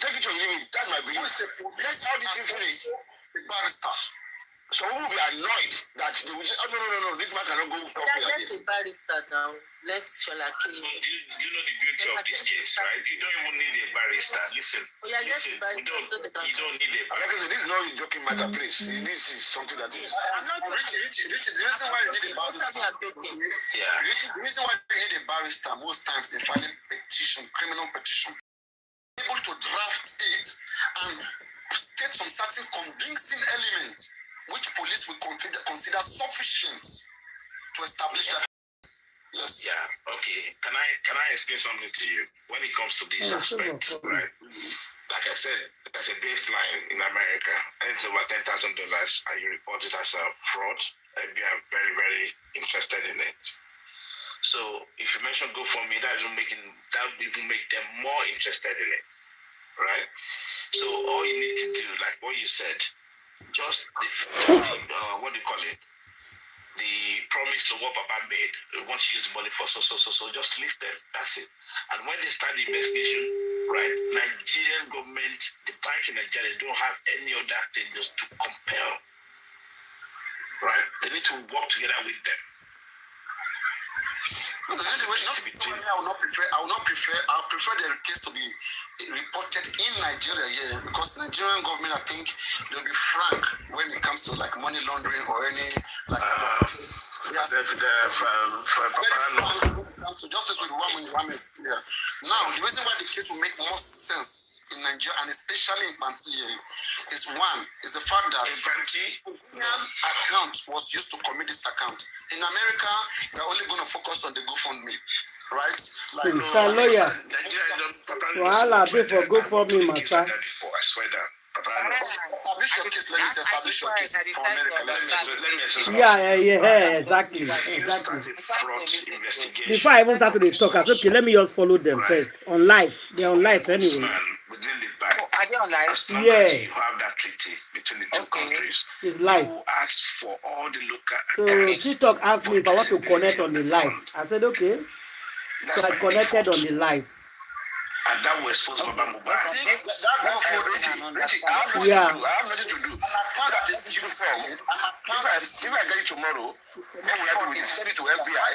take it or leave it. That's my belief. Let's how this thing finish. The barrister. So we will be annoyed that they will say, oh, no, this man cannot go properly. Let's a barrister now. Let's do you know the beauty of this case, right? You don't even need a barrister. Listen, you don't need a barrister. This is not a joking matter, please. This is something that is... Richie, the reason why you need a barrister... The reason why you need a barrister most times in filing petition, criminal petition, able to draft it and state some certain convincing elements which police will consider sufficient to establish that. Yes. Yeah. Okay. Can I explain something to you when it comes to this aspect, right? Like I said, there's a baseline in America, and it's over $10,000, and you report it as a fraud, and you are very, very interested in it. So if you mention GoFundMe, that will make them more interested in it, right? So all you need to do, like what you said, just what do you call it? The promise to what Papa made. We want to use the money for so. Just leave them. That's it. And when they start the investigation, right? Nigerian government, the bank in Nigeria, don't have any other thing just to compel. Right? They need to work together with them. I prefer the case to be reported in Nigeria, because Nigerian government, I think, they'll be frank when it comes to like money laundering or any like. So justice with one. Yeah. Now, the reason why the case will make more sense in Nigeria, and especially in Panti, is the fact that account was used to commit this account. In America, we are only going to focus on the GoFundMe, right? Like lawyer. For GoFundMe matter. I swear that. Establish your case for America. Yeah, exactly. Before I even start to talk, I said, okay, let me just follow them first. On live. They're on live anyway. Are they on live? Yes. You have that treaty between the two countries. It's live. You ask for all the local. So TikTok asked me if I want to connect on the live. I said, okay. So I connected on the live. And that will expose Baba Mohbad. I have nothing to do. If I get it tomorrow, send it to FBI.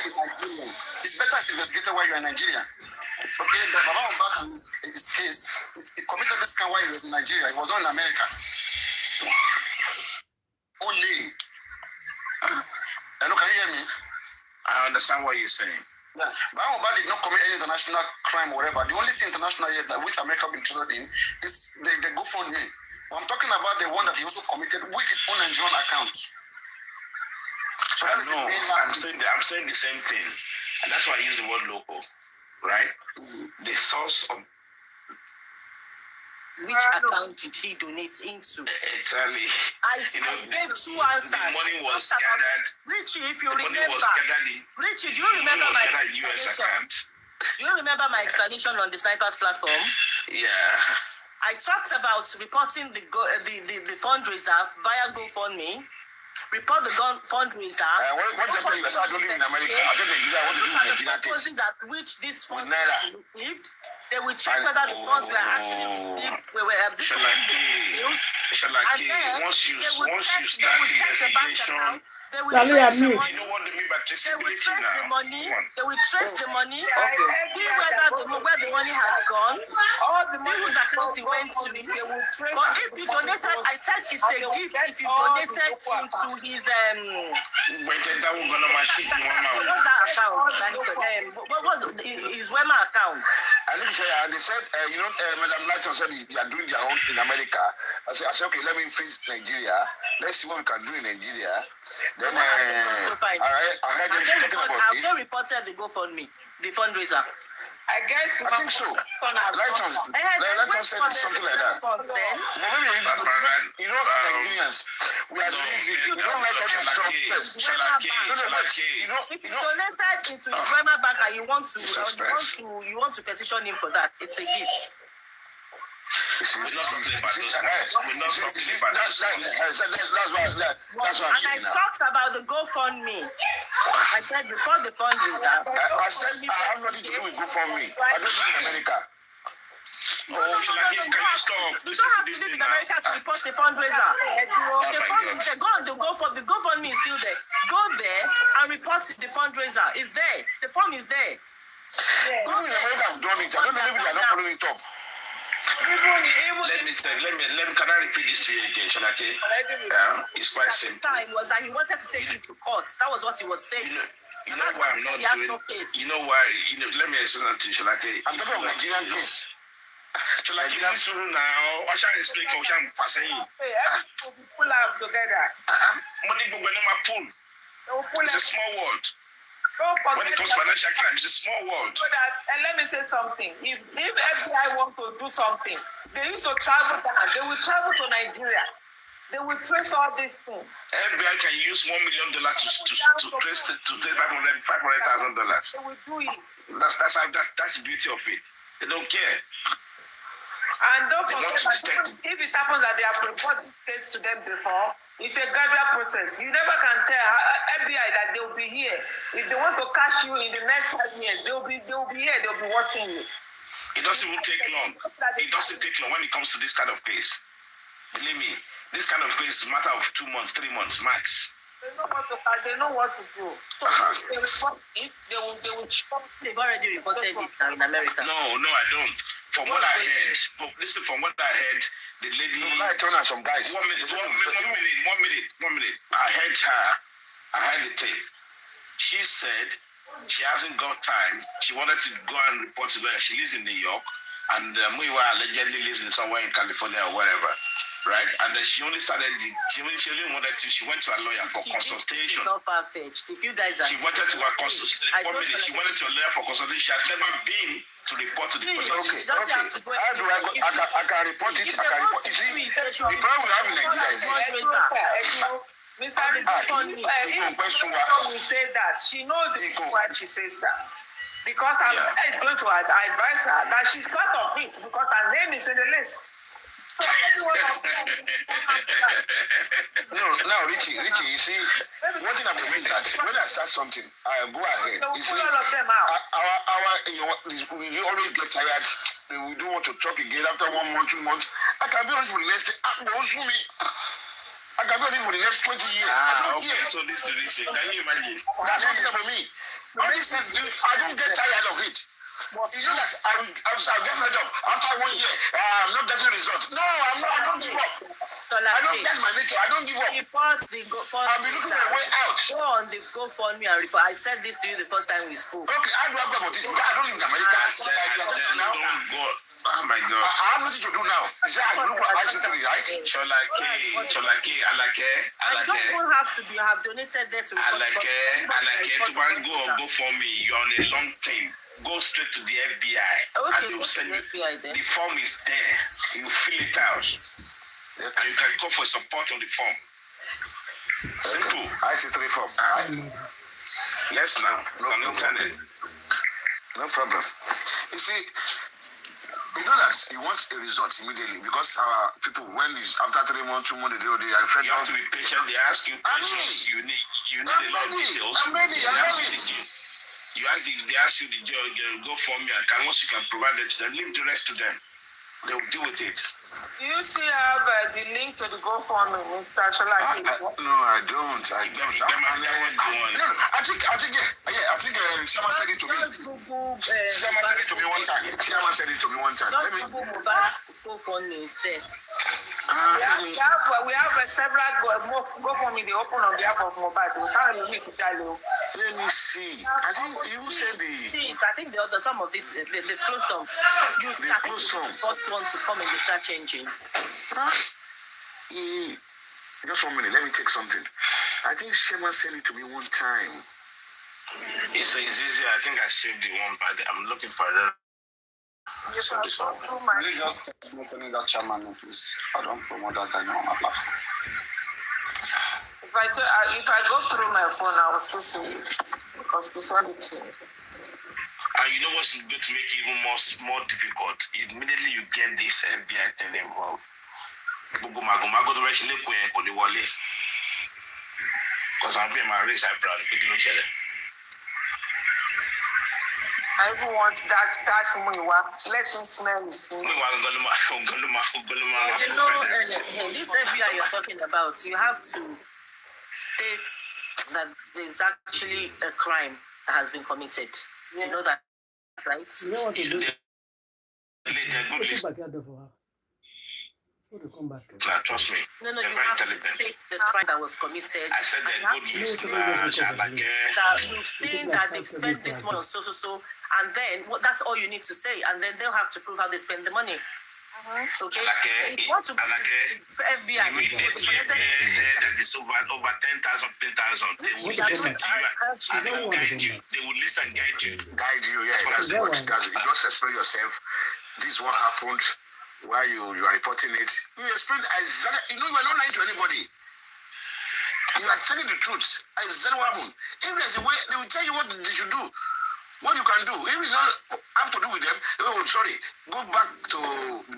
It's better as investigated while you're in Nigeria. Okay, but Baba Mohbad in his case, he committed this crime while he was in Nigeria. He was not in America. Only. Hello, can you hear me? I understand what you're saying. Yeah, Baba Mohbad did not commit any international crime or whatever. The only thing international yet that which America will be interested in is the GoFundMe. I'm talking about the one that he also committed with his own Nigerian account. So that is the main I'm saying the same thing. And that's why I use the word local, right? The source of which account did he donate into? Exactly. I gave two answers. The money was gathered. Richie, if you remember. Richie, do you remember my explanation? Do you remember my explanation on the Snipers platform? Yeah. I talked about reporting the fundraiser via GoFundMe. Report the fundraiser. What they tell you? I don't live in America. I don't live in Nigeria. That which this fund received. They will check whether the funds were actually received. Once you start investigation, they will trace the money. You know what they mean by traceability They will trace the money. See where the money has gone. See whose account it went to. But if you donated, I said it's a gift. If you donated into his what was his Wema account? And they said, Madam Lighton said they are doing their own in America. I said, okay, let me freeze Nigeria. Let's see what we can do in Nigeria. Then I heard them talking about it. Have they reported the GoFundMe, the fundraiser? I think so. Lighton said something like that. But maybe, Nigerians, we are lazy. We don't like all this stuff. If you donated into his Wema bank and you want to petition him for that, it's a gift. That's why I talked about the GoFundMe. I said before the fundraiser. I said I have nothing to do with GoFundMe. I don't live in America. Can you You don't have to live in America to report a fundraiser. The GoFundMe is still there. Go there and report the fundraiser. It's there. The form is there. Yeah. Go in America have done it. I don't know if they are not following it up. Let me can I repeat this to you again, Shanake? It's quite simple. Time was that he wanted to take it to court. That was what he was saying. You know why I'm not doing. You know why? Let me explain that to you, Shanake. I'm talking about Nigerian case. Nigerian through now. What shall I explain? What I'm saying? Pull out together. Money go when I'm pool. It's a small world. When it comes to financial crime, it's a small world. And let me say something. If FBI want to do something, they used to travel down. They will travel to Nigeria. They will trace all these things. FBI can use $1 million to trace to take $500,000. They will do it. That's the beauty of it. They don't care. And don't forget that if it happens that they have reported this case to them before, it's a gradual process. You never can tell FBI that they will be here. If they want to catch you in the next 5 years, they will be here. They'll be watching you. It doesn't even take long. It doesn't take long when it comes to this kind of case. Believe me, this kind of case is a matter of 2 months, 3 months max. They know what to do. So if they report it, they will They've already reported it now in America. No, I don't. From what I heard, the lady. No, I turn on some guys. 1 minute. I heard the tape. She said she hasn't got time. She wanted to go and report to her. She lives in New York, and Muiwa allegedly lives in somewhere in California or wherever, right? And then she only started. She only wanted to. She went to a lawyer for consultation. Not far-fetched. If you guys are. She wanted to a consultation. 1 minute. She wanted to a lawyer for consultation. She has never been to report to the police. Okay. How do I go? I can report it. I can report it. You see, the problem we have in Nigeria is this. Mr. will say that she knows the reason why she says that. Because her is going to advise her that she's part of it because her name is in the list. So now, Richie, you see, one thing I'm doing that when I start something, I go ahead. You see, we always get tired. We don't want to talk again after 1 month, 2 months. I can be on for the next. I can be on for the next 20 years. Okay. So this is the can you imagine? That's what it's for me. All this is, I don't get tired of it. It's just that I'll get fed up after 1 year. I'm not getting results. No, I'm not. I don't give up. That's my nature. I don't give up. Report the GoFundMe. I'll be looking for a way out. Go on the GoFundMe and report. I said this to you the first time we spoke. Okay, how do I go about it? I don't live in America. Oh my God. I have nothing to do now. Is that I look for bicycle, right? Cholake. I don't even have to be. You have donated there to. To go for me. You're on a long time. Go straight to the FBI. Okay, and they'll send you. The form is there. You fill it out. And you can call for support on the form. Simple. I see 3 form. Yes, now. On the internet. No problem. You see, you know that you want a result immediately because our people, when it's after 3 months, 2 months, they are afraid. You have to be patient. They ask you questions. You need a lot of details. I'm ready. They ask you the go for me. And once you can provide it to them, leave the rest to them. They will deal with it. Do you still have the link to the GoFundMe, Mr. Sholaki? No, I don't. I think Shama said it to me. Shama said it to me one time. Let me Mohbad's GoFundMe is there. We have several GoFundMe they open on behalf of Mohbad. We can't really tell you. Let me see. I think you said I think some of it, they closed some. You start the first one to come in the search engine. Just 1 minute. Let me take something. I think Shema sent it to me one time. It's easy. I think I saved the one, but I'm looking for it. You just mentioning that chairman, please. I don't promote that guy on my platform. If I go through my phone, I will still see it because this one is. And you know what's going to make it even more difficult? Immediately you get this FBI thing involved. Because I'm being my race eyebrow. I even want that Muiwa. Let him smell his name. You know, this FBI you're talking about, you have to state that there's actually a crime that has been committed. Yeah. You know that, right? You know what to do? Come back. Trust me. No, you have to state the crime that was committed. I said that good you've seen that they've spent this money on so, and then that's all you need to say, and then they'll have to prove how they spend the money. Okay? If you want to FBI, that is over 10,000, 10,000. They will listen to you and they will guide you. They will listen and guide you. Guide you, yeah. That's what it does. You just explain yourself. This is what happened. Why you are reporting it? You explain exactly. You know, you are not lying to anybody. You are telling the truth. Exactly what happened. If there's a way, they will tell you what they should do. What you can do. If it's not have to do with them, they will sorry. Go back to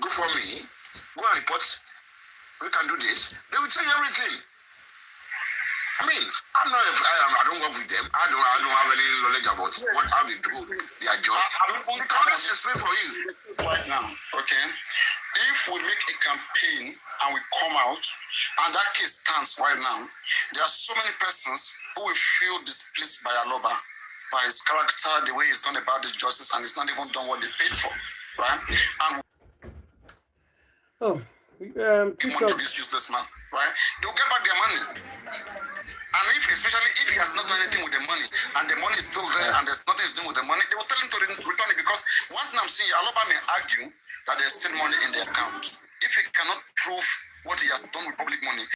go for me. Go and report. We can do this. They will tell you everything. I mean, I don't work with them. I don't have any knowledge about how they do their job. I can just explain for you. Right now, okay? If we make a campaign and we come out, and that case stands right now, there are so many persons who will feel displeased by Aloba, by his character, the way he's gone about his justice, and he's not even done what they paid for, right? And TikTok. to this useless man, right? They'll get back their money. And especially if he has not done anything with the money, and the money is still there, and there's nothing he's doing with the money, they will tell him to return it, because one thing I'm seeing, Aloba may argue that there's still money in the account. If he cannot prove what he has done with public money,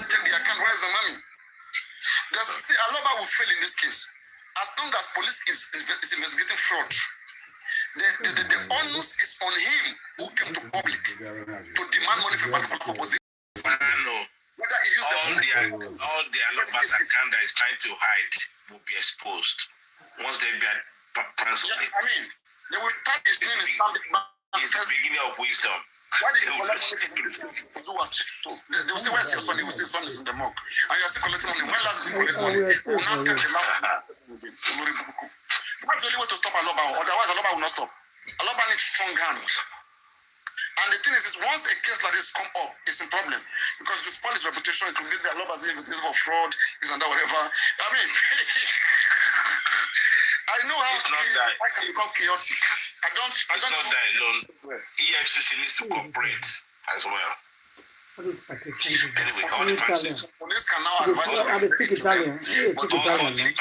check the account, where's the money? See, Aloba will fail in this case. As long as police is investigating fraud, the onus is on him who came to public to demand money for a particular purpose. Whether he used all the Aloba's account that is trying to hide will be exposed once they get plans of it. I mean, they will type his name is Islamic Bank. It's the beginning of wisdom. Why did you collect money from the to do what? They will say, where's your son? He will say, son is in the mug. And you are still collecting money. When last did you collect money? We will not take the last one. That's the only way to stop Aloba. Otherwise, Aloba will not stop. Aloba needs strong hand. And the thing is once a case like this come up, it's a problem. Because to spoil his reputation, it will make the Aloba's name for fraud, this and that, whatever. I mean, I know how I can become chaotic. It's not that alone. EFCC needs to cooperate as well. Anyway, all the banks police can now advise I speak Italian. all the banks need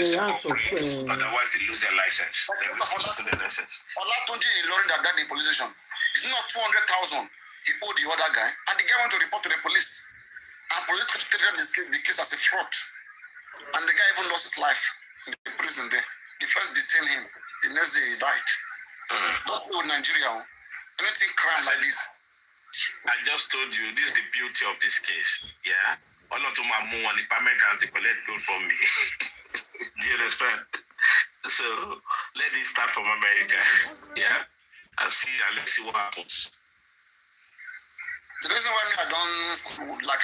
to cooperate. Otherwise, they lose their license. They lose their license. Olatunji in Ilorin that died in police station. It's not 200,000 he owed the other guy, and the guy went to report to the police. And police treated the case as a fraud. And the guy even lost his life in the prison there. They first detained him. The next day he died. Don't do with Nigeria. Anything crime like this. I just told you, this is the beauty of this case. Yeah? All of them are more on the permit and they collect gold from me. Do you understand? So let it start from America. Yeah? Let's see what happens. The reason why I don't like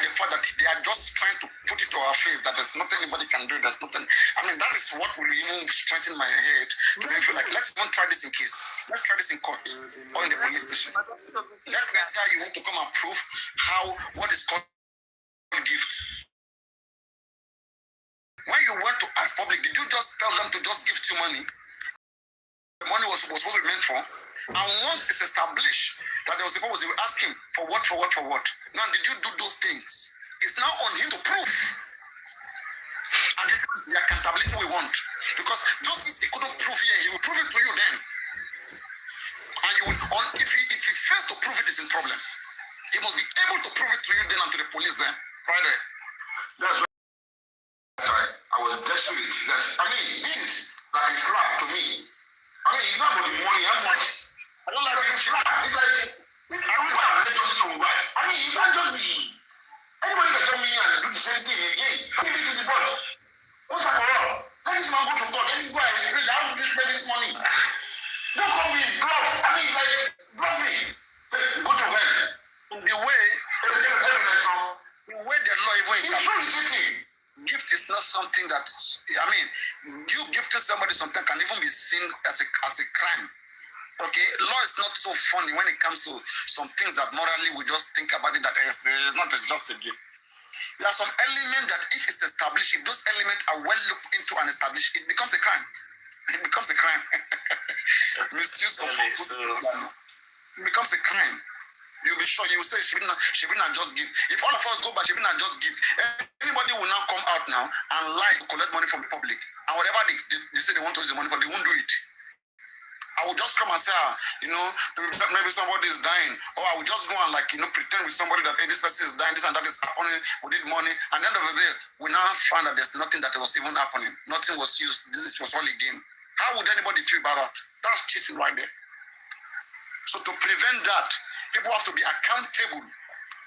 the fact that they are just trying to put it to our face that there's nothing anybody can do. There's nothing. I mean, that is what will even strengthen my head to make me feel like, let's even try this in case. Let's try this in court or in the police station. Let me see how you want to come and prove what is called a gift. When you went to ask public, did you just tell them to just gift you money? The money was supposed to be meant for. And once it's established that there was a purpose, they will ask him for what. Now, did you do those things? It's now on him to prove. And this is the accountability we want. Because justice he couldn't prove here, he will prove it to you then. And you will, if he fails to prove it, it's a problem. He must be able to prove it to you then and to the police then. Right there. That's right. I was desperate. This is like a slap to me. It's not about the money, how much? I don't like it. It's like, this is let us know why. You can't just be. Anybody can come in and do the same thing again. Give it to the board. What's up for all? Let this man go to God. Let him go and explain how do you spend this money. Don't come in, bluff. It's like, bluff me. Go to hell. The way the law even it's true, it's cheating. gift is not something that, I mean, you gifting somebody something can even be seen as a crime. Okay, law is not so funny when it comes to some things that morally we just think about it that it's not just a gift. There are some elements that if it's established, if those elements are well looked into and established, it becomes a crime. It becomes a crime. Misuse of it becomes a crime. You'll be sure, you will say she will not just give. If all of us go back, she will not just give. Anybody will now come out now and lie to collect money from the public. And whatever they say they want to use the money for, they won't do it. I will just come and say, maybe somebody is dying. Or I will just go and pretend with somebody that, hey, this person is dying, this and that is happening, we need money. And at the end of the day, we now find that there's nothing that was even happening. Nothing was used. This was all a game. How would anybody feel about that? That's cheating right there. So to prevent that, people have to be accountable.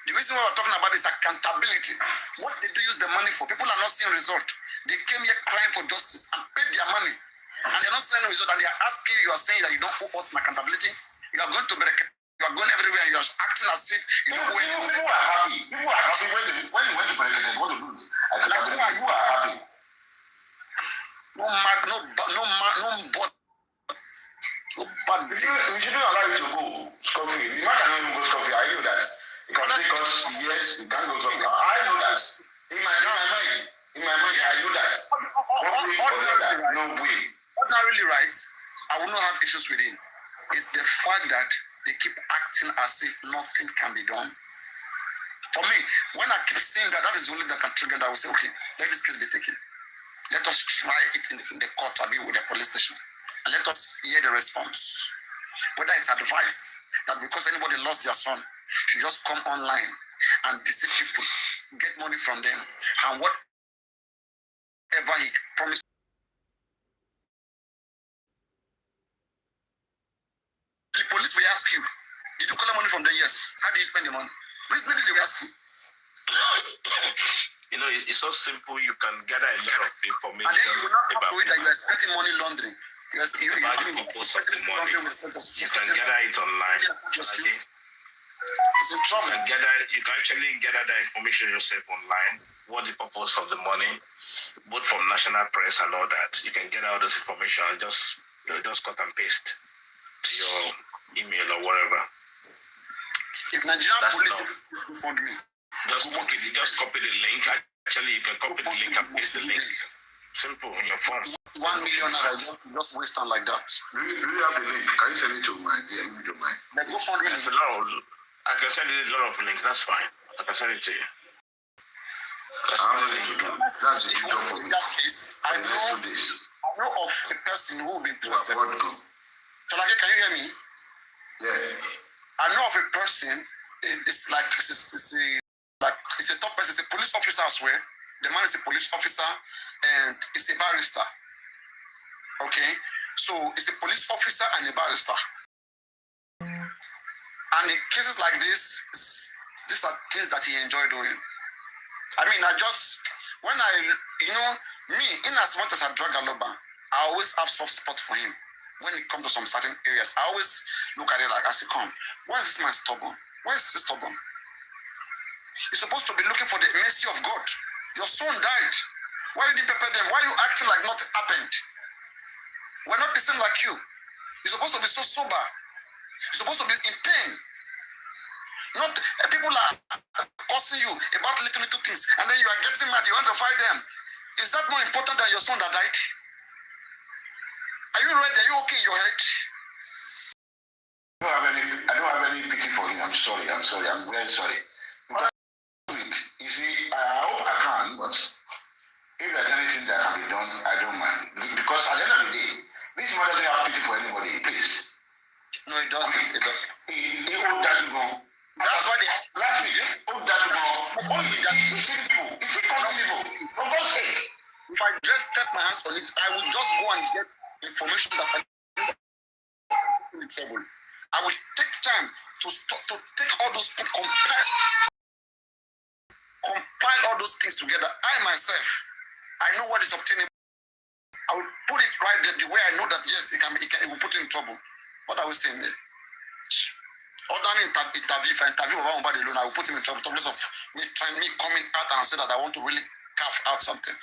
The reason why we're talking about is accountability. What did they use the money for? People are not seeing result. They came here crying for justice and paid their money. And they're not seeing result. And they are asking you are saying that you don't owe us an accountability. You are going to be, you are going everywhere and you are acting as if you don't go anywhere. People are happy. People are happy when you went to President. What to do? You are happy. No bad. We shouldn't allow you to go scot-free. The man cannot even go scot-free. I know that. It can take us years. You can't go scot-free. I know that. In my mind, I know that. No way. Ordinarily right, I will not have issues with it. It's the fact that they keep acting as if nothing can be done. For me, when I keep seeing that, that is the only that can trigger that I will say, okay, let this case be taken. Let us try it in the court, I mean, with the police station. And let us hear the response. Whether it's advice that because anybody lost their son, should just come online and deceive people, get money from them, and whatever he promised. The police will ask you, did you collect money from them? Yes. How do you spend the money? Reasonably, they will ask you. You know, it's so simple. You can gather a lot of information. And then you will not have to wait that you are expecting money laundering. You can gather it online. It's in trouble. You can actually gather that information yourself online. What the purpose of the money, both from national press and all that. You can get all this information and just cut and paste to your email or whatever. If Nigerian police fund me, just copy the link. Actually, you can copy the link and paste the link. Simple in your phone. 1 million naira just waste on like that. Do you have the link? Can you send it to my DM? If you don't mind. Like go fund me. There's a lot of, I can send you a lot of links. That's fine. I can send it to you. That's the job for me. That case, I know of a person who will be interested. So like, can you hear me? Yeah. I know of a person. It's a top person. It's a police officer as well. The man is a police officer and it's a barrister. Okay, so it's a police officer and a barrister. And in cases like this, these are things that he enjoyed doing. I mean, me, in as much as I drug a lover, I always have soft spot for him. When it comes to some certain areas, I always look at it like, I say, come, why is this man stubborn? Why is he stubborn? You're supposed to be looking for the mercy of God. Your son died. Why you didn't prepare them? Why are you acting like nothing happened? We're not the same like you. You're supposed to be so sober. You're supposed to be in pain. Not people are cursing you about little things, and then you are getting mad. You want to fight them. Is that more important than your son that died? Are you ready? Are you okay in your head? I don't have any pity for him. I'm sorry. I'm very sorry. You see, I hope I can, but if there's anything that can be done, I don't mind. Because at the end of the day, this man doesn't have pity for anybody, please. No, it doesn't. He owed that go. That's why last week, he owed that go. Oh, he's 16 people. He's 16 people. For God's sake. If I just step my hands on it, I will just go and get information that I am in trouble. I will take time to take all those, to compile all those things together. I myself, I know what is obtainable. I will put it right there the way I know that yes, it will put you in trouble. What are we saying there? Other than interview, if I interview about Mohbad alone, I will put him in trouble. Because of me coming out and say that I want to really carve out something.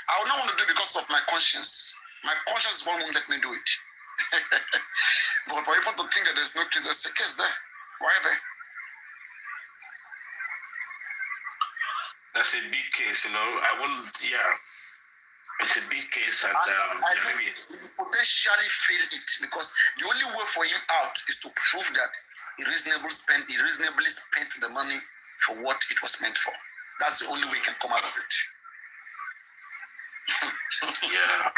I would not want to do it because of my conscience. My conscience is what won't let me do it. But for people to think that there's no case, there's a case there. Why there? That's a big case, you know. I wouldn't, yeah. It's a big case, and maybe he potentially failed it because the only way for him out is to prove that he reasonably spent the money for what it was meant for. That's the only way he can come out of it. Yeah.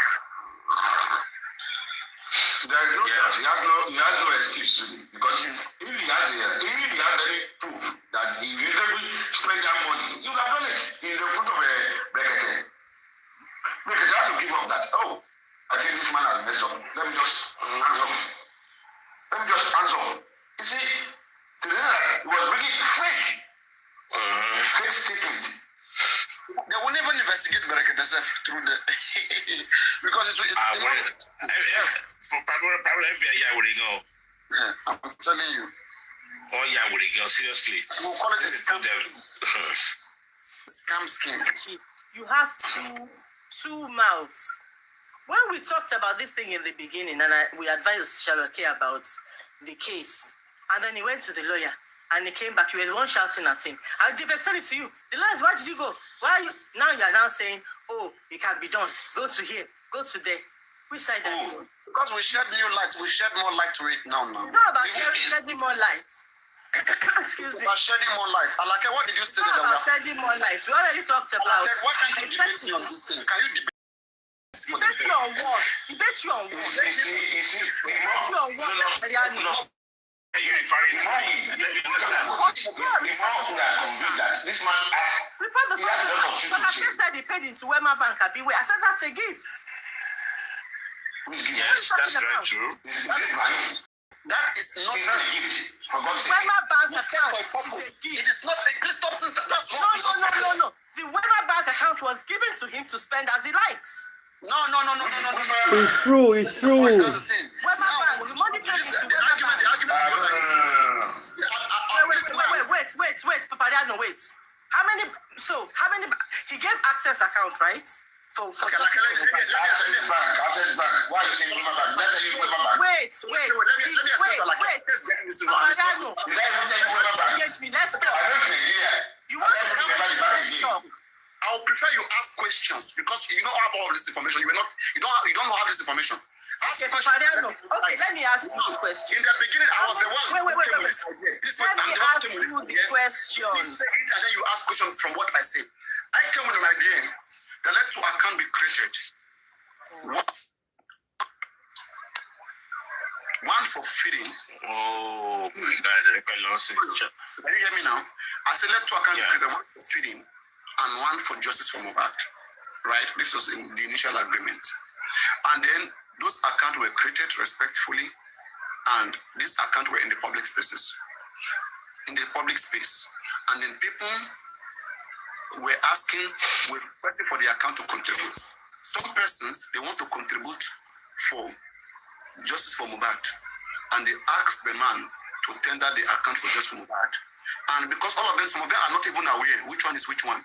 There is no doubt. He has no excuse because if he has any proof that he reasonably spent that money, you have done it in the front of a Brekete. Brekete has to give up that. Oh, I think this man has messed up. Let me just answer. You see, to know that it was really fake statement. They will never investigate Brekete through the because it's yes. Probably FBI would know. I'm telling you. Oh yeah, would go seriously. We'll call it a scam. Scam scheme. You have two mouths. When we talked about this thing in the beginning, and we advised Charlotte about the case, and then he went to the lawyer, and he came back. You were the one shouting at him. They've extended to you. The lawyers, why did you go? Why are you now? You are now saying, "Oh, it can be done. Go to here. Go to there." Which side are you on? Because we shed new light. We shed more light to it now. It's not about shedding more light. Excuse me. About shedding more light. Alake, what did you say? It's not about shedding more light. We already talked about. Alake, why can't you debate me on this thing? Can you debate? Debate you on what? Debate you on what? Debate you on what? The more we are convinced that this man has. Before the first time, said he paid into Wema Bank. I said that's a gift. Yes, that's very true. That is not a gift. Wema Bank account for a purpose. is a gift. It is not a please stop since that's wrong. No. The Wema Bank account was given to him to spend as he likes. No. It's true. That's the thing. Wema Bank, the money came into Wema Bank. Wait, Papadiano, wait. How many? He gave access account, right? For okay, Access Bank. Why are you saying Wema Bank? Let me Wema Bank. Wait. Papadiano. Let's go. You want to come back? I would prefer you ask questions because you don't have all this information. You don't have this information. Ask a question. Okay, let me ask you a question. In the beginning, I was the one wait. who came with this idea. Let me ask you the question. And then you ask questions from what I said. I came with an idea that let two accounts be created. One for feeding. Oh, my God. Can you hear me now? I said let two accounts be created. One for feeding and one for justice for Mohbad. Right? This was in the initial agreement. And then those accounts were created respectfully, and these accounts were in the public spaces, in the public space. And then people were requesting for the account to contribute. Some persons, they want to contribute for justice for Mohbad, and they asked the man to tender the account for justice for Mohbad. And because some of them are not even aware which one is which one.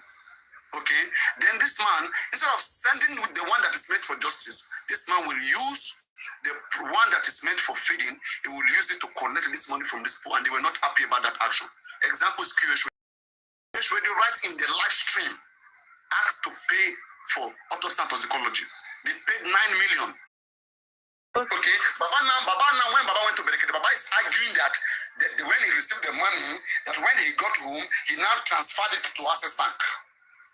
Okay, then this man, instead of sending with the one that is made for justice, this man will use the one that is made for feeding. He will use it to collect this money from this poor, and they were not happy about that action. Example is QH Radio writes in the live stream, asked to pay for autopsy and toxicology. They paid 9 million. Okay, Baba now, when Baba went to Berekete, Baba is arguing that when he received the money, that when he got home, he now transferred it to Access Bank.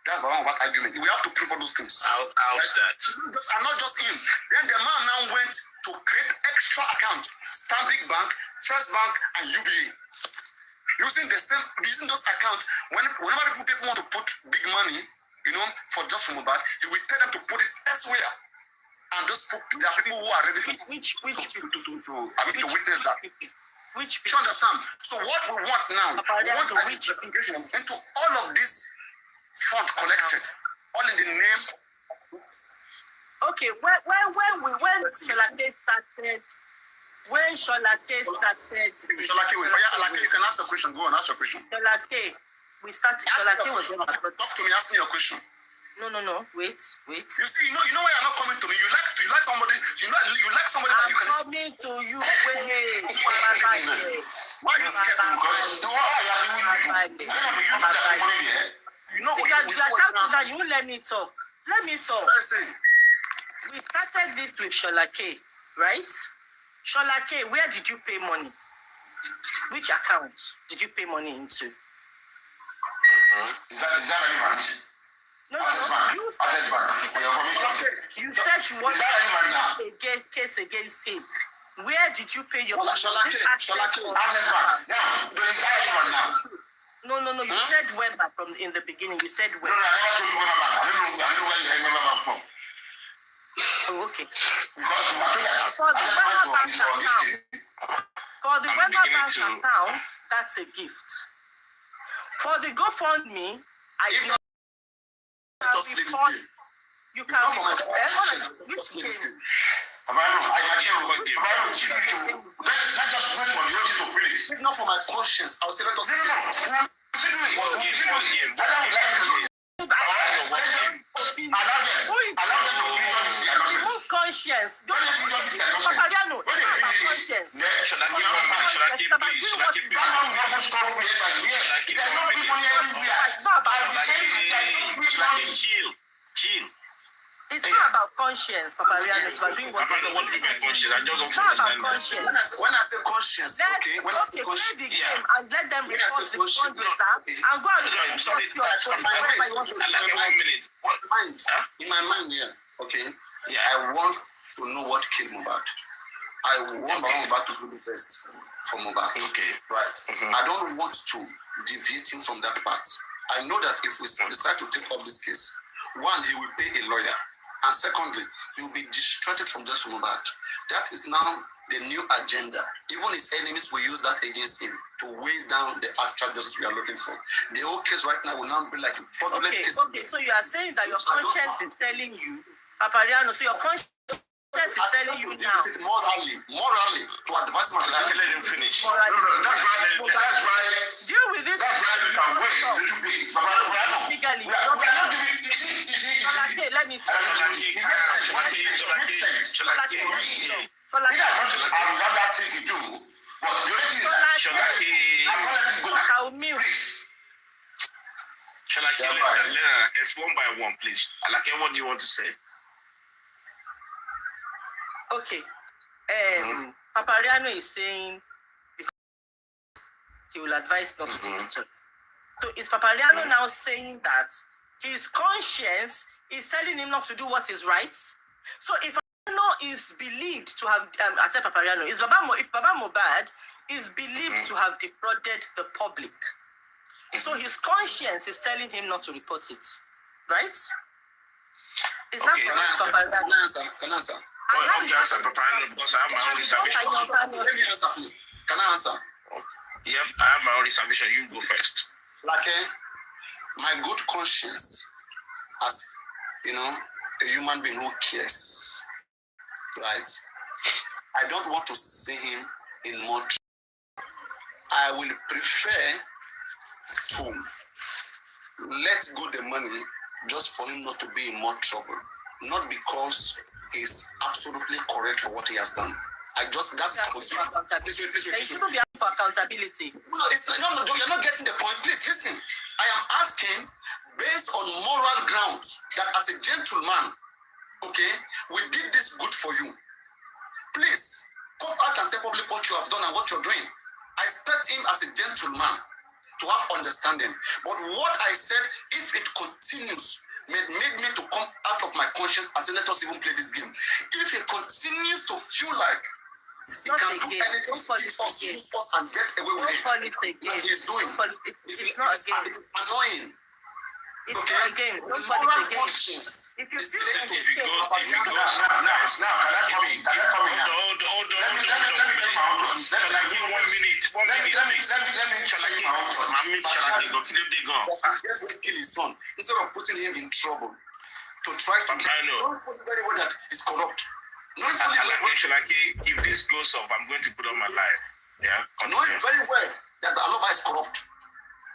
That's the one about argument. We have to prove all those things. How's that? And not just him. Then the man now went to create extra account, Stanbic Bank, First Bank, and UBA. Using those accounts, whenever people want to put big money, for just from Mohbad, he will tell them to put it elsewhere. And those there are people who are ready to witness that. Which you understand? So what we want now, we want an investigation into all of this fund collected, all in the name. Okay, when Sholake started, Sholake, you can ask a question. Go on, ask your question. Sholake was talk to me, ask me your question. No. Wait. You see, you know why you're not coming to me. You like somebody. You like somebody that you can. I'm coming to you. Wait. Why are you scared to go? You are shouting that you won't let me talk. Let me talk. We started this with Shola K, right? Shola K, where did you pay money? Which account did you pay money into? Is that relevant? No. You said you want a case against him. Where did you pay your money? No. You said Wemba from in the beginning. You said Wemba. No, I never told you Wemba. I don't know where you have Wemba from. Oh, okay. Because for the Wemba bank account, that's a gift. For the GoFundMe, you can which game? Let's just wait for the OT to finish. It's not for my conscience. I'll say let us finish. Conscience. Chill. It's not about conscience, Papariano. It's about doing what I don't want to be my conscience. I just don't it's not about understand conscience. When I say conscience, Play the game and let them report the fundraiser and go and report in my mind, yeah. Okay. Yeah. I want to know what killed Mohbad. I want Mohbad to do the best for Mohbad. Okay. Right. I don't want to deviate him from that part. I know that if we decide to take up this case, one, he will pay a lawyer. And secondly, he will be distracted from just Mohbad. That is now the new agenda. Even his enemies will use that against him to weigh down the actual justice we are looking for. The whole case right now will now be like a fraudulent case. Okay, so you are saying that your conscience is telling you, Papariano, so your conscience is telling you now. Morally, to advise him. Let him finish. No, that's why. Deal with this. That's why we can wait a little bit. Legally, We are not giving. You see. Let me tell you. It makes sense. He does not have that thing to do. But the only thing is that I'm going to let him go. Please. Shall I kill it's one by one, please? What do you want to say? Okay. Papariano is saying because he will advise not to take it. So is Papariano now saying that his conscience is telling him not to do what is right? So if Papariano is believed to have, I said Papariano, if Baba Mohbad is believed to have defrauded the public, so his conscience is telling him not to report it, right? Is that correct, Papariano? Can I answer? I'm just Papariano because I have my own reservation. Let me answer, please. Can I answer? Yep, I have my own reservation. You go first. My good conscience, as a human being who cares, right? I don't want to see him in more trouble. I will prefer to let go the money just for him not to be in more trouble, not because he's absolutely correct for what he has done. Please wait. shouldn't be asking for accountability. No, you're not getting the point. Please listen. I am asking based on moral grounds that as a gentleman, okay, we did this good for you. Please come out and tell public what you have done and what you're doing. I expect him as a gentleman to have understanding. But what I said, if it continues, made me to come out of my conscience and say, let us even play this game. If he continues to feel like he can do anything, use us and get away with it, like he's doing, it's not a game. It is annoying. It's not a game. Don't call it a game. Conscience. If you If feel you like go, Now, can I come in? hold on. Let me give 1 minute. 1 minute, please. Shall I Get to kill his son instead of putting him in trouble to try to know very well that he's corrupt. If this goes off, I'm going to put on my life. Yeah, knowing very well that the Aloba is corrupt.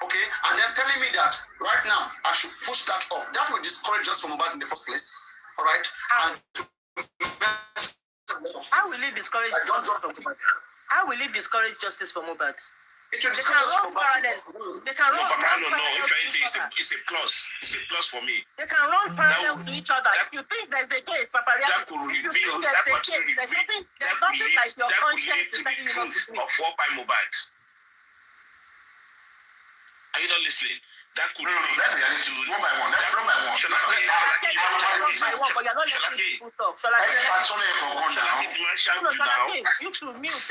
Okay, and then telling me that right now I should push that up. That will discourage us from Mohbad in the first place. All right? And how will it discourage justice for Mohbad? How will it discourage justice for Mohbad? They can run parallel. They can run parallel. No. If anything, it's a plus. It's a plus for me. They can run parallel to each other. If you think there's a case, that could reveal that nothing like your conscience to the truth of what by Mohbad. Are you not listening? That could let's be honest. One by one. But you're not letting people talk. You should mute.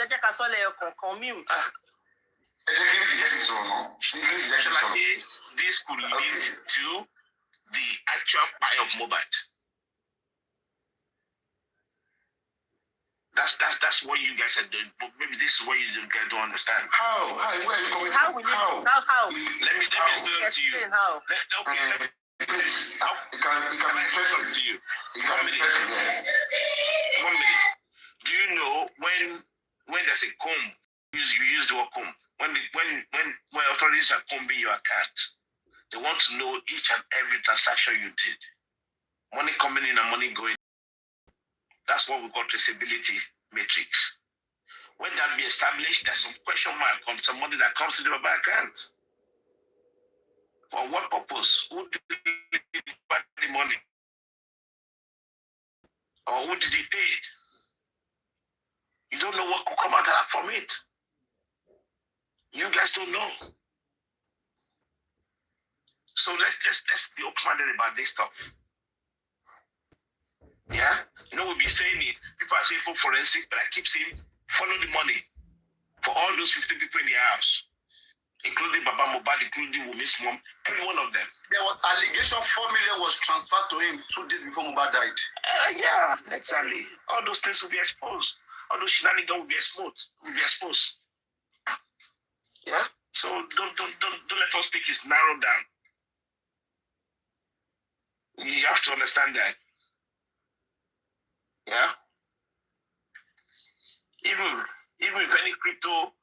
Mute. This could lead to the actual pie of Mohbad. That's what you guys are doing, but maybe this is what you guys don't understand. How? Where are you going? How? Let me explain it to you. How? Please, it can be expressed to you. It can be expressed. 1 minute. Do you know when there's a comb, you use the word comb. When authorities are combing your account, they want to know each and every transaction you did. Money coming in and money going. That's what we call traceability matrix. When that be established, there's some question mark on some money that comes into the bank account. For what purpose? Who did the money? Or who did he pay it? You don't know what could come out from it. You guys don't know. So let's be open-minded about this stuff. Yeah? You know, we'll be saying it. People are saying for forensic, but I keep saying follow the money for all those 50 people in the house, including Baba Mohbad, including Wumi's mom, every one of them. There was allegation 4 million was transferred to him 2 days before Mohbad died. Yeah, exactly. All those things will be exposed. All those shenanigans will be exposed. Yeah. So don't let us think it's narrowed down. You have to understand that. Yeah. Even if any crypto.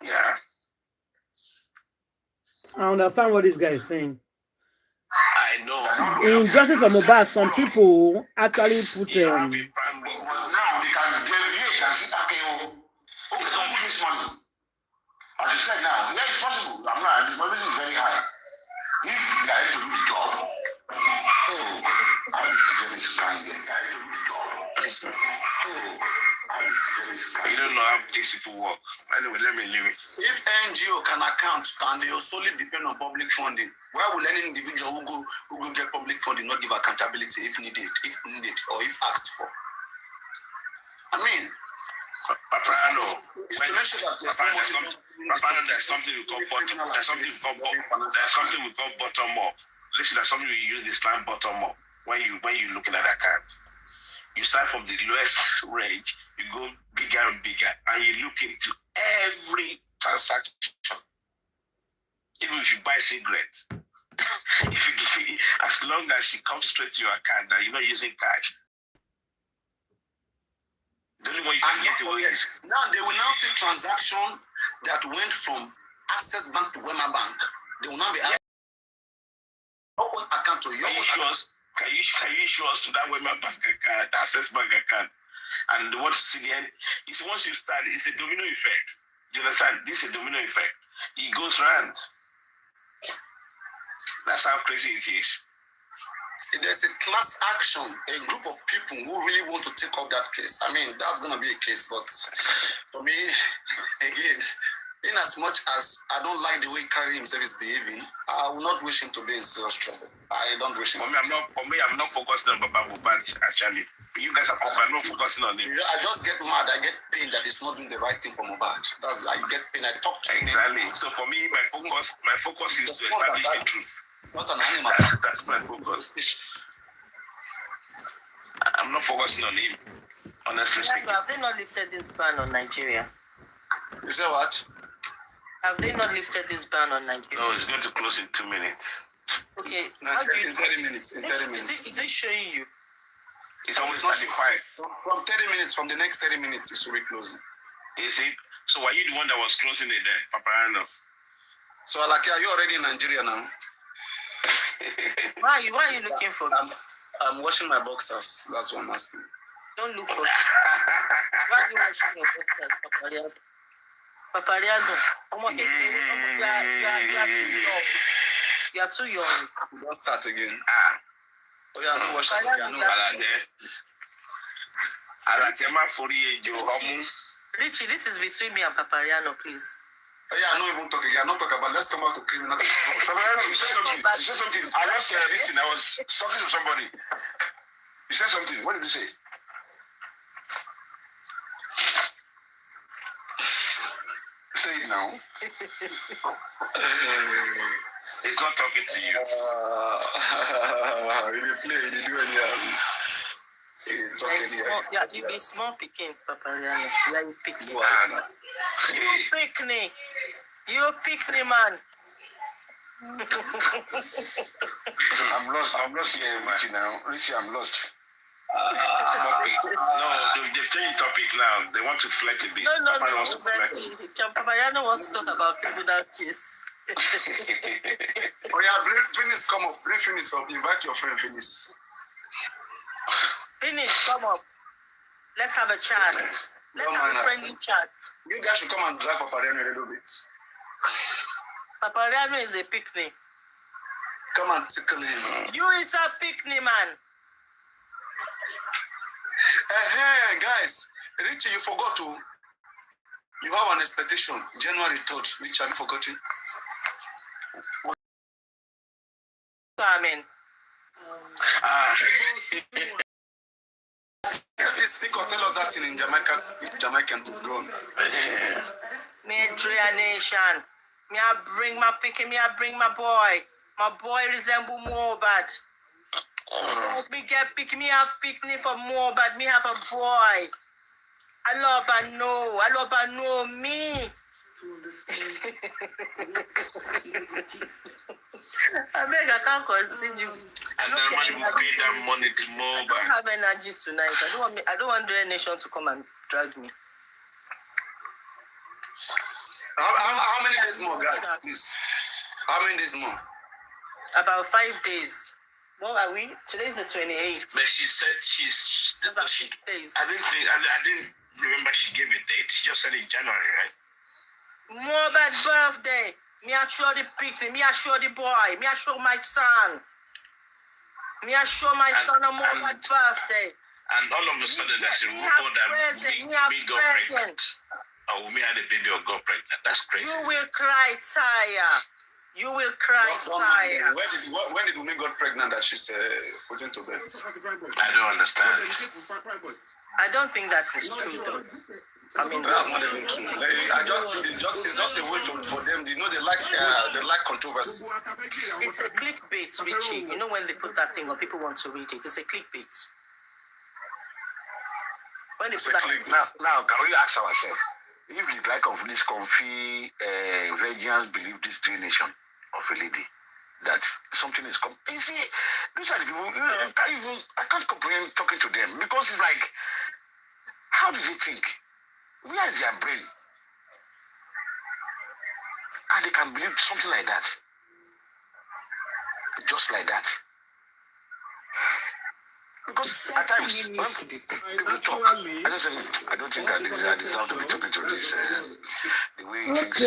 Yeah. I understand what this guy is saying. I know. In justice for Mohbad, some people actually put now they can deviate and say, okay, don't put this money. As you said now, yeah, it's possible. I'm not. This money is very high. If you are able to do the job, you don't know how these people work. Anyway, let me leave it. If NGO can account and they solely depend on public funding, why will any individual who go get public funding not give accountability if needed, or if asked for? I mean, Papa, I know. There's something we call bottom up. Listen, there's something we use this line bottom up. When you looking at that account, you start from the lowest range, you go bigger and bigger, and you look into every transaction. Even if you buy cigarette, as long as it comes straight to your account, that you're not using cash. The only way you can get away is now they will now see transaction that went from Access Bank to Wema Bank. They will now be open account to your account. Can you show us that Wema Bank account, Access Bank account, and what CDN? You see, once you start, it's a domino effect. You understand? This is a domino effect. It goes round. That's how crazy it is. There's a class action, a group of people who really want to take up that case. I mean, that's going to be a case, but for me, again, in as much as I don't like the way Carrie himself is behaving, I will not wish him to be in serious trouble. I don't wish him. I'm not focusing on Baba Mohbad, actually. You guys are not focusing on it. I just get mad. I get pain that he's not doing the right thing for Mohbad. I get pain. I talk to him. Exactly. So for me, my focus is to establish the truth. Not an animal. That's my focus. I'm not focusing on him, honestly speaking. Have they not lifted this ban on Nigeria? You say what? Have they not lifted this ban on Nigeria? No, it's going to close in 2 minutes. Okay. In 30 minutes. In 30 minutes. Is it showing you? It's almost 35. From 30 minutes, from the next 30 minutes, it should be closing. Is it? So were you the one that was closing it then, Paparano? So, like, are you already in Nigeria now? Why are you looking for me? I'm washing my boxers. That's what I'm asking. Don't look for me. Why are you washing your boxers, Papariano? Papariano, you are too young. Don't start again. Oh, yeah, I'm washing Richie, this is between me and Papariano, please. Oh, yeah, I'm not even talking. I'm not talking about. Let's come out to criminal. You said something. You said something. I lost this thing. I was talking to somebody. You said something. What did you say? Say it now. He's not talking to you. He didn't play. He didn't do anything. Yeah, you be small picking, Papariano. Yeah, you picking. You picnic. You picnic, man. I'm lost here, Richie now. Richie, I'm lost. No, they've changed topic now. They want to flirt a bit. No. Papariano wants to talk about criminal case. Oh yeah, Phineas, come up. Bring Phineas up. Invite your friend Phineas. Phineas, come up. Let's have a chat. Let's have a friendly chat. You guys should come and drag Papariano a little bit. Papariano is a picnic. Come and tickle him. You is a picnic, man. Hey, guys. Richie, you forgot to. You have an expectation. January 3rd. Richie, have you forgotten? Amen. This because tell us that in Jamaica, if Jamaican is grown. Me nation. Me I bring my picking, me I bring my boy. My boy resemble Mohbad. Me get pick, me have picnic for Mohbad. Me have a boy. I love me. I beg, I can't continue. And then when you pay that money to Mohbad. I don't have energy tonight. I don't want the nation to come and drag me. How many days more, guys? Please. How many days more? About 5 days. What are we? Today's the 28th. But she said she's. Days. I didn't remember she gave a date. She just said in January, right? Mohbad birthday. Me I show the picnic. Me I show the boy. Me I show my son. Me I show my son on Mohbad birthday. And all of a sudden, there's a rumor that me got pregnant. Or me had a baby or got pregnant. That's crazy. You will cry, Taya. You will cry, Taya. When did Umi got pregnant that she's put into bed? I don't understand. I don't think that is true, though. I mean, that's not even true. I just think it's just a way for them. You know, they like controversy. It's a clickbait, Richie. You know when they put that thing on, people want to read it. It's a clickbait. When they put that now, can we ask ourselves if the like of this comfy Virgins believe this nation of a lady that something is coming? You see, these are the people. I can't comprehend talking to them because it's like, how do they think? Where is their brain? And they can believe something like that. Just like that. Because at times, when people talk, I don't think I deserve to be talking to this. The way it thinks,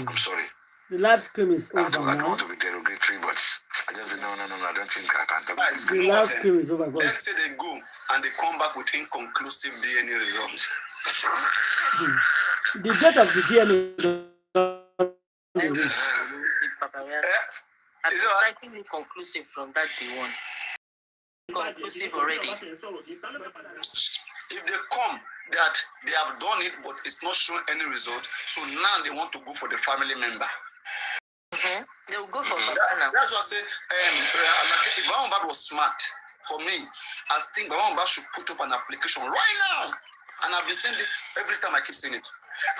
I'm sorry. The live stream is over I don't now. want to be derogatory, but I just say, no, I don't think I can talk. The live stream is over. Let's say they go and they come back with inconclusive DNA results. The date of the DNA. Is it inconclusive from that day one? Conclusive already. If they come that they have done it but it's not showing any result, so now they want to go for the family member. They will go for now. That's what I say. If Mohbad was smart, for me, I think Mohbad should put up an application right now. And I've been saying this every time I keep saying it.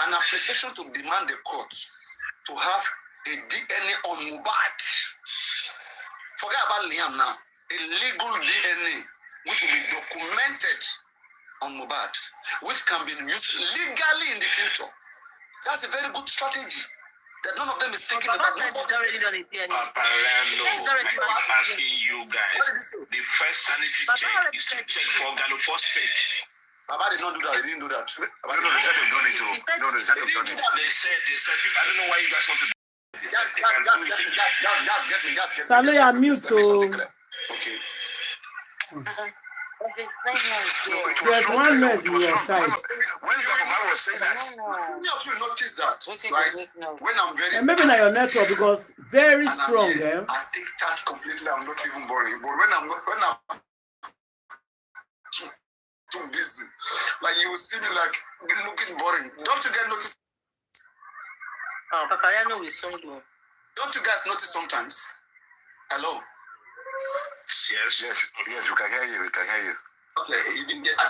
An application to demand the court to have a DNA on Mohbad. Forget about Liam now. A legal DNA which will be documented on Mohbad, which can be used legally in the future. That's a very good strategy. That none of them is thinking about. Nobody's already done it. I'm asking you guys. The first sanity check is to check for gallophospate. Baba did not do that. He didn't do that. No, they said they've done it too. No, they said they've done it. They said, people, I don't know why you guys want to do this. Gas, get me. Salo, you're mute. Okay. There's one mess in your side. When Mohbad was saying that, Many of you notice that, right? When I'm very And maybe not your network because very strong, eh? I take charge completely. I'm not even boring. But when I'm too busy, like you will see me like looking boring. Don't you guys notice? Oh, Papariano will soon do. Don't you guys notice sometimes? Hello. yes, we can hear you. Okay, you didn't get. I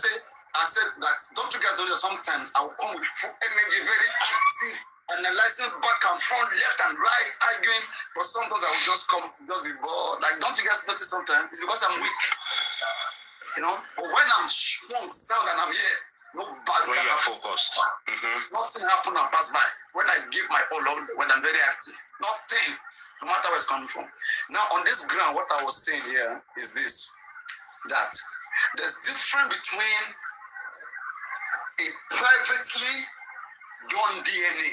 said that. Don't you guys know that sometimes I will come with full energy, very active, analyzing back and front, left and right, arguing. But sometimes I will just come to just be bored. Like, don't you guys notice sometimes? It's because I'm weak. You know, but when I'm strong, sound, and I'm here, no bad. When you're focused. Nothing happen and pass by. When I give my all out, when I'm very active, nothing, no matter where it's coming from. Now, on this ground, what I was saying here is this, that there's difference between a privately done DNA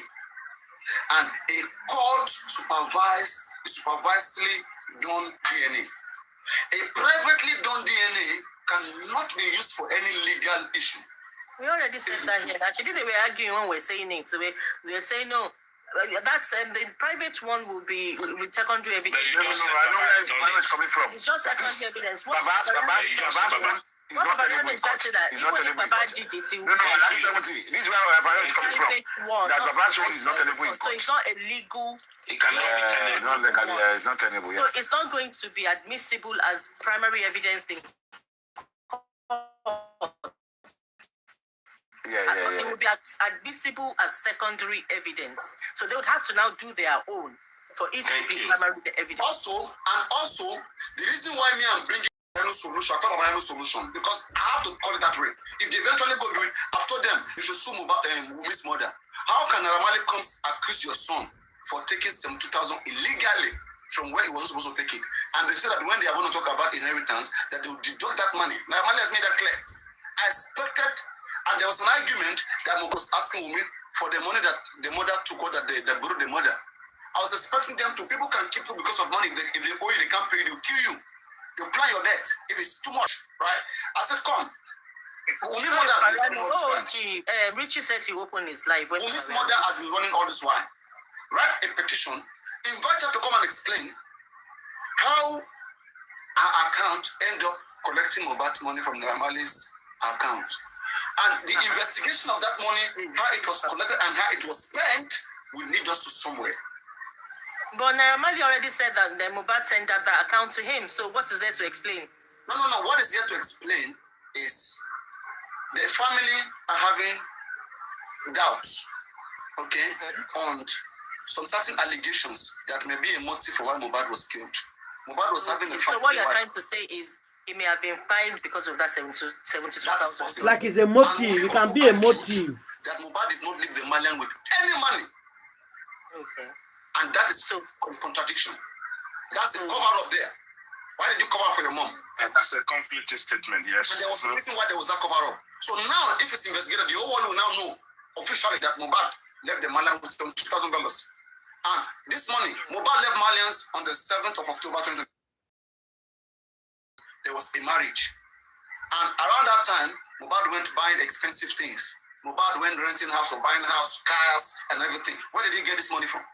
and a court supervisedly done DNA. A privately done DNA cannot be used for any legal issue. We already said that here. Actually, they were arguing when we're saying it. So we're saying no. That's the private one will be with secondary evidence. No, I know where it's coming from. It's just secondary evidence. Baba's one is not tenable in court. It's not tenable in court. No, this is where my parents is coming from. That Baba's one is not tenable in court. So it's not illegal. It cannot be tenable. Not legally, it's not tenable. So it's not going to be admissible as primary evidence in It will be admissible as secondary evidence. So they would have to now do their own for it to be primary evidence. Also, the reason why I'm bringing no solution, I thought about no solution, because I have to call it that way. If they eventually go do it, I've told them you should sue Wumi's mother. How can Naramali comes accuse your son for taking some 2,000 illegally from where he was supposed to take it? And they said that when they are going to talk about inheritance, that they will deduct that money. Naramali has made that clear. I expected. And there was an argument that was asking Wumi for the money that the mother took out, that they borrowed the mother. I was expecting them to, people can keep you because of money. If they owe you, they can't pay you, they'll kill you. They'll plan your debt if it's too much, right? I said, come. Wumi's mother has been running all this while. Richie said he opened his life. Wumi's mother has been running all this while. Write a petition, invite her to come and explain how her account end up collecting Mohbad's money from Naramali's account. And the investigation of that money, how it was collected and how it was spent, will lead us to somewhere. But Naramali already said that the Mohbad sent that account to him. So what is there to explain? No. What is there to explain is the family are having doubts, okay, on some certain allegations that may be a motive for why Mohbad was killed. Mohbad was having a So what you're trying to say is he may have been fined because of that 72,000. Like it's a motive. It can be a motive. That Mohbad did not leave the Malian with any money. Okay. And that is so contradiction. That's the cover up there. Why did you cover up for your mom? That's a conflicting statement, yes. And there was a reason why there was that cover up. So now, if it's investigated, the whole world will now know officially that Mohbad left the Malian with $2,000. And this money, Mohbad left Malians on the 7th of October 2020. There was a marriage. And around that time, Mohbad went buying expensive things. Mohbad went renting house or buying house, cars, and everything. Where did he get this money from?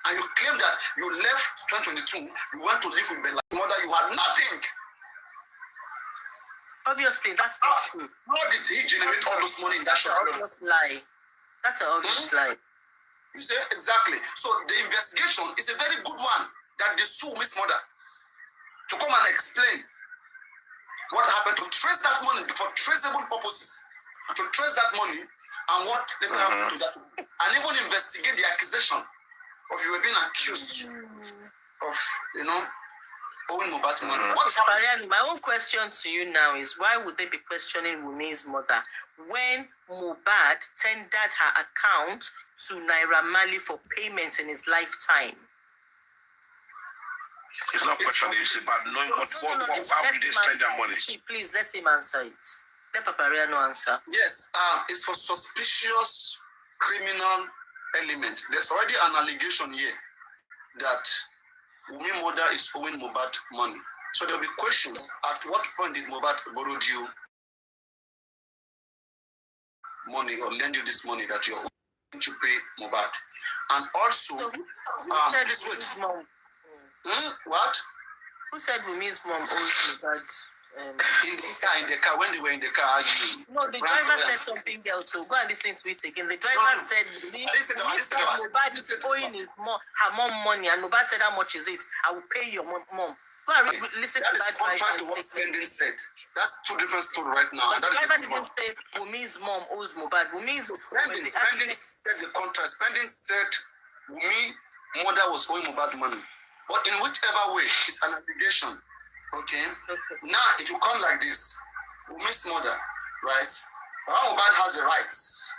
And you claim that you left 2022, you went to live with Ben like mother, you had nothing. Obviously, that's not true. How did he generate all this money in that short period? That's an obvious lie. That's an obvious lie. You say exactly. So the investigation is a very good one that they sue Miss Mother to come and explain what happened, to trace that money for traceable purposes, to trace that money and what later happened to that, and even investigate the accusation of you were being accused of, owing Mohbad money. Mariani, my own question to you now is, why would they be questioning Wumi's mother when Mohbad tendered her account to Naira Marley for payment in his lifetime? It's not questioning, it's about knowing how do they spend their money. Please let him answer it. Let Papariano answer. Yes, it's for suspicious criminal element. There's already an allegation here that Wumi mother is owing Mohbad money. So there'll be questions. At what point did Mohbad borrow you money or lend you this money that you're owing to pay Mohbad? And also, please wait. What? Who said Wumi's mom owes Mohbad? In the car, when they were in the car arguing. No, the driver said something else. So go and listen to it again. The driver said Mohbad is owing her mom money, and Mohbad said, how much is it? I will pay your mom. Go and listen to that driver. Contrary to what Spending said. That's two different stories right now. The driver didn't say Wumi's mom owes Mohbad. Spending said the contract. Spending said Wumi mother was owing Mohbad money. But in whichever way, it's an allegation. Okay? Now it will come like this. Wumi's mother, right? Mohbad has the rights,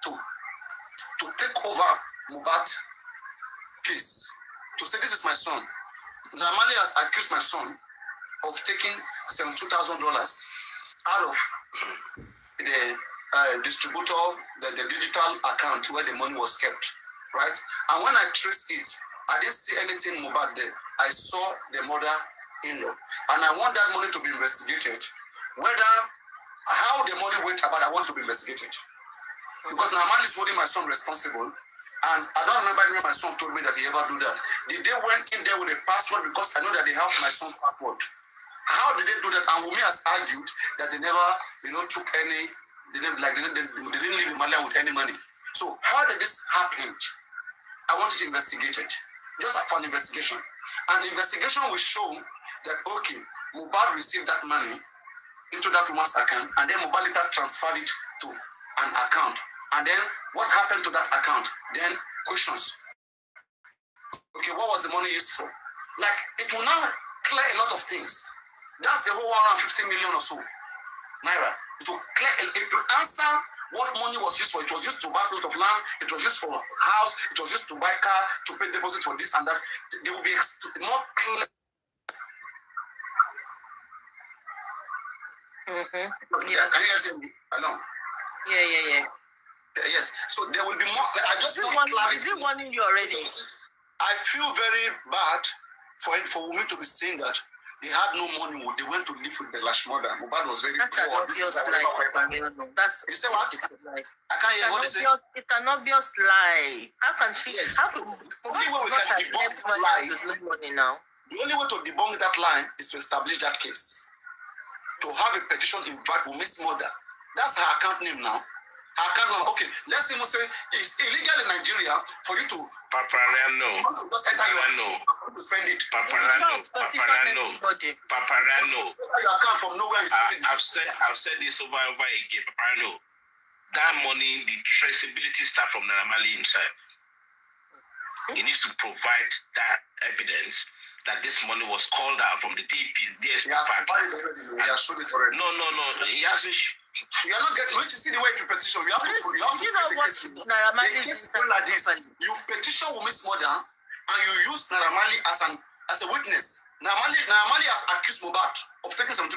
to take over Mohbad's case. To say, this is my son. Namali has accused my son of taking $72,000 out of the distributor, the digital account where the money was kept, right? And when I traced it, I didn't see anything Mohbad there. I saw the mother-in-law. And I want that money to be investigated. How the money went about, I want to be investigated. Because Namali is holding my son responsible. And I don't remember when my son told me that he ever do that. Did they went in there with a password? Because I know that they have my son's password. How did they do that? And Wumi has argued that they never, took any, they didn't leave the Malian with any money. So how did this happen? I want it investigated. Just for an investigation. And investigation will show that, okay, Mohbad received that money into that woman's account, and then Mohbad later transferred it to an account. And then what happened to that account? Then questions. Okay, what was the money used for? Like, it will now clear a lot of things. That's the whole 150 million or so naira. It will answer what money was used for. It was used to buy a plot of land, it was used for a house, it was used to buy a car, to pay deposit for this and that. They will be more clear. Mm-hmm. Yeah. Can you guys hear me? Hello? Yeah. Yes. So there will be more. I just want clarity. Is it warning you already? I feel very bad for Wumi to be saying that they had no money. They went to live with the Lash mother. Mohbad was very poor. That's you say what? I can't hear what they say. It's an obvious lie. How can she? Yes. How to? The only way we can debunk that lie. The only way to debunk that lie is to establish that case. To have a petition invite Wumi's mother. That's her account name now. Her account number. Okay, let's even say it's illegal in Nigeria for you to Paparano. to spend it. Paparano. Your account from nowhere is I've said this over again. Paparano. That money, the traceability starts from Naramali himself. He needs to provide that evidence that this money was called out from the DSP party. No. He hasn't. You are not getting. When you see the way to petition, you have to. You know what Naramali is like this. You petition Wumi's mother, and you use Naramali as a witness. Naramali has accused Mohbad of taking $72,000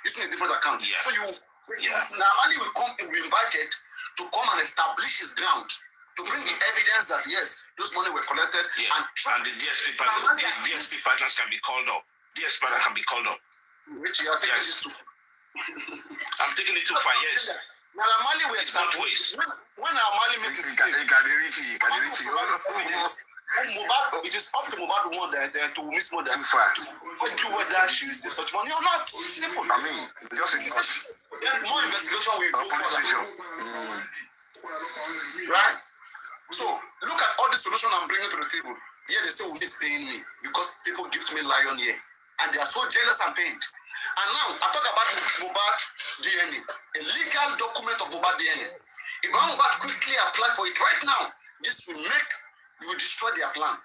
using a different account. Yeah. So Naramali will be invited to come and establish his ground, to bring the evidence that yes, those money were collected. Yeah. And the DSP partners can be called up. DSP partner can be called up. Which you are taking this to. I'm taking it too far, yes. Naramali will establish. When Naramali makes his claim, it is up to Mohbad to Wumi's mother to do whether she uses such money or not. Simple. I mean, just more investigation will go further. Right? So, look at all the solution I'm bringing to the table. Here they say Wumi is paying me because people give to me lion here. And they are so jealous and pained. And now, I talk about Mohbad DNA, a legal document of Mohbad DNA. If Mohbad quickly apply for it right now, this will destroy their plan.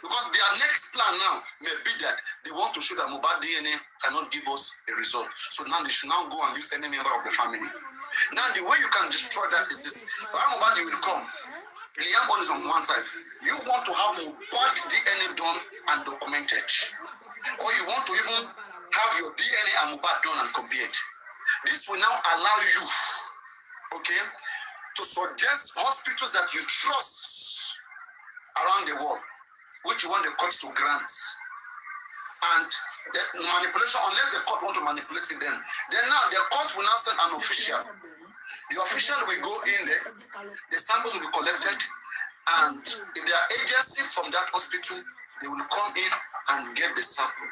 Because their next plan now may be that they want to show that Mohbad DNA cannot give us a result. So now they should now go and use any member of the family. Now the way you can destroy that is this. Mohbad will come. Liam is on one side. You want to have Mohbad DNA done and documented. Or you want to even have your DNA and Mohbad done and compared. This will now allow you, okay, to suggest hospitals that you trust around the world, which you want the courts to grant. And the manipulation, unless the court want to manipulate them, then now the court will now send an official. The official will go in there, the samples will be collected, and if there are agency from that hospital, they will come in and get the sample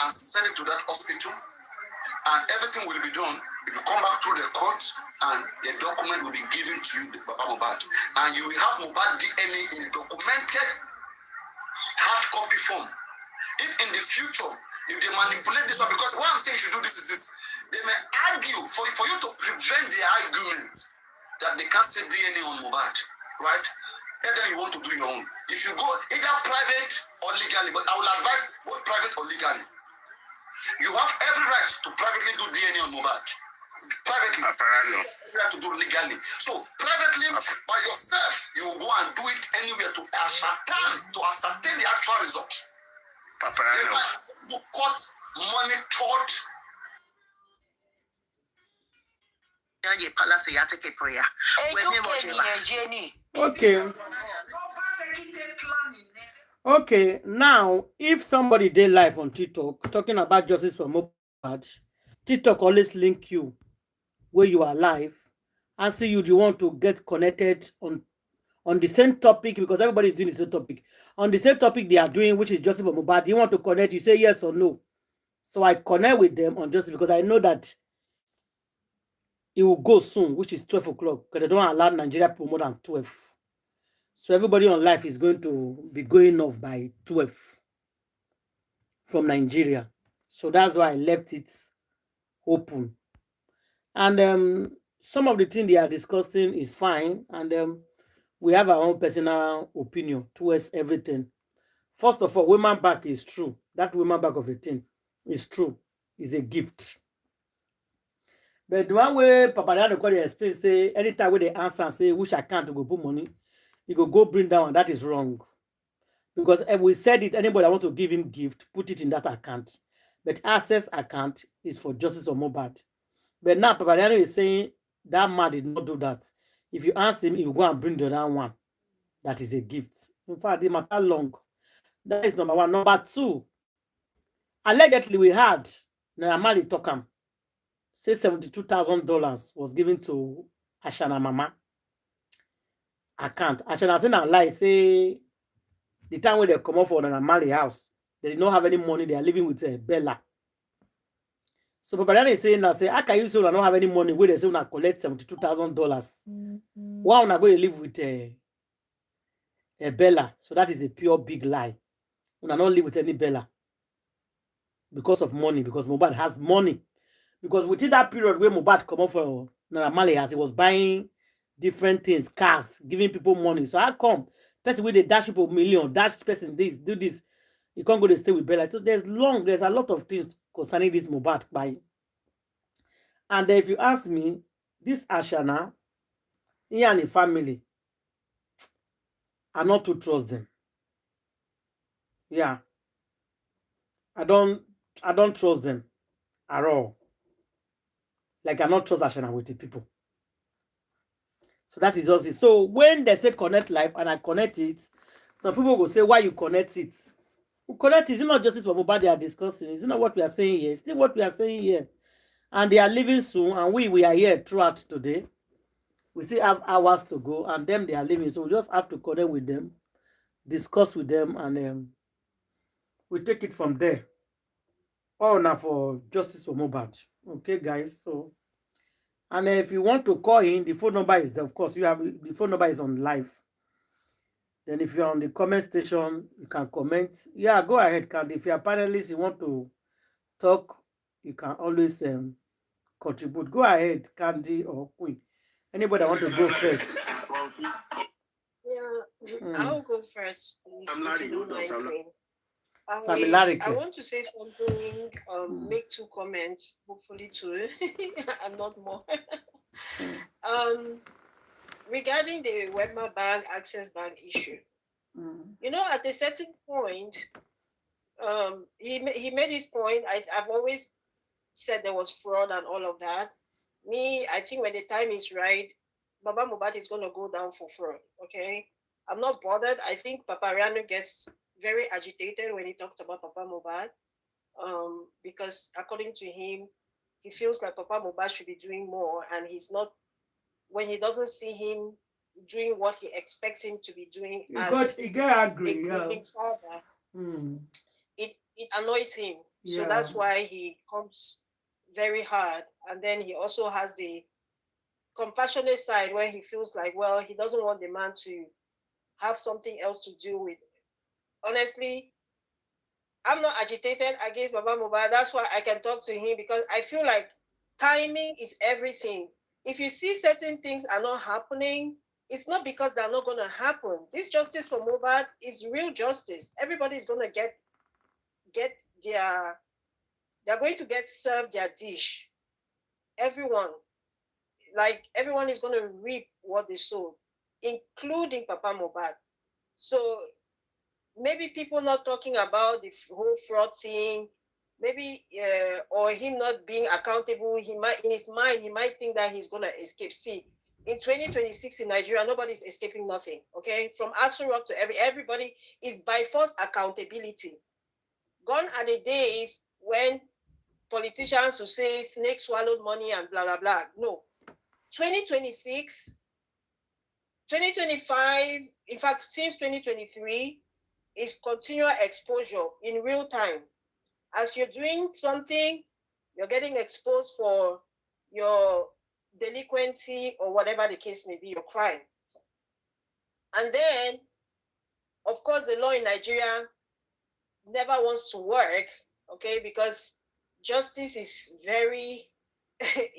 and send it to that hospital, and everything will be done. It will come back through the court, and the document will be given to you, the Mohbad, and you will have Mohbad DNA in a documented hard copy form. If in the future, if they manipulate this one, because what I'm saying you should do this is this, they may argue for you to prevent the argument that they can't say DNA on Mohbad, right? Either you want to do your own. If you go either private or legally, but I will advise both private or legally. You have every right to privately do DNA on Mohbad. Privately. You have to do legally. So privately, by yourself, you will go and do it anywhere to ascertain the actual result. The court monitored. Okay. Okay, now if somebody did live on TikTok talking about justice for Mohbad, TikTok always link you where you are live and see you want to get connected on the same topic, because everybody is doing the same topic. On the same topic they are doing, which is justice for Mohbad, you want to connect, you say yes or no. So I connect with them on justice because I know that it will go soon, which is 12 o'clock, because they don't allow Nigeria people more than 12. So everybody on live is going to be going off by 12 from Nigeria. So that's why I left it open. And some of the things they are discussing is fine. And we have our own personal opinion towards everything. First of all, women back is true. That women back of a thing is true. It's a gift. But the one way Papa Dad explain, say anytime when they answer and say which account to go put money, you go bring down, and that is wrong. Because if we said it, anybody that want to give him gift, put it in that account. But access account is for justice or Mohbad. But now Papa Dad is saying that man did not do that. If you ask him, he will go and bring the other one. That is a gift. In fact, it matter long. That is number one. Number two, allegedly we had Naramali Tokam say $72,000 was given to Ashana Mama account. Ashana say na lie, say the time when they come up for the Naramali house, they did not have any money. They are living with Bella. So Papa is saying that, say, how can you say I don't have any money where they say I collect $72,000? Why am I going to live with Bella? So that is a pure big lie. I not live with any Bella because of money, because Mohbad has money. Because within that period where Mohbad come up for Naramali house, he was buying different things, cars, giving people money. So how come person with the dash people million, dash person this, do this, you can't go to stay with Bella? So there's a lot of things concerning this Mohbad buy. And if you ask me, this Ashana, he and the family, I not to trust them. Yeah. I don't trust them at all. Like I not trust Ashana with the people. So that is also. So when they say connect life and I connect it, some people will say, why you connect it? We connect it. It's not justice for Mohbad they are discussing. It's not what we are saying here. It's still what we are saying here. And they are leaving soon, and we are here throughout today. We still have hours to go, and them they are leaving. So we just have to connect with them, discuss with them, and we take it from there. All now for justice for Mohbad. Okay, guys. So, and if you want to call in, the phone number is there. Of course, you have the phone number is on live. Then if you're on the comment station, you can comment. Yeah, go ahead, Candy. If you're a panelist, you want to talk, you can always contribute. Go ahead, Candy or Queen. Anybody want to go first? I'll go first, please. I'm Larry. I want to say something, make 2 comments, hopefully 2, and not more. Regarding the Webma Bank, Access Bank issue. You know, at a certain point, he made his point. I've always said there was fraud and all of that. I think when the time is right, Baba Mohbad is going to go down for fraud, okay? I'm not bothered. I think Papa Riano gets very agitated when he talks about Papa Mohbad, because according to him, he feels like Papa Mohbad should be doing more, and he's not, when he doesn't see him doing what he expects him to be doing he got angry, a grieving father, it annoys him. So that's why he comes very hard. And then he also has the compassionate side where he feels like, well, he doesn't want the man to have something else to deal with. Honestly, I'm not agitated against Baba Mohbad. That's why I can talk to him, because I feel like timing is everything. If you see certain things are not happening, it's not because they're not going to happen. This justice for Mohbad is real justice. Everybody is going to get they're going to get served their dish. Everyone is going to reap what they sow, including Papa Mohbad. So maybe people not talking about the whole fraud thing, maybe, or him not being accountable, in his mind, he might think that he's going to escape. See, in 2026 in Nigeria, nobody's escaping nothing, okay? From Aso Rock to everybody is by force accountability. Gone are the days when politicians will say snake swallowed money and blah, blah, blah. No. 2026, 2025, in fact, since 2023, is continual exposure in real time. As you're doing something, you're getting exposed for your delinquency or whatever the case may be, your crime. And then, of course, the law in Nigeria never wants to work, okay, because justice is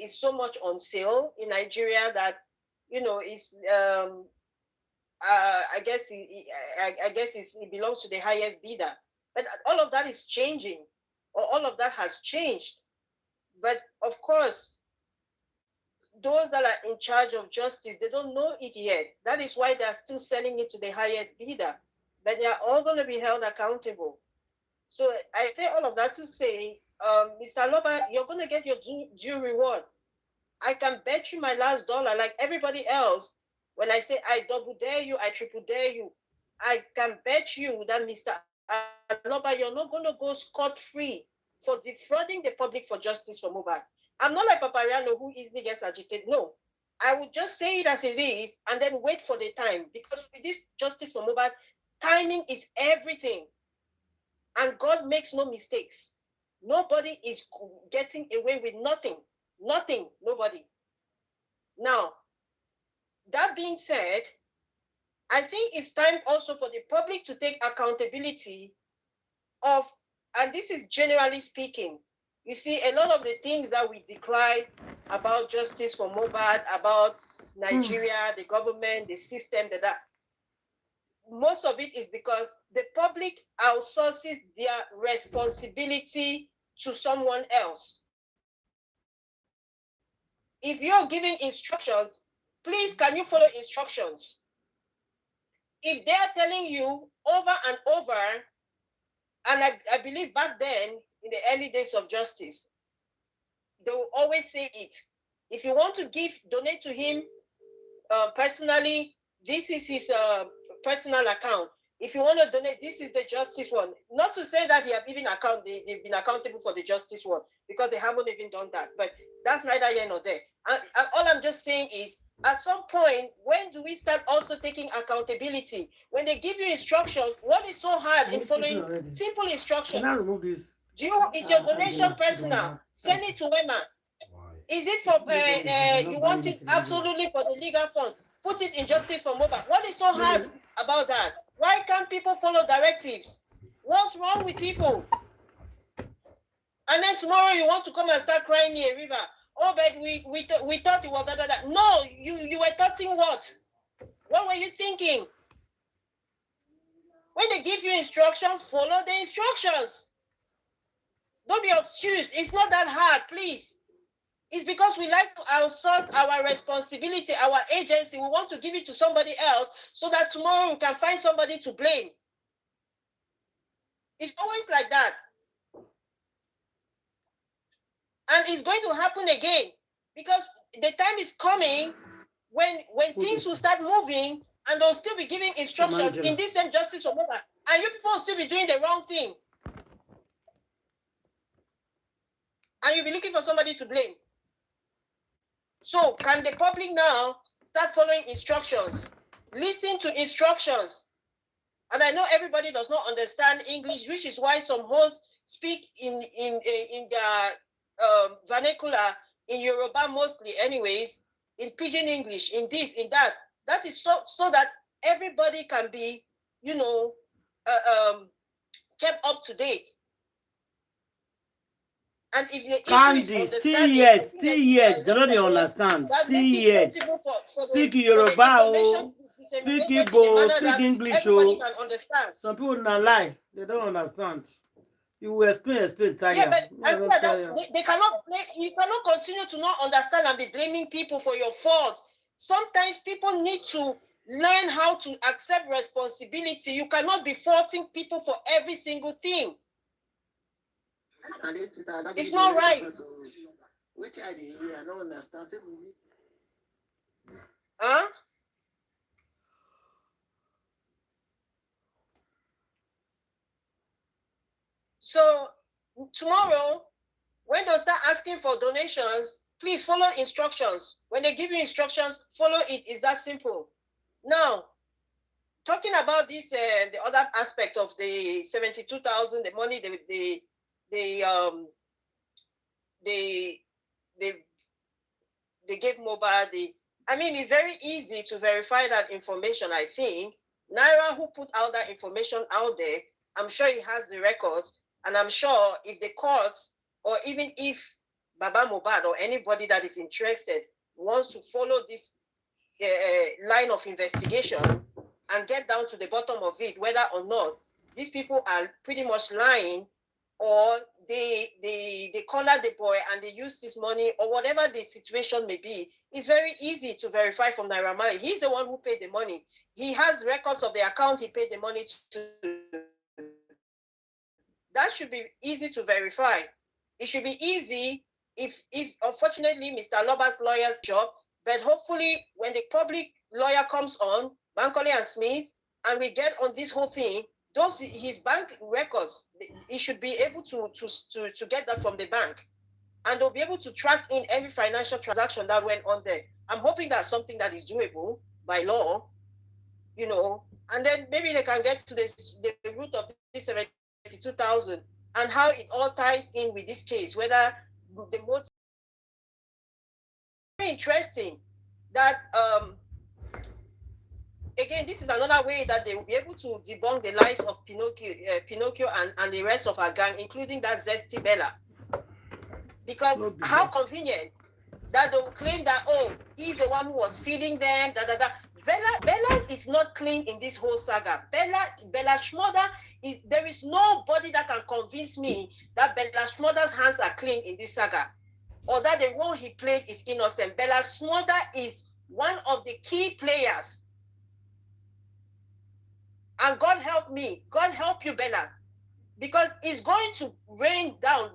is so much on sale in Nigeria that, you know, I guess it belongs to the highest bidder. But all of that is changing, or all of that has changed. But of course, those that are in charge of justice, they don't know it yet. That is why they're still selling it to the highest bidder. But they are all going to be held accountable. So I say all of that to say, Mr. Loba, you're going to get your due reward. I can bet you my last dollar, like everybody else. When I say I double dare you, I triple dare you, I can bet you that Mr. Loba, you're not going to go scot-free for defrauding the public for justice for Mohbad. I'm not like Papariano who easily gets agitated. No, I would just say it as it is and then wait for the time, because with this justice for Mohbad, timing is everything. And God makes no mistakes. Nobody is getting away with nothing. Nothing, nobody. Now, that being said, I think it's time also for the public to take accountability of, and this is generally speaking, you see, a lot of the things that we decry about justice for Mohbad, about Nigeria, the government, the system, that most of it is because the public outsources their responsibility to someone else. If you're giving instructions, please, can you follow instructions? If they are telling you over and over, and I believe back then, in the early days of justice, they will always say it. If you want to donate to him personally, this is his personal account. If you want to donate, this is the justice one. Not to say that they've been accountable for the justice one, because they haven't even done that. But that's neither here nor there. And all I'm just saying is, at some point, when do we start also taking accountability? When they give you instructions, what is so hard in following simple instructions? Can I remove this? Is your donation personal? Send it to Wema. Is it for you want it absolutely for the legal funds? Put it in justice for Mohbad. What is so hard about that? Why can't people follow directives? What's wrong with people? And then tomorrow you want to come and start crying me a river. Oh, but we thought it was that. No, you were thoughting what? What were you thinking? When they give you instructions, follow the instructions. Don't be obtuse. It's not that hard, please. It's because we like to outsource our responsibility, our agency. We want to give it to somebody else so that tomorrow we can find somebody to blame. It's always like that. And it's going to happen again because the time is coming when things will start moving and they'll still be giving instructions in this same justice for Mohbad. And you people will still be doing the wrong thing. And you'll be looking for somebody to blame. So can the public now start following instructions? Listen to instructions. And I know everybody does not understand English, which is why some hosts speak in their vernacular, in Yoruba mostly anyways, in Pidgin English, in this, in that. That is so that everybody can be, you know, kept up to date. And if the Candy, still yet, they don't understand. Still yet. Speak Yoruba, speak Igbo, speak English. Some people not lie. They don't understand. You will explain, Tanya. Yeah, but they cannot play. You cannot continue to not understand and be blaming people for your faults. Sometimes people need to learn how to accept responsibility. You cannot be faulting people for every single thing. It's not right. Which I don't understand. Huh? So tomorrow, when they start asking for donations, please follow instructions. When they give you instructions, follow it. It's that simple. Now, talking about this, the other aspect of the 72,000, the money they gave Mohbad. I mean, it's very easy to verify that information. I think Naira, who put out that information out there, I'm sure he has the records. And I'm sure if the courts, or even if Baba Mohbad or anybody that is interested wants to follow this line of investigation and get down to the bottom of it, whether or not these people are pretty much lying, or they collared the boy and they used his money, or whatever the situation may be, it's very easy to verify from Naira Marley. He's the one who paid the money. He has records of the account he paid the money to. That should be easy to verify. It should be easy if unfortunately Mr. Loba's lawyer's job, but hopefully when the public lawyer comes on, Bankole and Smith, and we get on this whole thing, his bank records, he should be able to get that from the bank. And they'll be able to track in every financial transaction that went on there. I'm hoping that's something that is doable by law, you know, and then maybe they can get to the root of this 72,000 and how it all ties in with this case, whether the motive. Very interesting that again, this is another way that they will be able to debunk the lies of Pinocchio and the rest of our gang, including that zesty Bella. Because how convenient that they will claim that, oh, he's the one who was feeding them, Bella is not clean in this whole saga. Bella Shmurda there is nobody that can convince me that Bella Shmurda's hands are clean in this saga, or that the role he played is innocent. Bella Shmurda is one of the key players. And God help me, God help you, Bella, because it's going to rain down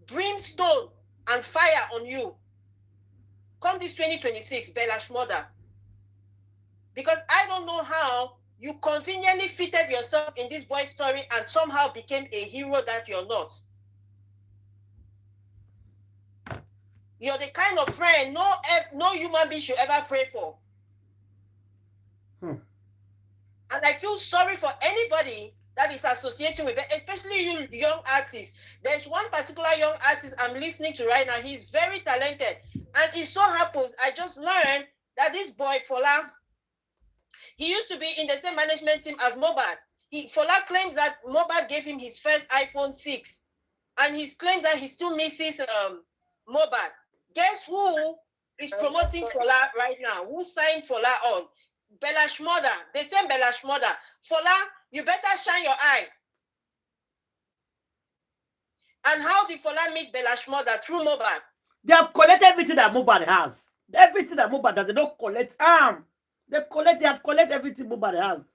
brimstone and fire on you come this 2026, Bella Shmurda. Because I don't know how you conveniently fitted yourself in this boy's story and somehow became a hero that you're not. You're the kind of friend no human being should ever pray for. And I feel sorry for anybody that is associating with it, especially you young artists. There's one particular young artist I'm listening to right now. He's very talented. And it so happens, I just learned that this boy, Fola, he used to be in the same management team as Mohbad. Fola claims that Mohbad gave him his first iPhone 6. And he claims that he still misses Mohbad. Guess who is promoting Fola right now? Who signed Fola on? Bella Shmurda. They send Bella Shmurda. Fola You better shine your eye. And how did Fola meet Bela's mother? Through Mohbad. They have collected everything that Mohbad has. Everything that Mohbad does, they don't collect. They have collected everything Mohbad has.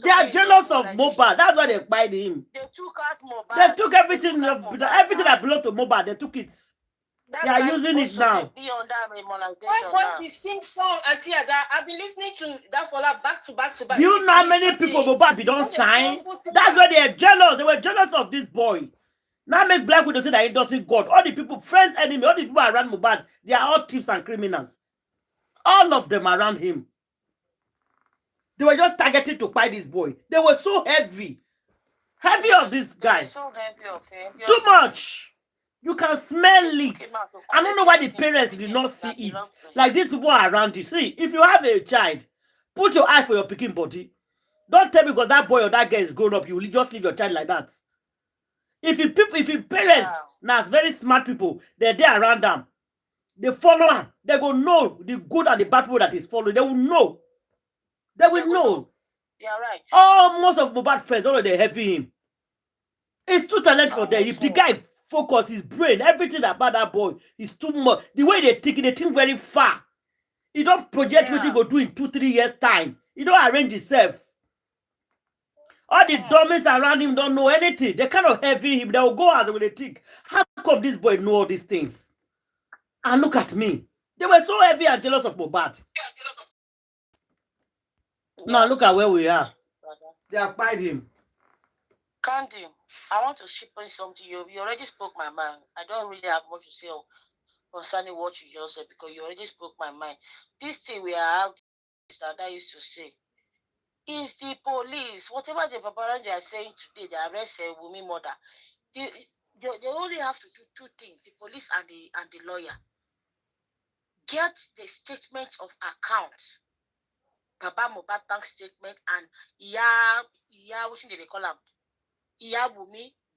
They are jealous of Mohbad. That's why they buy him. They took out Mohbad. They took everything that belonged to Mohbad. They took it. They are using it now. What the sing song, Auntie Ada? I've been listening to that Fola back to back to back. Do you know how many people Mohbad don't sign? That's why they are jealous. They were jealous of this boy. Now make Black Widow say that he doesn't God. All the people, friends, enemy, all the people around Mohbad, they are all thieves and criminals. All of them around him. They were just targeted to buy this boy. They were so heavy. Heavy of this guy. So heavy of him. Too much. You can smell it. I don't know why the parents did not see it. Like these people are around you. See, if you have a child, put your eye for your picking body. Don't tell me because that boy or that girl is grown up, you will just leave your child like that. If your parents, now it's very smart people, they're there around them. They follow him. They will know the good and the bad people that is following. They will know. They will know. Yeah, right. Oh, most of Mohbad friends, all of them heavy him. It's too talented for them. If the guy focus his brain, everything about that boy is too much. The way they think very far. He don't project what he go do in 2-3 years time. He don't arrange himself. All the dummies around him don't know anything. They kind of heavy him. They will go as when they think. How come this boy know all these things? And look at me. They were so heavy and jealous of Mohbad. Now look at where we are. They have buyed him. Candy, I want to ship in something. You already spoke my mind. I don't really have much to say concerning what you just said because you already spoke my mind. This thing we are out that I used to say is the police. Whatever the paparazzi are saying today, they arrest a woman mother. They only have to do two things: the police and the lawyer. Get the statement of account. Baba Mohbad bank statement and what do they call them? Iyabo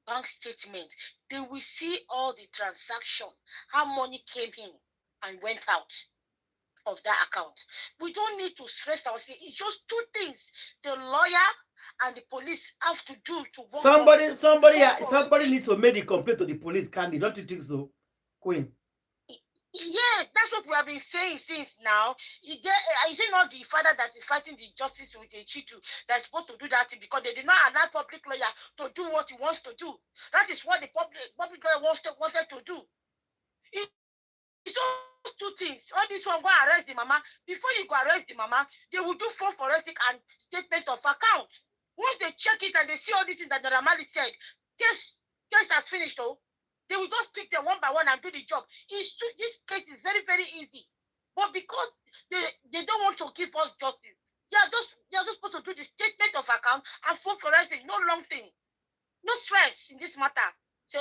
bank statement. They will see all the transaction, how money came in and went out of that account. We don't need to stress ourselves. It's just two things the lawyer and the police have to do to work. Somebody needs to make a complaint to the police, Candy. Don't you think so, Queen? Yes, that's what we have been saying since now. Is it not the father that is fighting the justice with the Chitu that's supposed to do that thing because they did not allow public lawyer to do what he wants to do? That is what the public lawyer wanted to do. It's all two things. All this one go arrest the mama. Before you go arrest the mama, they will do phone forensic and statement of account. Once they check it and they see all these things that the Ramali said, case has finished though. They will just pick them one by one and do the job. This case is very, very easy. But because they don't want to give us justice, they are just supposed to do the statement of account and phone forensic. No long thing. No stress in this matter. Say,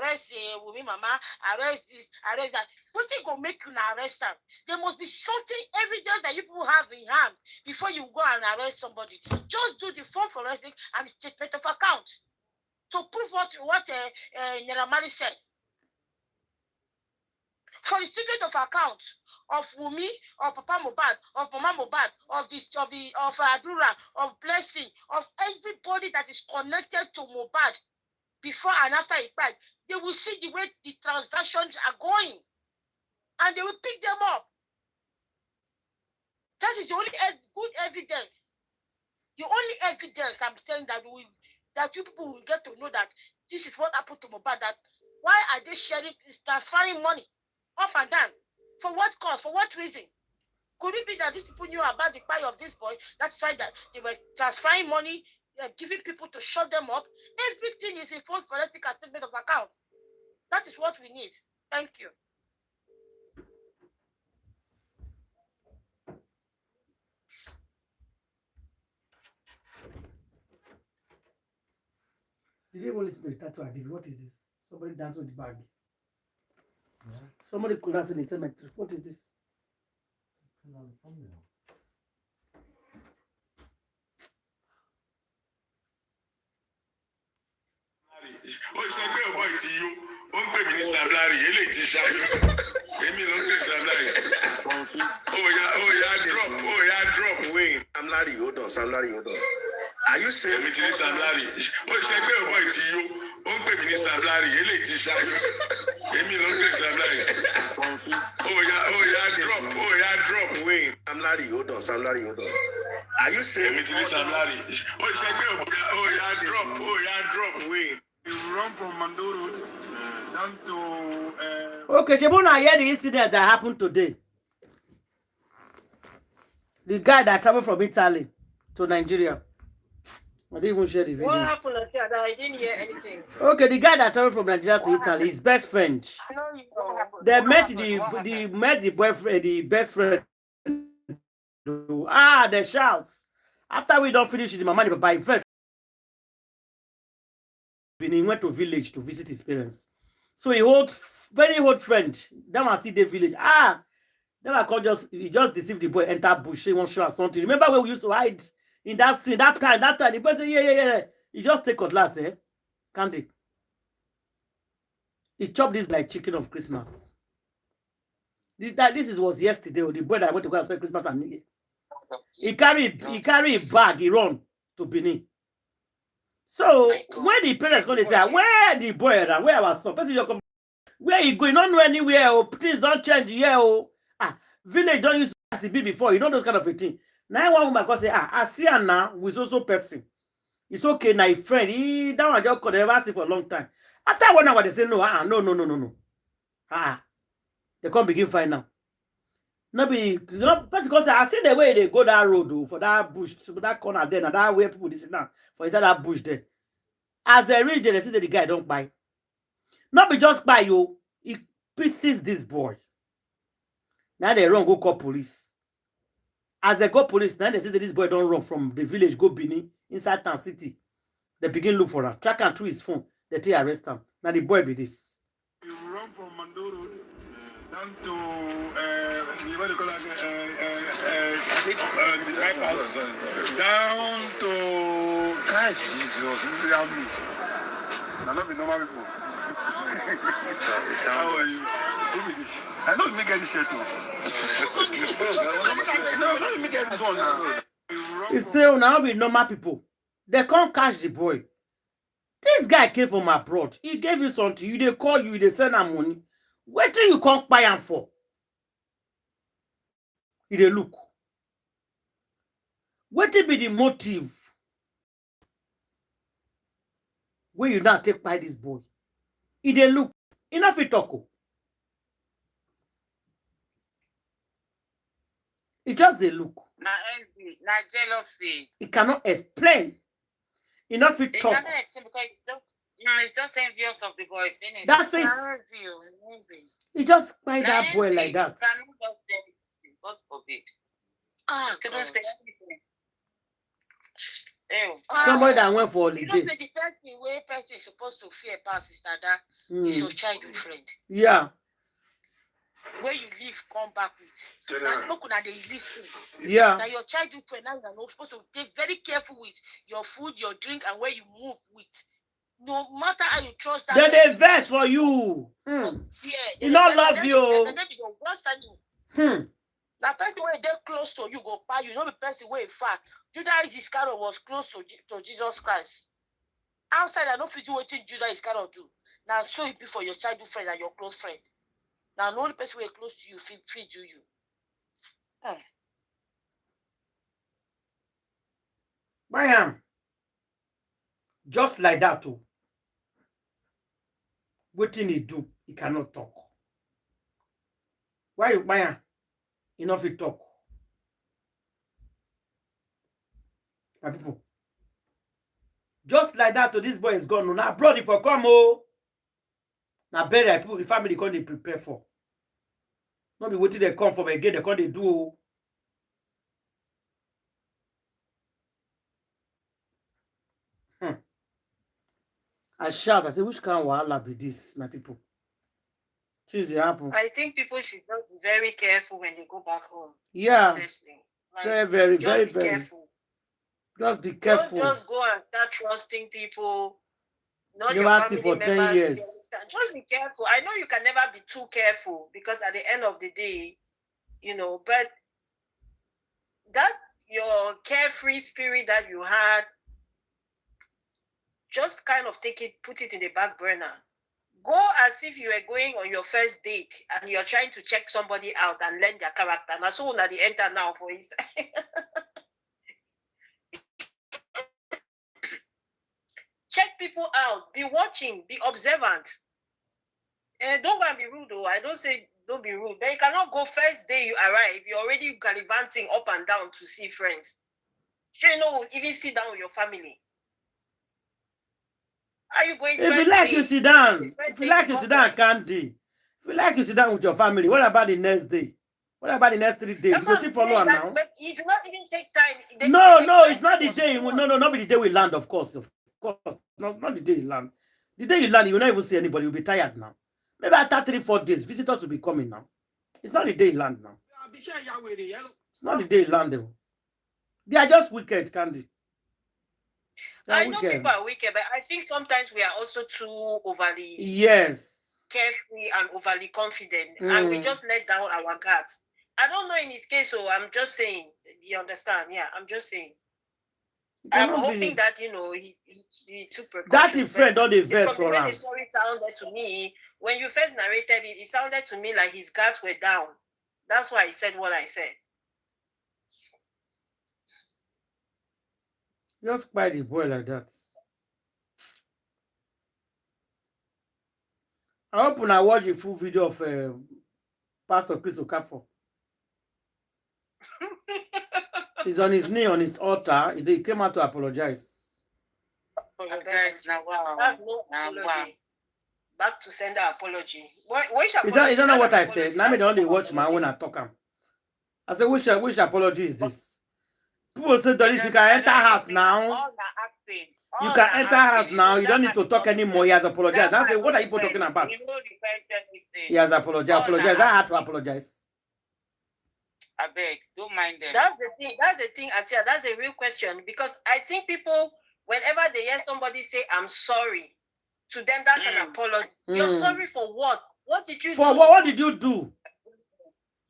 arrest the woman mama, arrest this, arrest that. What thing gonna make you arrest them? There must be something evidence that you people have in hand before you go and arrest somebody. Just do the phone forensic and the statement of account. To prove what Nyaramali said. For the statement of account of Wumi, of Papa Mohbad, of Mama Mohbad, of Adura, of Blessing, of everybody that is connected to Mohbad before and after he died, they will see the way the transactions are going. And they will pick them up. That is the only good evidence. The only evidence I'm telling that you people will get to know that this is what happened to Mohbad. That why are they transferring money up and down? For what cause? For what reason? Could it be that these people knew about the buy of this boy? That's why that they were transferring money, giving people to shut them up. Everything is in full forensic statement of account. That is what we need. Thank you. Did you even listen to the tattoo I did? What is this? Somebody dancing with the bag. Yeah. Somebody could dance in the cemetery. What is this? Oh, it's not good boy to you. One pay me Sablari, Oh, yeah, drop. Wait, I'm Larry, hold on. Are you saying? Èmi ti ní Sam Larry. Ó ṣe pé ọ̀bọ̀ ìtì yó. Ó ń pè mí ní Sam Larry. Eléyìí ti ṣáájú. Èmi ló ń pè Sam Larry. Oh yeah, drop. Wait, Sam Larry, hold on. Are you saying? Èmi ti ní Sam Larry. Ó ṣe pé oh yeah, drop. Wait. You run from Mandoro down to. Okay, Shebuna, hear the incident that happened today. The guy that traveled from Italy to Nigeria. I didn't even share the video. What happened, Latia? I didn't hear anything. Okay, the guy that traveled from Nigeria to Italy, his best friend. They met the boyfriend, the best friend. They shout. After we don't finish the mama, the papa, in fact, he went to village to visit his parents. So very old friend. That was see the village. Then I called he just deceived the boy, enter bush, he won't show us something. Remember when we used to hide in that street, that time, the person, yeah. He just take cutlass, candy. He chopped this like chicken of Christmas. This was yesterday, the boy that went to go and spend Christmas and New Year. He carried a bag, he run to Benin. So when the parents go, they say, where the boy, where our son? Where he going? Don't know anywhere. Oh, please don't change here. Oh, village don't use as it be before. You know those kind of a thing. Now one woman go say, I see her now with also person. It's okay, my friend. He that one just could never see for a long time. After 1 hour, they say no. No. They can't begin find now. Person go say, I see the way they go that road for that bush, so that corner there, and that way people this now for inside that bush there. As they reach there, they see that the guy don't buy. Not be just buy you. He pieces this boy. Now they run, go call police. As they go police, now they see that this boy don't run from the village, go Benin, inside town city. They begin look for him. Track him through his phone. They take arrest him. Now the boy be this. You run from Mandoro down to what do you call it? The bypass. Down to Jesus. Now not be normal people. How are you? I know me get this shirt too. No, let me get this one now. You say now be normal people. They can't catch the boy. This guy came from abroad. He gave you something. You they call you, they send him money. What do you can't buy him for? He they look. What will be the motive? Where you now take by this boy? He they look. Enough it talk. It just they look. Na envy, na jealousy. He cannot explain. Enough it talk. He cannot explain because it's just envious of the boy. Finish. That's it. He just buy that boy like that. God forbid. Cannot say anything. Somebody that went for holiday. You know, the person is supposed to fear past is that is your childhood friend. Yeah. Where you live, come back with. Look at the listen. Yeah. Now your childhood friend, now you're supposed to be very careful with your food, your drink, and where you move with. No matter how you trust that. Then they vex for you. Yeah. He not love you. That person where they close to you go by you. Know the person where far. Judas Iscariot was close to Jesus Christ. Outside, I don't feel do what Judas Iscariot do. Now so it be for your childhood friend and your close friend. Now, the only person who is close to you feed you. Bam. Just like that too. What thing he do, he cannot talk. Why you Bam? Enough he talk. My people. Just like that to this boy is gone. Now abroad if I come now better people the family can they prepare for. Not be waiting they come from again, they can't they do. I shout, I say, which kind of wahala be this, my people? Things happen. I think people should just be very careful when they go back home. Yeah. Honestly. Like, very careful. Just be careful. Don't just go and start trusting people. Not you your see family for 10 members. years. Just be careful. I know you can never be too careful because at the end of the day, you know, but that your carefree spirit that you had just kind of put it in the back burner. Go as if you were going on your first date and you're trying to check somebody out and learn their character. Now, so now they enter now, for instance. Check people out. Be watching. Be observant. Don't go and be rude, though. I don't say don't be rude. But you cannot go first day you arrive. You're already gallivanting up and down to see friends. Sure, you know, even sit down with your family. Are you going? If you like, you sit down. If you like, you sit down, Candy. If you like, you sit down with your family. What about the next day? What about the next 3 days? That's you go see follow now. But it do not even take time. No, it's not the day. No, not be the day we land, of course. Of course. No, it's not the day you land. The day you land, you will not even see anybody. You'll be tired now. Maybe after 3-4 days, visitors will be coming now. It's not the day you land now. It's not the day you land, though. They are just wicked, Candy. I know people are wicked, but I think sometimes we are also too overly carefree and overly confident, and we just let down our guards. I don't know in his case, so I'm just saying. You understand? Yeah, I'm just saying. I'm hoping that he took precautions. That is friend on the verse for him. The story sounded to me when you first narrated it. It sounded to me like his guards were down. That's why I said what I said. Just by the boy like that. I hope when I watch the full video of Pastor Chris Okafor. He's on his knee on his altar. He came out to apologize. Apologize now. Wow. That's no apology. Wow. Back to sender apology. Is that not what I said? Now me only watch my own and talk. I said, which apology is this? People say, Doris, you can enter house now. You can enter house now. You don't need to talk anymore. He has apologized. That's what are you talking about? He has apologized. Apologize. I had to apologize. I beg, don't mind them. That's the thing, Atia. That's a real question, because I think people, whenever they hear somebody say, I'm sorry, to them, that's an apology. You're sorry for what? What did you do? For what did you do?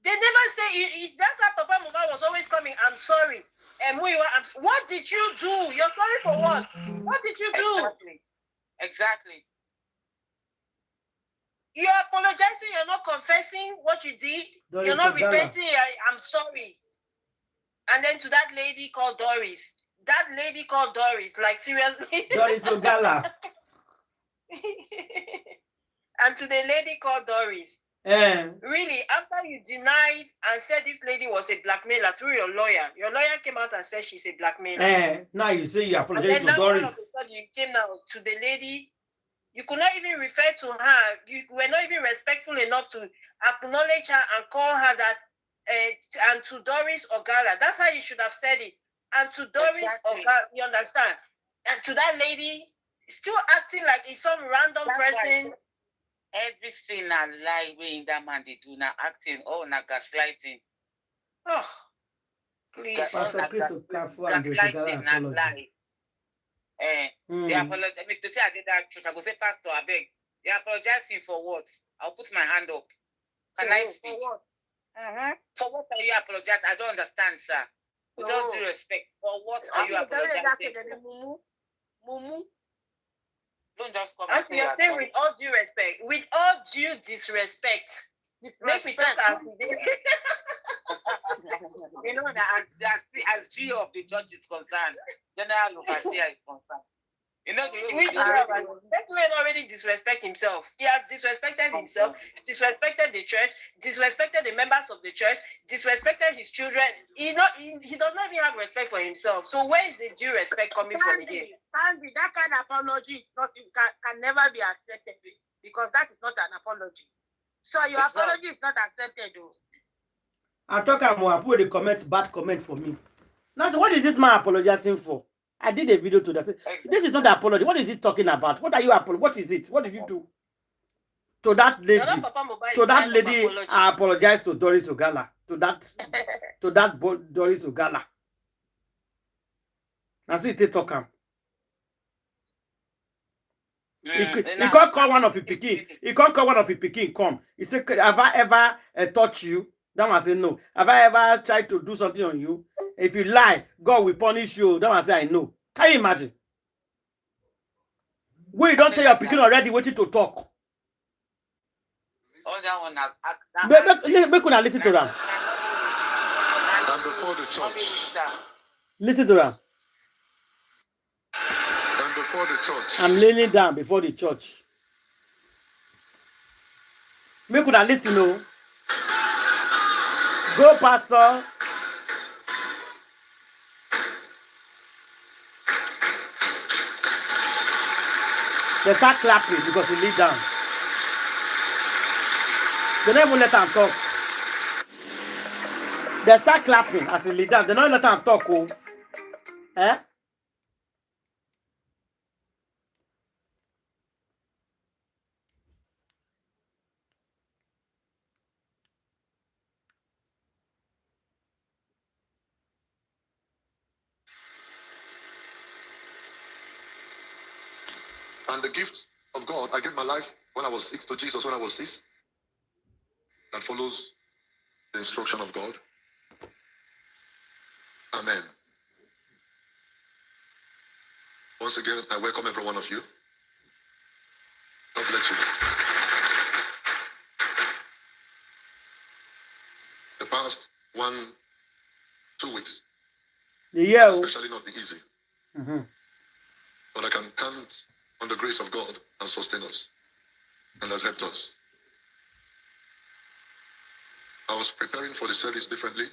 They never say, that's how Papa Mohbad was always coming, I'm sorry. And what did you do? You're sorry for what? What did you do? Exactly. You're apologizing, you're not confessing what you did. You're not repenting, I'm sorry. And then to that lady called Doris. Like seriously. Doris Ogala. And to the lady called Doris. Really, after you denied and said this lady was a blackmailer through your lawyer came out and said she's a blackmailer. Now you say you apologize to Doris. All of a sudden you came now to the lady. You could not even refer to her. You were not even respectful enough to acknowledge her and call her that. And to Doris Ogala, that's how you should have said it. And to Doris Ogala, you understand? And to that lady, still acting like it's some random person. Everything I lie in that man they do now, acting, now gaslighting. Oh, please. Gaslighting and lie. They apologize. If to say I did that, I go say, Pastor, I beg. They apologizing for what? I'll put my hand up. Can I speak? For what? For what are you apologizing? I don't understand, sir. With all due respect, for what are you apologizing? Mumu. Don't just come and say you're saying with all due respect, with all due disrespect. Make me talk as you know that as G of the judge is concerned, General Overseer is concerned. You know that's why he already disrespect himself. He has disrespected himself, disrespected the church, disrespected the members of the church, disrespected his children. He does not even have respect for himself. So where is the due respect coming from again? Sandy, that kind of apology can never be accepted, because that is not an apology. So your apology is not accepted, though. I'm talking about put the bad comment for me. Now, so what is this man apologizing for? I did a video to that. This is not the apology. What is he talking about? What are you apologizing? What is it? What did you do? To that lady. To that lady, I apologize to Doris Ogala. To that Doris Ogala. Now see it talk him. He can't call one of his Peking. He can't call one of his Peking come. He said, have I ever touched you? That one say no. Have I ever tried to do something on you? If you lie, God will punish you. That one say I know. Can you imagine? We don't tell your picking already waiting to talk. All that one. Make una listen to them. And before the church. Listen to them. And before the church. I'm leaning down before the church. Make una listen, no. Go, pastor. They start clapping because he lead down. They don't even let him talk. They start clapping as he lead down. They don't let him talk. Oh. Eh? And the gift of God, I gave my life when I was 6 to Jesus when I was 6. That follows the instruction of God. Amen. Once again, I welcome every one of you. God bless you. The past 1-2 weeks has especially not been easy. But I can count on the grace of God and sustain us and has helped us. I was preparing for the service differently.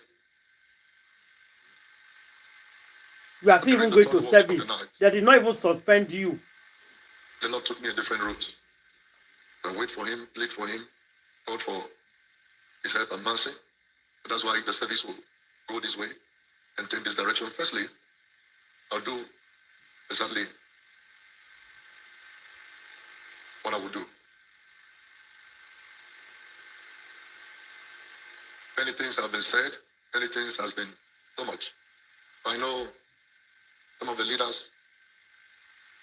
You are still even going to service. They did not even suspend you. The Lord took me a different route. I wait for him, plead for him, called for his help and mercy. But that's why the service will go this way and take this direction. Firstly, I'll do exactly what I would do. Many things have been said, many things has been so much. I know some of the leaders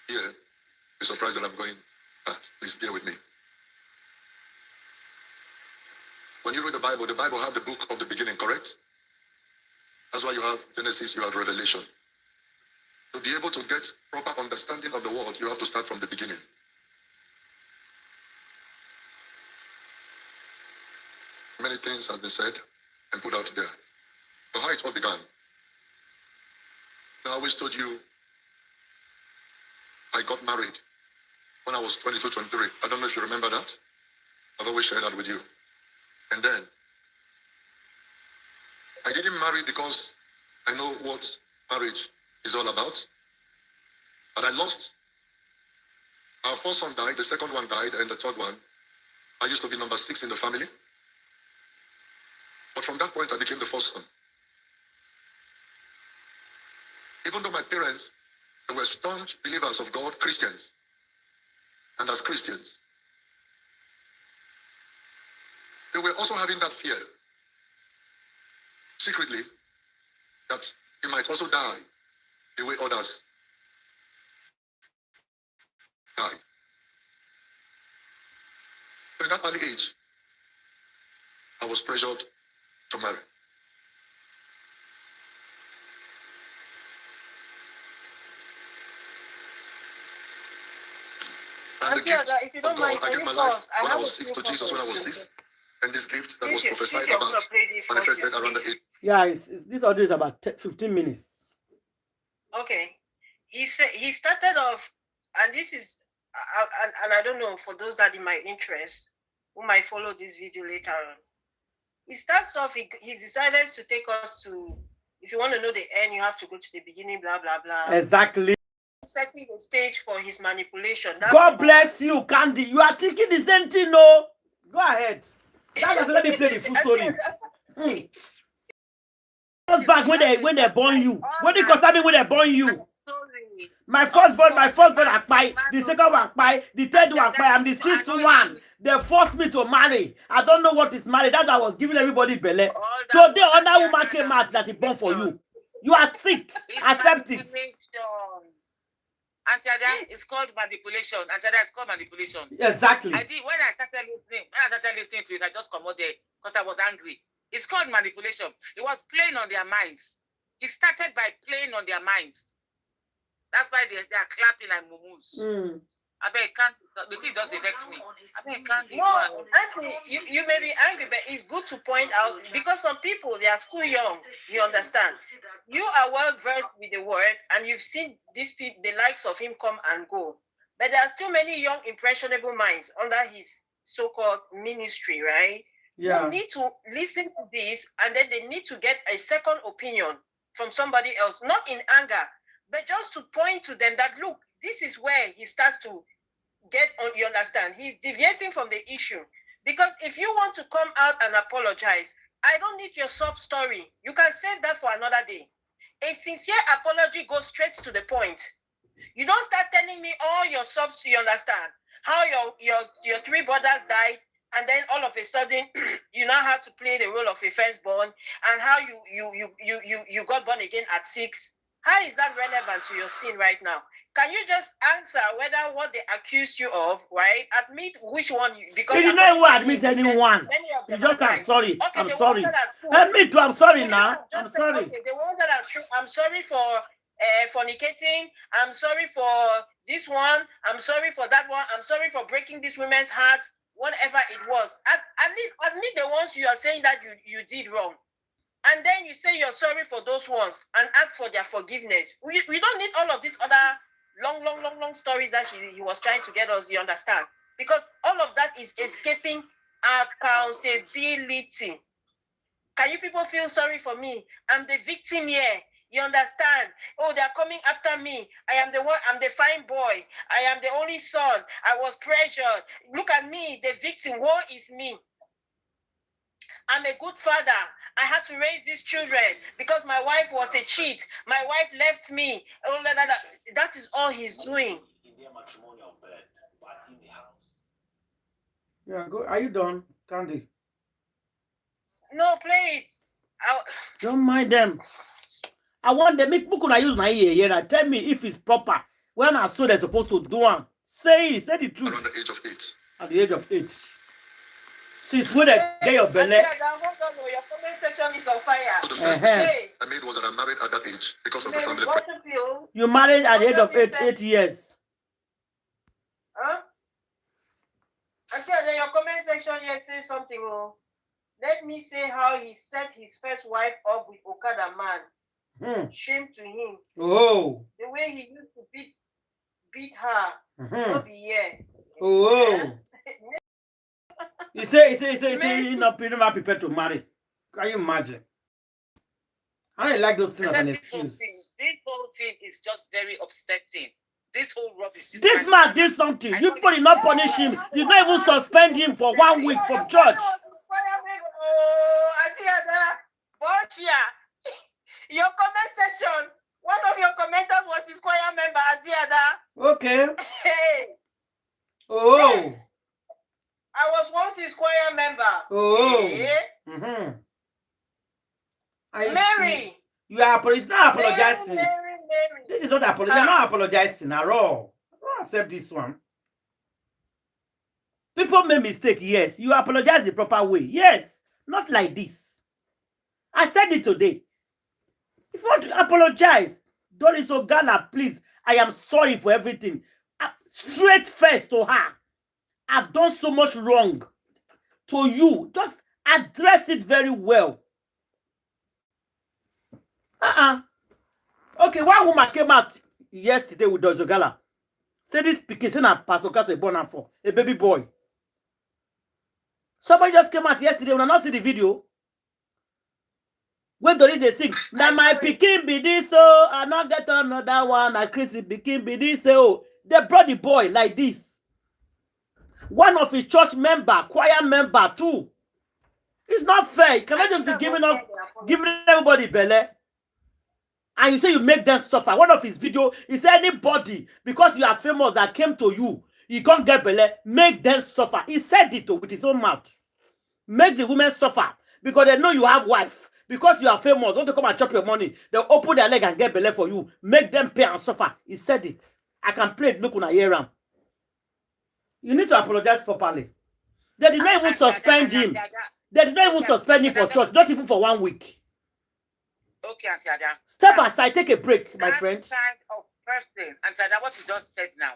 here be surprised that I'm going that. Please bear with me. When you read the Bible have the book of the beginning, correct? That's why you have Genesis, you have Revelation. To be able to get proper understanding of the world, you have to start from the beginning. Many things have been said and put out there. So how it all began. Now I always told you I got married when I was 22, 23. I don't know if you remember that. I've always shared that with you. And then I didn't marry because I know what marriage is all about. But I lost. Our first son died, the second one died, and the third one, I used to be number 6 in the family. But from that point, I became the first son. Even though my parents, they were staunch believers of God, Christians. And as Christians, they were also having that fear, secretly, that he might also die the way others died. In that early age, I was pressured to marry. And the gift of God, I gave my life when I was 6 to Jesus when I was 6. And this gift that was prophesied about manifested around the age. Yeah, this audio is about 15 minutes. Okay. He said he started off, and this is, and I don't know, for those that in my interest, who might follow this video later on. He starts off, he decided to take us to, if you want to know the end, you have to go to the beginning, blah, blah, blah. Exactly. Setting the stage for his manipulation. God bless you, Candy. You are thinking the same thing, no? Go ahead. Let me play the full story. Back when they born you. When they concern me when they born you. My first born akpai, the second one akpai, the third one akpai, I'm the 6th one. They forced me to marry. I don't know what is married. That's why I was giving everybody belly. Today, another woman came out that he born for you. You are sick. Accept it. Auntie Ada, it's called manipulation. Auntie Ada, it's called manipulation. Exactly. I did when I started listening to it, I just come out there because I was angry. It's called manipulation. It was playing on their minds. It started by playing on their minds. That's why they are clapping like mumus. I beg, can't the thing doesn't vex me. I beg, can't No, Auntie, you may be angry, but it's good to point out because some people they are still young. You understand? You are well versed with the word, and you've seen these people, the likes of him, come and go. But there are still many young, impressionable minds under his so-called ministry, right? Yeah. You need to listen to this, and then they need to get a second opinion from somebody else, not in anger, but just to point to them that, look, this is where he starts to get on, you understand? He's deviating from the issue. Because if you want to come out and apologize, I don't need your sub story. You can save that for another day. A sincere apology goes straight to the point. You don't start telling me all your subs, you understand? How your three brothers died, and then all of a sudden you now have to play the role of a firstborn, and how you got born again at 6. How is that relevant to your sin right now? Can you just answer whether what they accused you of, right? Admit which one, because you don't even admit anyone. You just I'm sorry. Okay, I'm sorry. Me too. I'm sorry now. I'm sorry. Okay, the ones that are true. I'm sorry for fornicating. I'm sorry for this one. I'm sorry for that one. I'm sorry for breaking this women's hearts. Whatever it was, at least admit the ones you are saying that you did wrong. And then you say you're sorry for those ones and ask for their forgiveness. We don't need all of these other long stories that he was trying to get us, you understand? Because all of that is escaping accountability. Can you people feel sorry for me? I'm the victim here. You understand? Oh, they're coming after me. I am the one, I'm the fine boy. I am the only son. I was pressured. Look at me, the victim. Woe is me. I'm a good father. I had to raise these children because my wife was a cheat. My wife left me. That is all he's doing. Yeah, go. Are you done, Candy? No, play it. Don't mind them. I want them. Make book. I use my ear. Yeah, tell me if it's proper. When I saw they're supposed to do one. Say it. Say the truth. Around the age of 8. At the age of 8. Since when they get your belly. Your comment section is on fire. So the first mistake I made was that I married at that age because of the family. You married at the age of 8 years. Huh? Okay, then your comment section here says something. Oh. Let me say how he set his first wife up with Okada man. Shame to him. Oh. The way he used to beat her. Not be here. Oh. He say he not prepared to marry. Can you imagine? I don't like those things as an excuse. This whole thing is just very upsetting. This whole rubbish. This man did something. You did not punish him. You don't even suspend him for 1 week from church. Your comment section. One of your commenters was his choir member, Adiada. Okay. Hey. Oh. Hey. I was once his choir member. Oh. Yeah. Mary. You are it's not apologizing. Mary. This is not apologizing. You're not apologizing at all. I don't accept this one. People make mistake, yes. You apologize the proper way. Yes. Not like this. I said it today. If you want to apologize, Doris Ogala, please. I am sorry for everything. Straight face to her. I've done so much wrong to you. Just address it very well. Okay, one woman came out yesterday with Dozogala. Say this pikin na Pastor Caso born for a baby boy. Somebody just came out yesterday. When I not see the video, when Doris they sing, now my pikin be this so I not get another one. I Chrissy pikin be this so they brought the boy like this. One of his church member, choir member too. It's not fair. You cannot just be giving everybody belly. And you say you make them suffer. One of his video, he said anybody, because you are famous that came to you can't get belly, make them suffer. He said it with his own mouth. Make the women suffer. Because they know you have wife. Because you are famous, don't they come and chop your money. They'll open their leg and get belly for you. Make them pay and suffer. He said it. I can play it, make una hear him. You need to apologize properly. They did not even suspend him. They did not even suspend him for church, not even for 1 week. Okay, Auntie Ada. Step aside, take a break, my friend. Kind of person, Auntie Ada, what you just said now.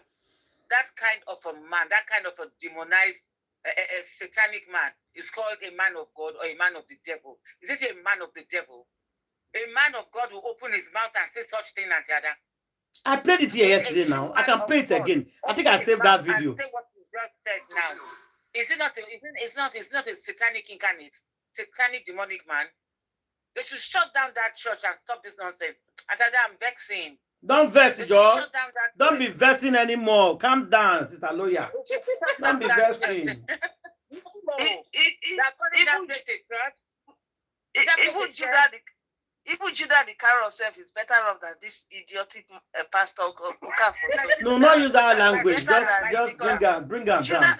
that kind of a man, that kind of a demonized, a satanic man is called a man of God or a man of the devil? Is it a man of the devil? A man of God will open his mouth and say such thing and the other. I played it here yesterday now. I can play it again. I think I saved that video. Say what you just said now. Is it not it's not a satanic incarnate, satanic demonic man? They should shut down that church and stop this nonsense. And I'm vexing. Don't vex, Joe. Don't be vexing anymore. Calm down, sister lawyer. Don't be vexing. Even Judah the carrot self is better off than this idiotic pastor. No, not use that language. Just bring her down. Judah,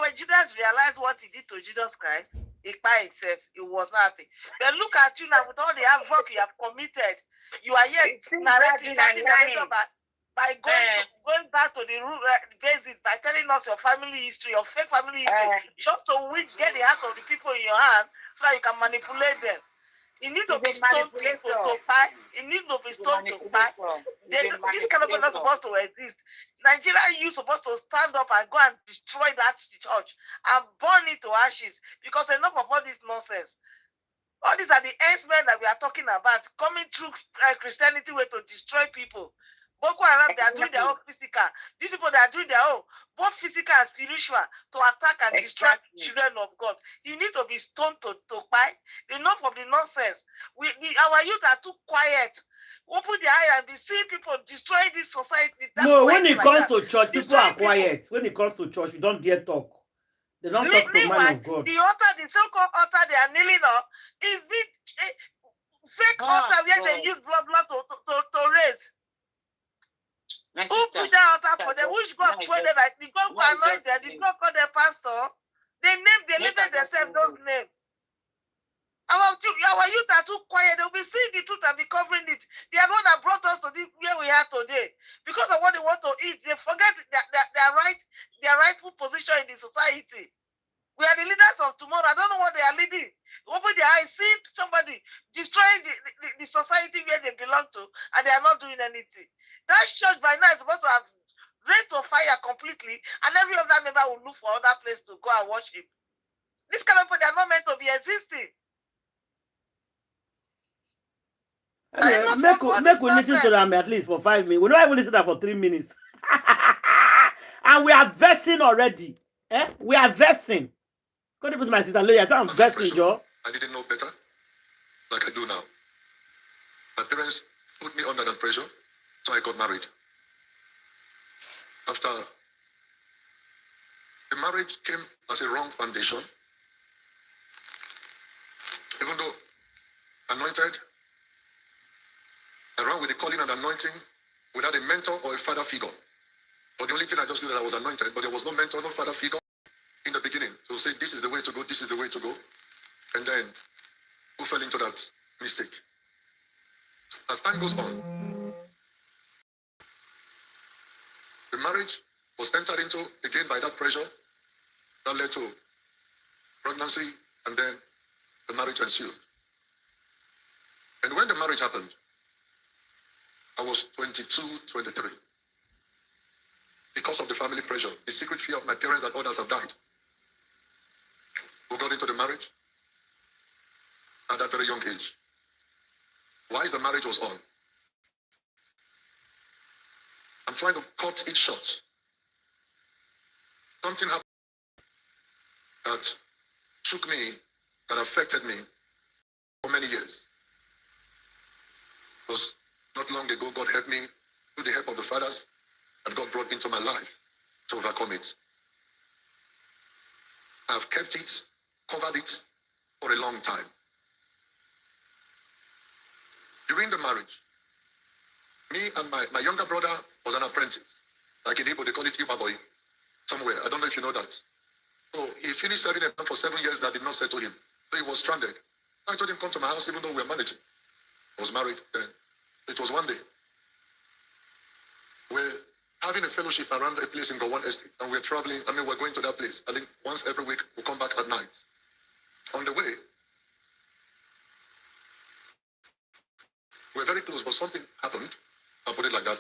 when Judas realized what he did to Jesus Christ, he by himself, he was not happy. But look at you now with all the havoc you have committed. You are yet narrating by going back to the basis, by telling us your family history, your fake family history, just to get the heart of the people in your hand so that you can manipulate them. You need to be stoned to buy. You need to be stoned to buy. This kind of people are supposed to exist. Nigeria, you're supposed to stand up and go and destroy that church and burn it to ashes, because enough of all this nonsense. All these are the henchmen that we are talking about, coming through Christianity way to destroy people. Boko Haram, they are doing their own physical. These people, they are doing their own, both physical and spiritual, to attack and destroy children of God. You need to be stoned to buy. Enough of the nonsense. Our youth are too quiet. Open their eye and be seeing people destroying this society. No, when it comes to church, people are quiet. When it comes to church, you don't dare talk. They don't talk to man of God. The altar, the so-called altar they are kneeling on, is fake altar where they use blood to raise. Who put that altar for them? Which God told them that the God who anointed them, the God called them pastor? They labeled themselves those names. Our youth are too quiet. They'll be seeing the truth and be covering it. They are the one that brought us to where we are today. Because of what they want to eat, they forget their rightful position in the society. We are the leaders of tomorrow. I don't know what they are leading. Open their eyes, see somebody destroying the society where they belong to, and they are not doing anything. That church by now is supposed to have raised to fire completely, and every other member will look for other place to go and worship. This kind of people, they are not meant to be existing. Make we listen to them at least for 5 minutes. We don't even listen to them for 3 minutes. And we are versing already. We are versing. Go to my sister lawyer. I'm versing, Joe. I didn't know better, like I do now. My parents put me under the pressure, so I got married. After the marriage came as a wrong foundation, even though anointed, I ran with the calling and anointing without a mentor or a father figure. But the only thing I just knew that I was anointed, but there was no mentor, no father figure in the beginning. So say, this is the way to go, this is the way to go. And then who fell into that mistake? As time goes on, the marriage was entered into again by that pressure that led to pregnancy, and then the marriage ensued. And when the marriage happened, I was 22, 23. Because of the family pressure, the secret fear of my parents that others have died, we got into the marriage at that very young age. Whilst the marriage was on, I'm trying to cut it short. Something happened that shook me, that affected me for many years. It was not long ago, God helped me through the help of the fathers that God brought into my life to overcome it. I've kept it, covered it for a long time. During the marriage, me and my younger brother was an apprentice. Like in Igbo, they call it Iyabo somewhere. I don't know if you know that. So he finished serving a man for 7 years that did not settle him. So he was stranded. I told him, come to my house, even though we were managing. I was married then. It was one day. We're having a fellowship around a place in Gowon Estate, and we're traveling. I mean, we're going to that place. I think once every week, we'll come back at night. On the way, we're very close, but something happened. I'll put it like that.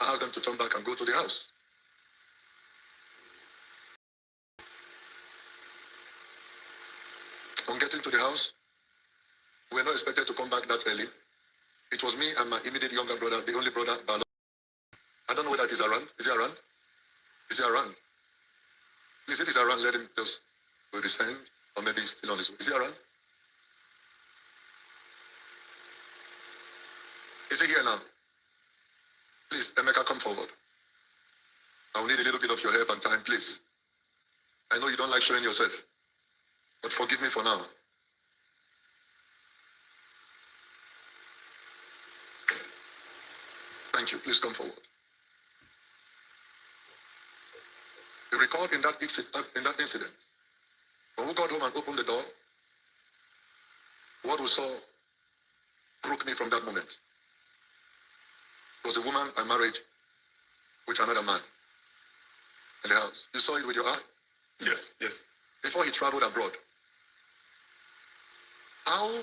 I asked them to turn back and go to the house. the house. We were not expected to come back that early. It was me and my immediate younger brother, the only brother. I don't know whether he's around. Is he around? Is he around? Please, if he's around, let him just wave his hand, or maybe he's still on his way. Is he around? Is he here now? Please, Emeka, come forward. I will need a little bit of your help and time, please. I know you don't like showing yourself, but forgive me for now. Thank you. Please come forward. You recall in that incident, when we got home and opened the door, what we saw broke me from that moment. It was a woman I married with another man in the house. You saw it with your eye? Yes, yes. Before he traveled abroad. How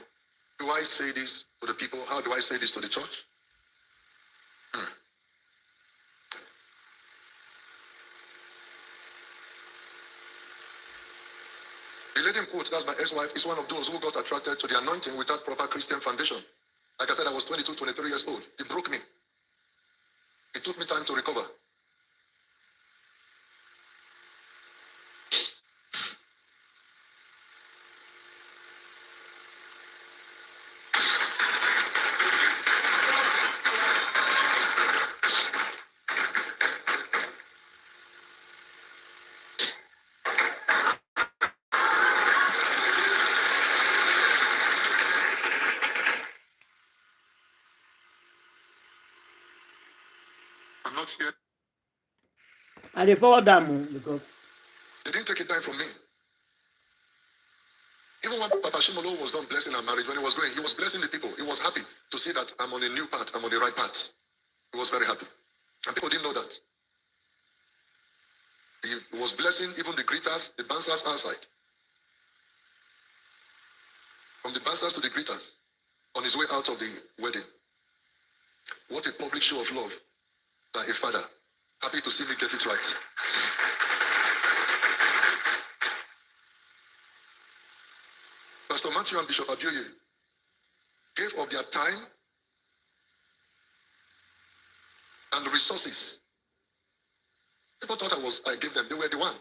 do I say this to the people? How do I say this to the church? The lady in quotes, that's my ex-wife, is one of those who got attracted to the anointing without proper Christian foundation. Like I said, I was 22, 23 years old. It broke me. It took me time to recover. I'm not here. And they forward them because They didn't take it time from me. Even when Papa Shimolo was done blessing our marriage, when he was going, he was blessing the people. He was happy to see that I'm on a new path, I'm on the right path. He was very happy. And people didn't know that. He was blessing even the greeters, the bouncers outside. From the bouncers to the greeters, on his way out of the wedding. What a public show of love by a father. Happy to see me get it right. Pastor Matthew and Bishop Adioye gave of their time and the resources. People thought I gave them. They were the one.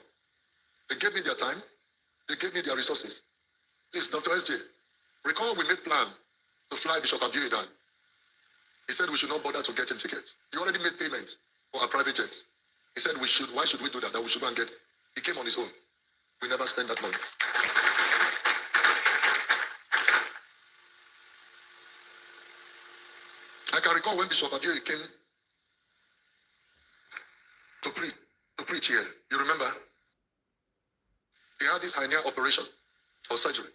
They gave me their time. They gave me their resources. Please, Dr. SJ, recall we made plan to fly Bishop Adioye down. He said we should not bother to get him ticket. He already made payment for a private jet. He said why should we do that? That we should go and get. He came on his own. We never spent that money. I can recall when Bishop Adioye came to preach here. You remember? He had this hernia operation or surgery.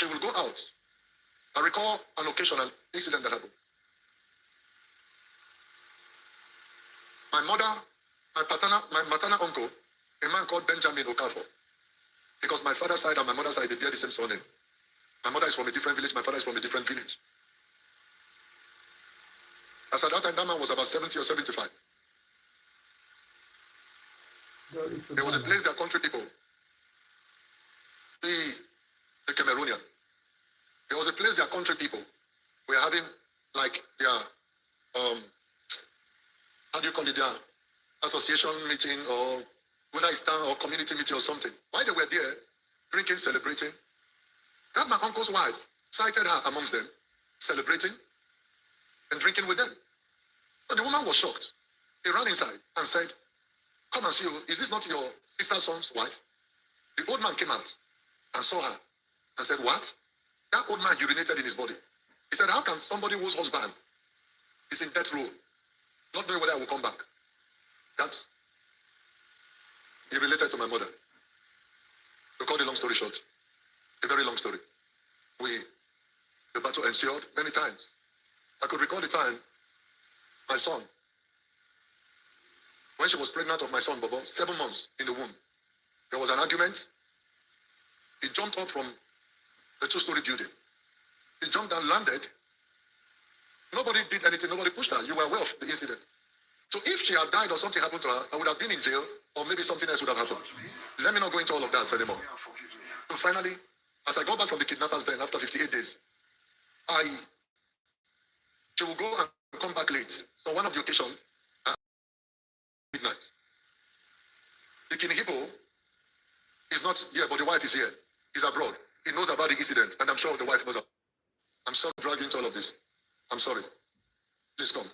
He will go out. I recall an occasional incident that happened. My maternal uncle, a man called Benjamin Okafor, because my father's side and my mother's side, they bear the same surname. My mother is from a different village, my father is from a different village. As at that time, that man was about 70 or 75. There was a place their country people, the Cameroonian, there was a place their country people were having like their, how do you call it, their association meeting or whether it's town or community meeting or something. While they were there, drinking, celebrating, that my uncle's wife cited her amongst them, celebrating and drinking with them. But the woman was shocked. He ran inside and said, "Come and see you. Is this not your sister's son's wife?" The old man came out and saw her and said, "What?" That old man urinated in his body. He said, "How can somebody whose husband is in death row not knowing whether I will come back?" That's, he related to my mother. To cut the long story short, a very long story. The battle ensured many times. I could recall the time my son, when she was pregnant of my son, Bobo, 7 months in the womb, there was an argument. He jumped up from the 2-story building. He jumped down, landed. Nobody did anything. Nobody pushed her. You were aware of the incident. So if she had died or something happened to her, I would have been in jail, or maybe something else would have happened. Let me not go into all of that anymore. So finally, as I got back from the kidnappers then after 58 days, she will go and come back late. So one of the occasions, midnight. The King Hippo is not here, but the wife is here. He's abroad. He knows about the incident, and I'm sure the wife knows about it. I'm sorry to drag you into all of this. I'm sorry. Please come.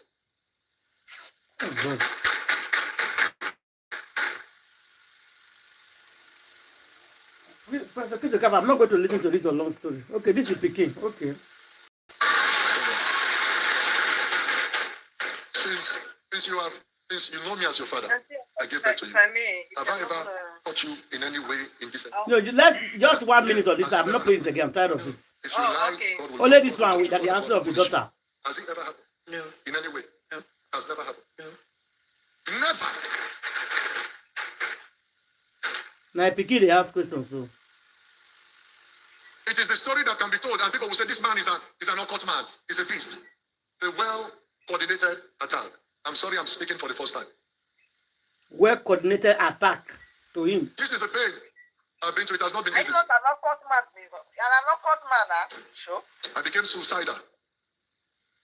Pastor, I'm not going to listen to this a long story. Okay, this is Peking. Okay. Since you know me as your father, I give back to you. Have I ever hurt you in any way in this? No, let's just 1 minute on this. I'm not playing it again. I'm tired of it. If you lie, God will only this one with the answer of the daughter. Has it ever happened? No. In any way? No. Has never happened? No. Never. Now I pick it, they ask questions so. It is the story that can be told, and people will say this man is an occult man. He's a beast. A well-coordinated attack. I'm sorry, I'm speaking for the first time. Well-coordinated attack to him. This is the pain I've been through. It has not been easy. I'm not an occult man. You're an occult man, sure. I became suicidal.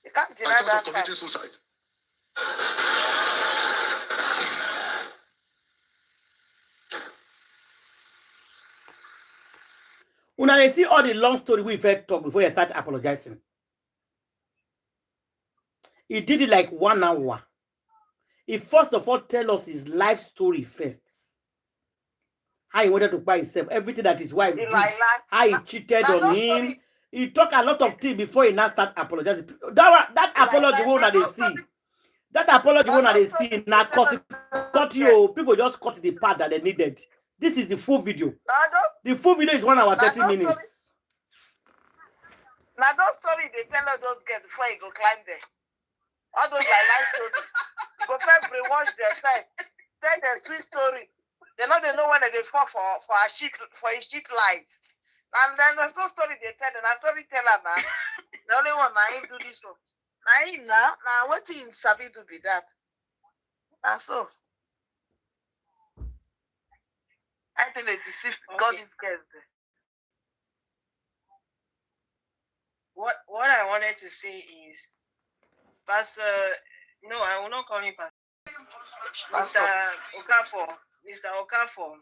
You can't deny I thought that. of committing suicide. When I see all the long story we've had talk before you start apologizing. He did it like 1 hour. He first of all tell us his life story first. How he wanted to buy himself, everything that his wife did, how he cheated on him. He talk a lot of things before he now start apologizing. That apology one that they see. That apology one that they see now cut you. People just cut the part that they needed. This is the full video. The full video is 1 hour 30 minutes. Now those story they tell all those girls before you go climb there. All those life stories. You go first brainwash their first. Tell their sweet story. They know when they fall for a sheep life. And then there's no story they tell. And a storyteller now. The only one now him do this one. Now him now what him sabi do be that. And so I think they deceived God is girls. What I wanted to say is Pastor, no, I will not call him Pastor. Mr. Okafor.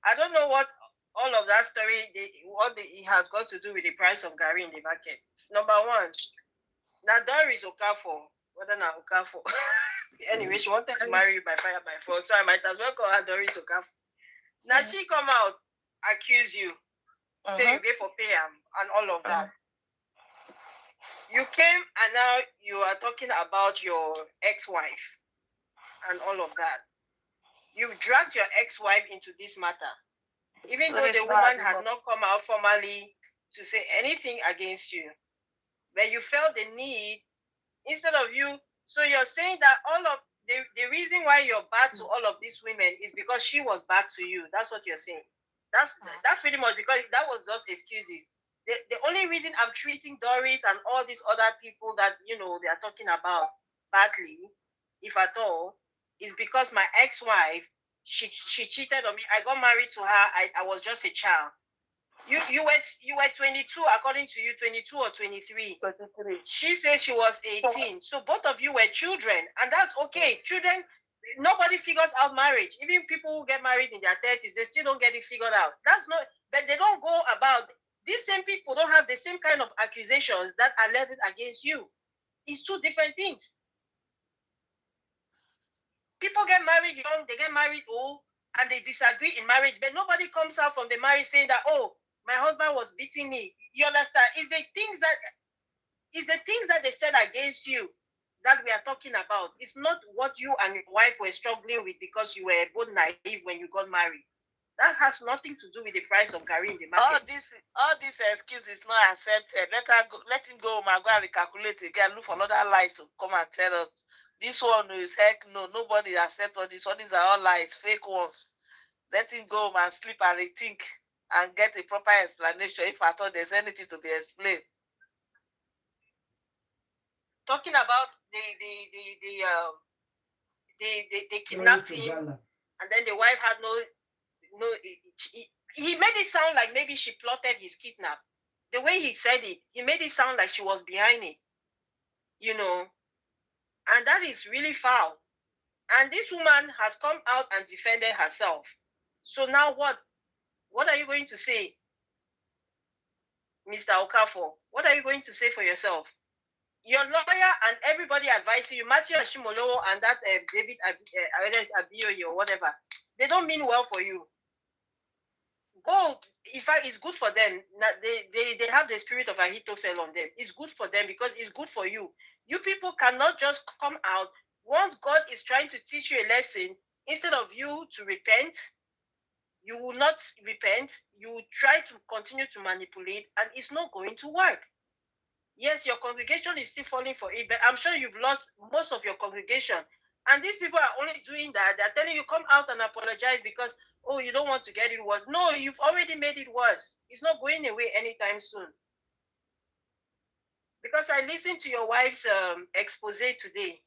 I don't know what all of that story, it has got to do with the price of Gary in the market. Number one, now Doris Okafor, whether not Okafor. Anyway, she wanted to marry you by fire by force, so I might as well call her Doris Okafor. Now she come out, accuse you, say you gave for pay and all of that. You came and now you are talking about your ex-wife and all of that. You've dragged your ex-wife into this matter. Even though the woman has not come out formally to say anything against you. But you felt the need, instead of you, so you're saying that all of the reason why you're bad to all of these women is because she was bad to you. That's what you're saying. That's pretty much because that was just excuses. The only reason I'm treating Doris and all these other people that, they are talking about badly, if at all, is because my ex-wife, she cheated on me. I got married to her. I was just a child. You were 22, according to you, 22 or 23. 23. She says she was 18. So both of you were children, and that's okay. Children, nobody figures out marriage. Even people who get married in their 30s, they still don't get it figured out. That's not, but they don't go about. These same people don't have the same kind of accusations that are leveled against you. It's two different things. People get married young, they get married old, and they disagree in marriage, but nobody comes out from the marriage saying that, oh, my husband was beating me. You understand? It's the things that they said against you that we are talking about. It's not what you and your wife were struggling with because you were both naive when you got married. That has nothing to do with the price of Gary in the market. All this excuse is not accepted. Let him go home and go and recalculate again, look for another lies to come and tell us. This one is heck no, nobody accepts all this. All these are all lies, fake ones. Let him go home and sleep and rethink and get a proper explanation if I thought there's anything to be explained. Talking about they kidnapped him, and then the wife had no. He made it sound like maybe she plotted his kidnap. The way he said it, he made it sound like she was behind it, you know, and that is really foul. And this woman has come out and defended herself. So now what? What are you going to say, Mr. Okafor? What are you going to say for yourself? Your lawyer and everybody advising you, Matthew Ashimolowo and that David Abiyoye or whatever, they don't mean well for you. Go, in fact, it's good for them. They have the spirit of Ahithophel on them. It's good for them because it's good for you. You people cannot just come out once God is trying to teach you a lesson. Instead of you to repent, you will not repent. You will try to continue to manipulate, and it's not going to work. Yes, your congregation is still falling for it, but I'm sure you've lost most of your congregation. And these people are only doing that. They're telling you, come out and apologize because, oh, you don't want to get it worse. No, you've already made it worse. It's not going away anytime soon. Because I listened to your wife's expose today,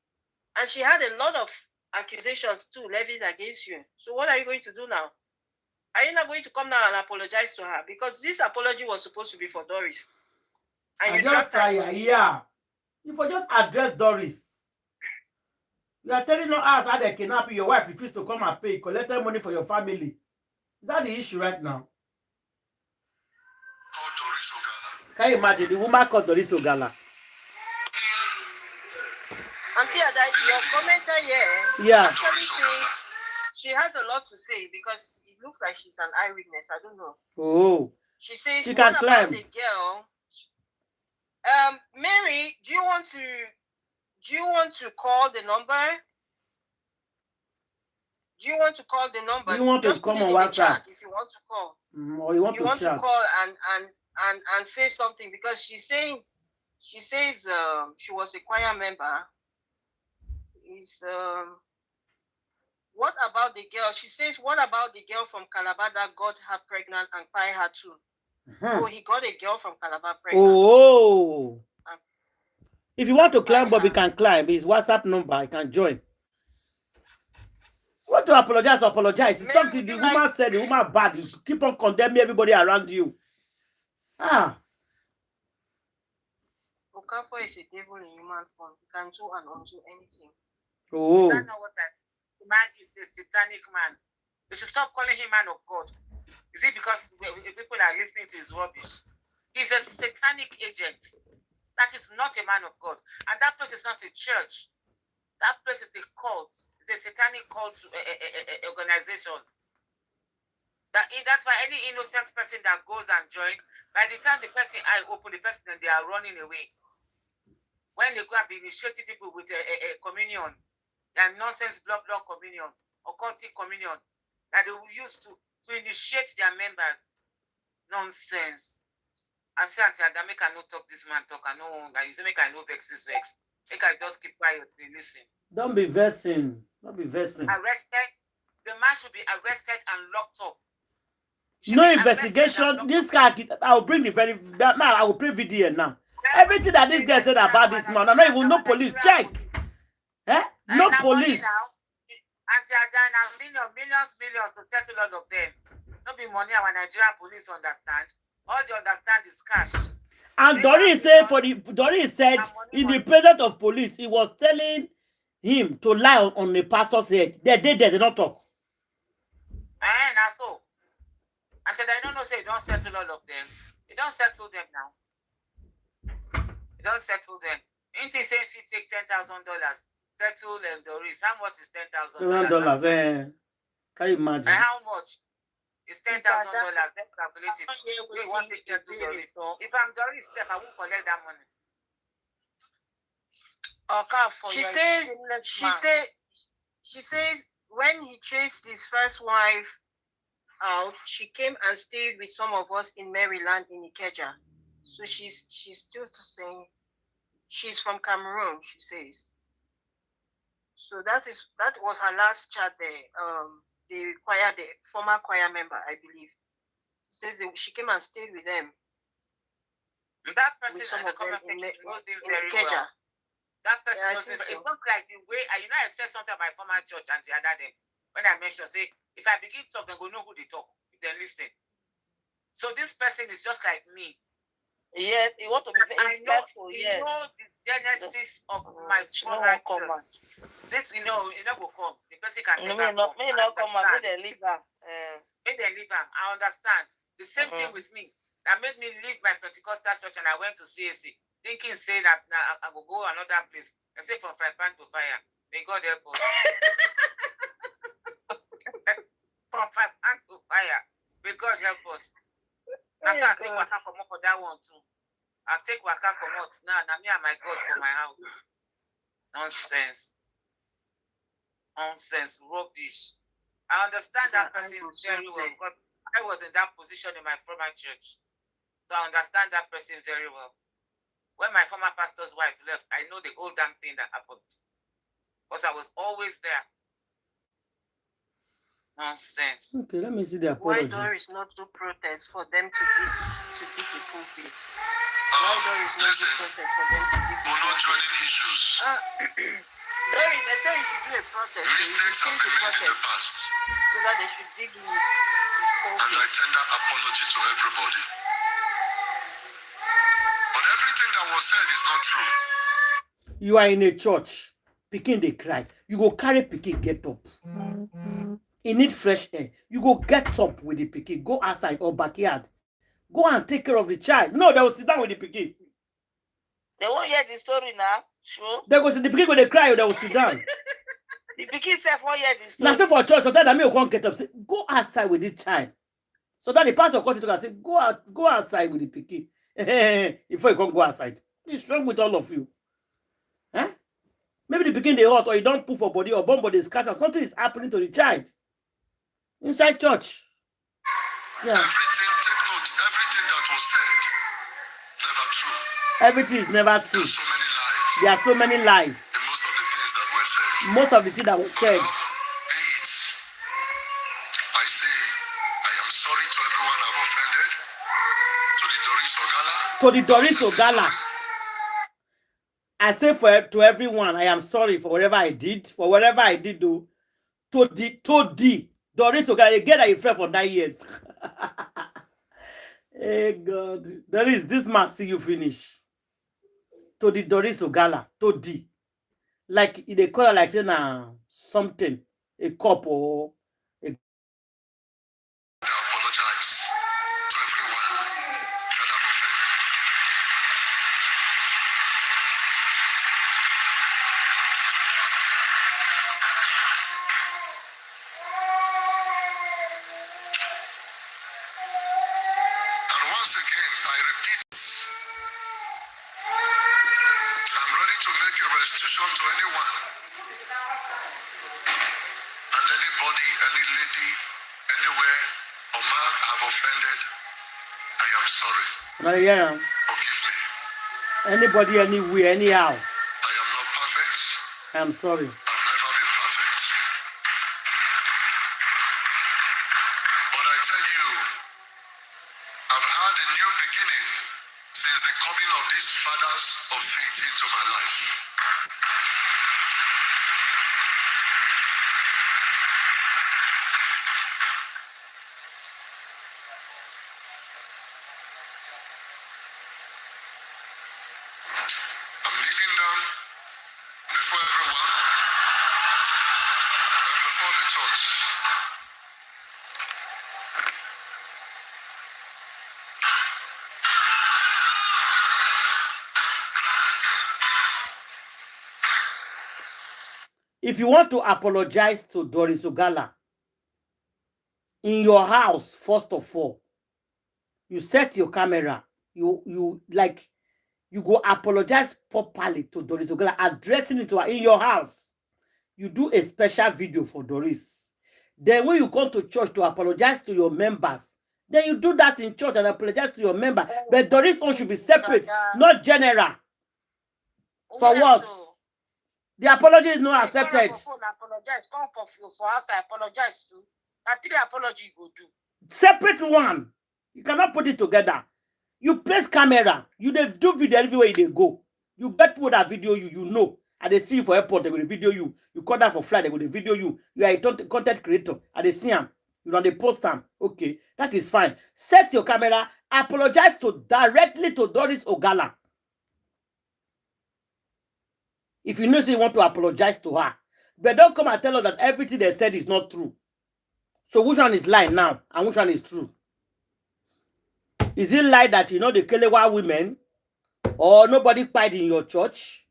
and she had a lot of accusations too levied against you. So what are you going to do now? Are you not going to come now and apologize to her? Because this apology was supposed to be for Doris. And you just try, yeah. You for just address Doris. You are telling us how they kidnap your wife refused to come and pay, collected money for your family. Is that the issue right now? Can you imagine the woman called Doris Ogala? Auntie Ada, your commenter here, yeah, actually says she has a lot to say because it looks like she's an eyewitness. I don't know. Oh, she says she can climb. The girl? Mary, do you want to call the number? Do you want to call the number? Do you want to come on WhatsApp? If you want to call. Or you want to call and say something because she says she was a choir member. What about the girl? She says, what about the girl from Calabar that got her pregnant and fired her too? Oh, he got a girl from Calabar pregnant. Oh. If you want to climb, Bobby can climb. His WhatsApp number, I can join. What to apologize? Apologize. It's something the woman said, the woman bad. You keep on condemning everybody around you. Ah. Okafor is a devil in human form. He can do and undo anything. Oh. You don't know what the man is a satanic man. You should stop calling him man of God. Is it because people are listening to his rubbish? He's a satanic agent. That is not a man of God. And that place is not a church. That place is a cult. It's a satanic cult organization. That's why any innocent person that goes and joins, by the time the person eye open, the person they are running away. When they go and be initiating people with a communion, that nonsense blood communion, occultic communion, that they will use to initiate their members. Nonsense. I say, Auntie Ada, make I no talk this man talk. I know that you say make I no vex this vex. Make I just keep quiet and listen. Don't be vexing. Don't be vexing. Arrested. The man should be arrested and locked up. No investigation. This guy, I will bring the very now. I will play video now. Everything that this guy said about this man, I don't even know police. Check. Eh? No police. Auntie Ada, millions to settle all of them. Not be money our Nigerian police understand. All they understand is cash. And Doris said in the presence of police, he was telling him to lie on the pastor's head. They don't talk. Now so. Until they don't know, say, don't settle all of them. You don't settle them now. You don't settle them. Ain't you saying if you take $10,000, settle them, Doris? How much is $10,000? Can you imagine? And how much? It's $10,000. Let's calculate it. Wait, what they can do, Doris? If I'm Doris, step, I won't collect that money. She says when he chased his first wife out, she came and stayed with some of us in Maryland in Ikeja. So she's still saying she's from Cameroon, she says. So that was her last chat there. The former choir member, I believe, says she came and stayed with them. That person in the conversation knows him very well. That person wasn't. It's not like the way I said something about my former church and the other day when I mentioned, say, if I begin to talk, they go know who they talk. They listen. So this person is just like me. Yeah, you want to be very careful. You know the genesis of my former church. This you know will come. The person can never come. May not come and may they leave her. May they leave her. I understand. The same thing with me. That made me leave my Pentecostal church and I went to CAC. Thinking, say that I will go another place. I say from fry pan to fire. May God help us. From fry pan to fire. May God help us. That's how I take waka come up for that one too. I take waka come out now. Now me and my God for my house. Nonsense. Nonsense. Rubbish. I understand that person very well because I was in that position in my former church. So I understand that person very well. When my former pastor's wife left, I know the whole damn thing that happened. Because I was always there. Nonsense. Okay, let me see the apology. Why there is not to protest for them to dig the pulpit? Why there is not to protest for them to dig the pulpit? We're not joining issues. They say you should do a protest. Mistakes have been made in the past. So that they should dig in the And pulpit. I tender apology to everybody. But everything that was said is not true. You are in a church. Pikin they cry. You go carry pikin, get up. You need fresh air. You go get up with the pikin. Go outside or backyard. Go and take care of the child. No, they will sit down with the pikin. They won't hear the story now. Sure. They go see the pikin when they cry or they will sit down. The pikin self won't hear the story. Now say for church, so that me won't get up. Say, go outside with the child. So that the pastor comes to and say, go outside with the pikin. Before you can't go outside. What's wrong with all of you? Huh? Maybe the pikin they hot or you don't put for body or bomb body scratch or something is happening to the child. Inside church. Yeah. Everything, take note, everything that was said, never true. Everything is never true. There's so many lies There are so many lies. in most of the things that were said. Most of the things that was said. I say, I am sorry to everyone I've offended. To the Doris To Ogala. the Doris Ogala. I say to everyone, I am sorry for whatever I did. For whatever I did, though. To the Doris Ogala. Again, I friend for 9 years. Hey, God. There is this man see you finish. To the Doris Ogala. To the. Like, they call it like saying something. A cup or a... I apologize to everyone that I've offended. And once again, I repeat this. I'm ready to make a restitution to anyone and anybody, any lady, anywhere, or man I've offended. I am sorry. Yeah. Forgive me. Anybody, anywhere, anyhow. I am not perfect. I'm sorry. I've never been perfect. But I tell you, I've had a new beginning since the coming of these fathers of faith into my life. I'm kneeling down before everyone and before the church. If you want to apologize to Doris Ogala, in your house, first of all, you set your camera. You go apologize properly to Doris Ogala, addressing it to her in your house. You do a special video for Doris. Then when you come to church to apologize to your members, then you do that in church and apologize to your member. But Doris one should be separate, not general. For what? The apology is not accepted. Apologize. Come for us. I apologize too. That three apology you go do. Separate one. You cannot put it together. You place camera. You do video everywhere they go. You get people that video you, you know. And they see you for airport, they will video you. You call that for flight, they will video you. You are a content creator, and they see them. You know, they post them. Okay, that is fine. Set your camera. Apologize directly to Doris Ogala. If you know you want to apologize to her. But don't come and tell us that everything they said is not true. So which one is lie now? And which one is true? Is it lie that you know the Kelewa women? Or nobody cried in your church?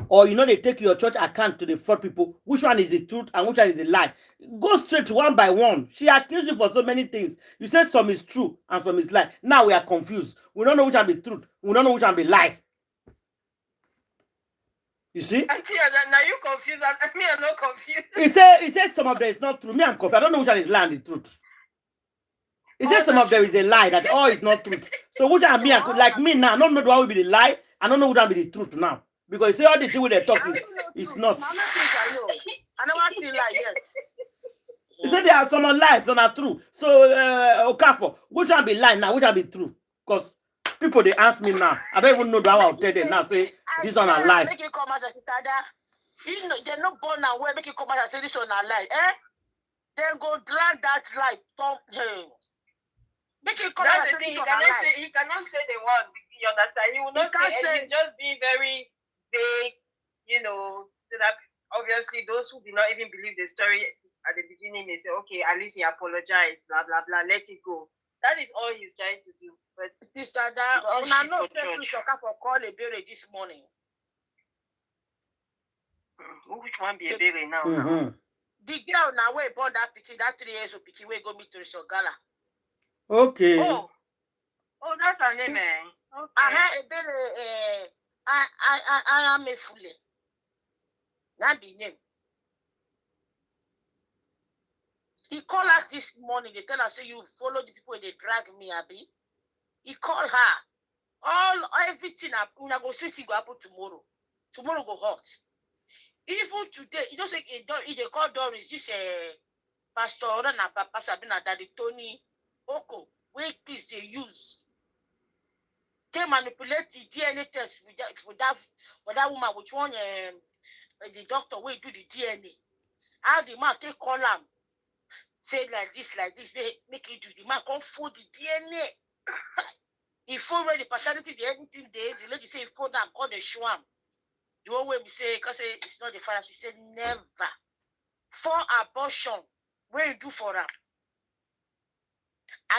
Or you know they take your church account to the fraud people? Which one is the truth and which one is the lie? Go straight one by one. She accused you for so many things. You said some is true and some is lie. Now we are confused. We don't know which one be truth. We don't know which one be lie. You see? Now you confused. Me, I'm not confused. He said some of them is not true. Me, I'm confused. I don't know which one is lie and the truth. He said some of them is a lie that all is not truth. So which one me like me now? I don't know what will be the lie. I don't know what will be the truth now. Because you say all the thing with the talk is not. I never feel like yes. You said there are some lies, some are true. So Okafo, which one be lie now? Which one be true? Because people they ask me now. I don't even know how I'll tell them now. Say this one a lie. Make you come out and say you know, they're not born and well. Make you come out and say this one a lie. Eh? Then go drag that lie. Make you come out and say this one a lie. He cannot say the word. You understand? He will not say anything. Just be very vague, you know, so that obviously those who did not even believe the story at the beginning, they say, okay, at least he apologized, blah, blah, blah, let it go. That is all he's trying to do. But Sister, I know for call a berry this morning. Which one be a berry now? The girl now, where born that picking, that 3 years of picking, where go meet to the Gala. Okay. Oh, that's her name, eh? Okay. I had a berry, I am a fool. That be name. He called us this morning. They tell us, say, you follow the people, they drag me, Abi. He called her. Everything, I'm going to see go happen tomorrow. Tomorrow go hot. Even today, you don't say, they call Doris, this Pastor Rana, Papa Sabina, Daddy Tony, Oko, wait, please, they use. They manipulate the DNA test for that woman, which one the doctor will do the DNA. How the man take column, say like this, they make it do the man can't fold the DNA. He fold where the paternity, the everything there, the lady say he fold and call the shwam. The one way we say, because it's not the father, she said never. For abortion, where you do for her.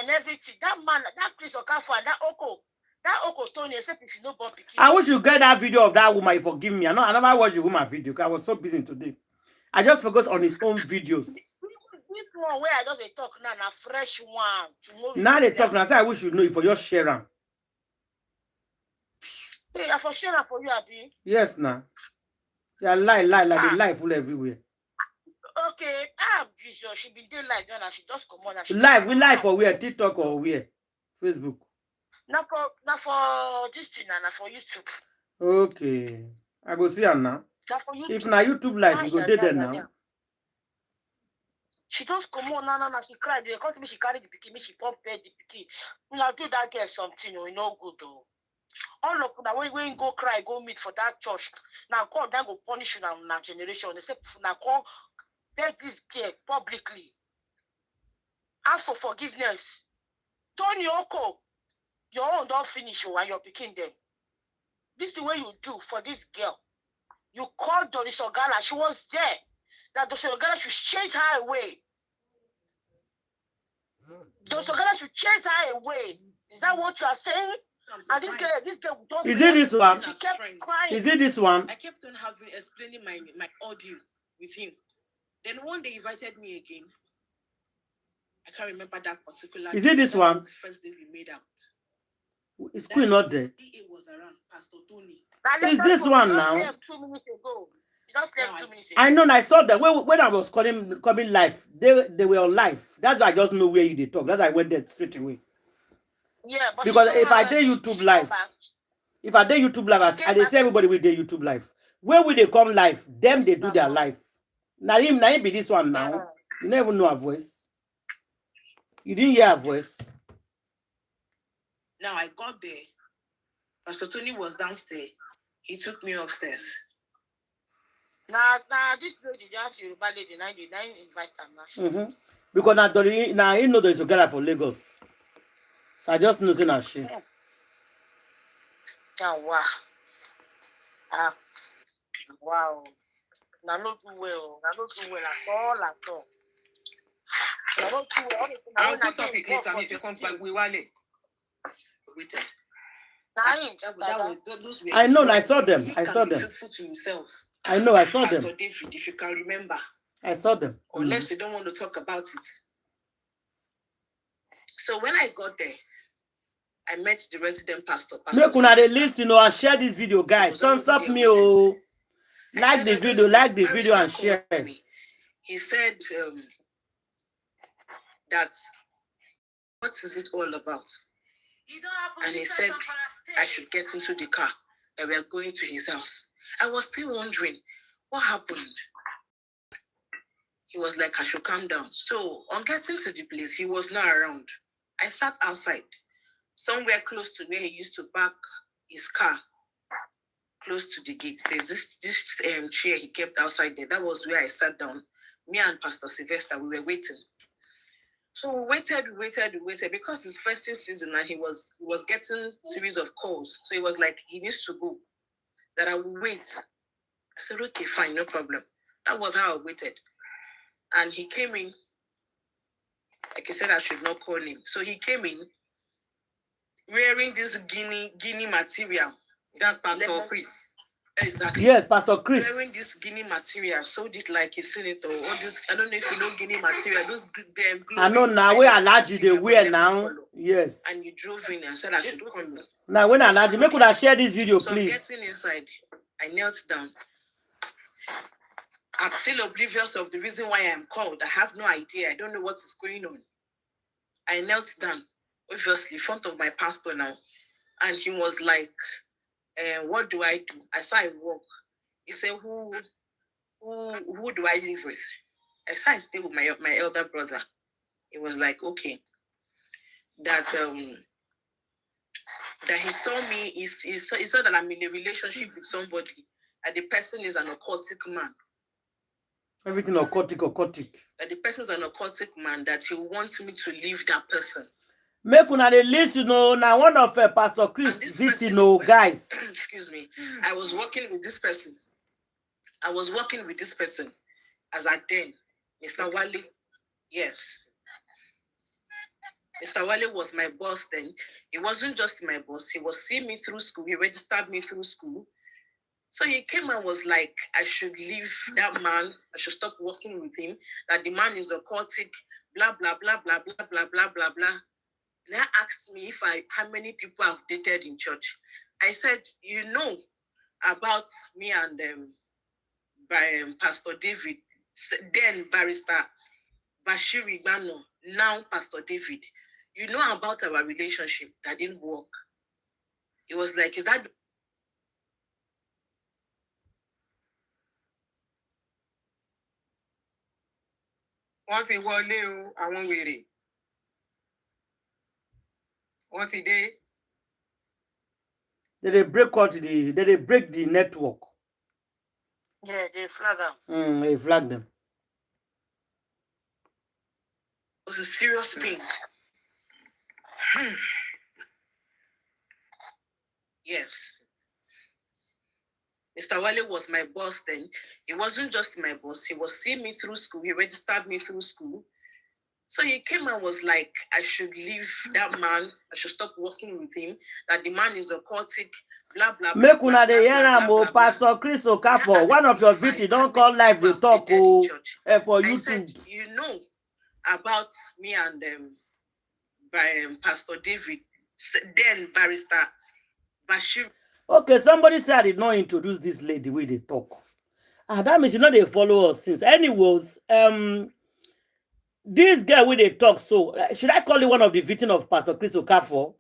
And everything. That man, that Chris Okafor, that Oko Tony, except if you know Bob Pikin. I wish you get that video of that woman. Forgive me. I never watched the woman video because I was so busy today. I just focused on his own videos. This one where I don't talk now, a fresh one. Tomorrow now they talk now. I say I wish you know it for your sharing. Hey, I for sharing for you, Abi. Yes, now. They are the lie full everywhere. Okay, Jesus, she be doing live and she just come on and she we live for where? TikTok or where? Facebook. Not for this thing, and for YouTube. Okay. I go see her now. If na YouTube live, you go there now. She just come on, no, she cried. They come to me, she carried the pikin, she pumped the pikin. Now do that girl something, you know, good though. All of now when go cry, go meet for that church. Now God then go punish you now generation. They say now God beg this girl publicly. Ask for forgiveness. Tony Oko, your own don't finish you and you're picking them. This is the way you do for this girl. You called Doris Ogala, she was there. That Doris Ogala should chase her away. Doris Ogala should chase her away. Is that what you are saying? And this girl don't. Is it this one? She kept crying. Is it this one? I kept on explaining my audio with him. Then one day he invited me again. I can't remember that particular. Is it this one? Was the first day we made out. Is Queen not there? He was around, Pastor Tony. Is this one now? Left 2 minutes ago. He just left 2 minutes ago. I know. I saw that when I was coming live, they were on live. That's why I just know where they talk. That's why I went there straight away. Yeah, but because if I did YouTube live, I they say everybody will do YouTube live. Where will they come live? Them they do their live. Now him be this one now. You never know her voice. You didn't hear her voice. Now I got there. Pastor Tony was downstairs. he took me upstairs. Now this lady just Yoruba lady, now invite them now. Because now you know there's a girl from Lagos. So I just know that she. Oh, wow. Ah, wow. Now not too well. Now not too well at all, at all. Now not too well. I'll put topic later if you come back with Wale. I know, I saw them. I saw He can be them. truthful to himself. I know, I saw them. Pastor David, if you can remember. I saw them. Unless they don't want to talk about it. So when I got there, I met the resident pastor. Make una dey listen and share this video, guys. Don't stop me, oh. Like the video, and share. He said that what is it all about? And he said I should get into the car and we are going to his house. I was still wondering what happened. He was like, I should calm down. So on getting to the place, he was not around. I sat outside, somewhere close to where he used to park his car, close to the gate. There's this chair he kept outside there. That was where I sat down. Me and Pastor Sylvester, we were waiting. So we waited because it's festive season and he was getting series of calls. So he was like, he needs to go. That I will wait. I said, okay, fine, no problem. That was how I waited. And he came in. Like I said, I should not call him. So he came in wearing this guinea material. That's Pastor Chris. Exactly. Yes, Pastor Chris. Wearing this guinea material, so this like a senator. Or this, I don't know if you know guinea material. Those I know now. We allergic they wear now. Yes. And you drove in and said I should come in. Now when allergic, make could share this video, so please. Getting inside, I knelt down. I'm still oblivious of the reason why I'm called. I have no idea. I don't know what is going on. I knelt down, obviously, in front of my pastor now. And he was like, what do I do? I saw I walk. He said, who do I live with? I said, I stay with my elder brother. He was like, okay. That he saw me, he saw that I'm in a relationship with somebody, and the person is an occultic man. Everything occultic. That the person is an occultic man, that he wants me to leave that person. Make una dey listen, now one of Pastor Chris video, guys. Excuse me. I was working with this person as I then, Mr. Wale. Yes. Mr. Wale was my boss then. He wasn't just my boss. He was seeing me through school. He registered me through school. So he came and was like, I should leave that man. I should stop working with him. That the man is occultic, blah, blah, blah, blah, blah, blah, blah, blah, blah. And they asked me how many people I've dated in church. I said, you know about me and Pastor David, then Barrister Bashiri Bano, now Pastor David. You know about our relationship that didn't work. It was like, is that... Wọ́n ti wọlé o, àwọn wèrè. Wọ́n ti dé. They break the network. Yeah, they flag them. They flag them. It was a serious pain. Yes. Mr. Wale was my boss then. He wasn't just my boss. He was seeing me through school. He registered me through school. So he came and was like, I should leave that man. I should stop working with him. That the man is occultic, blah, blah, blah. Make una dey hear am, Pastor Chris Okafor. One of your videos, don't call live the talk for YouTube. Said, you know about me and Pastor David, then Barrister Bashir. Okay, somebody said I did not introduce this lady with the talk. That means you know they follow us since. Anyways, this girl with the talk, so should I call it one of the victims of Pastor Chris Okafor?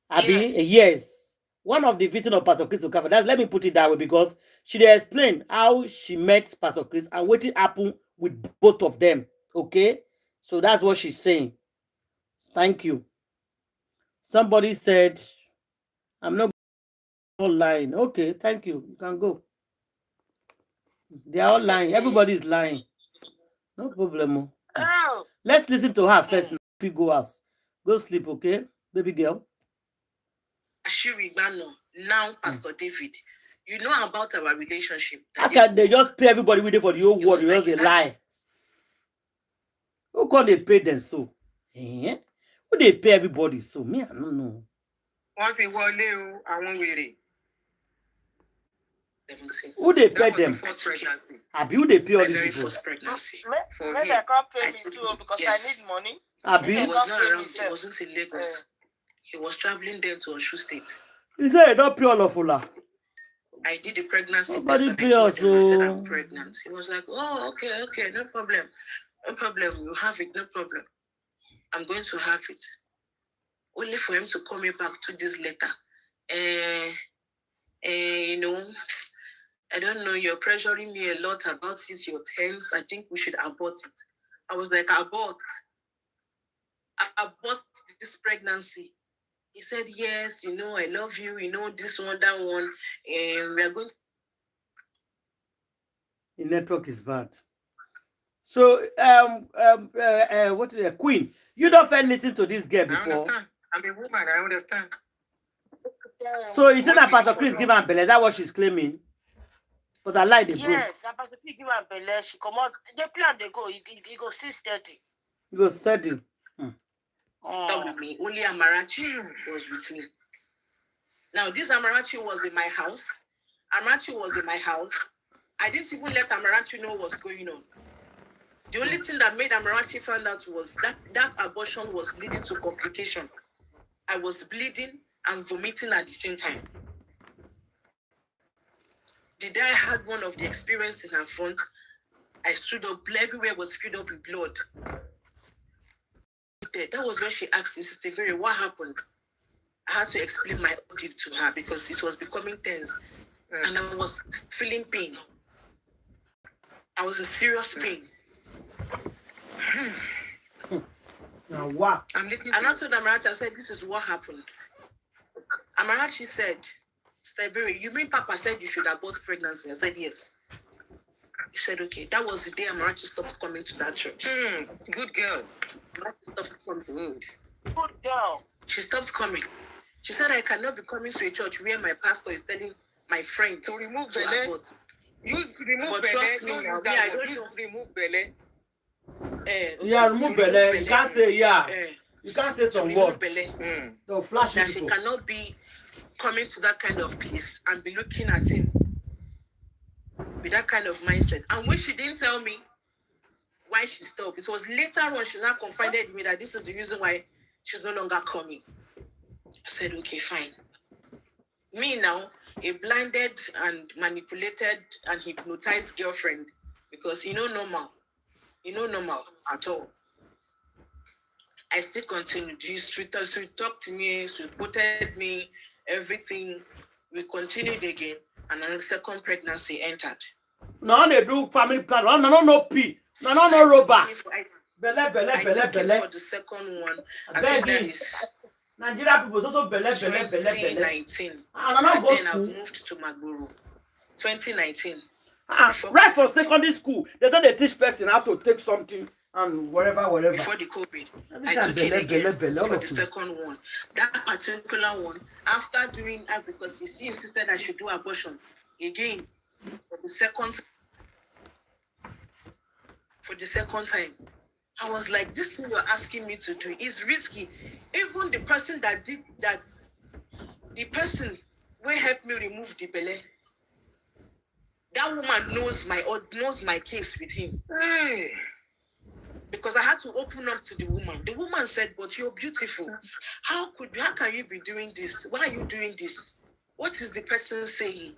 Abi? Yes. One of the victims of Pastor Chris Okafor. Let me put it that way because she explained how she met Pastor Chris and what happened with both of them. Okay? So that's what she's saying. Thank you. Somebody said, I'm not All lying. Okay, thank you. You can go. They are all lying. Everybody's lying. No problem. Oh. Let's listen to her first. Now. Go house. Go sleep, okay, baby girl. Now, Pastor David, you know about our relationship. How can they just pay everybody with it for the whole world? You just a lie. Who can they pay them so? Eh? Who they pay everybody so? Me, I don't know. Who they pay them? Abi, who they pay all these people? First pregnancy. Maybe I can't pay me too because I need money. Abi, he was not around. He wasn't in Lagos. He was traveling then to Oshu State. He said he don't pay all of Ola. I did the pregnancy Nobody test pay us. and I said I'm pregnant. He was like, oh, okay, no problem. No problem. You have it, no problem. I'm going to have it. Only for him to call me back to this letter. You know, I don't know, you're pressuring me a lot about it, your tense. I think we should abort it. I was like, abort this pregnancy. He said, yes, you know, I love you, you know, this one, that one. And we are going. The network is bad. So, what is it, Queen? You don't fair listen to this girl before. I understand. I'm a woman, I understand. So, is it that Pastor Chris give her belly? That's what she's claiming? But I like the group. Yes, Pastor Chris give her belly. She come out. They plan, they go. He go 6:30. He go steady. With me. Only Amarachi was with me. Now, this Amarachi was in my house. I didn't even let Amarachi know what's going on. The only thing that made Amarachi find out was that abortion was leading to complication. I was bleeding and vomiting at the same time. The day I had one of the experience in her front, I stood up, everywhere was filled up with blood. That was when she asked me, Sister Mary, what happened? I had to explain my ordeal to her because it was becoming tense. And I was feeling pain. I was in serious pain. Now what? I'm listening. And I told Amarachi, I said, this is what happened. Amarachi said, Sister Mary, you mean Papa said you should abort pregnancy? I said, yes. He said, okay. That was the day Amarachi stopped coming to that church. Good girl. Stopped coming. Good girl. She stopped coming. She said, I cannot be coming to a church where my pastor is telling my friend to remove to belly. abort. Use remove but belly. Trust me, Don't now, use that I one. Use remove belly. Yeah, remove belly. You can't say you can't say some words. They'll flash that she cannot be coming to that kind of place and be looking at him with that kind of mindset. And when she didn't tell me why she stopped, it was later on she now confided in me that this is the reason why she's no longer coming. I said, okay, fine. Me now, a blinded and manipulated and hypnotized girlfriend, because normal at all. I still continued. She talked to me, she supported me, everything. We continued again, and then the second pregnancy entered. Now they do family plan. No P. No robber. Belle. For the second one, I think that is Nigeria people also belle. 2019. And then I moved to Magboro. 2019. Right from secondary school, they don't teach person how to take something and whatever. Before the COVID, I took it again for the second one. That particular one, after doing that, because he insisted I should do abortion again for the second time. I was like, this thing you're asking me to do is risky. Even the person that did that, the person will help me remove the belly. That woman knows my case with him. Because I had to open up to the woman. The woman said, but you're beautiful. How can you be doing this? Why are you doing this? What is the person saying?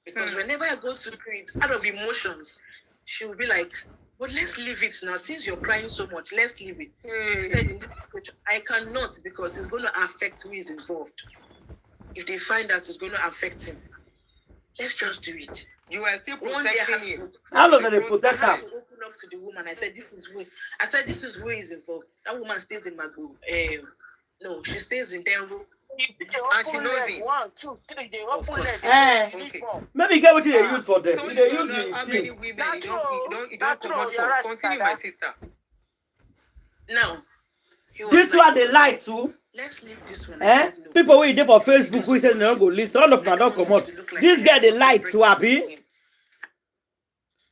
Because whenever I go to pray out of emotions, she will be like, well, let's leave it now. Since you're crying so much, let's leave it. She said, I cannot, because it's going to affect who is involved. If they find out it's going to affect him, let's just do it. You are still protecting him. How long are they protect him? I had to open up to the woman. I said, this is who is involved. That woman stays in Magu. No, she stays in Denru And she knows it. 1, 2, 3. They open it. Okay. Maybe get what they use for them. So They you use know the how many thing. women you don't come out for. Continue, my sister. Now, This one they lie too. let's leave this one. People who there for Facebook who say they don't go listen. All of them don't come out. This guy they lie too, Abi.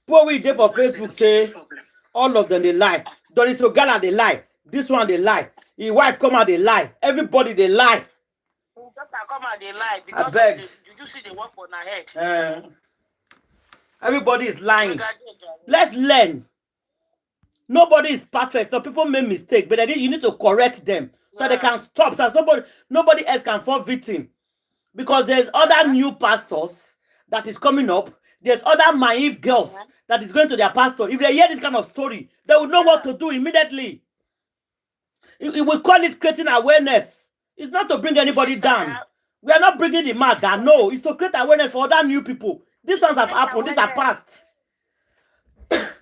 People who there for Facebook say all of them they lie. Doris Ogala they lie. This one they lie. His wife come out they lie. Everybody they lie. Come out they lie because I beg. Did you see the work on her head? Everybody is lying. Let's learn. Nobody is perfect. Some people make mistakes, but then you need to correct them so they can stop. So nobody else can fall victim. Because there's other new pastors that is coming up. There's other naive girls that is going to their pastor. If they hear this kind of story, they will know what to do immediately. We call it creating awareness. It's not to bring anybody down. We are not bringing the man down. No, it's to create awareness for other new people. These ones have happened. These are past.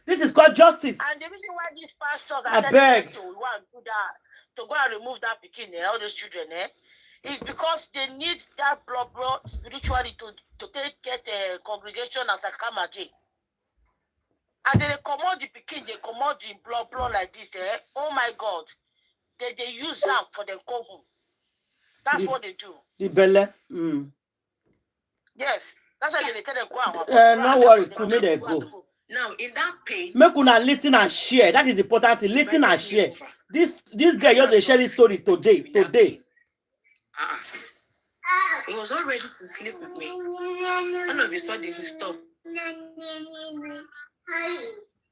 This is called justice. And the reason why these pastors I are beg. to go and remove that bikini, all those children, is because they need that blood spiritually to take the congregation as a kamage. And they come out the bikini, they come out the blood like this. Oh my God. They use that for the cover. That's what they do. The belly. Yes. That's why they tell them go. No worries, could make them go. Now, in that pain, make una listen and share. That is the important thing. Listen and share. This guy just they share this story today. He was all ready to sleep with me. One of his sudden he stopped.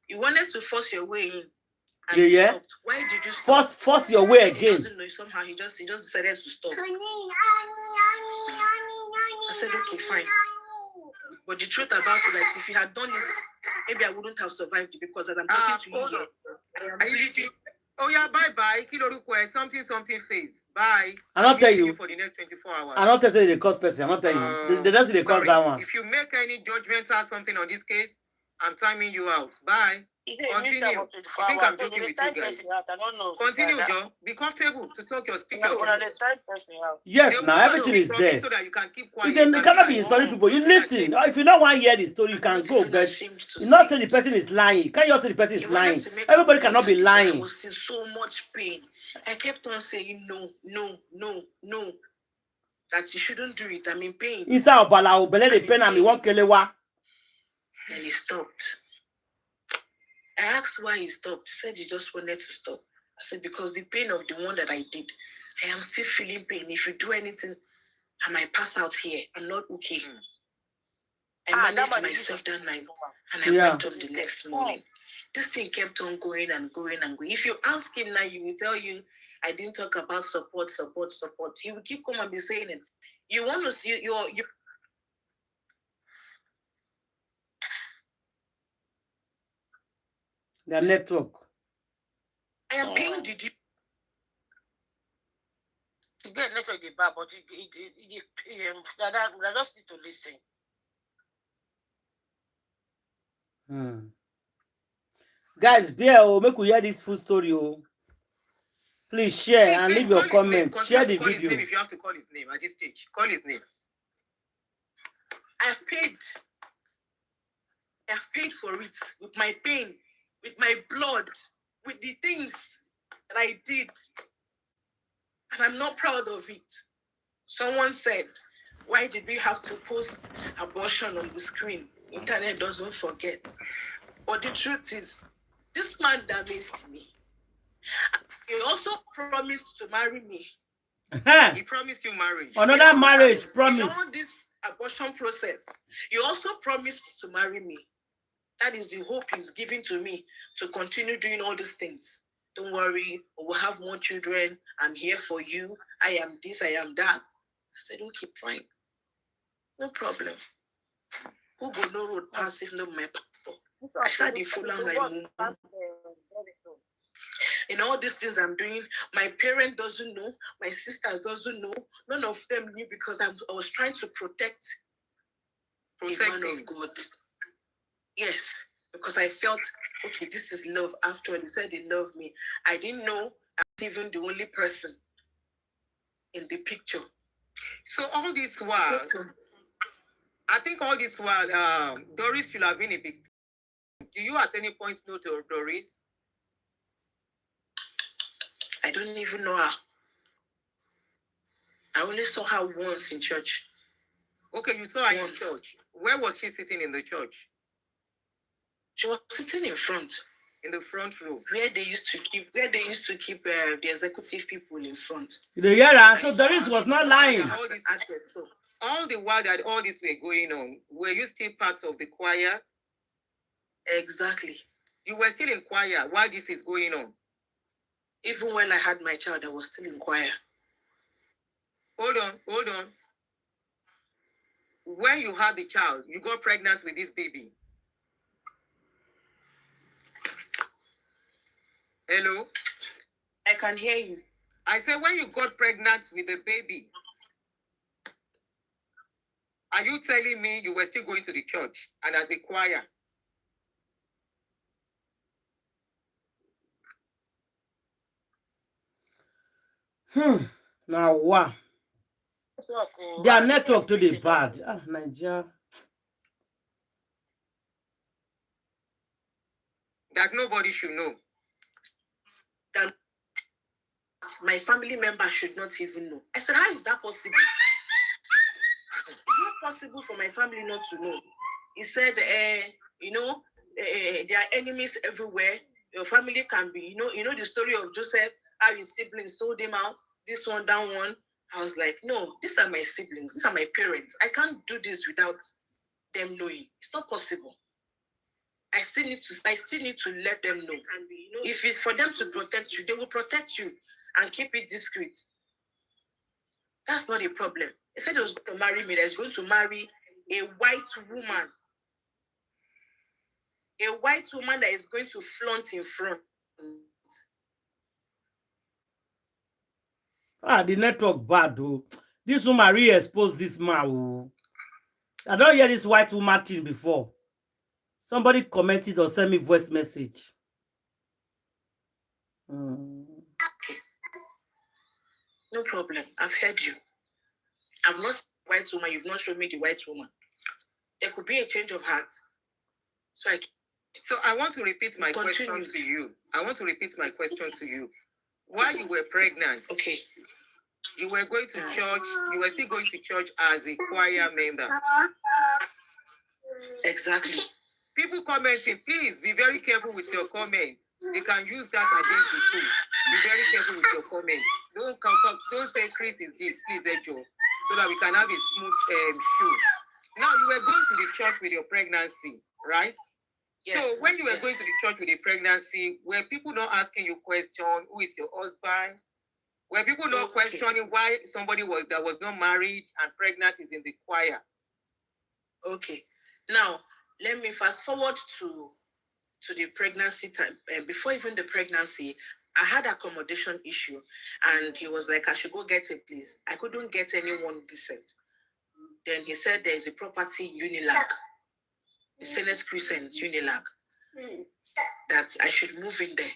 You wanted to force your way in. And yeah. Stopped. Why did you stop? Force your way again. He doesn't know. Somehow he just decided to stop. I said, okay, fine. But the truth about it, like, if you had done it, maybe I wouldn't have survived because as I'm talking to you here, I am bleeding. Oh yeah, bye. Something face. Bye. I not tell you for the next 24 hours. I not tell you the cause person. I not tell you. They just the cause that one. If you make any judgmental something on this case, I'm timing you out. Bye. Continue. You think I'm joking with you guys? Continue, Joe. Be comfortable to talk your speaker. Yes, now everything is there. So that you can keep quiet. You cannot be insulting people. You listen. If you don't want to hear the story, you can go. But you not say the person is lying. You can't just say the person is lying. Everybody cannot be lying. I was in so much pain. I kept on saying no. That you shouldn't do it. I'm in pain. Inside Obala, Obele the pain and me won't kill you. Then he stopped. I asked why he stopped. He said he just wanted to stop. I said, because the pain of the one that I did, I am still feeling pain. If you do anything, I might pass out here. I'm not okay. I managed myself that night and I went up the next morning. This thing kept on going and going and going. If you ask him now, he will tell you, I didn't talk about support. He will keep coming and be saying it. You want to see your the network. I am paying the due. You get network back, but I just need to listen. Guys, make we hear this full story. Please share and leave your comments. Share the video. If you have to call his name at this stage, call his name. I've paid for it with my pain, with my blood, with the things that I did. And I'm not proud of it. Someone said, why did we have to post abortion on the screen? Internet doesn't forget. But the truth is, this man damaged me. He also promised to marry me. He promised you marriage. Another marriage promise. Beyond this abortion process, he also promised to marry me. That is the hope he's giving to me to continue doing all these things. Don't worry, we'll have more children. I'm here for you. I am this, I am that. I said, okay, fine. No problem. Who go no road pass if not my pastor? I started the full on my mom. In all these things I'm doing, my parent doesn't know, my sisters doesn't know, none of them knew because I was trying to protect a man of God. Yes, because I felt, okay, this is love. After all, he said he loved me. I didn't know I'm even the only person in the picture. So all this while, I think all this while, Doris should have been a big. Do you at any point know Doris? I don't even know her. I only saw her once in church. Okay, you saw her in church. Where was she sitting in the church? She was sitting in front. In the front row. Where they used to keep the executive people in front. Yeah, so Doris was not lying. All the while that all this were going on, were you still part of the choir? Exactly. You were still in choir while this is going on? Even when I had my child, I was still in choir. Hold on. When you had the child, you got pregnant with this baby. Hello? I can hear you. I said, when you got pregnant with the baby, are you telling me you were still going to the church and as a choir? Now, wow. Their network to the bad. Nigeria. That nobody should know. That my family member should not even know. I said, how is that possible? It's not possible for my family not to know. He said, there are enemies everywhere. Your family can be, you know the story of Joseph, how his siblings sold him out, this one, that one. I was like, no, these are my siblings, these are my parents. I can't do this without them knowing. It's not possible. I still need to let them know. If it's for them to protect you, they will protect you and keep it discreet. That's not a problem. He said he was going to marry me, that he's going to marry a white woman. A white woman that is going to flaunt in front. The network bad, though. This woman re-exposed this man. Oh. I don't hear this white woman thing before. Somebody commented or sent me voice message. Okay. No problem. I've heard you. I've not seen the white woman. You've not shown me the white woman. There could be a change of heart. So I want to repeat my question to you. While you were pregnant, okay, you were going to church. You were still going to church as a choir member. Exactly. People commenting, please be very careful with your comments. They can use that against you too. Be very careful with your comments. Don't say Chris is this, please, Ejo, so that we can have a smooth show. Now, you were going to the church with your pregnancy, right? Yes. So when you were going to the church with a pregnancy, were people not asking you questions? Who is your husband? Were people not questioning why somebody that was not married and pregnant is in the choir? Okay. Now, let me fast forward to the pregnancy time. Before even the pregnancy, I had accommodation issue, and he was like, I should go get a place. I couldn't get anyone decent. Then he said there is a property, Unilag, a Senate Crescent, Unilag, that I should move in there.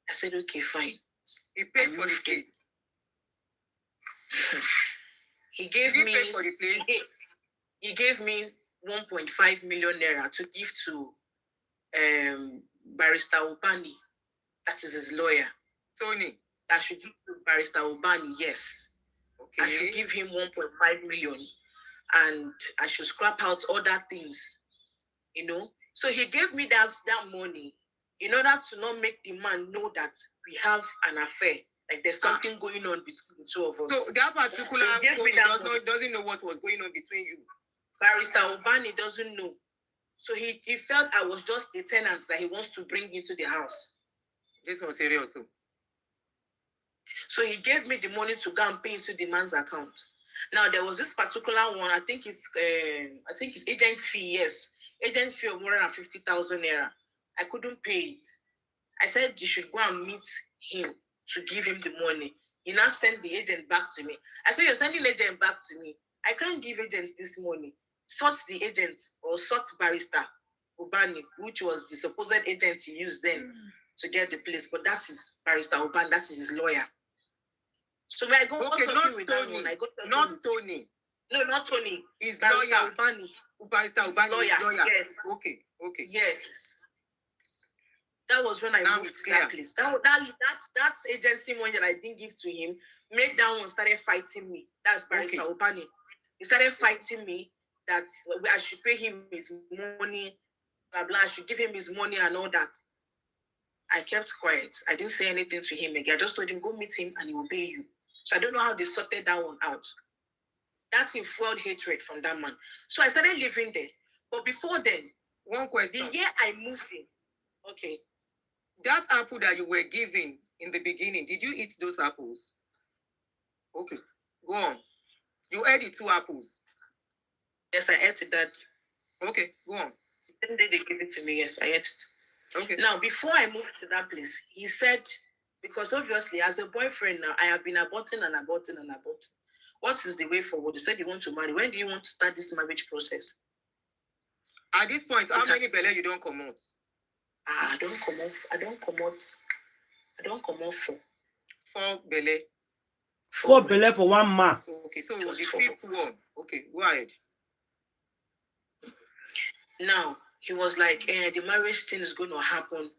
I said, okay, fine. He paid for the place. He gave me 1.5 million naira to give to Barrister Obani. That is his lawyer. Tony. I should give to Barrister Obani, yes. Okay. I should give him 1.5 million and I should scrap out other things, So he gave me that money in order to not make the man know that we have an affair. Like there's something going on between the two of us. So that particular doesn't know what was going on between you. Barrister Obani doesn't know. So he felt I was just the tenant that he wants to bring into the house. This was serious. So he gave me the money to go and pay into the man's account. Now there was this particular one. I think it's agent fee. Yes, agent fee of more than 50,000 naira. I couldn't pay it. I said you should go and meet him to give him the money. He now sent the agent back to me. I said, you're sending the agent back to me. I can't give agents this money. Sort the agent or sort Barrister Obani, which was the supposed agent he used then to get the place. But that is Barrister Obani, that is his lawyer. So when I go okay, talking with that one, I go not Tony. No, not Tony. He's lawyer. Barrister Ubani. Lawyer. Yes. Okay. Yes. That was when I moved to that place. That agency money that I didn't give to him made that one started fighting me. That's Barrister Ubani. He started fighting me that I should pay him his money, blah blah. I should give him his money and all that. I kept quiet. I didn't say anything to him again. I just told him, go meet him and he will pay you. So I don't know how they sorted that one out. That's in fueled hatred from that man. So I started living there. But before then, one question. The year I moved in, okay. That apple that you were given in the beginning, did you eat those apples? Okay, go on. You ate the 2 apples. Yes, I ate it, Dad. Okay, go on. The same day they gave it to me, yes, I ate it. Okay. Now, before I moved to that place, he said, because obviously, as a boyfriend now, I have been aborting. What is the way forward? You said you want to marry. When do you want to start this marriage process? At this point, how many belle you don't come out? I don't come out 4. 4 belle. 4 belle for 1 mark. Okay, so the 5th one. Okay, go ahead. Now, he was like, the marriage thing is going to happen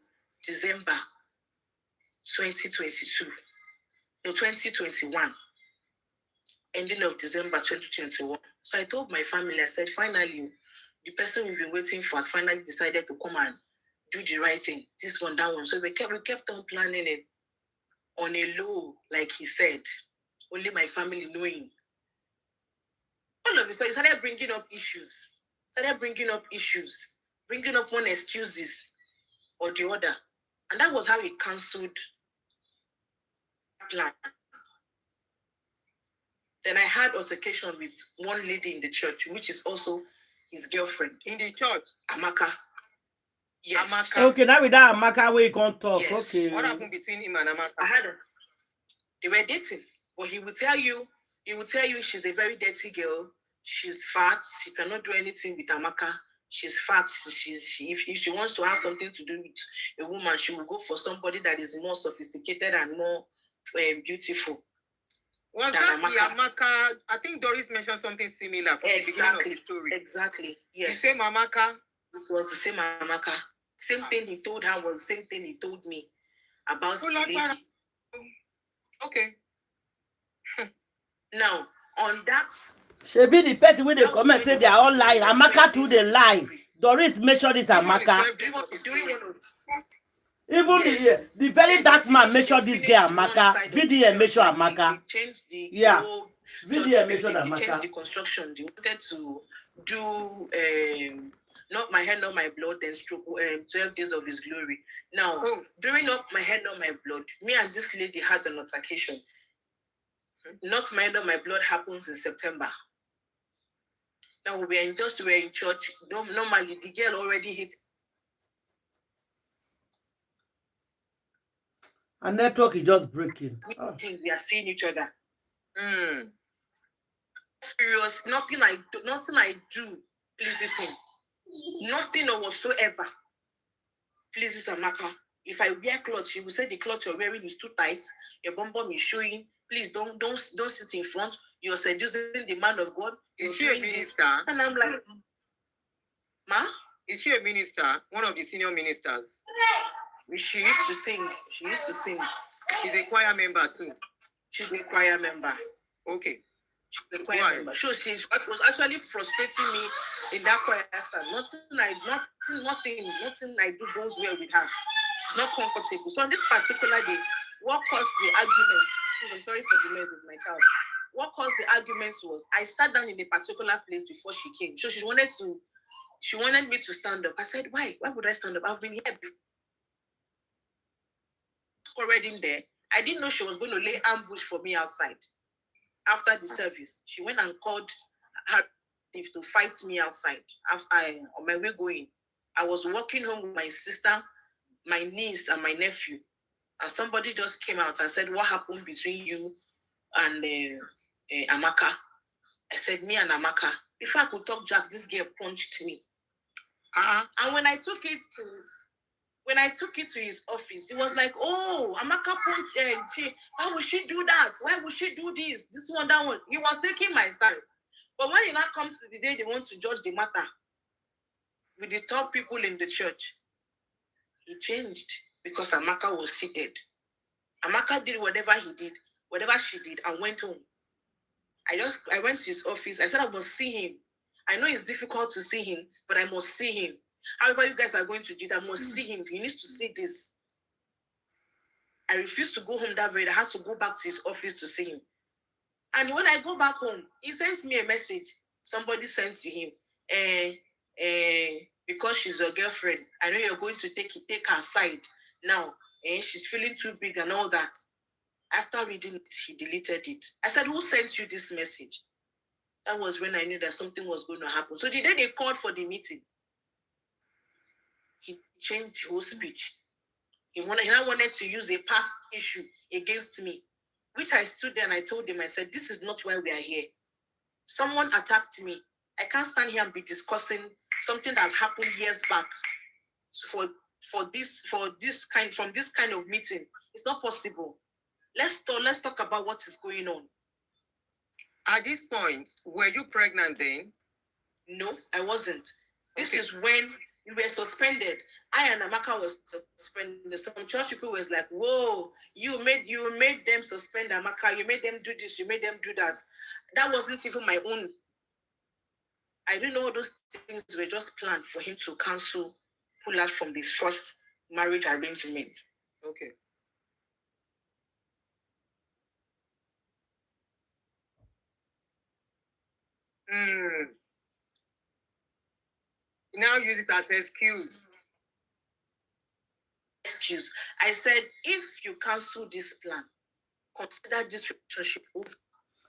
December 2022. No, 2021. Ending of December 2021. So I told my family, I said, finally, the person we've been waiting for has finally decided to come and do the right thing. This one, that one. So we kept on planning it on a low, like he said. Only my family knowing. All of it. So he started bringing up issues. Bringing up one excuses or the other. And that was how he cancelled plan. Then I had altercation with one lady in the church, which is also his girlfriend. In the church? Amaka. Yes. Amaka. Okay, now with that Amaka, we can't talk. Yes. Okay. What happened between him and Amaka? They were dating. But he will tell you she's a very dirty girl. She's fat. She cannot do anything with Amaka. She's fat. If she wants to have something to do with a woman, she will go for somebody that is more sophisticated and more beautiful. Was that the Amaka? I think Doris mentioned something similar from the beginning of the story. Exactly. Yes. The same Amaka? It was the same Amaka. Same thing he told her was the same thing he told me about the lady. Okay. Now, on that... She be the person with the comment say they are all lying. Amaka too the lie. Doris mentioned this Amaka. Even the very dark man mentioned this girl Amaka. VDM mentioned Amaka. Yeah. VDM mentioned Amaka. They changed the construction. They wanted to do not my head, not my blood, then stroke 12 days of his glory. Now, during not my head, not my blood, me and this lady had an altercation. Not my head, not my blood happens in September. Now we were in church. Normally, the girl already hit. And network is just breaking. We are seeing each other. Serious. Nothing I do. Please listen. Nothing or whatsoever. Please listen, Amaka. If I wear clothes, she will say the clothes you're wearing is too tight. Your bum bum is showing. Please don't sit in front. You're seducing the man of God. Is she a minister? And I'm like, Ma? Is she a minister? One of the senior ministers? She used to sing. She's a choir member too. She's a choir member. Okay. She's a choir member. So she was actually frustrating me in that choir stand. Nothing I do goes well with her. She's not comfortable. So on this particular day, what caused the argument? I'm sorry for the mess, it's my child. What caused the arguments was I sat down in a particular place before she came. So she wanted me to stand up. I said, why? Why would I stand up? I've been here before. Already in there. I didn't know she was going to lay ambush for me outside. After the service, she went and called her to fight me outside. On my way going, I was walking home with my sister, my niece, and my nephew. And somebody just came out and said, what happened between you and Amaka? I said, me and Amaka. If I could talk Jack, this girl punched me. And when I took it to When I took it to his office, he was like, oh, Amaka, why would she do that? Why would she do this? This one, that one. He was taking my side. But when it now comes to the day they want to judge the matter with the top people in the church, he changed because Amaka was seated. Amaka did whatever he did, whatever she did, and went home. I went to his office. I said I must see him. I know it's difficult to see him, but I must see him. However you guys are going to do it, I must see him. He needs to see this. I refused to go home that very day. I had to go back to his office to see him. And when I go back home, he sent me a message. Somebody sent to him, because she's your girlfriend, I know you're going to take her side now. She's feeling too big and all that. After reading it, he deleted it. I said, who sent you this message? That was when I knew that something was going to happen. So the day they called for the meeting, he changed the whole speech. He now wanted to use a past issue against me, which I stood there and I told him, I said, this is not why we are here. Someone attacked me. I can't stand here and be discussing something that's happened years back from this kind of meeting. It's not possible. Let's talk about what is going on. At this point, were you pregnant then? No, I wasn't. This is when we were suspended. I and Amaka was suspended. Some church people was like, whoa, you made them suspend Amaka. You made them do this. You made them do that. That wasn't even my own. I didn't know those things were just planned for him to pull out from the first marriage arrangement. Okay. Now use it as an excuse. I said, if you cancel this plan, consider this relationship over.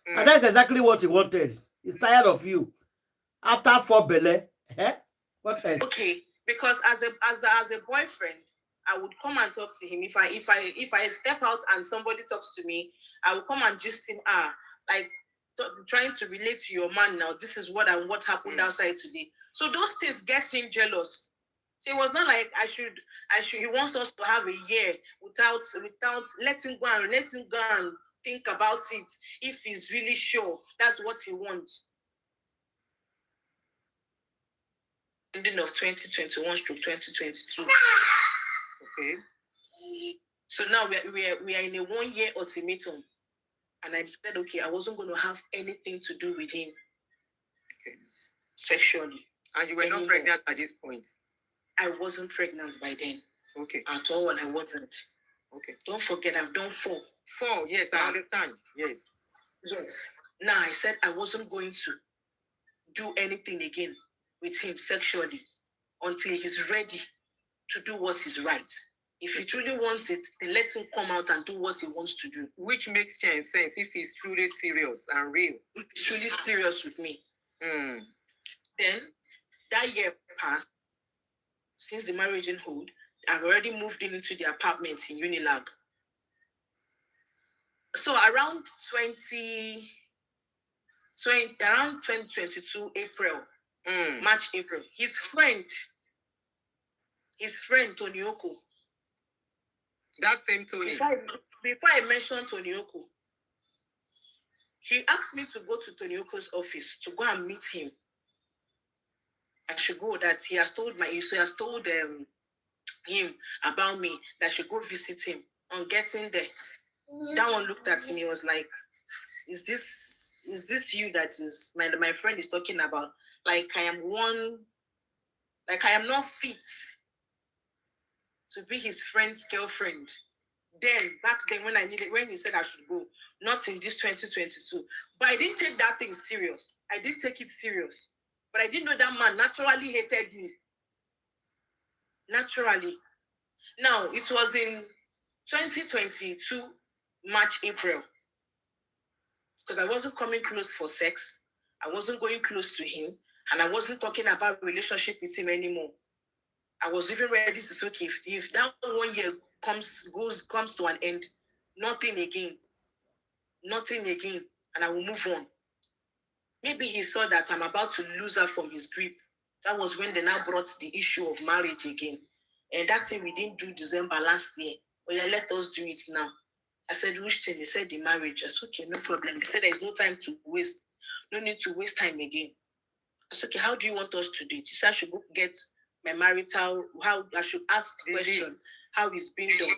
And that's exactly what he wanted. He's tired of you. After 4 belle, what else? Okay, because as a boyfriend, I would come and talk to him. If I step out and somebody talks to me, I will come and just him. Trying to relate to your man now. This is what happened outside today. So those things get him jealous. So it was not like I should. He wants us to have a year without letting go and think about it. If he's really sure that's what he wants. Ending of 2021 through 2022. Okay. So now we are in a 1-year ultimatum. And I decided, okay, I wasn't going to have anything to do with him sexually. And you were not pregnant at this point? I wasn't pregnant by then. Okay. At all, I wasn't. Okay. Don't forget, I've done 4. 4, yes, I understand. Yes. Yes. Now, I said I wasn't going to do anything again with him sexually until he's ready to do what is right. If he truly wants it, then let him come out and do what he wants to do. Which makes sense if he's truly serious and real. If he's truly serious with me. Then, that year passed. Since the marriage in hold, I've already moved into the apartment in Unilag. So around 2022 April, March, April, his friend Tonioko. That same Tony. Before I mentioned Tonioko, he asked me to go to Tonioko's office to go and meet him. I should go, that he has told him about me, that I should go visit him. On getting there, that one looked at me, was like, is this you that is my friend is talking about? Like I am not fit to be his friend's girlfriend. Then, back then when he said I should go, not in this 2022. But I didn't take that thing serious. I didn't take it serious. But I didn't know that man naturally hated me. Naturally. Now, it was in 2022, March, April. Because I wasn't coming close for sex. I wasn't going close to him. And I wasn't talking about relationship with him anymore. I was even ready to say, okay, if that 1 year comes to an end, nothing again, and I will move on. Maybe he saw that I'm about to lose her from his grip. That was when they now brought the issue of marriage again. And that thing we didn't do December last year. Well, yeah, let us do it now. I said, which thing? They said the marriage. I said, okay, no problem. They said there's no time to waste. No need to waste time again. I said, okay, how do you want us to do it? He said I should go get my marital, how I should ask the question, how it's being done.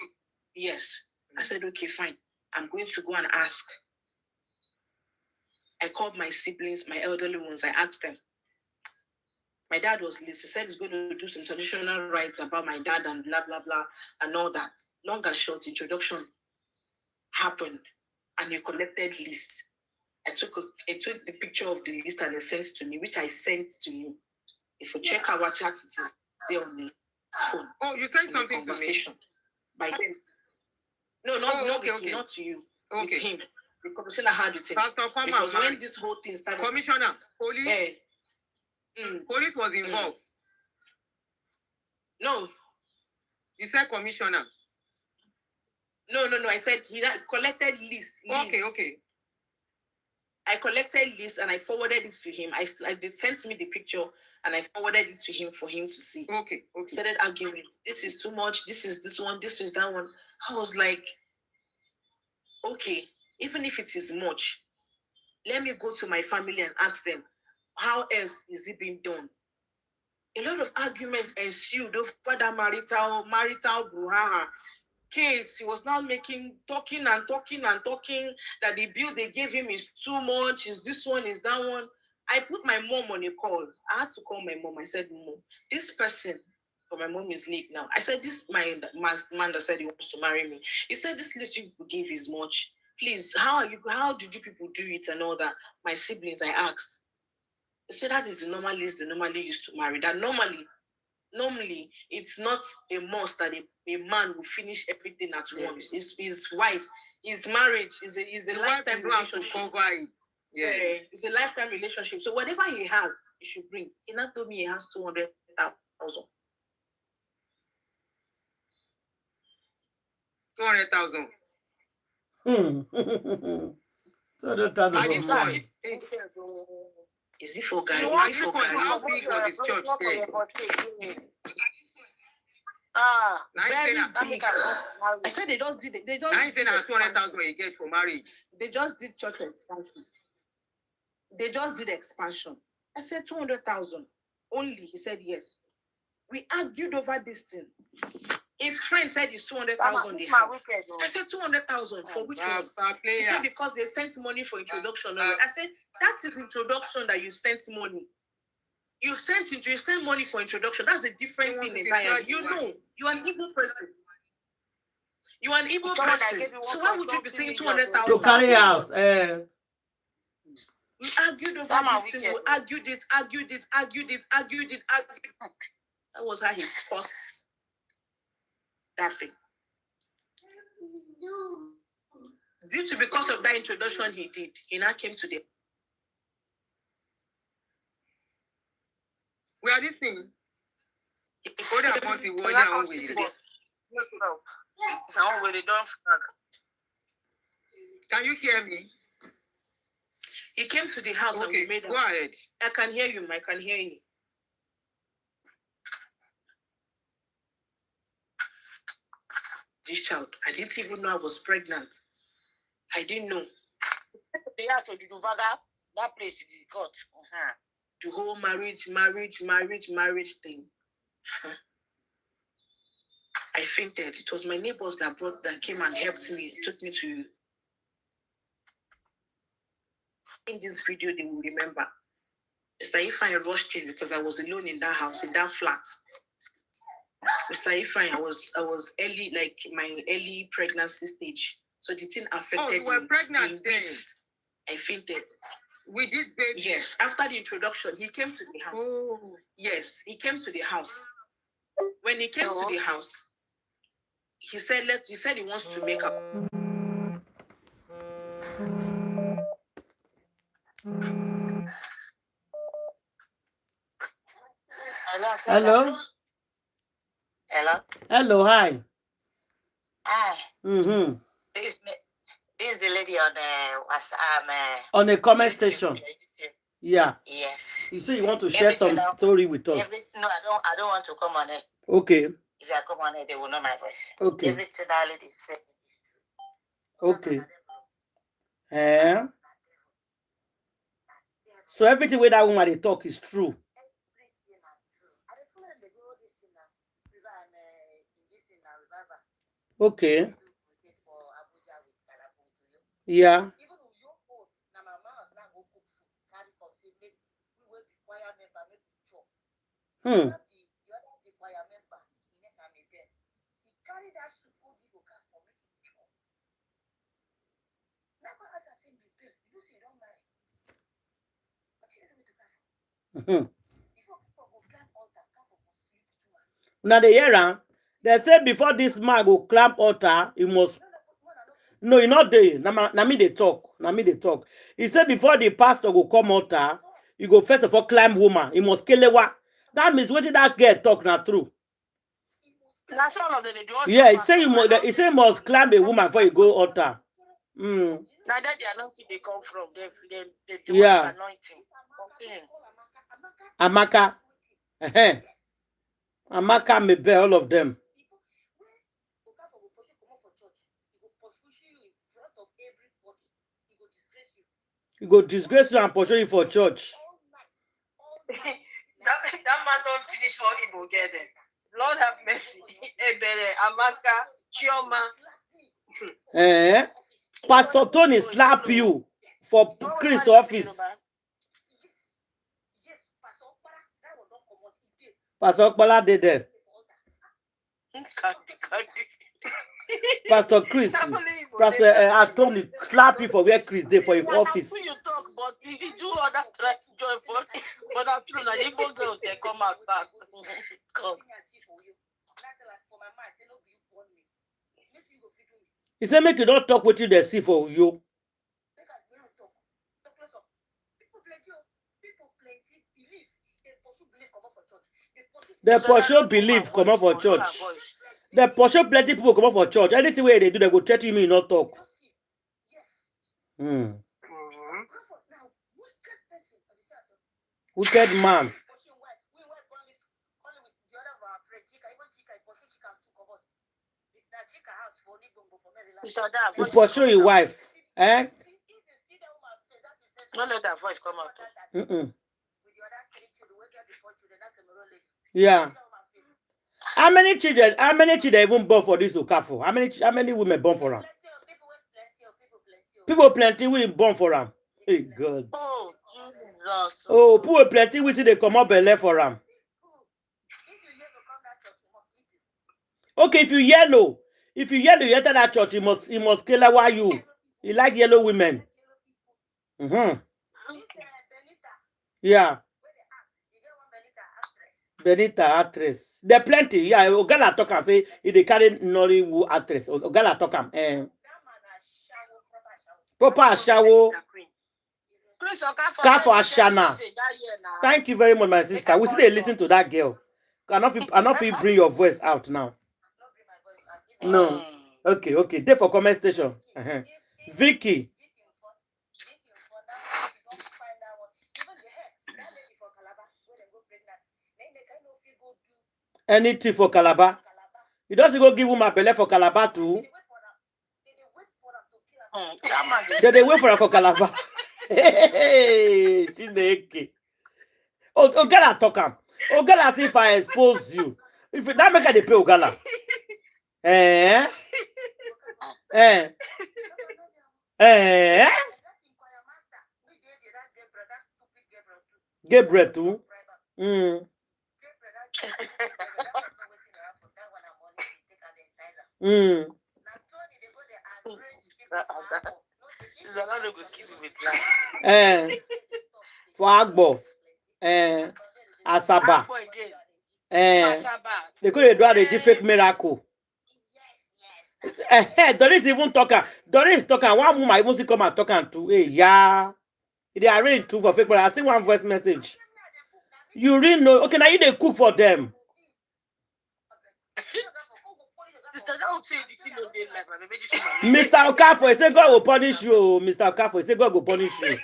Yes. I said, okay, fine. I'm going to go and ask. I called my siblings, my elderly ones. I asked them. My dad was listening. He said he's going to do some traditional rites about my dad and blah, blah, blah, and all that. Long and short, introduction happened, and he collected list. I took the picture of the list and they sent to me, which I sent to you. If you check our chat, it is there on the phone. Oh, you sent something to me? By them. No, not to you. Okay. With him. The conversation I had with him. Pastor, because when this whole thing started. Commissioner, police. Police was involved. No. You said commissioner. No. I said he collected list. Okay. I collected list and I forwarded it to him. They sent me the picture and I forwarded it to him for him to see. Okay. Started arguing. This is too much. This is this one. This is that one. I was like, okay, even if it is much, let me go to my family and ask them, how else is it being done? A lot of arguments ensued over that marital brouhaha case. He was now talking that the bill they gave him is too much, is this one, is that one. I put my mom on a call. I had to call my mom. I said, Mom, this person, but my mom is late now. I said, this man that said he wants to marry me. He said, this list you give is much. Please, how did you people do it and all that? My siblings, I asked. They said that is the normal list they normally used to marry. That normally, it's not a must that a man will finish everything at once. His wife, his marriage is a lifetime relationship. It's a lifetime relationship. So whatever he has, he should bring. He not told me he has 200,000. 200,000. 200,000. Is it for guys? How big was his church there? Very big. I said they just did it. They just did 200,000 you get for marriage. They just did church expansion. They just did expansion. I said 200,000 only. He said yes. We argued over this thing. His friend said it's 200,000 they have. I said 200,000 for which one? He said because they sent money for introduction. I said that is introduction that you sent money. You sent money for introduction. That's a different thing entirely. You know, you are an Igbo person. You are an Igbo person. So why would you be saying 200,000? To carry house. We argued over this thing. We argued it. That was how he cost that thing. Because of that introduction he did, he now came to the. We are listening. Can you hear me? He came to the house and we made go ahead. I can hear you, I can hear you. This child, I didn't even know I was pregnant. I didn't know. That place is got. The whole marriage thing. I fainted. It was my neighbors that came and helped me, took me to. In this video, they will remember. Mr. Ifeanyi rushed in because I was alone in that house, in that flat. Mr. Ifeanyi, I was early, like my early pregnancy stage. So the thing affected me. You were pregnant then? I fainted. With this baby? Yes. After the introduction, he came to the house. Oh. Yes, he came to the house. When he came to the house, he said he wants to make up. Hello. Hello. Hi. Hi. Mm-hmm. This is the lady on on a comment station. Yeah. Yes. You say you want to share some story with us. No, I don't want to come on it. Okay. If I come on here, they will know my voice. Okay. Everything that lady said. Okay. So everything where that woman they talk is true. Okay. Yeah. Hmm. Mm-hmm. Now the hear they say before this man go climb altar, he must. No, you not there. Na me they talk. Na me they talk. He said before the pastor go come altar, you go first of all climb woman. He must kill her. That means what did that girl talk now true? That's all of them. They do all Yeah, he the say you must. He say you must climb a woman before you go altar. Mm. Now that the anointing they come from, they Yeah. anointing. Okay. Amaka. Amaka may bear all of them. You go disgrace you and pursue you for church. that man don't finish all Igbo get them. Lord have mercy. Ebere, Amaka, Chioma. Pastor Tony slap you for Chris office. Pastor Okpala did there. Pastor Chris, Pastor Tony slap you for where Chris did for his office. You talk, but if you do all that joy for that true, now the Igbo girls they come out fast. Come. He said, make you don't talk with you they see for you. The pursue belief come up for church. The pursue plenty people come up for church. Anything where they do, they go threaten me, not talk. Wicked man. You pursue your wife. Eh? Don't let that voice come out. Yeah. How many children even born for this Okafor? How many women born for him? People plenty will born for him. Hey God. Oh, people plenty we see they come up and left for him. Okay, if you enter that church, you must kill her. Why you? You like yellow women. Yeah. Benita actress. There plenty. Yeah, Ogala talk and say if they carry Nollywood actress. Ogala talk am. Proper Ashawo. Kafo Ashana. Thank you very much, my sister. We see they listen to that girl. Cannot feel bring your voice out now. No. Okay. There for comment station. Vicky. Anything for Calabar. You doesn't go give woman belly for Calabar too. They wait for her for Calabar. Hey, Ogala talk am. Ogala see if I expose you. If that make her they pay Ogala. Gabriel too. For Agbo. Asaba. They could do a fake miracle. Doris even talking. Doris talking. One woman even see come and talking to. Hey, yeah. They are really true for fake, but I see one voice message. You really know. Okay, now you they cook for them. Mr. Okafor, he say God will punish you. Mr. Okafor, he say God will punish you.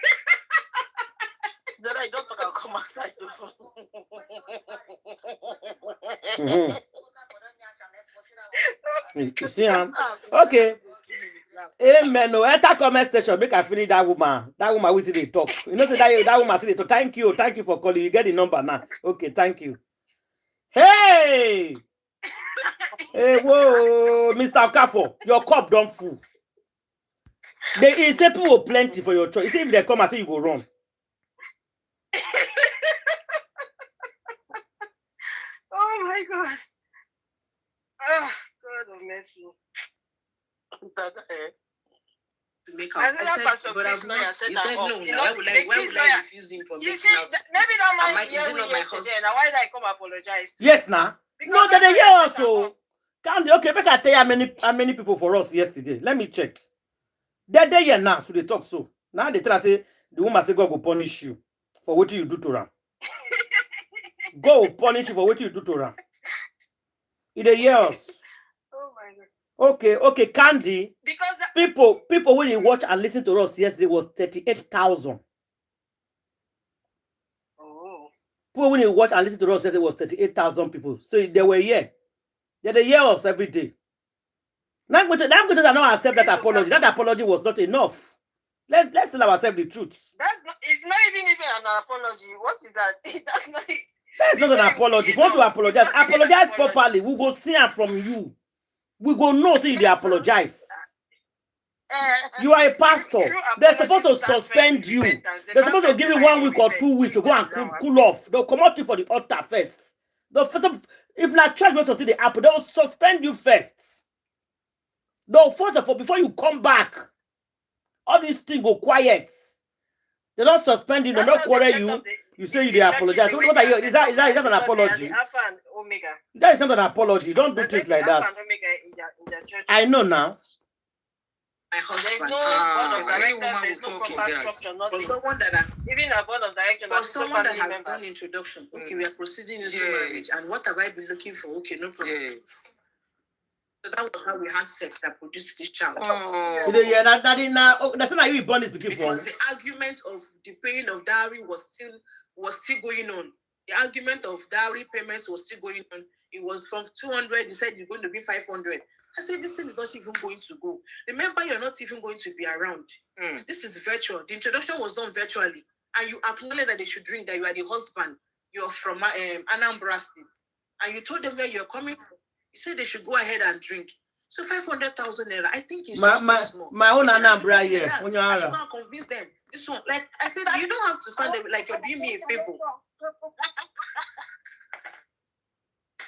I don't talk. I'll come outside. You see him? Okay. Amen. No, enter comment station. Make I finish that woman. That woman we see they talk. You know, say that woman see they talk. Thank you for calling. You get the number now. Okay, thank you. Hey, hey, whoa, Mr. Okafo, your cup don't full. There is people plenty for your choice. You see if they come and say you go wrong. Oh my God. Oh, God of mercy. To make up. I said, but I've not. He said no. Why would I refuse him for making out? Maybe that man hear me yesterday. Now why did I come apologize? Yes, now. No, that they hear also. Can't okay? Make I tell you how many people for us yesterday. Let me check. That they hear now, so they talk so. Now they tell us say the woman say God will punish you for what you do to her. God will punish you for what you do to her. They hear us. Oh my God. Okay, Candy. Because people when you watch and listen to us yesterday was 38,000. Oh. People when you watch and listen to us yesterday was 38,000 people. So they were here. They hear us every day. Now I'm going to not accept that apology. That apology was not enough. Let's tell ourselves the truth. It's not even an apology. What is that? That's not it. That's not an apology. If you want to apologize properly. We go see her from you. We go know see they apologize. You are a pastor. They're supposed to suspend you. They're supposed to give you 1 week or 2 weeks to go and cool off. They'll come out you for the altar first. If not church wants to see the apple, they'll suspend you first. They'll first of all, before you come back, all these things go quiet. They don't suspend you, they don't quarrel you. You say you apologize. What are you? Is that an apology? That is not an apology. Don't do things like that. I know now. My husband. There's no proper structure. For someone that even a board of directors. For someone that has done introduction. Okay, we are proceeding into marriage. And what have I been looking for? Okay, no problem. So that was how we had sex that produced this child. That's not how you born this before. Because the argument of the paying of dowry was still going on. The argument of dowry payments was still going on. It was from 200. He said you're going to be 500. I said this thing is not even going to go. Remember, you're not even going to be around. This is virtual. The introduction was done virtually, and you acknowledge that they should drink. That you are the husband. You're from Anambra State, and you told them where you're coming from. You said they should go ahead and drink. So 500,000 naira, I think it's just too small. My own Anambra here. I should not convince them. This one, like I said, you don't have to sound like you're doing me a favor.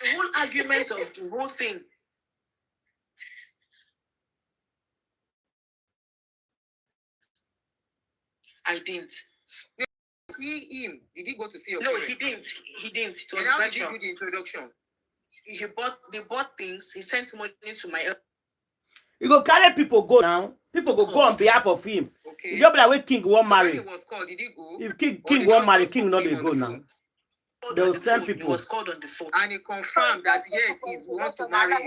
The whole argument of the whole thing. I didn't. Did he go to see your No, parents? He didn't. It was how virtual. did he do the introduction? They bought things. He sent money to my. You go carry people go now. People go on behalf of him. Okay. You don't be like when King won't marry. When he was called, did he go? If King won't marry, King not they go now. They will send people. He was called on the phone. And he confirmed that yes, he wants to marry you.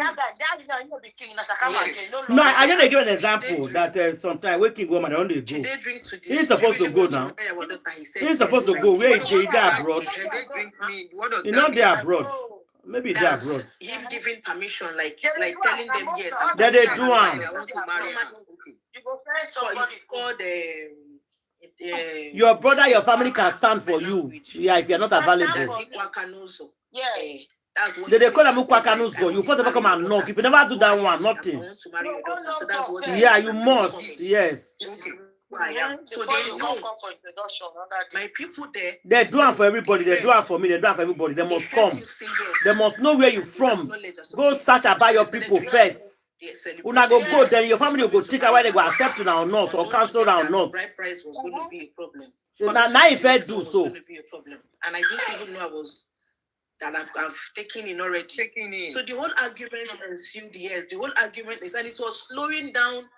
No, I just give an example that sometimes when King won't marry, they go. He's supposed to go now. He's supposed to go. Where is he? They're abroad. He's not there abroad. Maybe they're abroad. Him giving permission, like telling them yes. That they do I want to marry you. It's called your brother, your family can stand for you. Yeah, if you're not available. Yeah. That's what they call them Kwakanuzo. You first of all come and knock. If you never do that one, nothing. I want to marry your daughter, so that's what. Yeah, you must. Yes. This is who I am. So they know. My people there. They do it for everybody. They do it for me. They do it for everybody. They must come. They must know where you're from. Go search about your people first. Una go then your family will go take away they go accept you now or not or cancel now or not. Bride price was going to be a problem. Now if I do so. Going to be a problem. And I didn't even know I've taken in already. So the whole argument ensued, yes. The whole argument is, and it was slowing down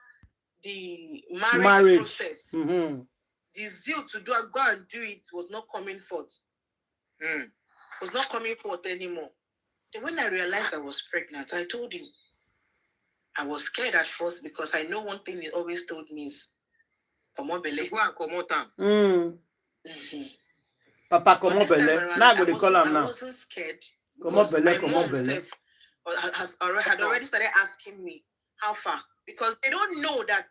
the marriage process. Mm-hmm. The zeal to go and do it was not coming forth. Was not coming forth anymore. Then when I realized I was pregnant, I told him. I was scared at first because I know one thing he always told me is Komobele. Papa Komobele. Now go to call him now. I wasn't scared. Komobele. or had already started asking me how far, because they don't know that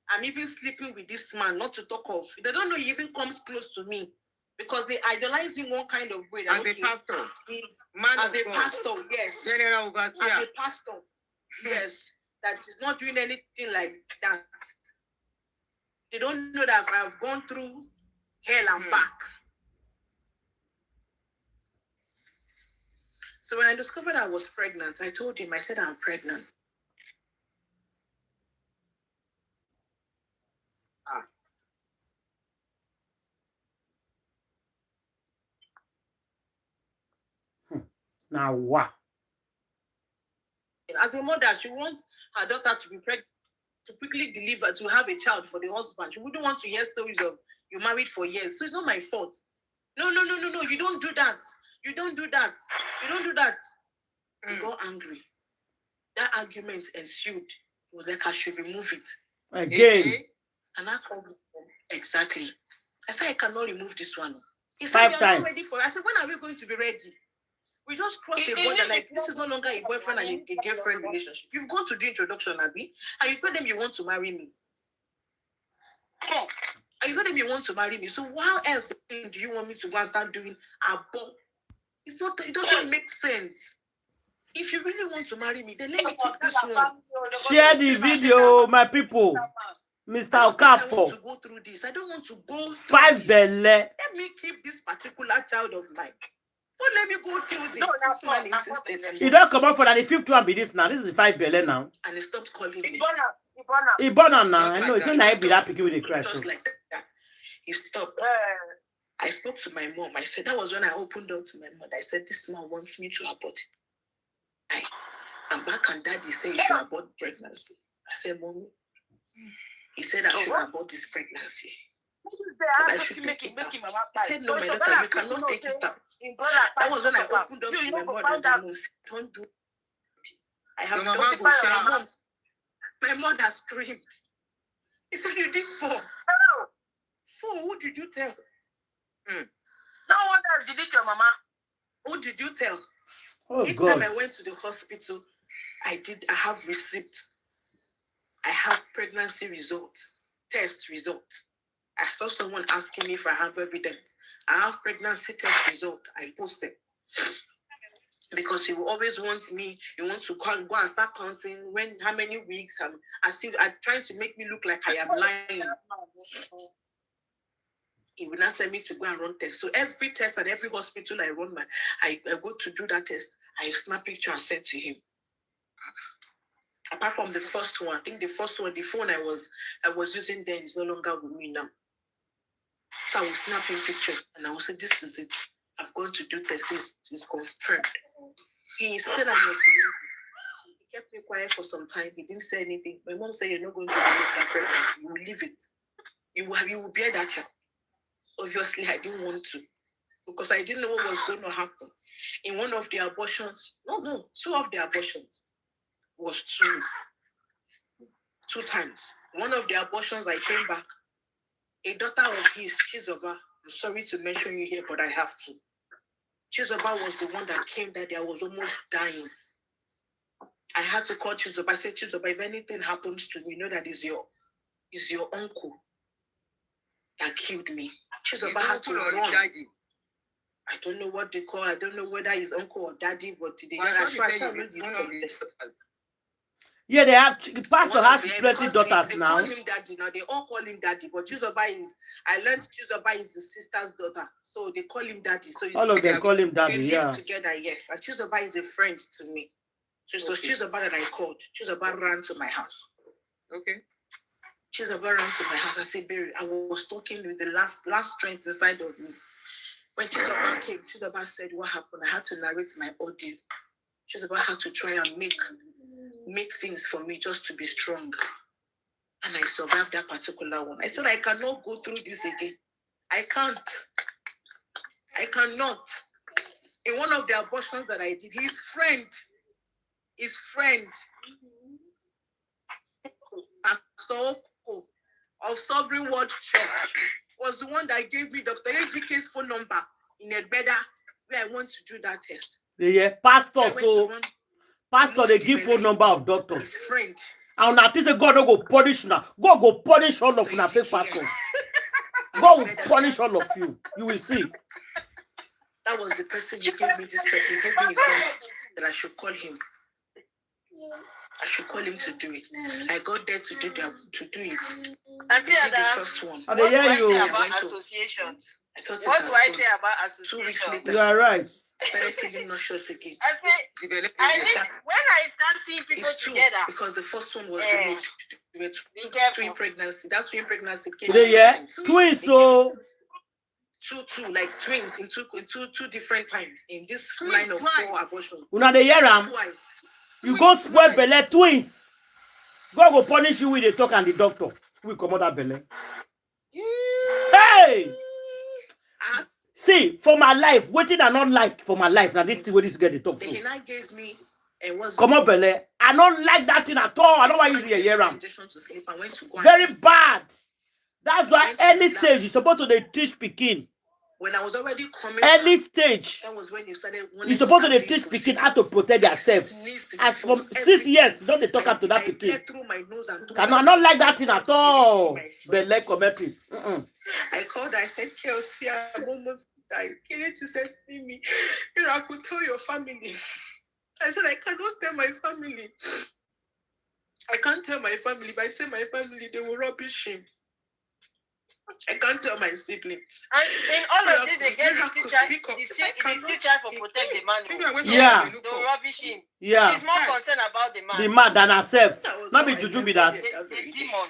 I'm even sleeping with this man, not to talk of. They don't know he even comes close to me, because they idolize him one kind of way. As a pastor. As a pastor, yes. General overseer. As a pastor, yes. That he's not doing anything like that. They don't know that I've gone through hell and back. So when I discovered I was pregnant, I told him, I said, I'm pregnant. Now what? As a mother, she wants her daughter to be pregnant, to quickly deliver, to have a child for the husband. She wouldn't want to hear stories of you married for years. So it's not my fault. No. You don't do that. You don't do that. You don't do that. He got angry. That argument ensued. It was like I should remove it. Again. And I called him. Exactly. I said, I cannot remove this one. He said, 5 times. Not ready for it. I said, when are we going to be ready? We just crossed the border. Like, this is no longer a boyfriend and a girlfriend relationship. You've gone to do introduction, Abby, and you told them you want to marry me. And you told them you want to marry me. So why else do you want me to go and start doing abo? It's not. It doesn't make sense. If you really want to marry me, then let me keep this one. Share the video, my people. Mr. Okafor. I want to go through this. I don't want to go through 5 belle. Let me keep this particular child of mine. Don't let me go through this. This man insisted. You don't come out for that. The 5th one be this now. This is the 5 belle now. And he stopped calling me. He born now. I know. It's not like be that picky with the crash. Just like that. He stopped. I spoke to my mom. I said, that was when I opened up to my mother. I said, this man wants me to abort it. I'm back and daddy said you should abort pregnancy. I said, Mommy. He said I should abort this pregnancy. I should take it out. I said, no, my daughter, you cannot take it out. That was when I opened up to my mother and my mom said, don't do it. I have done it for my mom. My mother screamed. He said, you did 4. 4? Who did you tell? No one else did it, your mama. Who did you tell? Oh, Each God. time I went to the hospital, I have receipts. I have pregnancy results, test results. I saw someone asking me if I have evidence. I have pregnancy test result. I posted. Because he will always want me, he wants to go and start counting how many weeks. I'm trying to make me look like I am lying. He will not send me to go and run tests. So every test at every hospital I run, I go to do that test. I snap picture and send to him. Apart from the first one, I think the first one, the phone I was using then is no longer with me now. So I was snapping picture and I will say, this is it. I've gone to do this. It's confirmed. He insisted I must believe it. He kept me quiet for some time. He didn't say anything. My mom said, you're not going to believe that pregnancy. You will leave it. You will bear that child. Obviously, I didn't want to. Because I didn't know what was going to happen. In one of the abortions, 2 of the abortions was 2 times. One of the abortions, I came back. A daughter of his, Chizoba, I'm sorry to mention you here, but I have to. Chizoba was the one that came that day. I was almost dying. I had to call Chizoba. I said, Chizoba, if anything happens to me, know that is your uncle that killed me. Chizoba had to run. Daddy. I don't know what they call. I don't know whether his uncle or daddy, but they yeah, they have pastor has plenty daughters they now. Call him daddy now. They all call him daddy, but I learned Chizoba is the sister's daughter, so they call him daddy. So all of them call him daddy. They live together, yes. And Chizoba is a friend to me. So it was Chizoba that I called. Chizoba ran to my house. Okay. Chizoba ran to my house. I said, Barry, I was talking with the last strength inside of me. When Chizoba came, Chizoba said, what happened? I had to narrate my audio. Chizoba had to try and make things for me just to be strong. And I survived that particular one. I said, I cannot go through this again. I can't. I cannot. In one of the abortions that I did, his friend, Pastor Oko of Sovereign World Church, was the one that gave me Dr. AGK's phone number in Egbeda, where I went to do that test. Yeah, pastor. So Pastor, they give phone number of doctors. His friend. And I think God don't go punish now. God go punish all of you, fake pastors. God will punish all of you. You will see. That was the person you gave me. This person gave me his number that I should call him. I should call him to do it. I got there to do it. I did the first one. What do I say about associations? I thought What do I say about associations? 2 weeks later, you are right. I started feeling nauseous again. I say, when I start seeing people together. Because the first one was removed. We were twin pregnancy. That twin pregnancy came. Yeah, twins, so. Two, like twins in two different times in this line of 4 abortions. Una the year Twice. You go spoil belle twins. God will punish you with the talk and the doctor. We come out that belle. Hey! See, for my life, waiting I not like for my life. Now this thing where this girl they talk for. The gave me and was come on, belle. I don't like that thing at all. I don't want to use the year round. Very bad. That's why any stage you're supposed to teach Pekin. When I was already coming early stage, that was when you started. You're supposed to teach Pekin how to protect themselves. As from 6 years, don't they talk up to that Pekin? I not like that thing at all. Belle commentary. I called her, I said, Kelsey, I'm almost dying. Can you just help me? You know, I could tell your family. I said, I cannot tell my family. I can't tell my family. If I tell my family, they will rubbish him. I can't tell my siblings. And in all of this, they get the teacher for protect the man. Yeah. Don't rubbish him. Yeah. She's more concerned about the man. The man than herself. Not be juju be that. The demon.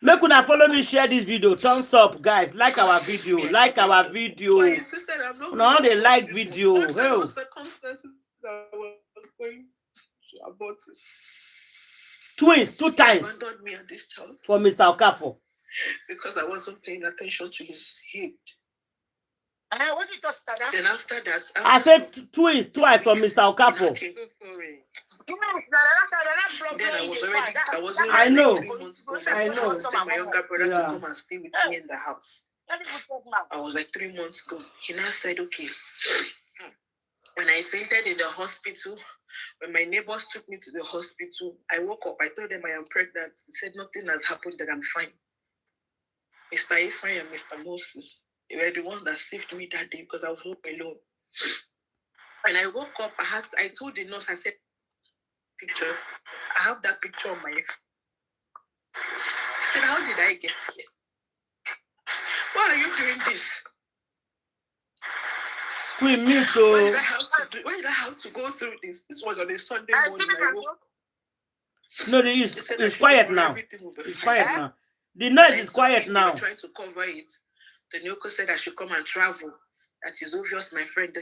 Make una follow me, share this video. Thumbs up, guys. Like our video. Like our video. No, they like video. All circumstances I was going to abort it. Twins 2 times Me at this time for Mr. Okafo. Because I wasn't paying attention to his head. What did you talk to that? Then after that, I said twins twice for Mr. Okafo. Okay. So sorry. Then I was already. I know. 3 months ago. I know. I was my younger brother to come and stay with me in the house. I was like 3 months ago. He now said, okay. When I fainted in the hospital, when my neighbors took me to the hospital, I woke up. I told them I am pregnant. He said nothing has happened, that I'm fine. Mr. Ephraim and Mr. Moses, they were the ones that saved me that day because I was home alone. When I woke up, I told the nurse, I said, picture. I have that picture on my phone. I said, how did I get here? Why are you doing this? We meet so. Why did I have to go through this? This was on a Sunday morning. I woke. No, it's quiet now. It's quiet now. The noise is quiet now. Trying to cover it. The Nyoko said I should come and travel. That is obvious. My friend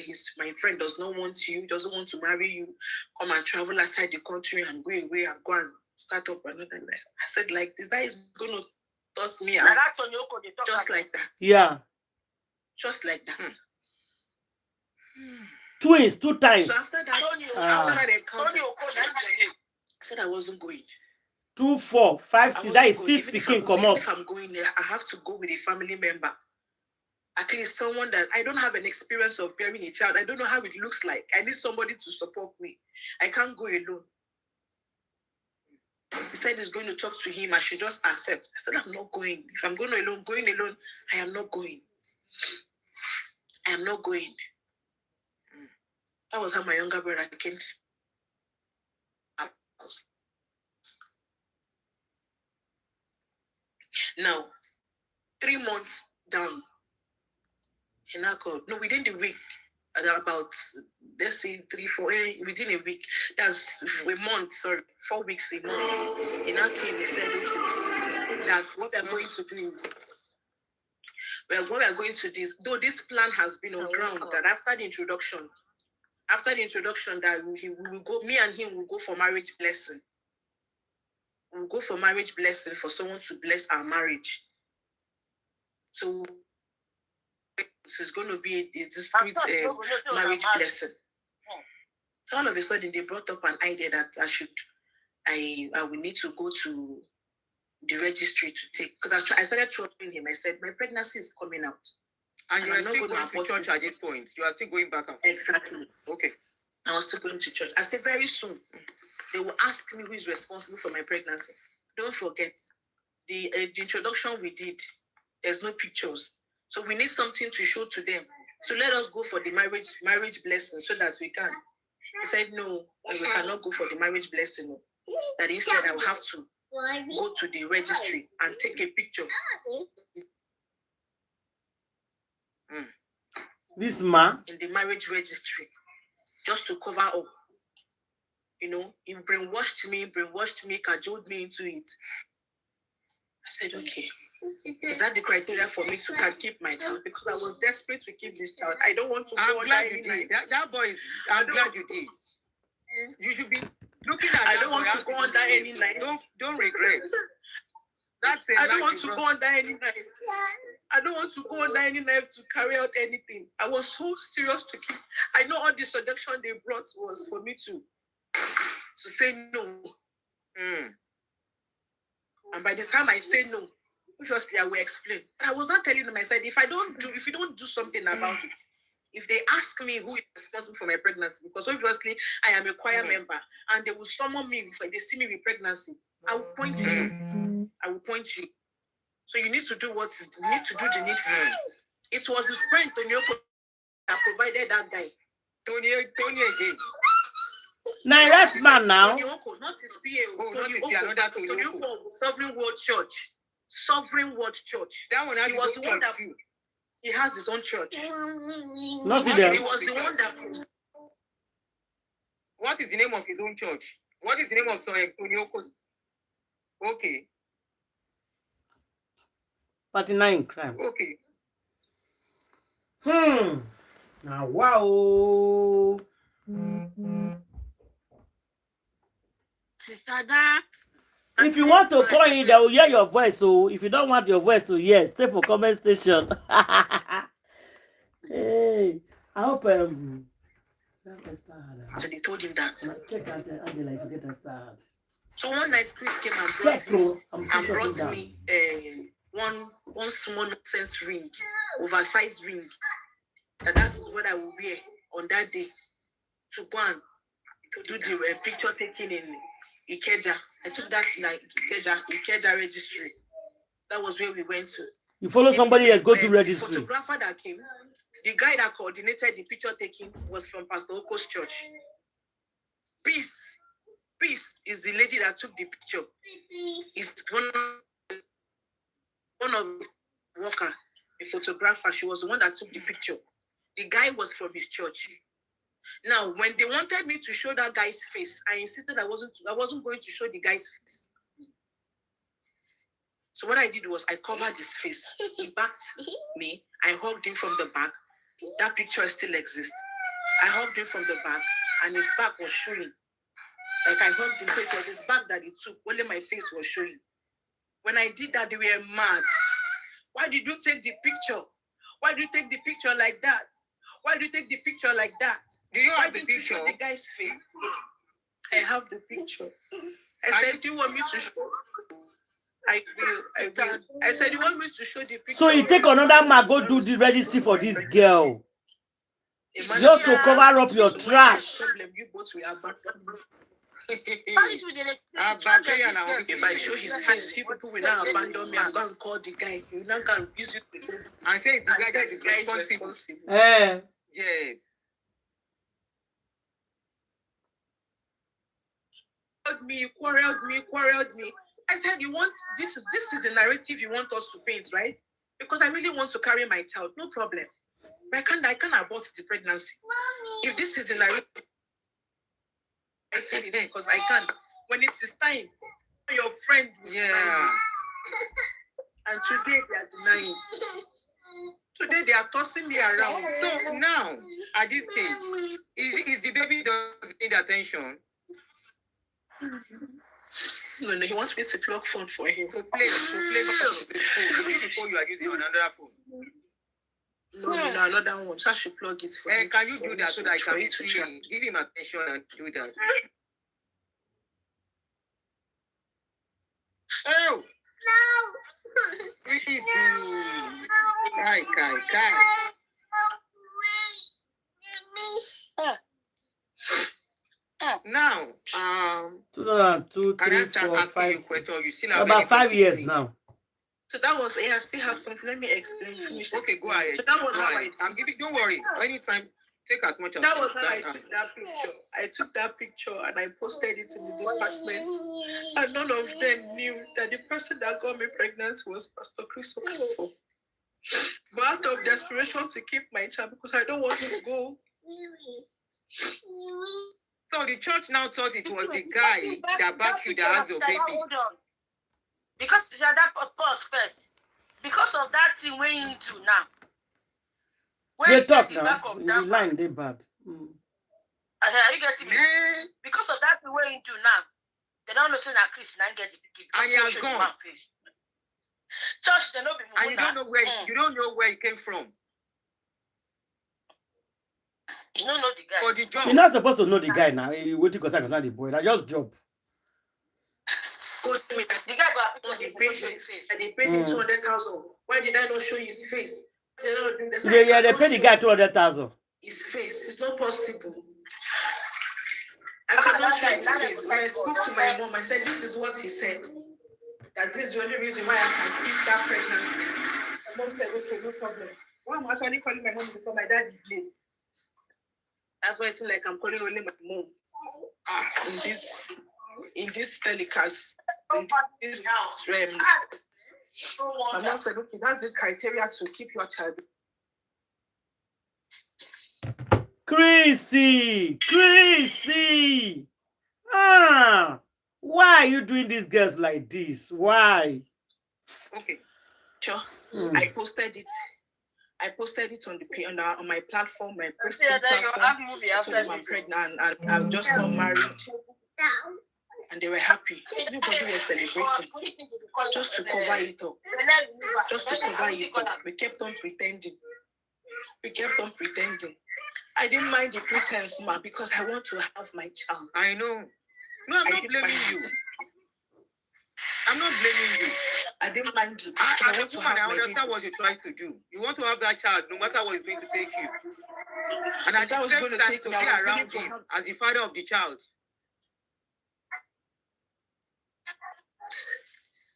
does not want you, doesn't want to marry you. Come and travel outside the country and go away and go and start up another life. I said, like this guy is going to toss me out. Just like that. Yeah. Just like that. Twins 2 times. So after that encounter, I said I wasn't going. 2, 4, 5, 6. That is 6 speaking. Come up. If I'm going there, I have to go with a family member. At least someone that I don't have an experience of bearing a child. I don't know how it looks like. I need somebody to support me. I can't go alone. He said he's going to talk to him. I should just accept. I said, I'm not going. If I'm going alone, I am not going. I am not going. That was how my younger brother came to our house. Now, 3 months down, he now called. No, within the week, about, let's say 3, 4, within a week, that's a month, 4 weeks, a month. He now came and said, okay, that's what we're going to do is, what we're going to do is, though this plan has been on ground, that after the introduction, that we will go, me and him will go for marriage blessing. We'll go for marriage blessing for someone to bless our marriage. So it's going to be a discreet marriage blessing. So all of a sudden they brought up an idea that I will need to go to the registry to take, because I started troubling him. I said, my pregnancy is coming out. And you are still going to church at this point. You are still going back and forth. Exactly. Okay. I was still going to church. I said, very soon, they will ask me who is responsible for my pregnancy. Don't forget, the introduction we did, there's no pictures. So we need something to show to them. So let us go for the marriage blessing so that we can. He said, no, we cannot go for the marriage blessing. That instead I will have to go to the registry and take a picture. This man? In the marriage registry, just to cover up. You know, he brainwashed me, cajoled me into it. I said, okay. Is that the criteria for me to can keep my child? Because I was desperate to keep this child. I don't want to go glad you did. That boy is, I'm glad you did. You should be looking at I don't want to go under any knife. Don't regret. I don't want to go under any knife. I don't want to go under any knife to carry out anything. I was so serious to keep. I know all the suggestion they brought was for me to say no. And by the time I say no, obviously I will explain. But I was not telling them. I said, if you don't do something about it, if they ask me who is responsible for my pregnancy, because obviously I am a choir member, and they will summon me if they see me with pregnancy, I will point you. I will point you. So you need to do you need to do the needful. It was his friend Tonyoko that provided that guy. Tony again. Now that's man now. Tonyoko, not his PA. Tonyoko of Sovereign World Church. Sovereign World Church. That one he was the one that he has his own church. Not see them. He was the one that. What is the name of his own church? What is the name of Tonyoko's? Okay. 49 crime. Okay. Now wow. If you want to call in, they will hear your voice. So if you don't want your voice to hear, stay for comment station. Hey, I hope And they told him that. Check out the like forget to start. So one night Chris came and brought me one small nonsense ring, oversized ring. That's what I will wear on that day to go and do the picture taking in Ikeja. I took that like Ikeja registry. That was where we went to. You follow somebody else, go to registry. The photographer that came, the guy that coordinated the picture taking was from Pastor Oko's church. Peace is the lady that took the picture. It's one of the worker, the photographer. She was the one that took the picture. The guy was from his church. Now, when they wanted me to show that guy's face, I insisted I wasn't going to show the guy's face. So what I did was I covered his face. He backed me. I hugged him from the back. That picture still exists. I hugged him from the back, and his back was showing. Like I hugged him, it was his back that he took. Only my face was showing. When I did that, they were mad. Why did you take the picture? Why do you take the picture like that? Why do you take the picture like that? Do you have the picture? You show the guy's face? I have the picture. I said, do you want me to show? I will. I said, you want me to show the picture? So you take another man, go do the registry for this girl. Just to cover up your trash. You both will abandon. If I show his face, people will now abandon me and go and call the guy. You now can use it against. I say the guy that is responsible. Yes. Quarreled me. I said, you want this is the narrative you want us to paint, right? Because I really want to carry my child, no problem. But I can't abort the pregnancy. If this is the narrative, I said it because I can't. When it is time, your friend will deny you. And today they are denying. Today they are tossing me around. So now, at this stage, is the baby doesn't need attention? No, he wants me to plug phone for him. To play before you are using another phone. No, another one. So I should plug it for him. Can you do that so that I can give him attention and do that? Oh! No! Easy. Kai. Now, 2002, can 3, I start 4, asking 5, you a 6. question? You still have About 5 anything to years say? now. So that was, I still have something. Let me explain. Finish. Okay, go ahead. So that was Go how ahead. I'm giving. Don't worry. Anytime, take as much as. That was how I took that picture. I took that picture and I posted it in the department. And none of them knew that the person that got me pregnant was Pastor Christopher. But out of desperation to keep my child, because I don't want to go. So the church now thought it was the guy that backed you that has your baby. Hold on. Because that pause first. Because of that thing we're into now. They talk now. The line they bad. Are you getting me? Because of that thing we're into now. They don't know that Chris and get the kid. And he has gone. Church, they don't be moving. And you don't know where you don't know where he came from. You don't know the guy. For the job. You're not supposed to know the guy now. You wait to contact the boy. That's just job. The guy got on the face. And they paid him 200,000. Why did I not show his face? Yeah, they paid the guy 200,000. His face. It's not possible. I cannot show his face. When I spoke to my mom, I said, this is what he said. That this is the only reason why I can keep that pregnancy. My mom said, okay, no problem. Why am I actually calling my mom because my dad is late? That's why it seems like I'm calling only my mom. In this telecast, in this realm. My mom said, okay, that's the criteria to keep your child. Chrissy! Why are you doing these girls like this? Why? Okay, sure. I posted it. I posted it on my platform, my posting platform. I told them I'm pregnant and I've just got married. And they were happy. Everybody was celebrating. Just to cover it up. We kept on pretending. I didn't mind the pretense, ma, because I want to have my child. I know. No, I'm not blaming you. I'm not blaming you. I didn't mind it. I understand what you're trying to do. You want to have that child, no matter what it's going to take you. And I was going to take to be around him as the father of the child.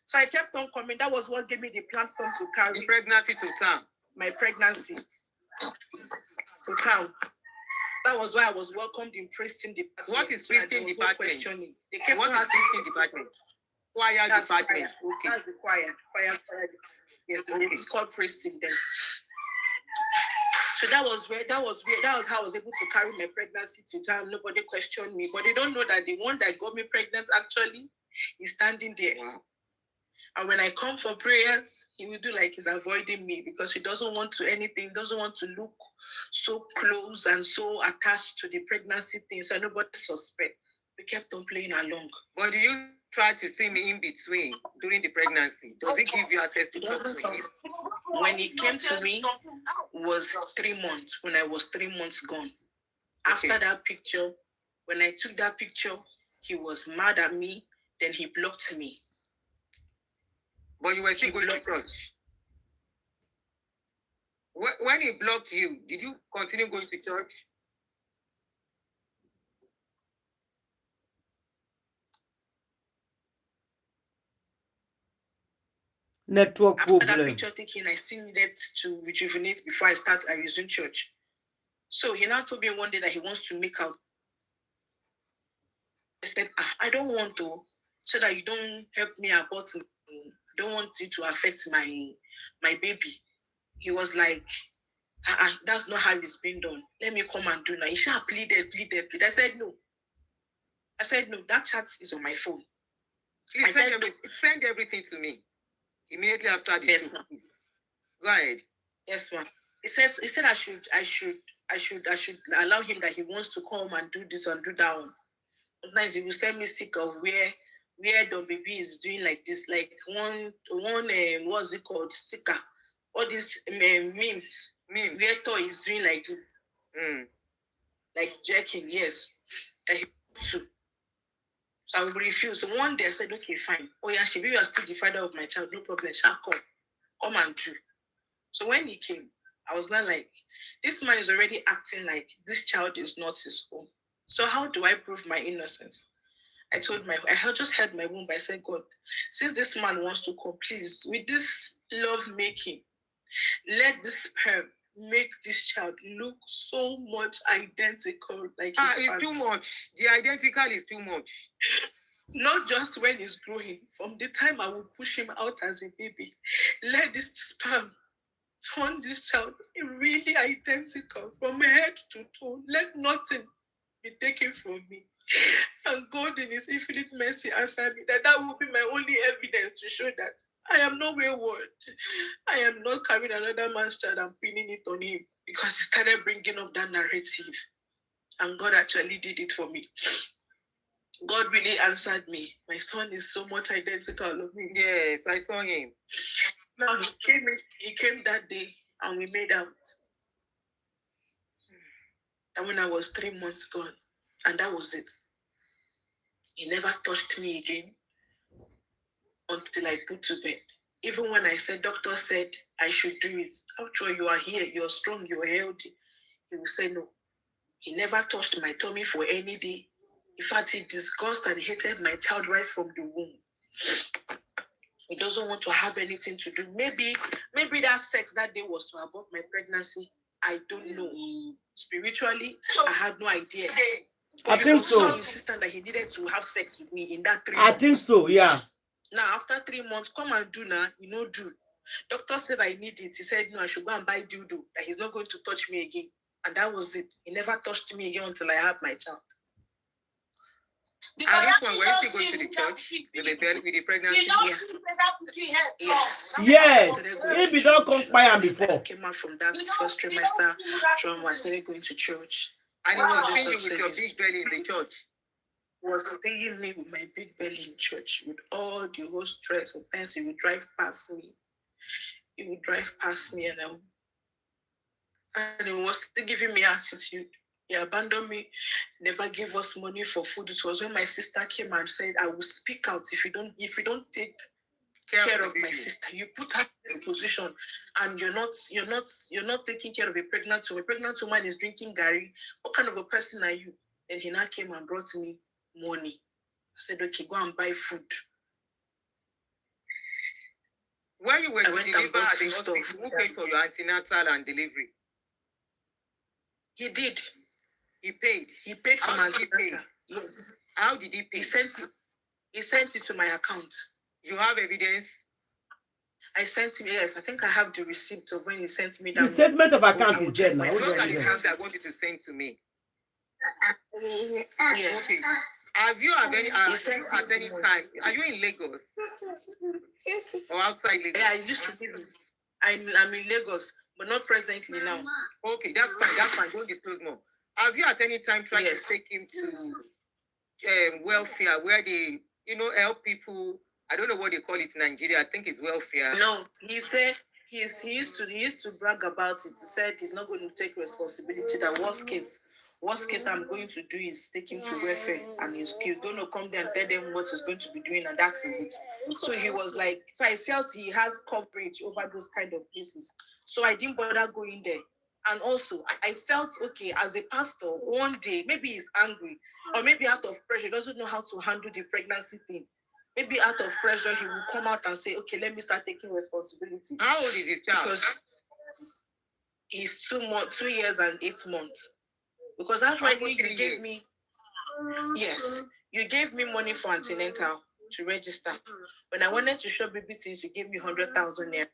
So I kept on coming. That was what gave me the platform to carry the pregnancy to town. My pregnancy to town. That was why I was welcomed in Preston department. What is Preston department? What is Preston department? Choir department. Okay. That's the choir department. Yes, okay. It's called Preston then. So that was how I was able to carry my pregnancy to town. Nobody questioned me. But they don't know that the one that got me pregnant actually is standing there. Wow. And when I come for prayers, he will do like he's avoiding me because he doesn't want to look so close and so attached to the pregnancy thing. So nobody suspect. We kept on playing along. But do you try to see me in between during the pregnancy? Does he give you access to talk to him? When he came to me, was 3 months, when I was 3 months gone. Okay. After that picture, when I took that picture, he was mad at me, then he blocked me. But you were still going to church. When he blocked you, did you continue going to church? Network problem. After that picture taking, I still needed to rejuvenate before I resumed church. So he now told me one day that he wants to make out. I said, I don't want to, so that you don't help me abort. I don't want it to affect my baby. He was like, that's not how it's been done. Let me come and do now. He pleaded. I said, no. That chat is on my phone. Please send everything to me. Immediately after this. Yes, ma'am. Go ahead. Yes, ma'am. He said I should allow him that he wants to come and do this and do that one. Sometimes he will send me stick of where the baby is doing like this, like one what's it called, sticker, all these memes where toy is doing like this, like jerking, yes. So I will refuse. So one day I said, okay, fine. Oh yeah, Shebi, you are still the father of my child, no problem. Shall come and do. So when he came, I was not like, this man is already acting like this child is not his own. So how do I prove my innocence? I had just held my womb. I said, God, since this man wants to come, please, with this love making, let this sperm make this child look so much identical like his it's father. Too much. The identical is too much. Not just when he's growing. From the time I will push him out as a baby, let this sperm turn this child really identical from head to toe. Let nothing be taken from me. And God in his infinite mercy answered me that will be my only evidence to show that I am not wayward. I am not carrying another man's child and pinning it on him, because he started bringing up that narrative. And God actually did it for me. God really answered me. My son is so much identical of me. Yes, I saw him. Now he came that day and we made out. And when I was 3 months gone, and that was it. He never touched me again until I put to bed. Even when I said, doctor said I should do it. After all, you are here, you're strong, you're healthy. He will say no. He never touched my tummy for any day. In fact, he disgusted and hated my child right from the womb. He doesn't want to have anything to do. Maybe that sex that day was to abort my pregnancy. I don't know. Spiritually, I had no idea. I think so. He was so insistent that he needed to have sex with me in that 3 months. I think so, yeah. Now, after 3 months, come and do now. You know, do. Doctor said I need it. He said, no, I should go and buy dildo. That he's not going to touch me again. And that was it. He never touched me again until I had my child. At this point, were you still going to the church with the pregnancy? Yes. Yes. Yes. If you don't come by and before. I came out from that first trimester trauma. I started going to church. And he was seeing you with your big belly in the church. Was seeing me with my big belly in church with all the whole stress. Sometimes he would drive past me. And he was still giving me attitude. He abandoned me, never gave us money for food. It was when my sister came and said, I will speak out if you don't take care of my sister. You put her in this position and you're not taking care of a pregnant woman. A pregnant woman is drinking gari. What kind of a person are you? And he now came and brought me money. I said, okay, go and buy food. When you were delivered at the hospital, who paid for your antenatal and delivery? He did. He paid. He paid for my antenatal. Yes. How did he pay? He sent it to my account. You have evidence? I sent him, yes. I think I have the receipt of when he sent me that. The statement of account is there now. Those are the accounts I want you to send to me. Yes. Okay. Have you at any time? Are you in Lagos? Or outside Lagos? Yeah, I used to live in. I'm in Lagos, but not presently now. Okay, that's fine. Don't disclose more. Have you at any time tried to take him to welfare, where they, help people? I don't know what they call it in Nigeria. I think it's welfare. No, he said he used to brag about it. He said he's not going to take responsibility. That worst case I'm going to do is take him to welfare, and he's going to come there and tell them what he's going to be doing, and that is it. So he was like, so I felt he has coverage over those kind of places. So I didn't bother going there. And also, I felt, okay, as a pastor, one day, maybe he's angry, or maybe out of pressure, doesn't know how to handle the pregnancy thing. Maybe out of pressure, he will come out and say, okay, let me start taking responsibility. How old is his child? Because he's 2 years and 8 months. Because that's right, you gave me, yes, you gave me money for antenatal to register. When I wanted to shop baby things, you gave me 100,000 naira.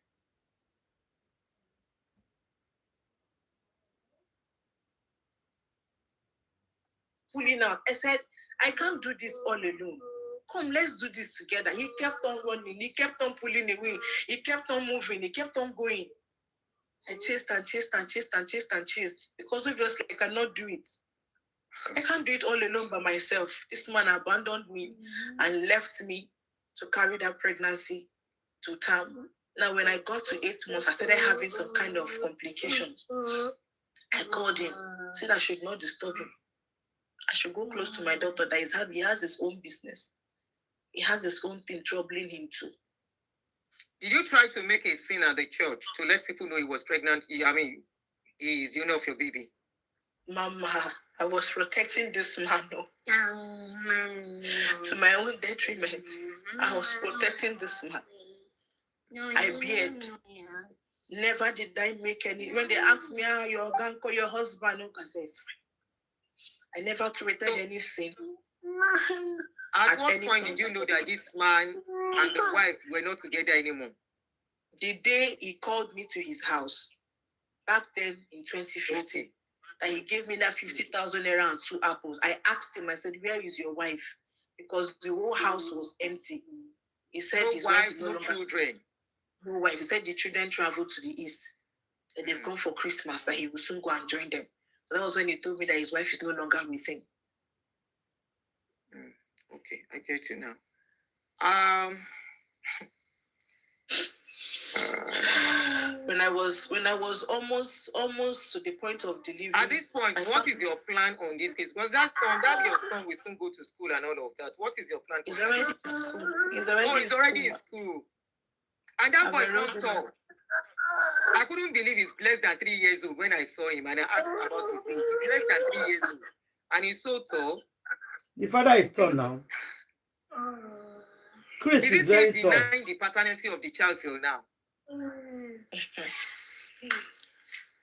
Pulling out. I said, I can't do this all alone. Come, let's do this together. He kept on running. He kept on pulling away. He kept on moving. He kept on going. I chased because obviously I cannot do it. I can't do it all alone by myself. This man abandoned me and left me to carry that pregnancy to term. Now, when I got to 8 months, I started having some kind of complications. I called him, said I should not disturb him. I should go close to my daughter that he has his own business. He has his own thing troubling him too. Did you try to make a scene at the church to let people know he was pregnant? He is the owner of your baby. Mama, I was protecting this man to my own detriment. I was protecting this man. I beard. Never did I make any. When they asked me, your uncle, your husband, I say it's fine. I never created any sin. At what point did you know that this man and the wife were not together anymore? The day he called me to his house, back then in 2015, that he gave me that 50,000 naira and 2 apples. I asked him, I said, where is your wife? Because the whole house was empty. He said his wife is no longer. Children. No wife. He said the children traveled to the east and they've gone for Christmas, that he will soon go and join them. So that was when he told me that his wife is no longer with him. Okay, I get you now. When I was almost to the point of delivery. At this point, what is your plan on this case? Because that your son will soon go to school and all of that. What is your plan? He's already in school. He's already in school. And that boy don't talk. I couldn't believe he's less than 3 years old when I saw him and I asked about his age. He's less than 3 years old. And he's so tall. The father is tall now. Chris is very tall. Denying the paternity of the child till now?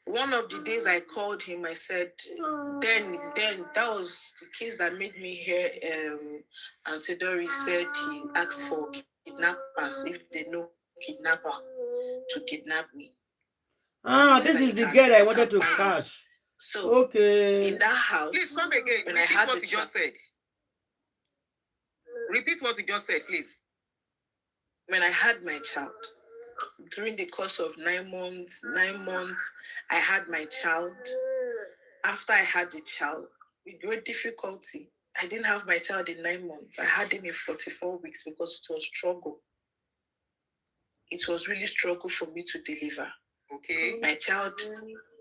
One of the days I called him, I said, then that was the case that made me hear Auntie Dory said he asked for kidnappers if they know kidnapper to kidnap me. This is the girl I wanted to catch. So okay. In that house, please come again. When I had what you just said. Repeat what you just said, please. When I had my child, during the course of 9 months, I had my child. After I had the child, with great difficulty, I didn't have my child in 9 months. I had him in 44 weeks because it was struggle. It was really struggle for me to deliver. Okay. My child,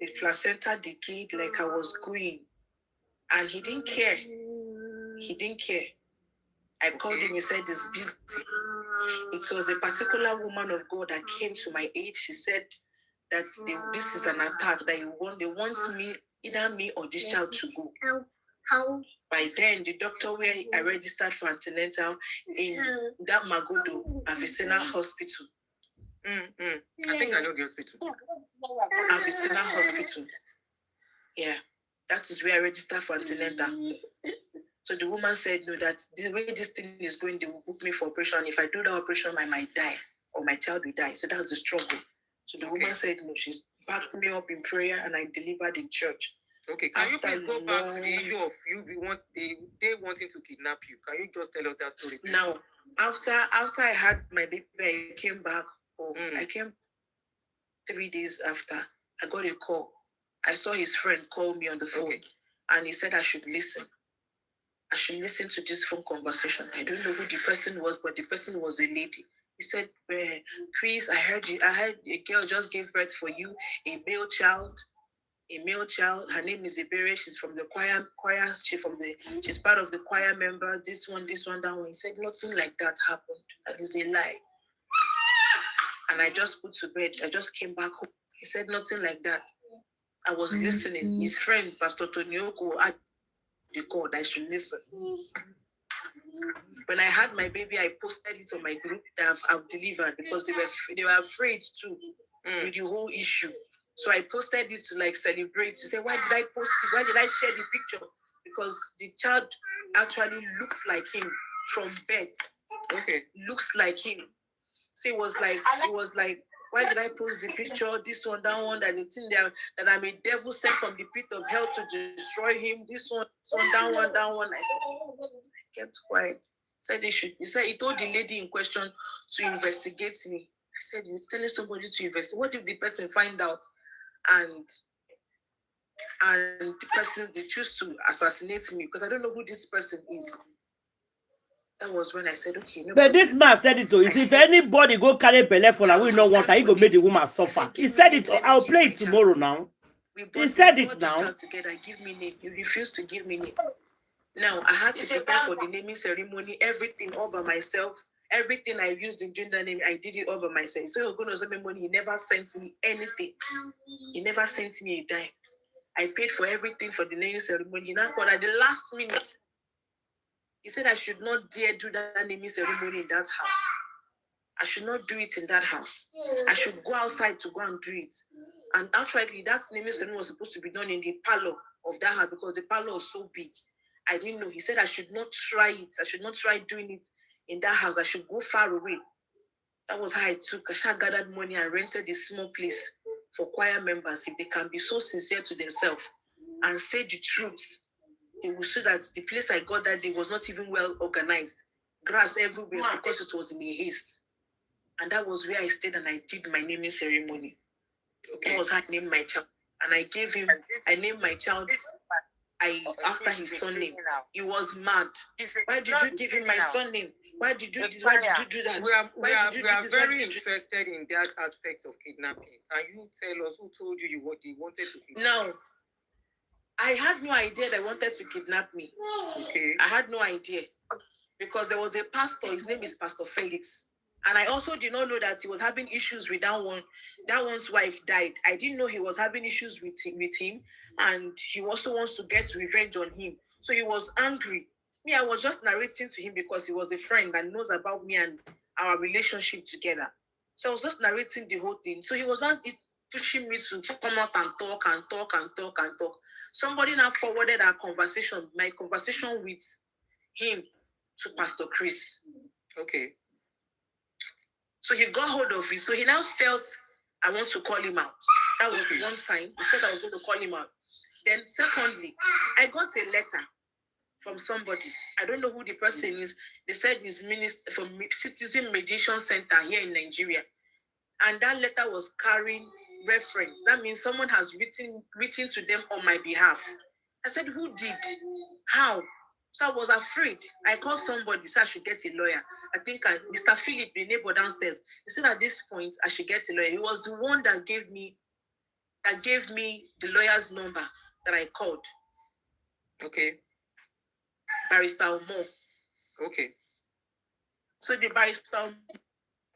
his placenta decayed like I was going. And he didn't care. I called him, he said he's busy. It was a particular woman of God that came to my aid. She said that this is an attack, that they want me, either me or this child to go. By then, the doctor where I registered for antenatal in that Magodo, Avicenna Hospital. I think I know the hospital. Avicenna Hospital. Yeah, that is where I registered for antenatal. So the woman said, no, that the way this thing is going, they will book me for operation. If I do the operation, I might die or my child will die. So that's the struggle. So the woman said, no, she's backed me up in prayer and I delivered in church. Okay, can you please go back to the issue of they wanting to kidnap you? Can you just tell us that story, please? Now, after I had my baby, I came back home. I came 3 days after. I got a call. I saw his friend call me on the phone and he said I should listen. I should listen to this phone conversation. I don't know who the person was, but the person was a lady. He said, Chris, I heard a girl just gave birth for you, a male child. Her name is Ibeh. She's from the choir. She's part of the choir member. This one, that one. He said nothing like that happened. That is a lie. And I just put to bed. I just came back home. He said nothing like that. I was listening. His friend, Pastor Tonyoko, had the call that I should listen. When I had my baby, I posted it on my group that I've delivered because they were afraid too with the whole issue. So I posted it to celebrate. To say, why did I post it? Why did I share the picture? Because the child actually looks like him from birth. Okay. Looks like him. So it was like, why did I post the picture? This one, that one, that the thing that I'm a devil sent from the pit of hell to destroy him. This one, that one. I said, I kept quiet. He told the lady in question to investigate me. I said, you're telling somebody to investigate. What if the person find out and the person, they choose to assassinate me because I don't know who this person is. That was when I said, okay. No, but this man said it to you. If anybody go carry belle for her, we don't want her, he go make the woman suffer. He said it. I'll play it tomorrow now. He said it now. Together, give me name. You refuse to give me name. Now I had to prepare for the naming ceremony, everything all by myself. Everything I used in gender name, I did it all by myself. So he was going to send me money. He never sent me anything. He never sent me a dime. I paid for everything for the naming ceremony. He now called at the last minute. He said I should not dare do that naming ceremony in that house. I should not do it in that house. I should go outside to go and do it. And outrightly, that naming ceremony was supposed to be done in the parlor of that house because the parlor was so big. I didn't know. He said I should not try it. I should not try doing it in that house. I should go far away. That was how I took. I gathered money and rented a small place for choir members. If they can be so sincere to themselves and say the truth, they will see that the place I got that day was not even well organized. Grass everywhere because it was in a haste. And that was where I stayed and I did my naming ceremony. Okay. That was how I named my child. And I named my child after his surname. He was mad. Why did you give him my surname? Why did you do this? Why did you do that? We are very interested in that aspect of kidnapping. Can you tell us who told you what he wanted to kidnap? No. I had no idea they wanted to kidnap me. Okay. I had no idea. Because there was a pastor, his name is Pastor Felix. And I also did not know that he was having issues with that one. That one's wife died. I didn't know he was having issues with him. And he also wants to get revenge on him. So he was angry. Me, I was just narrating to him because he was a friend and knows about me and our relationship together. So I was just narrating the whole thing. So he was not pushing me to come out and talk. Somebody now forwarded my conversation with him to Pastor Chris. Okay. So he got hold of it. So he now felt I want to call him out. That was one sign. He said I was going to call him out. Then secondly, I got a letter from somebody. I don't know who the person is. They said he's minister from Citizen Mediation Center here in Nigeria. And that letter was carrying reference. That means someone has written to them on my behalf. I said, who did? How? So I was afraid. I called somebody, said I should get a lawyer. I think Mr. Philip, the neighbor downstairs, he said at this point I should get a lawyer. He was the one that gave me the lawyer's number that I called. Okay. Barrister Omo. Okay. So the barrister,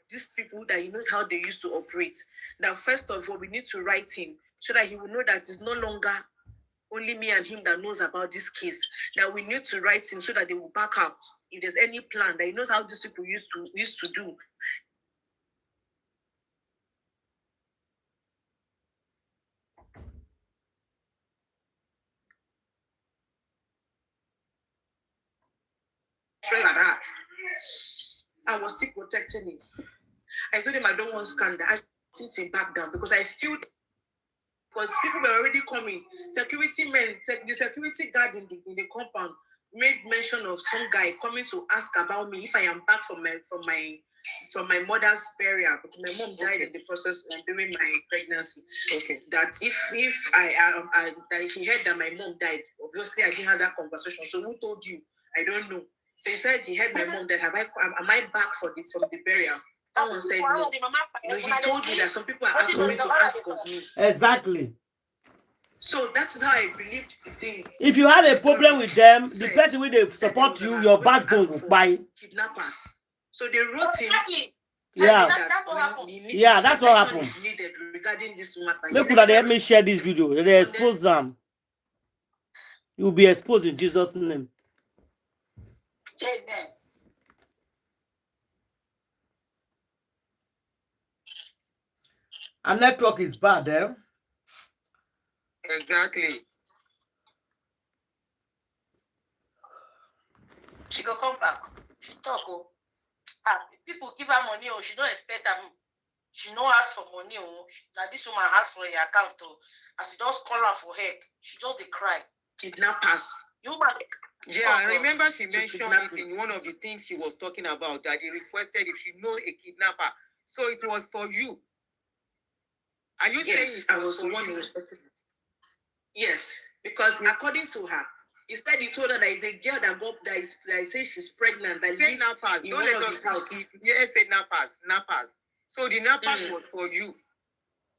these people that he knows how they used to operate. Now, first of all, we need to write him so that he will know that it's no longer only me and him that knows about this case. Now we need to write him so that they will back out. If there's any plan that he knows how these people used to do. Like that. I was still protecting him. I told him I don't want scandal. I think him back down because I feel because people were already coming. Security men, the security guard in the compound made mention of some guy coming to ask about me if I am back from my mother's burial because my mom died in the process during my pregnancy. Okay. That if I that he heard that my mom died, obviously I didn't have that conversation. So who told you? I don't know. So he said he heard my mom died. Am I back from the burial? That one said no. No, he told me that some people are coming to ask of me. Exactly. So that is how I believed the thing. If you had a problem with them, the person will they support you, your backbone will buy. Kidnappers. So they wrote him. Yeah. That's what happened. Needed regarding this matter. Look that they help me share this video. They expose them. You will be exposed in Jesus' name. Amen. Our network is bad, eh? Exactly. She go come back. She talk. People give her money, she don't expect them. She no ask for money. Now this woman ask for your account. As she just call her for help, she just cry. Kidnappers. Yeah, I remember she mentioned it in one of the things she was talking about that he requested if she know a kidnapper. So it was for you. Are you saying I was the one who respected her? Yes, because according to her, instead he told her that is a girl that says she's pregnant that lives nappers. in Don't one let of us his house. Yes, say nappers. So the nappers was for you.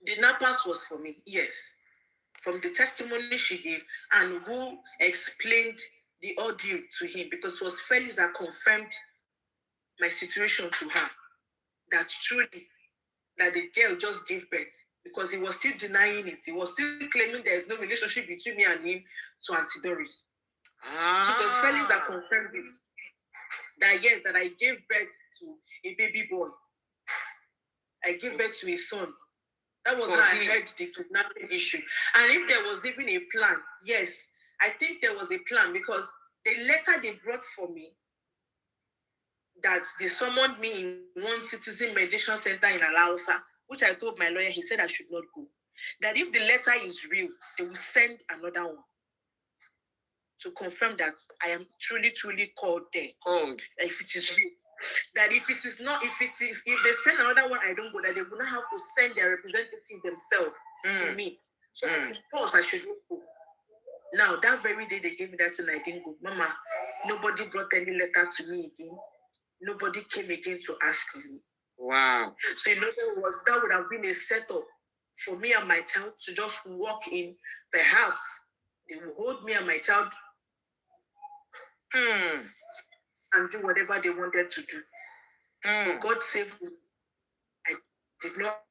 The nappers was for me, yes. From the testimony she gave and who explained the ordeal to him, because it was Felix that confirmed my situation to her. That truly, that the girl just gave birth because he was still denying it. He was still claiming there is no relationship between me and him to Auntie Doris. So it was Felix that confirmed it. That yes, that I gave birth to a baby boy. I gave birth to a son. That was how I heard the kidnapping issue. And if there was even a plan, yes, I think there was a plan, because the letter they brought for me, that they summoned me in one citizen mediation center in Alausa, which I told my lawyer, he said I should not go. That if the letter is real, they will send another one to confirm that I am truly, truly called there. Called. If it is real. That if it is not, if they send another one, I don't go, that they will not have to send their representative themselves to me. So of course I should not go. Now, that very day they gave me that and I didn't go. Mama, nobody brought any letter to me again. Nobody came again to ask me. Wow. So in other words, that would have been a setup for me and my child to just walk in. Perhaps they will hold me and my child and do whatever they wanted to do. But God saved me. I did not.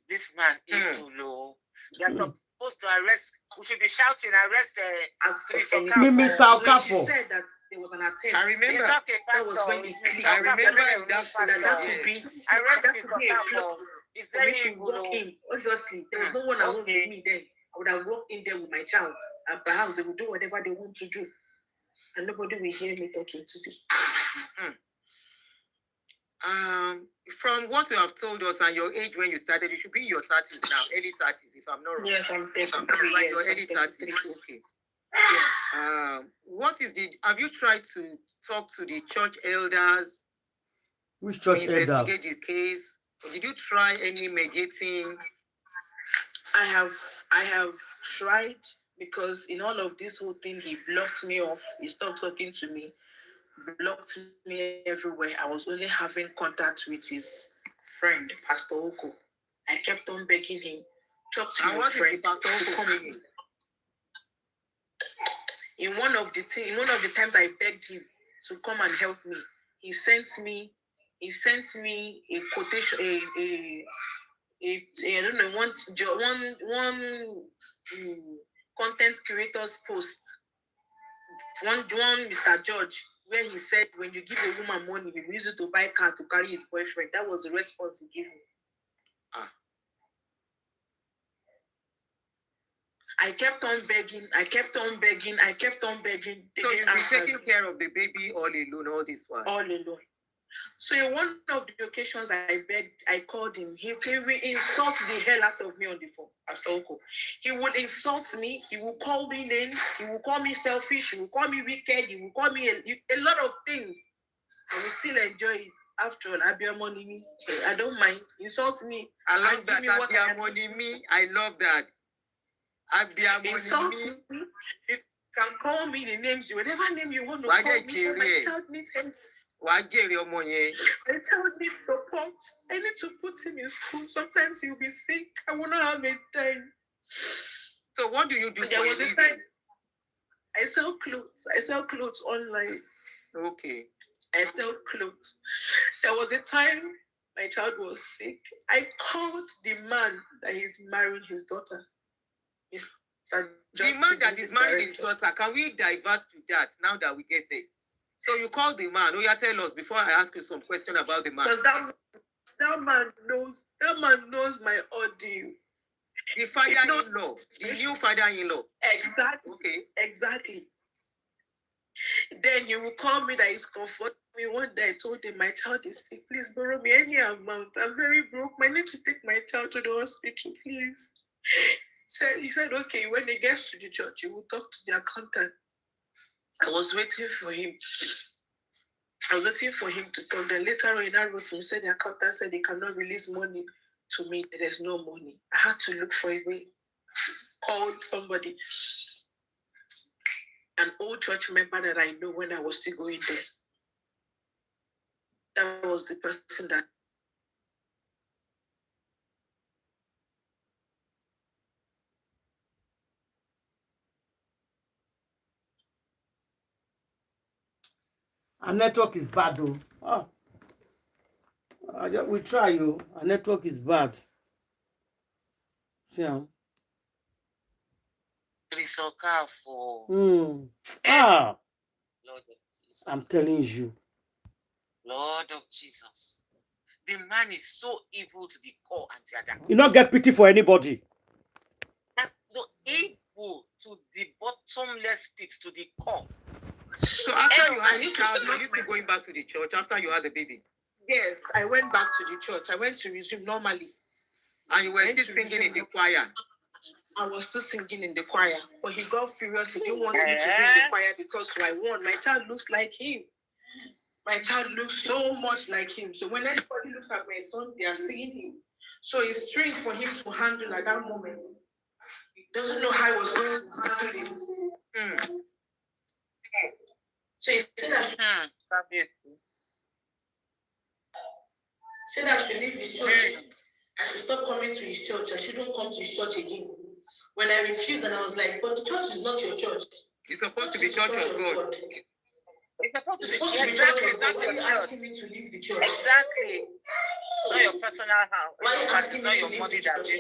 This man is too low. They're supposed to arrest. We should be shouting, arrest Mr. Okafor. She said that there was an attempt. I remember. That was when he clicked. I remember that could be a plot for me to walk in. Obviously, there was no one around with me then. I would have walked in there with my child, and perhaps they would do whatever they want to do, and nobody will hear me talking today. From what you have told us and your age when you started, you should be in your 30s now, early 30s, if I'm not wrong. Yes, I'm 33 years. Your early 30s. Okay. Yes. Have you tried to talk to the church elders? Which church elders? Investigate the case. Or did you try any mediating? I have tried, because in all of this whole thing, he blocked me off. He stopped talking to me. Blocked me everywhere. I was only having contact with his friend, Pastor Oko. I kept on begging him, talk to your friend to come in. In one of the times I begged him to come and help me, he sent me a quotation, I don't know, one content creators post, one Mr. George, where he said, when you give a woman money, he will use it to buy a car to carry his boyfriend. That was the response he gave me. I kept on begging. So you've been taking care of the baby all alone, all this while? All alone. So in one of the occasions I called him. He will insult the hell out of me on the phone, Pastor Oko. He will insult me. He will call me names. He will call me selfish. He will call me wicked. He will call me a lot of things. I will still enjoy it. After all, Abiamonimi, I don't mind. Insult me. I love that. Abiamonimi. I love that. Insult me. You can call me the names, whatever name you want to call me. My child needs help. My child needs support. I need to put him in school. Sometimes he'll be sick. I will not have a time. So what do you do? There was a time I sell clothes. I sell clothes online. Okay. I sell clothes. There was a time my child was sick. I called the man that is marrying his daughter. The man that is marrying his daughter. Can we divert to that now that we get there? So you call the man. Oh, yeah, tell us before I ask you some question about the man. Because that man knows my audio. The father-in-law, the new father-in-law. Exactly. Okay. Exactly. Then he will call me that he's comforting me. One day I told him my child is sick. Please borrow me any amount. I'm very broke. I need to take my child to the hospital, please. So he said, okay, when he gets to the church, he will talk to the accountant. I was waiting for him. To talk. Then later on, I wrote him, said the accountant said they cannot release money to me. There's no money. I had to look for a way. Called somebody, an old church member that I know when I was still going there. That was the person that. Our network is bad though. Oh, we try you. Our network is bad. Yeah. Ah, Lord of Jesus. I'm telling you. Lord of Jesus. The man is so evil to the core, Auntie Ada. You not get pity for anybody. That's so evil to the bottomless pit, to the core. So after you had the child, were you going back to the church after you had the baby? Yes, I went back to the church. I went to resume normally. And you were still singing in the choir? I was still singing in the choir. But he got furious. He didn't want me to be in the choir because I won. My child looks like him. My child looks so much like him. So when anybody looks at my son, they are seeing him. So it's strange for him to handle at that moment. He doesn't know how I was going to handle it. So he said I should leave his church. I should stop coming to his church. I shouldn't come to his church again. When I refused, and I was like, but the church is not your church. It's supposed to be church of God. It's supposed to be church of God. Why are you asking me to leave the church? Exactly. Not your personal house. Why are you asking me to leave the church?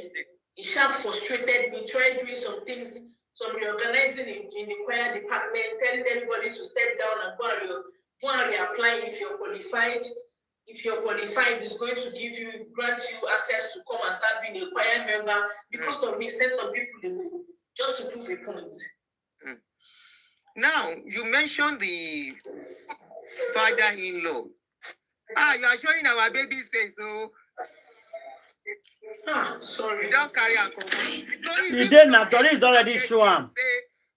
He sharp frustrated me, tried doing some things, some reorganizing in the choir department, telling everybody to step down and go and reapply if you're qualified. If you're qualified, it's going to grant you access to come and start being a choir member. Because of me, send some people away just to prove a point. Now, you mentioned the father-in-law. You are showing our baby's face, so... sorry. You don't carry a He did not. Doris already show him.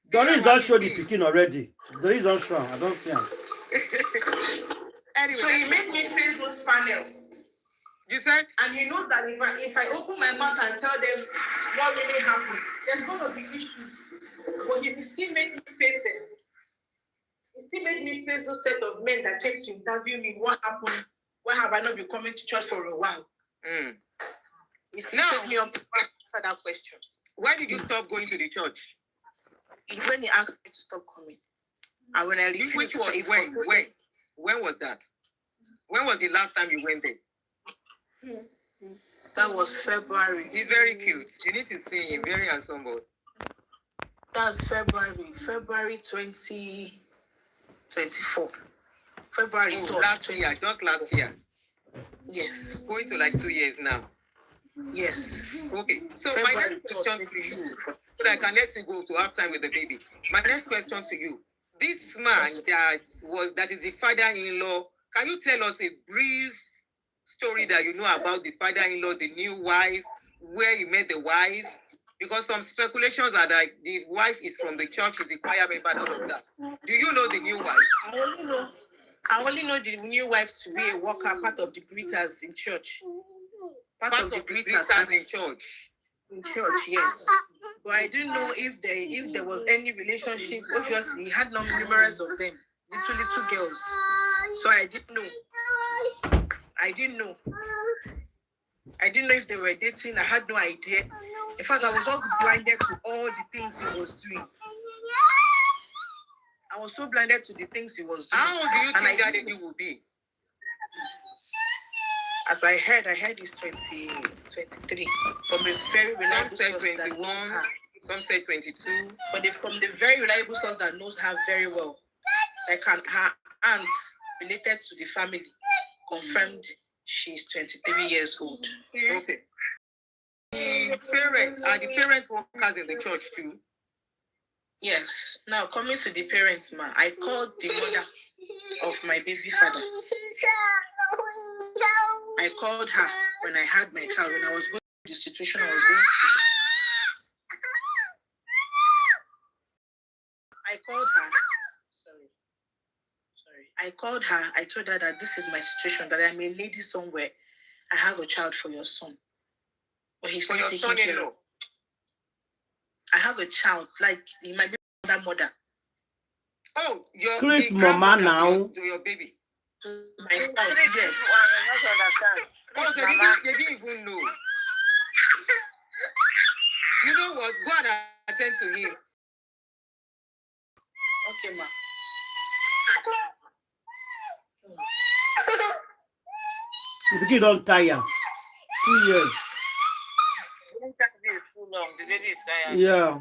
Doris don't show the picking already. Doris don't show him. I don't see him. Anyway, so he made me face those panel. You said? And he knows that if I open my mouth and tell them what really happened, there's going to be issues. But he still made me face them. He still made me face those set of men that came to interview me. What happened? Why have I not been coming to church for a while? He still took me up to answer that question. Why did you stop going to the church? It's when he asked me to stop coming. And when I refused, Which was when was that? When was the last time you went there? That was February. He's very cute. You need to see him. Very handsome boy. That's February 2024. February 3rd. Last year, just last year. Yes. Going to like 2 years now. Yes. Okay. So February my next question to you, so that I can let you go to have time with the baby. My next question to you. This man that is the father-in-law, can you tell us a brief story that you know about the father-in-law, the new wife, where you met the wife? Because some speculations are that the wife is from the church, is a choir member, and all of that. Do you know the new wife? I only know the new wife to be a worker, part of the greeters in church. Part of the greeters in church. In church, yes. But I didn't know if there was any relationship. Obviously, he had numerous of them, little girls. So I didn't know. I didn't know if they were dating. I had no idea. In fact, I was just blinded to all the things he was doing. I was so blinded to the things he was doing. How old do you think that he will be? As I heard he's 23. From a very reliable source that knows her. Some say 22. But from the very reliable source that knows her very well. Like her aunt related to the family confirmed she's 23 years old. Okay. Are the parents workers in the church too? Yes. Now coming to the parents, I called the mother of my baby father. I called her when I had my child, when I was going through the situation I was going through. I called her. I called her. I told her that this is my situation, that I'm a lady somewhere. I have a child for your son. But he's not taking care of. I have a child, like he might be mother. Oh, your Chris mama now. To your baby. My son, yes. Oh, so they didn't even know. You know what? Go and attend to him. Okay, ma. The kid don't tire. 2 years. The baby is tired. Yeah.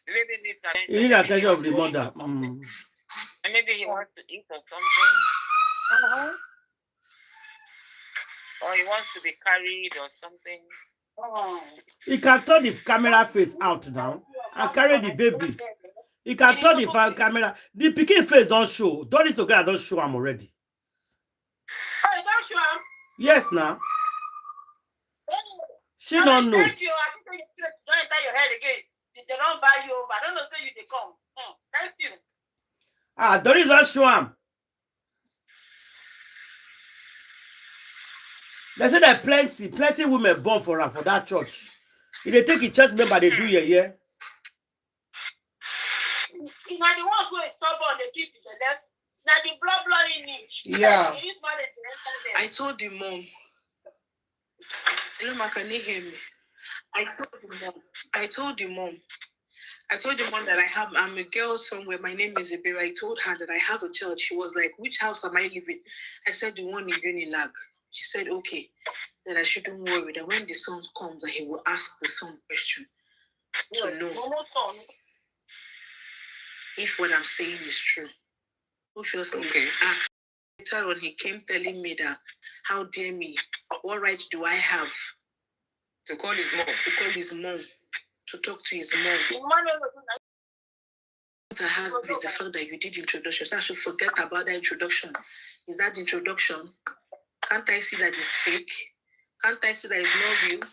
The baby needs attention. He needs attention of the mother. And maybe he wants to eat or something. Or he wants to be carried or something. He can turn the camera face out now and carry the baby. He can turn the camera. The pikin face don't show. Don't need to get don't show him already. Oh, you don't show him? Yes, now. She don't know. Thank you. I think you don't enter your head again. They don't buy you over. I don't know if you they come. Thank you. Doris don't show him. They say that plenty women born for her for that church. If they take a church member, they do yeah. Now the one who is stubborn, they keep to the left. Now the blood in each. Yeah. I told the mom. Hello, ma, can you hear me? I told the mom that I'm a girl somewhere. My name is ibeh. I told her that I have a child. She was like, which house am I living? I said, the one in Unilag. She said, okay, that I shouldn't worry, that when the son comes, that he will ask the son question to know if what I'm saying is true. Obviously, asked. Later on, he came telling me that, how dare me, what right do I have to call his mom? To call his mom, to talk to his mom. What I have is the fact that you did introduction. So I should forget about that introduction. Is that introduction? Can't I see that it's fake? Can't I see that it's not real?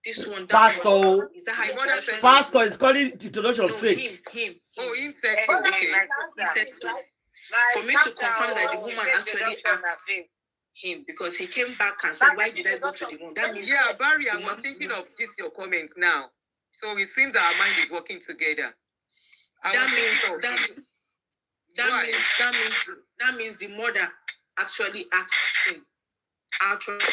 This one, Pastor, is that how introduction? Pastor is calling the introduction fake. Him. Oh, him said so. Okay. He said so. For me to confirm that the woman actually asked him, because he came back and said, why did I go to the woman? That means Barry, I'm thinking of this your comments now. So it seems our mind is working together. That means the mother actually asked him outright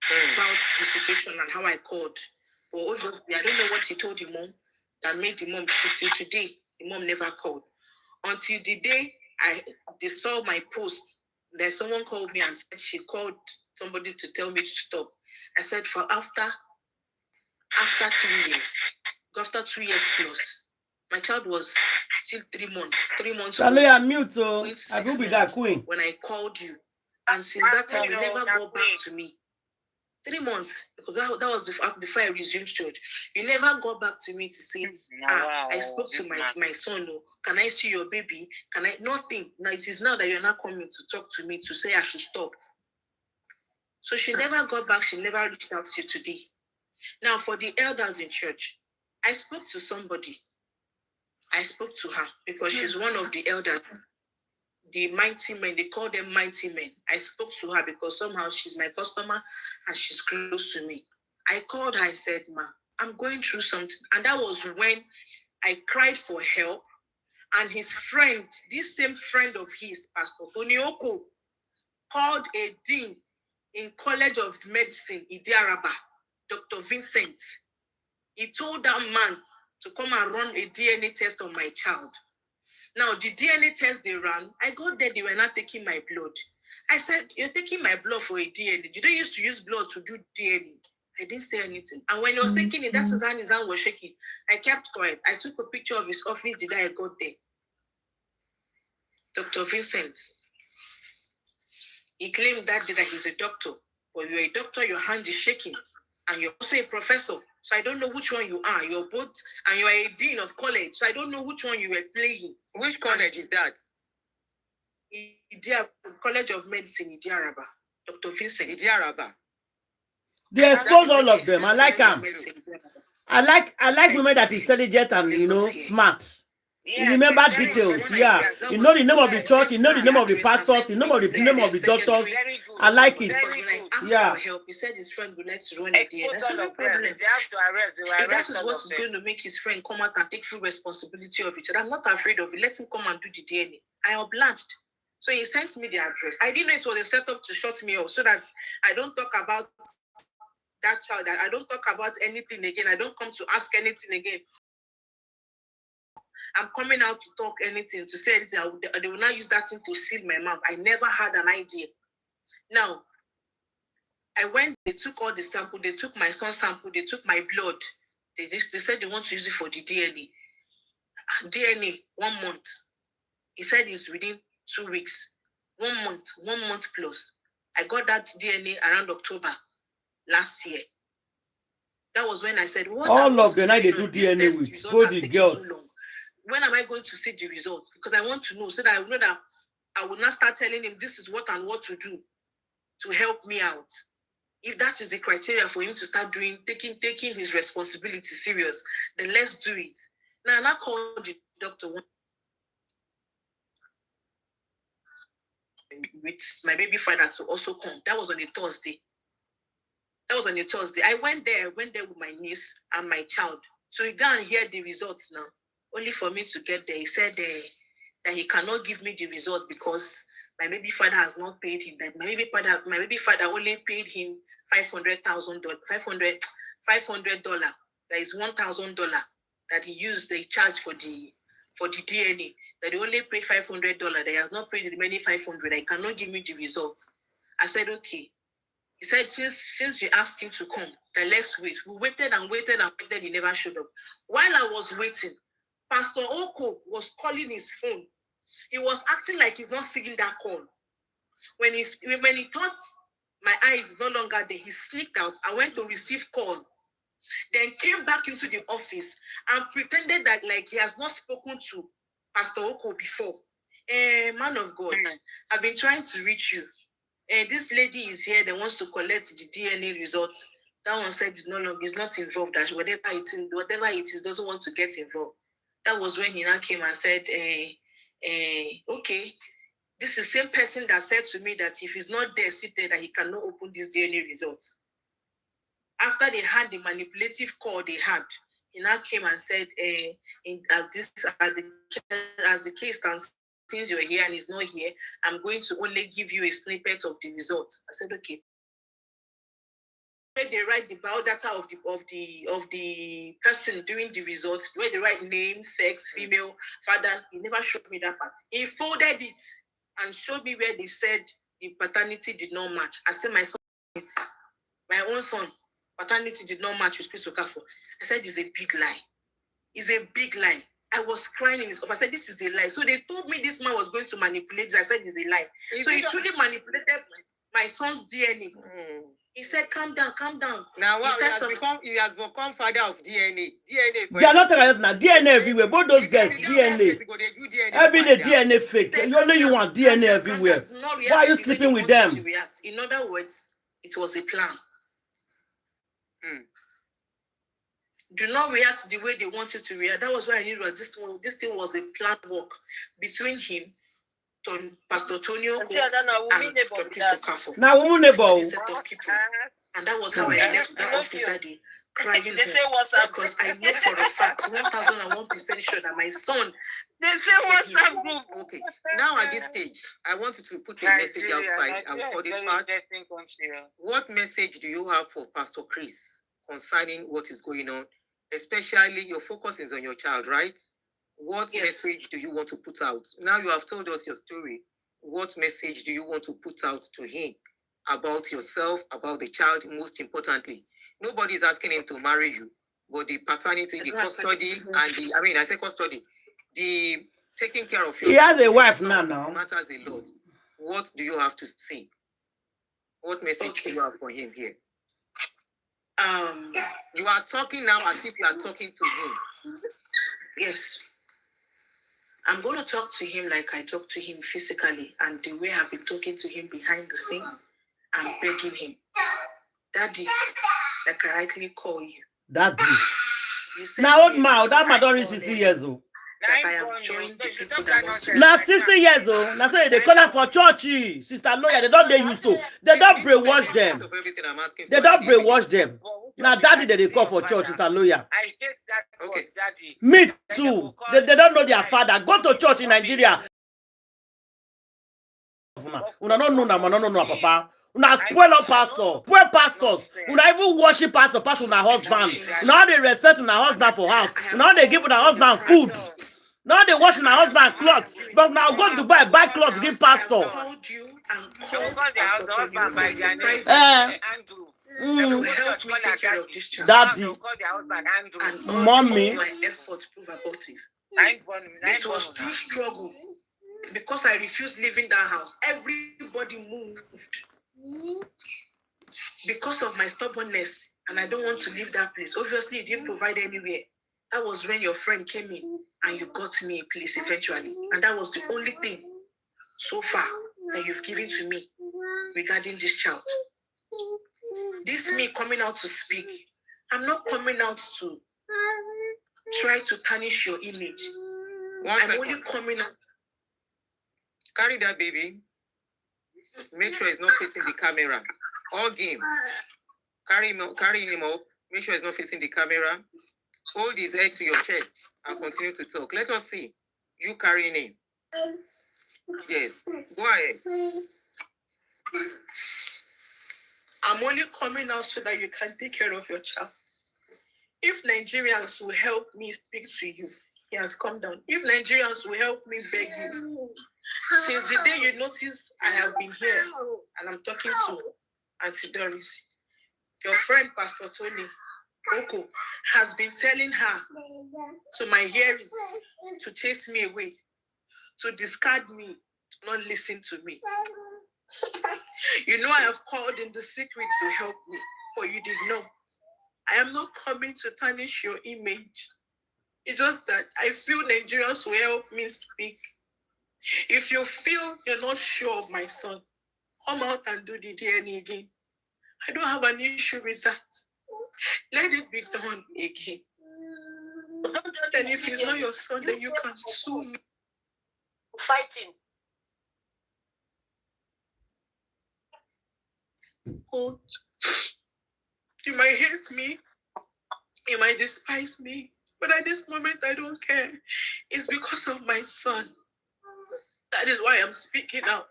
about the situation and how I called. But obviously, I don't know what he told the mom that made the mom till today. The mom never called. Until the day they saw my post, that someone called me and said she called somebody to tell me to stop. I said for after 3 years, after 2 years plus, my child was still 3 months. 3 months. Charlie, I'm mute, so I will be that queen. When I called you, and since that time you never go back to me. 3 months, because that was before I resumed church. You never got back to me to say, I spoke to my son. Oh, can I see your baby? Can I? Nothing. Now it is now that you're not coming to talk to me to say I should stop. So she never got back. She never reached out to you today. Now for the elders in church, I spoke to somebody. I spoke to her because she's one of the elders. The mighty men, they call them mighty men. I spoke to her because somehow she's my customer and she's close to me. I called her, I said, ma, I'm going through something. And that was when I cried for help. And his friend, this same friend of his, Pastor Tonioko, called a dean in College of Medicine, Idiaraba, Dr. Vincent. He told that man to come and run a DNA test on my child. Now, the DNA test they ran, I got there, they were not taking my blood. I said, you're taking my blood for a DNA. You don't used to use blood to do DNA. I didn't say anything. And when he was taking it, that's his hand was shaking. I kept quiet. I took a picture of his office the day I got there. Dr. Vincent. He claimed that day that he's a doctor. But you're a doctor, your hand is shaking. And you're also a professor. So I don't know which one you are. You're both, and you're a dean of college. So I don't know which one you were playing. Which college is that? College of Medicine, Idiaraba. Dr. Vincent. Idiaraba. They expose all of them. I like them. I like women that is intelligent and smart. You remember details, yeah. You know the name of the church, you know the name of the pastors, you know the name of the doctors. I like it. Yeah. He said his friend would like to run a DNA. That's no problem. If that is what is going to make his friend come out and take full responsibility of it, I'm not afraid of it. Let him come and do the DNA. I obliged. So he sent me the address. I didn't know it was a setup to shut me off so that I don't talk about that child. I don't talk about anything again. I don't come to ask anything again. I'm coming out to talk anything, to say anything. They will not use that thing to seal my mouth. I never had an idea. Now, I went, they took all the sample, they took my son's sample, they took my blood. They said they want to use it for the DNA. DNA, 1 month. He said it's within 2 weeks. 1 month plus. I got that DNA around October last year. That was when I said, what all of the night they do DNA with both the girls. When am I going to see the results? Because I want to know, so that I will know that I will not start telling him this is what and what to do to help me out. If that is the criteria for him to start doing, taking his responsibility serious, then let's do it. Now, I called the doctor with my baby father to also come. That was on a Thursday. I went there with my niece and my child. So he go and hear the results now. Only for me to get there. He said that he cannot give me the results because my baby father has not paid him. That my baby father only paid him $500,000. That is $1,000 that he used. They charged for the DNA. That he only paid $500. That he has not paid the remaining $500. He cannot give me the results. I said okay. He said, since we asked him to come, then let's wait. We waited and waited. He never showed up. While I was waiting, Pastor Oko was calling his phone. He was acting like he's not seeing that call. When he thought my eyes is no longer there, he sneaked out. I went to receive call. Then came back into the office and pretended that like he has not spoken to Pastor Oko before. Man of God, I've been trying to reach you. This lady is here that wants to collect the DNA results. That one said is not involved. That whatever it is, doesn't want to get involved. That was when he now came and said, okay, this is the same person that said to me that if he's not there seated, that he cannot open this DNA results. After they had the manipulative call they had, he now came and said, as the case stands, since you're here and he's not here, I'm going to only give you a snippet of the result. I said, okay. Where they write the biodata of the person doing the results, where they write name, sex, female, father, he never showed me that part. He folded it and showed me where they said the paternity did not match. I said, my own son, paternity did not match with Chris Okafor. I said, it's a big lie. It's a big lie. I was crying in his office. I said, this is a lie. So they told me this man was going to manipulate. I said, it's a lie. So he truly manipulated my son's DNA. He said, calm down. Now, he has become father of DNA. They are not telling now. DNA everywhere. Both those guys, DNA. Every day, DNA fake. You want DNA everywhere. Why are you sleeping with them? In other words, it was a plan. Do not react the way they want you to react. That was why I knew that this thing was a planned work between him, Pastor Tonio, and Chris Okafor. Now, and that was how I left that office that day, crying because I know for a fact, 1001% sure that my son. They say WhatsApp group. Okay. Now at this stage, I want you to put a message outside for this part. What message do you have for Pastor Chris concerning what is going on? Especially your focus is on your child, right? What message do you want to put out? Now you have told us your story. What message do you want to put out to him about yourself, about the child, most importantly? Nobody is asking him to marry you, but the paternity, the custody, and custody, the taking care of your he has a wife now matters a lot. What do you have to say? What message do you have for him here? You are talking now as if you are talking to him. Yes. I'm going to talk to him like I talk to him physically, and the way I've been talking to him behind the scene. I'm begging him, Daddy, like I rightly call you. Daddy. Now, old man, that man don't reach 60 years old. That I have joined the people that wants to. Now 60 years old. Now say they call her for church. Sister lawyer, they don't used to. They don't brainwash them. They don't brainwash them. Now daddy they call for church, sister lawyer. I hate that word, daddy. Me too. They don't know their father. Go to church in Nigeria. Una don't know papa. Una spoil up pastor. Poor pastors. Una even worship pastor una husband. Now they respect una husband for house. Now they give una husband food. Now they wash una husband clothes. But now go to buy clothes give pastor. and call the husband by their name. Andrew. To help me take care of this child. Daddy. And Mommy. all my effort prove abortive. It was through struggle. Because I refused leaving that house, everybody moved. Because of my stubbornness, and I don't want to leave that place. Obviously, you didn't provide anywhere. That was when your friend came in and you got me a place eventually. And that was the only thing so far that you've given to me regarding this child. This me coming out to speak, I'm not coming out to try to tarnish your image. I'm only coming out. Carry that baby. Make sure it's not facing the camera. Hug him. Carry him up. Make sure it's not facing the camera. Hold his head to your chest and continue to talk. Let us see you carrying him. Yes. Go ahead. I'm only coming out so that you can take care of your child. If Nigerians will help me speak to you, he has come down. If Nigerians will help me beg you, since the day you notice I have been here and I'm talking to Auntie Doris, your friend Pastor Tony Oko has been telling her to my hearing to chase me away, to discard me, to not listen to me. You know I have called in the secret to help me, but you did not. I am not coming to tarnish your image. It's just that I feel Nigerians will help me speak. If you feel you're not sure of my son, come out and do the DNA again. I don't have an issue with that. Let it be done again. And if he's not your son, then you can sue me. Fighting. God, you might hate me, you might despise me, but at this moment I don't care. It's because of my son. That is why I'm speaking out.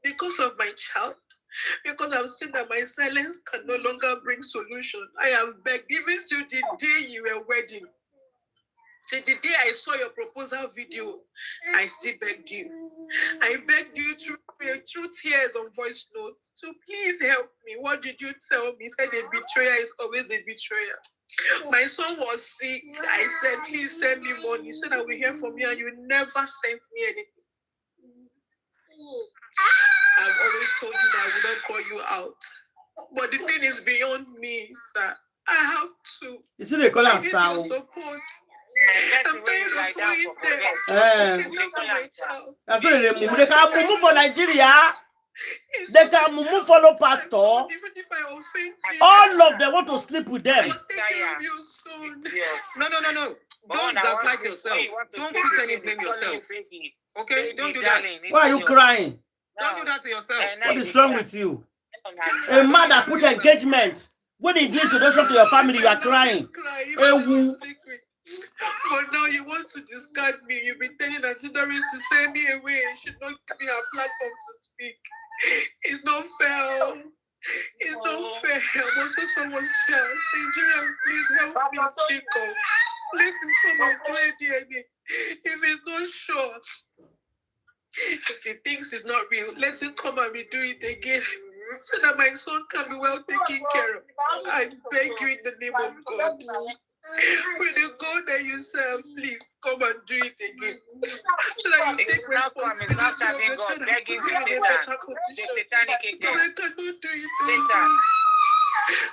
Because of my child. Because I've seen that my silence can no longer bring solution. I have begged, even till the day you were wedding. Till the day I saw your proposal video, I still begged you. I begged you through tears on voice notes to please help me. What did you tell me? You said a betrayer is always a betrayer. My son was sick. I said, please send me money so that we hear from you, and you never sent me anything. I've always told you that I would not call you out. But the thing is beyond me, sir. I have to. You see, they call I her need Sao. your support. I'm tired of going there. That's what they can move for Nigeria. They can move follow pastor. Even if I offend you, all of them want to sleep with them. take care of your son. No. Don't gaslight yourself. Don't put any blame yourself. Okay? Don't do that. Why are you crying? Don't do that to yourself. What is wrong with you? A man that put engagement. When he gives introduction to your family, you are crying. But now you want to discard me. You've been telling Auntie Doris to send me away. She should not give me a platform to speak. It's not fair. It's not fair. I'm also someone's child. Nigerians, please help me speak up. Let him come and play DNA. If he's not sure, if he thinks it's not real, let him come and redo it again so that my son can be well taken care of. I beg you in the name of God. With the God that you serve, please come and do it again. So that you take responsibility of the child and put him in a better condition. Because I cannot do it alone.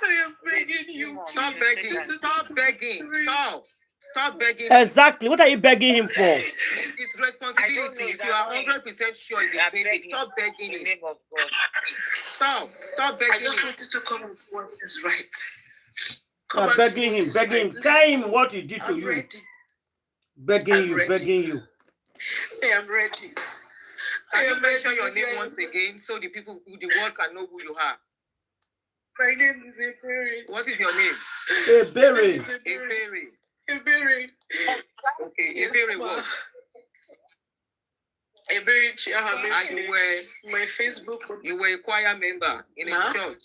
I am begging you. Stop begging. Stop begging. Stop begging. Exactly. What are you begging him for? It's responsibility. If you are 100% sure it's baby, stop begging him. Stop begging him. I just want you to come and do what is right. Begging him. Tell him what he did to you. Ready. Begging you. I am ready. Can you mention your name once again so the world can know who you are? My name is Ebere. What is your name? Ebere. Ebere. Okay, Ebere what? Ebere Chiaha. And you were my Facebook. You were a choir member in a church.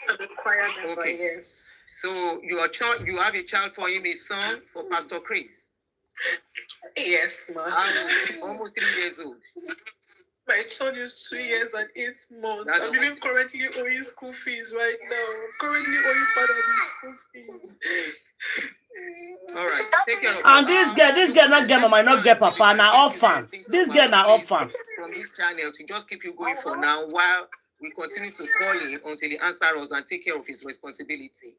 I'm a choir member, yes. So you have a child for him, a son for Pastor Chris. Yes, ma. Almost 3 years old. My son is 2 years and 8 months. I'm even currently owing school fees right now. I'm currently owing part of his school fees. All right, take care of And this girl not get mama, not get papa, now orphan. This girl now orphan. From this channel to just keep you going for now while we continue to call him until he answers us and take care of his responsibility.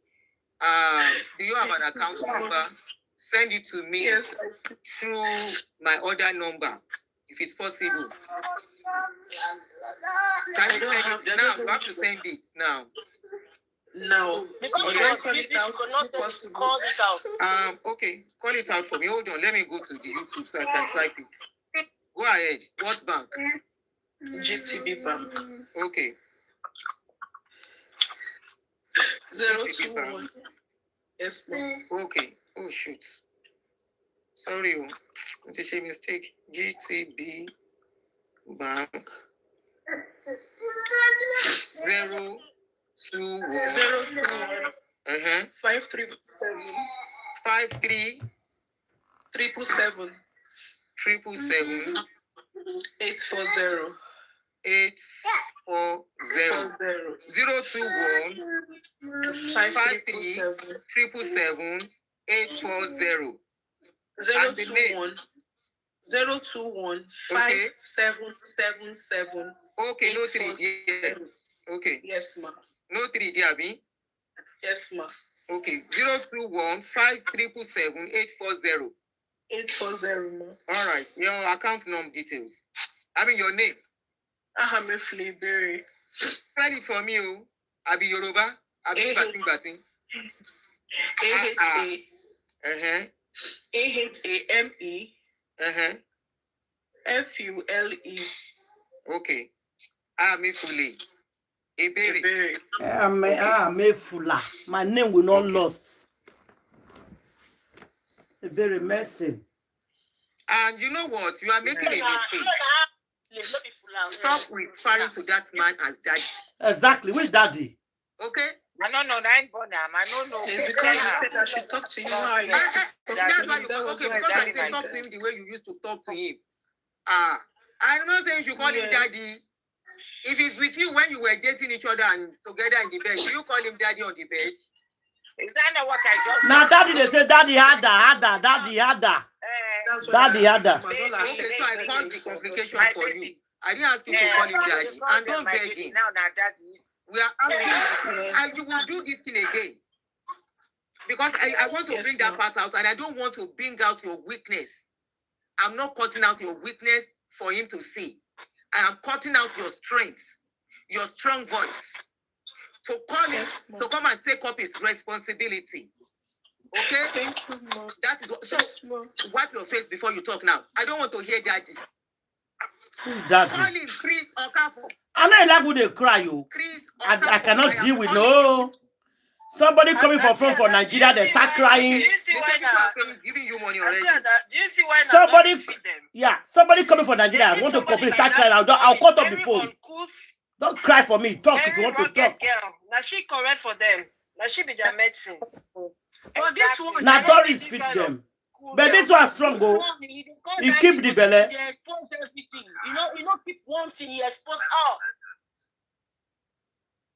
Do you have an account number? Send it to me through my other number, if it's possible. Can you send it now? You have to send it now. No. Because you call it out. Call it out. Okay, call it out for me. Hold on, let me go to the YouTube so I can type it. Go ahead. What bank? GTB Bank. Okay. 021. Yes, ma'am. Okay. Oh shoot. Sorry, it's a mistake. GTB Bank 021 537 840 021 537 840 021 5777. Okay, no 3 there. Okay. Yes, ma'am. No 3 there, Abi? Yes, ma'am. Okay, 021 537 840. 840, ma'am. All right, your account number details. I mean your name. Ahame Fleberry. Spell it for me, Abi Yoruba. Abi Batin. AHA. AHAME. FULE. Okay. Ahame Fule. Ebere. Ahame Fula. My name will not lost. Very messy. And you know what? You are making a mistake. Stop referring to that man as daddy. Exactly. Which daddy? Okay? I don't know. I don't know. It's because you said I should talk to you how I used to talk to That's him. why you because I said talk to him the way you used to talk to him. I'm not saying you should call him daddy. If he's with you when you were dating each other and together in the bed, do you call him daddy on the bed? Is that not what I just now daddy they say daddy hadda. Daddy hadda. Okay, so I caused the complication for you. I didn't ask you to call him daddy. And don't beg him. Now, daddy. We are asking, and you will do this thing again. Because I want to bring that part out, and I don't want to bring out your weakness. I'm not cutting out your weakness for him to see. I am cutting out your strength, your strong voice. To call him, to come and take up his responsibility. Okay? Thank you, Mom. That is what, so wipe your face before you talk now. I don't want to hear daddy. Who's daddy? Call him Chris Okafo. I'm not like who they cry you. I cannot deal with no. Somebody coming from front for Nigeria, they start crying. Do you see why now? Giving you money already. Do you see why now? Somebody coming from Nigeria, I want to complain, start crying. I'll cut off the phone. Don't cry for me. Talk if you want to talk. Now she correct for them. Now she be their medicine. But this one, now Doris fit them. But this one strong, go. He keep the belly. He expose everything. You know, keep one thing, he expose all.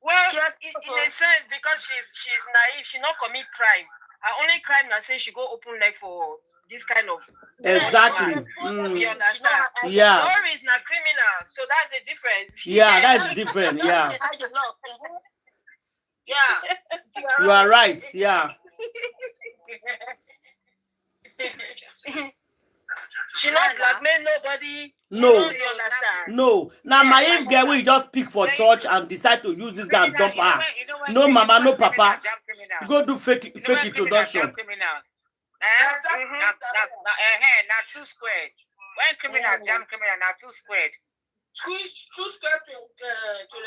Well, in a sense, because she's naive, she not commit crime. Her only crime now say she go open leg for this kind of exactly. You understand? Yeah. Doris is not criminal, so that's the difference. Yeah, that's different. Yeah. Yeah. You are right. Yeah. She not blackmail nobody. No. You understand? No. Now my if girl will just pick for church and decide to use this guy and dump her. No mama, no papa. You go do fake introduction. Now 2 squared. When criminal jam criminal now 2 squared. 2 square.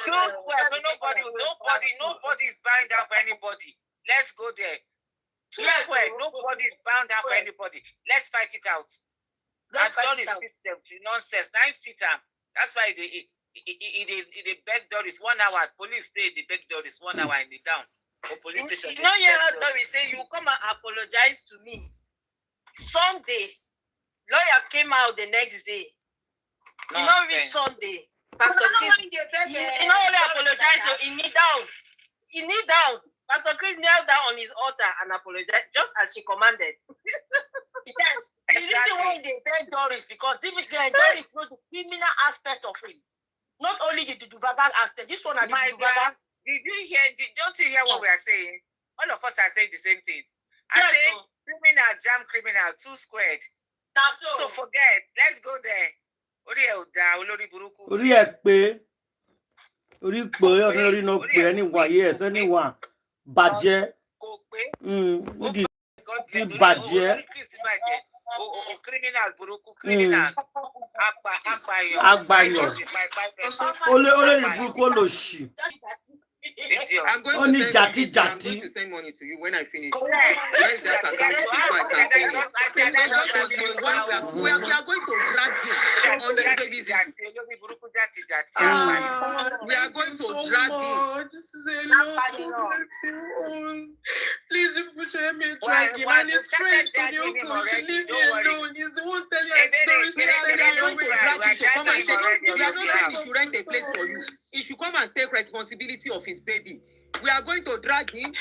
Nobody is bound up for anybody. Let's go there. 2 square. Nobody is bound up for anybody. Let's fight it out. I've done is fit them to nonsense. 9 feet. That's why they beg Doris 1 hour. Police say the beg Doris 1 hour in the down. Or police station. You know, how Doris say you come and apologize to me. Sunday, lawyer came out the next day. No, You know, every Sunday, Pastor Chris, he not only apologize, so he kneel down. He kneel down. Pastor Chris knelt down on his altar and apologized, just as she commanded. Yes. The reason why they tell Doris, because Doris knows the criminal aspect of it. Not only the Duvagan aspect, this one and the Duvagan. Did you hear? Don't you hear what we are saying? All of us are saying the same thing. I say criminal, jam criminal, 2 squared. So forget. Let's go there. Orí ẹ̀ ò dá, olórí burúkú. Orí ẹ̀ pé. Orí pé orí no pé anyone, yes, anyone. Bàjẹ́. Kò pé. Ti bàjẹ́. Criminal burúkú, criminal. Agbayo. Olórí burúkú olóṣì. I'm going to send money to you when I finish. Where's that account so I can pay it? We are going to drag him on the baby's. We are going to drag him. This is a lot. Please, you put your hand and drag him. And it's straight on your coach. Leave me alone. He's the one telling you We are going to drag him to come and say, we are not saying he should rent a place for you. He should come and take responsibility of his baby. We are going to drag him,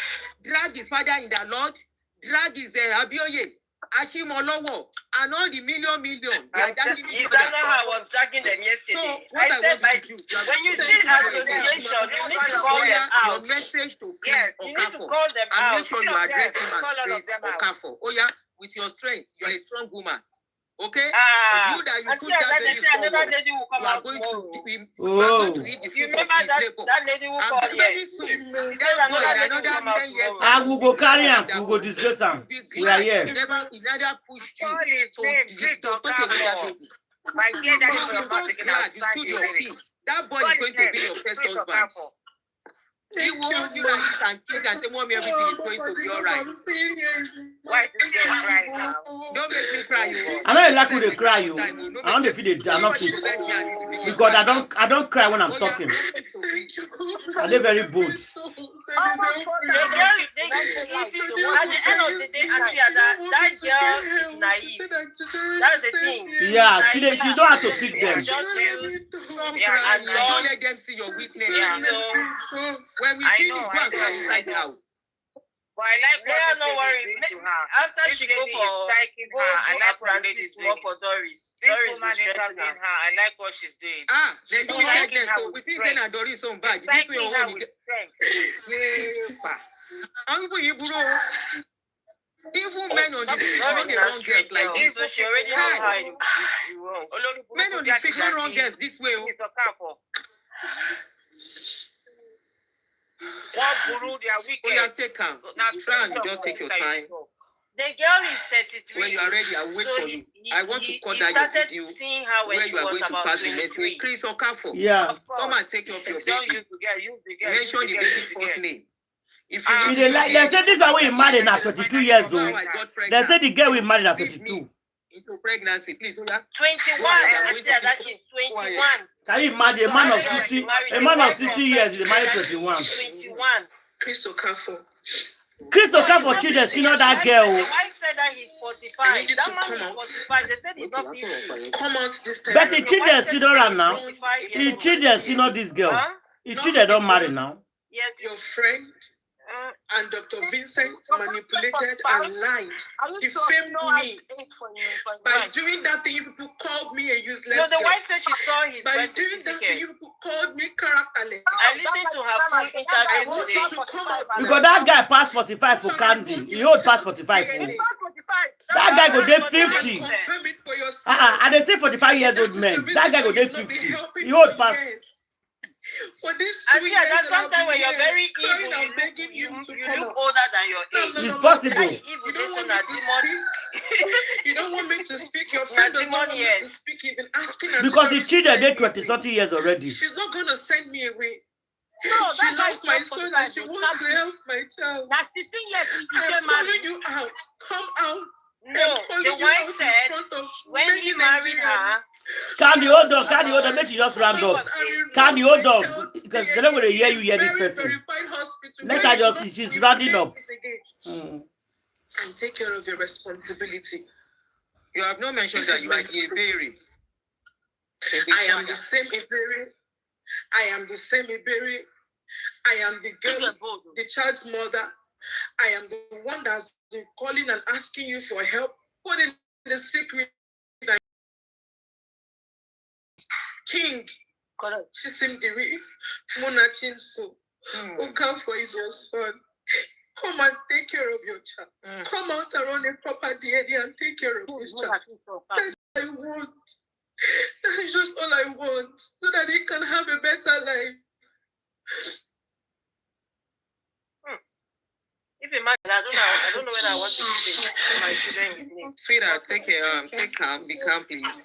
drag his father in the Lord, drag his Abioye, Ashim Olowo, and all the million. Is that not how I was dragging them yesterday? So, what I said, when you see association, you need to call them out. Your message to Yes, you need to call them out. And make sure you address him as Trace Okafor. Oh yeah, with your strength, you are a strong woman. Okay? You that you push that baby forward, you are going to eat the fruit of his labor. And very soon, that boy in another 10 years, I will go carry him to go discuss him. We are here. He never pushed you to take another baby. I'm so glad you stood your feet. That boy is going to be your first husband. He won't you that you can kiss and say, Mommy, everything is going to be all right. Why do you cry now? Don't make me cry. I know you like when they cry, you. I don't feel they are not fit. Because I don't cry when I'm talking. Are they very bold? At the end of the day, that girl is naive. That's the thing. Yeah, she don't have to pick them. And don't let them see your weakness. When we finish, go and come inside the house. But I like what no worries. After she go apprentice work for Doris. Doris will strengthen her. I like what she's doing. There's no weakness. So we think that Doris on bad. This way only. Even men on the street run the wrong girls like this. So she already knows how it runs. Men on the street run wrong girls this way. Just take calm. Try and just take your time. The girl is 33. When you are ready, I'll wait for you. I want to cut that your video where you are going to pass the message. Chris Okafor. Yeah. Come and take off your baby. Mention the baby's first name. If you they said this is why we married at 22 years old. They said the girl we married at 22. Into pregnancy, please. 21. I said that she's 21. Can you imagine a man of 60? A man of 60 years is married 21. 21. Chris Okafor. Chris Okafor children, you know that girl. The wife said that he's 45. That man is 45. They said he's not 50. Come out this time. But the children see her now. The children see not this girl. The children don't marry now. Yes. Your friend and Dr. Vincent manipulated and lied, defamed me. By doing that thing, you people called me a useless No, the girl. wife said she saw his By birth doing that thing, certificate. you people called me characterless. I listened to her full I interview want today. you to come out. Because that guy passed 45 for Candy. He hold past 45 for. That guy go dey 50. Confirm it for yourself. And they say 45 years old men. That guy go dey 50. He hold past. For this that's sometimes when you're very evil, you look older than your age. It's possible. You don't want me to speak. You don't want me to speak. Your friend does not want me to speak. You've been asking her. Because the children they 20-something years already. She's not gonna send me away. No, She loves my son and she wants to help my child. That's 15 years he I'm became calling married. you out. Come out. No, the wife said when he married her, Candy, hold on, make you just round up. Candy, hold on. Because they don't want to hear this person. Let her just, she's rounding up. And take care of your responsibility. You have not mentioned that you are Iyabo. I am the same Iberi. I am the same Iberi. I am the girl, the child's mother. I am the one that's been calling and asking you for help. Put in the secret. King. Chisimdiri. Munachimso. Who come for is your son. Come and take care of your child. Come out and run a proper DNA and take care of this child. That I want. That is just all I want. So that he can have a better life. If you imagine, I don't know whether I want to say my children his name. Sweetheart, take calm, be calm, please.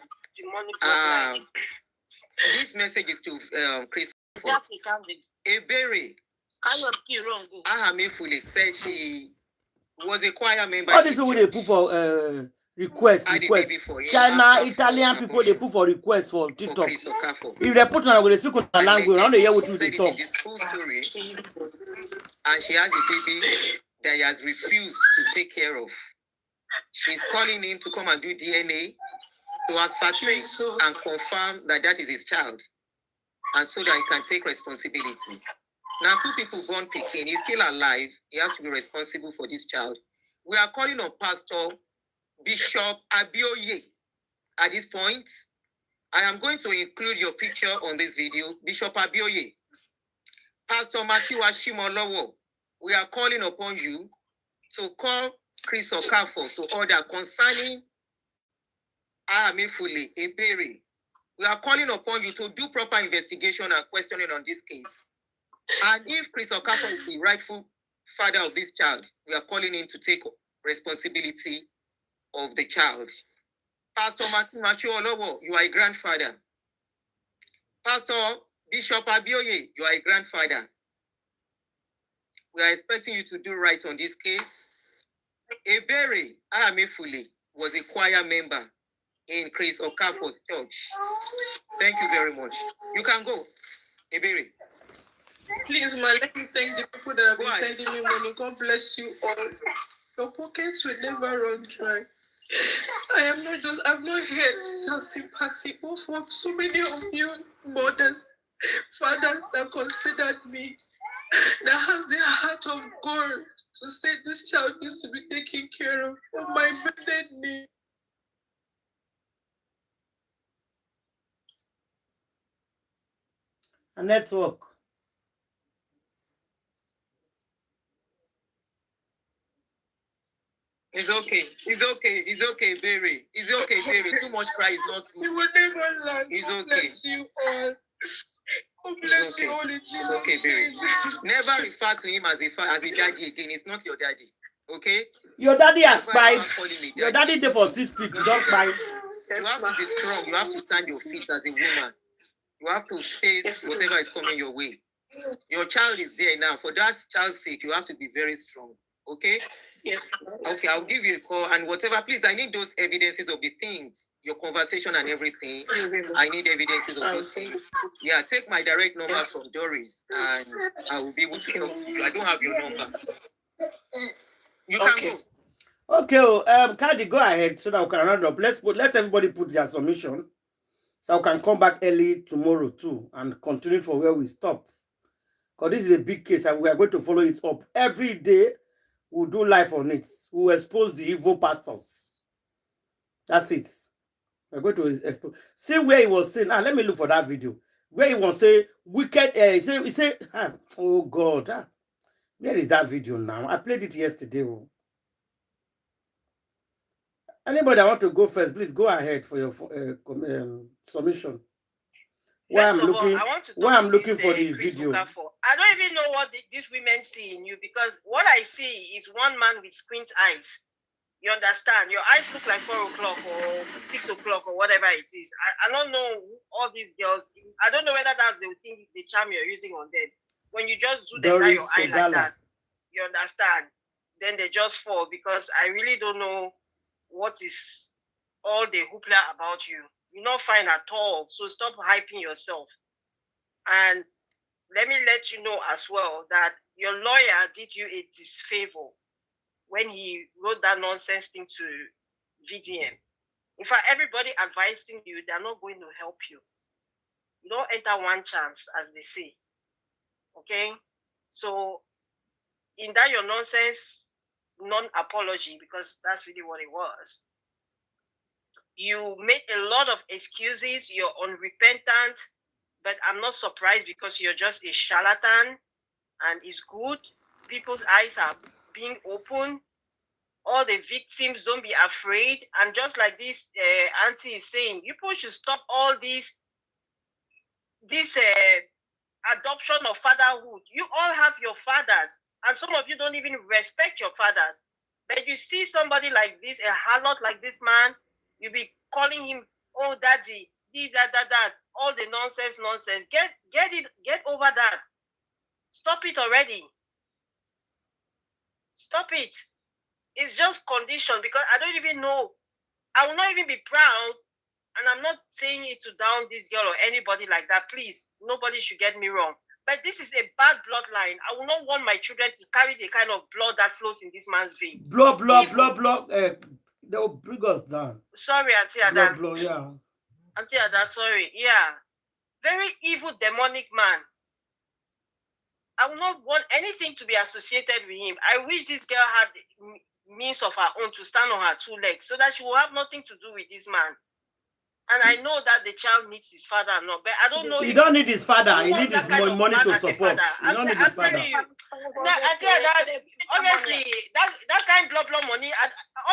This message is to Chris. Ebere. Ahamefule said she was a choir member. All this is what they put for request. China, Italian people, they put for request for TikTok. If they put on, they speak on the language. I don't hear what you talk. This full story, and she has a baby that he has refused to take care of. She's calling him to come and do DNA to ascertain and confirm that that is his child, and so that he can take responsibility. Now, 2 people born Peking, he's still alive. He has to be responsible for this child. We are calling on Pastor Bishop Abioye. At this point, I am going to include your picture on this video. Bishop Abioye, Pastor Matthew Ashimolowo, we are calling upon you to call Chris Okafo to order concerning Ahamefule Ebere. We are calling upon you to do proper investigation and questioning on this case. And if Chris Okafo is the rightful father of this child, we are calling him to take responsibility of the child. Pastor Matthew Olowo, you are a grandfather. Pastor Bishop Abioye, you are a grandfather. We are expecting you to do right on this case. Ebere Ahamefule was a choir member in Chris Okafo's church. Thank you very much. You can go, Ebere. Please, ma, let me thank the people that have been sending me money. God bless you all. Your pockets will never run dry. I've not here to sell sympathy, but for so many of you mothers, fathers that considered me, that has their heart of gold to say this child needs to be taken care of on my bended knee. A network. It's okay, Barry. It's okay, Barry. Too much cry is not good. You will never learn. It's okay. Bless you all. God bless you all in Jesus' okay, Barry. Never refer to him as a daddy again. It's not your daddy. Okay? Your daddy has spied. Your daddy did for 6 feet. You don't cry. You have to be strong. You have to stand your feet as a woman. You have to face whatever is coming your way. Your child is there now. For that child's sake, you have to be very strong. Okay? Yes. Okay, I'll give you a call and whatever. Please, I need those evidences of the things, your conversation and everything. I need evidences of those things. Yeah, take my direct number from Doris and I will be able to talk to you. I don't have your number. You can go. Okay, Cardi, go ahead so that we can round up. Let everybody put their submission so we can come back early tomorrow too and continue for where we stop. Because this is a big case and we are going to follow it up every day. We'll do live on it. We'll expose the evil pastors. That's it. We're going to expose. See where he was saying. Let me look for that video. Where he was saying wicked. He say, oh God. Where is that video now? I played it yesterday. Anybody that want to go first, please go ahead for your submission. Why I'm looking for the video. I don't even know what these women see in you, because what I see is one man with squint eyes. You understand? Your eyes look like 4 o'clock or 6 o'clock or whatever it is. I don't know all these girls. I don't know whether that's the thing, the charm you're using on them. When you just do them down your eye like that, you understand? Then they just fall, because I really don't know what is all the hoopla about you. You're not fine at all. So stop hyping yourself. And let me let you know as well that your lawyer did you a disfavor when he wrote that nonsense thing to VDM. In fact, everybody advising you, they're not going to help you. You don't enter one chance, as they say. Okay? So, in that your nonsense, non-apology, because that's really what it was, you made a lot of excuses, you're unrepentant, but I'm not surprised because you're just a charlatan, and it's good. People's eyes are being opened. All the victims, don't be afraid. And just like this auntie is saying, people should stop all this adoption of fatherhood. You all have your fathers, and some of you don't even respect your fathers. But you see somebody like this, a harlot like this man, you be calling him, oh daddy, this, that, all the nonsense. Get over that. Stop it already. Stop it. It's just condition, because I don't even know. I will not even be proud, and I'm not saying it to down this girl or anybody like that. Please, nobody should get me wrong. But this is a bad bloodline. I will not want my children to carry the kind of blood that flows in this man's vein. Blood. They will bring us down. Sorry, Auntie Ada. Blood, yeah. Auntie Ada, sorry. Yeah. Very evil, demonic man. I will not want anything to be associated with him. I wish this girl had means of her own to stand on her two legs so that she will have nothing to do with this man. And I know that the child needs his father or not, but I don't know. He don't need his father. He needs his money to support. He don't need his father. Honestly, that kind of blah money,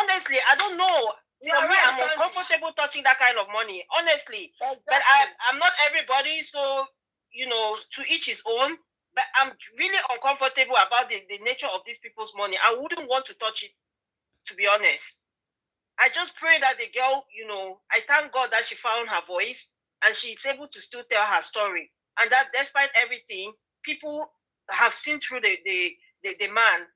honestly, I don't know. For me, I'm uncomfortable touching that kind of money, honestly. Exactly. But I'm not everybody, so, you know, to each his own. But I'm really uncomfortable about the nature of these people's money. I wouldn't want to touch it, to be honest. I just pray that the girl, you know, I thank God that she found her voice and she's able to still tell her story. And that despite everything, people have seen through the man,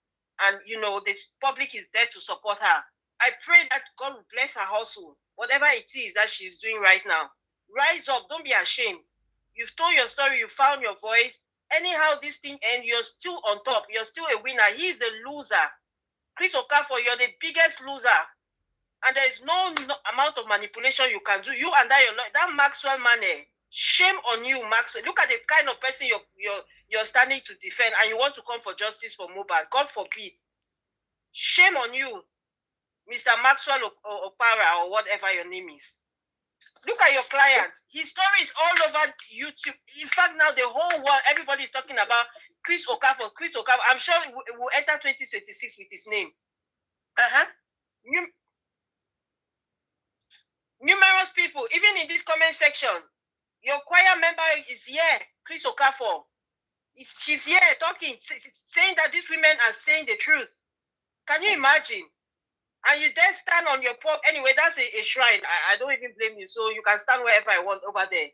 and, you know, the public is there to support her. I pray that God will bless her hustle, whatever it is that she's doing right now. Rise up, don't be ashamed. You've told your story, you found your voice. Anyhow, this thing ends, you're still on top. You're still a winner. He's the loser. Chris Okafor, you're the biggest loser. And there is no amount of manipulation you can do. You and that Maxwell man, shame on you, Maxwell. Look at the kind of person you're standing to defend, and you want to come for justice for Mohbad. God forbid. Shame on you, Mr. Maxwell Opara, or whatever your name is. Look at your client. His story is all over YouTube. In fact, now the whole world, everybody is talking about Chris Okafor. I'm sure it will enter 2026 with his name. Numerous people, even in this comment section, your choir member is here, Chris Okafor. She's here talking, saying that these women are saying the truth. Can you imagine? And you then stand on your pop. Anyway, that's a shrine. I don't even blame you. So you can stand wherever I want over there.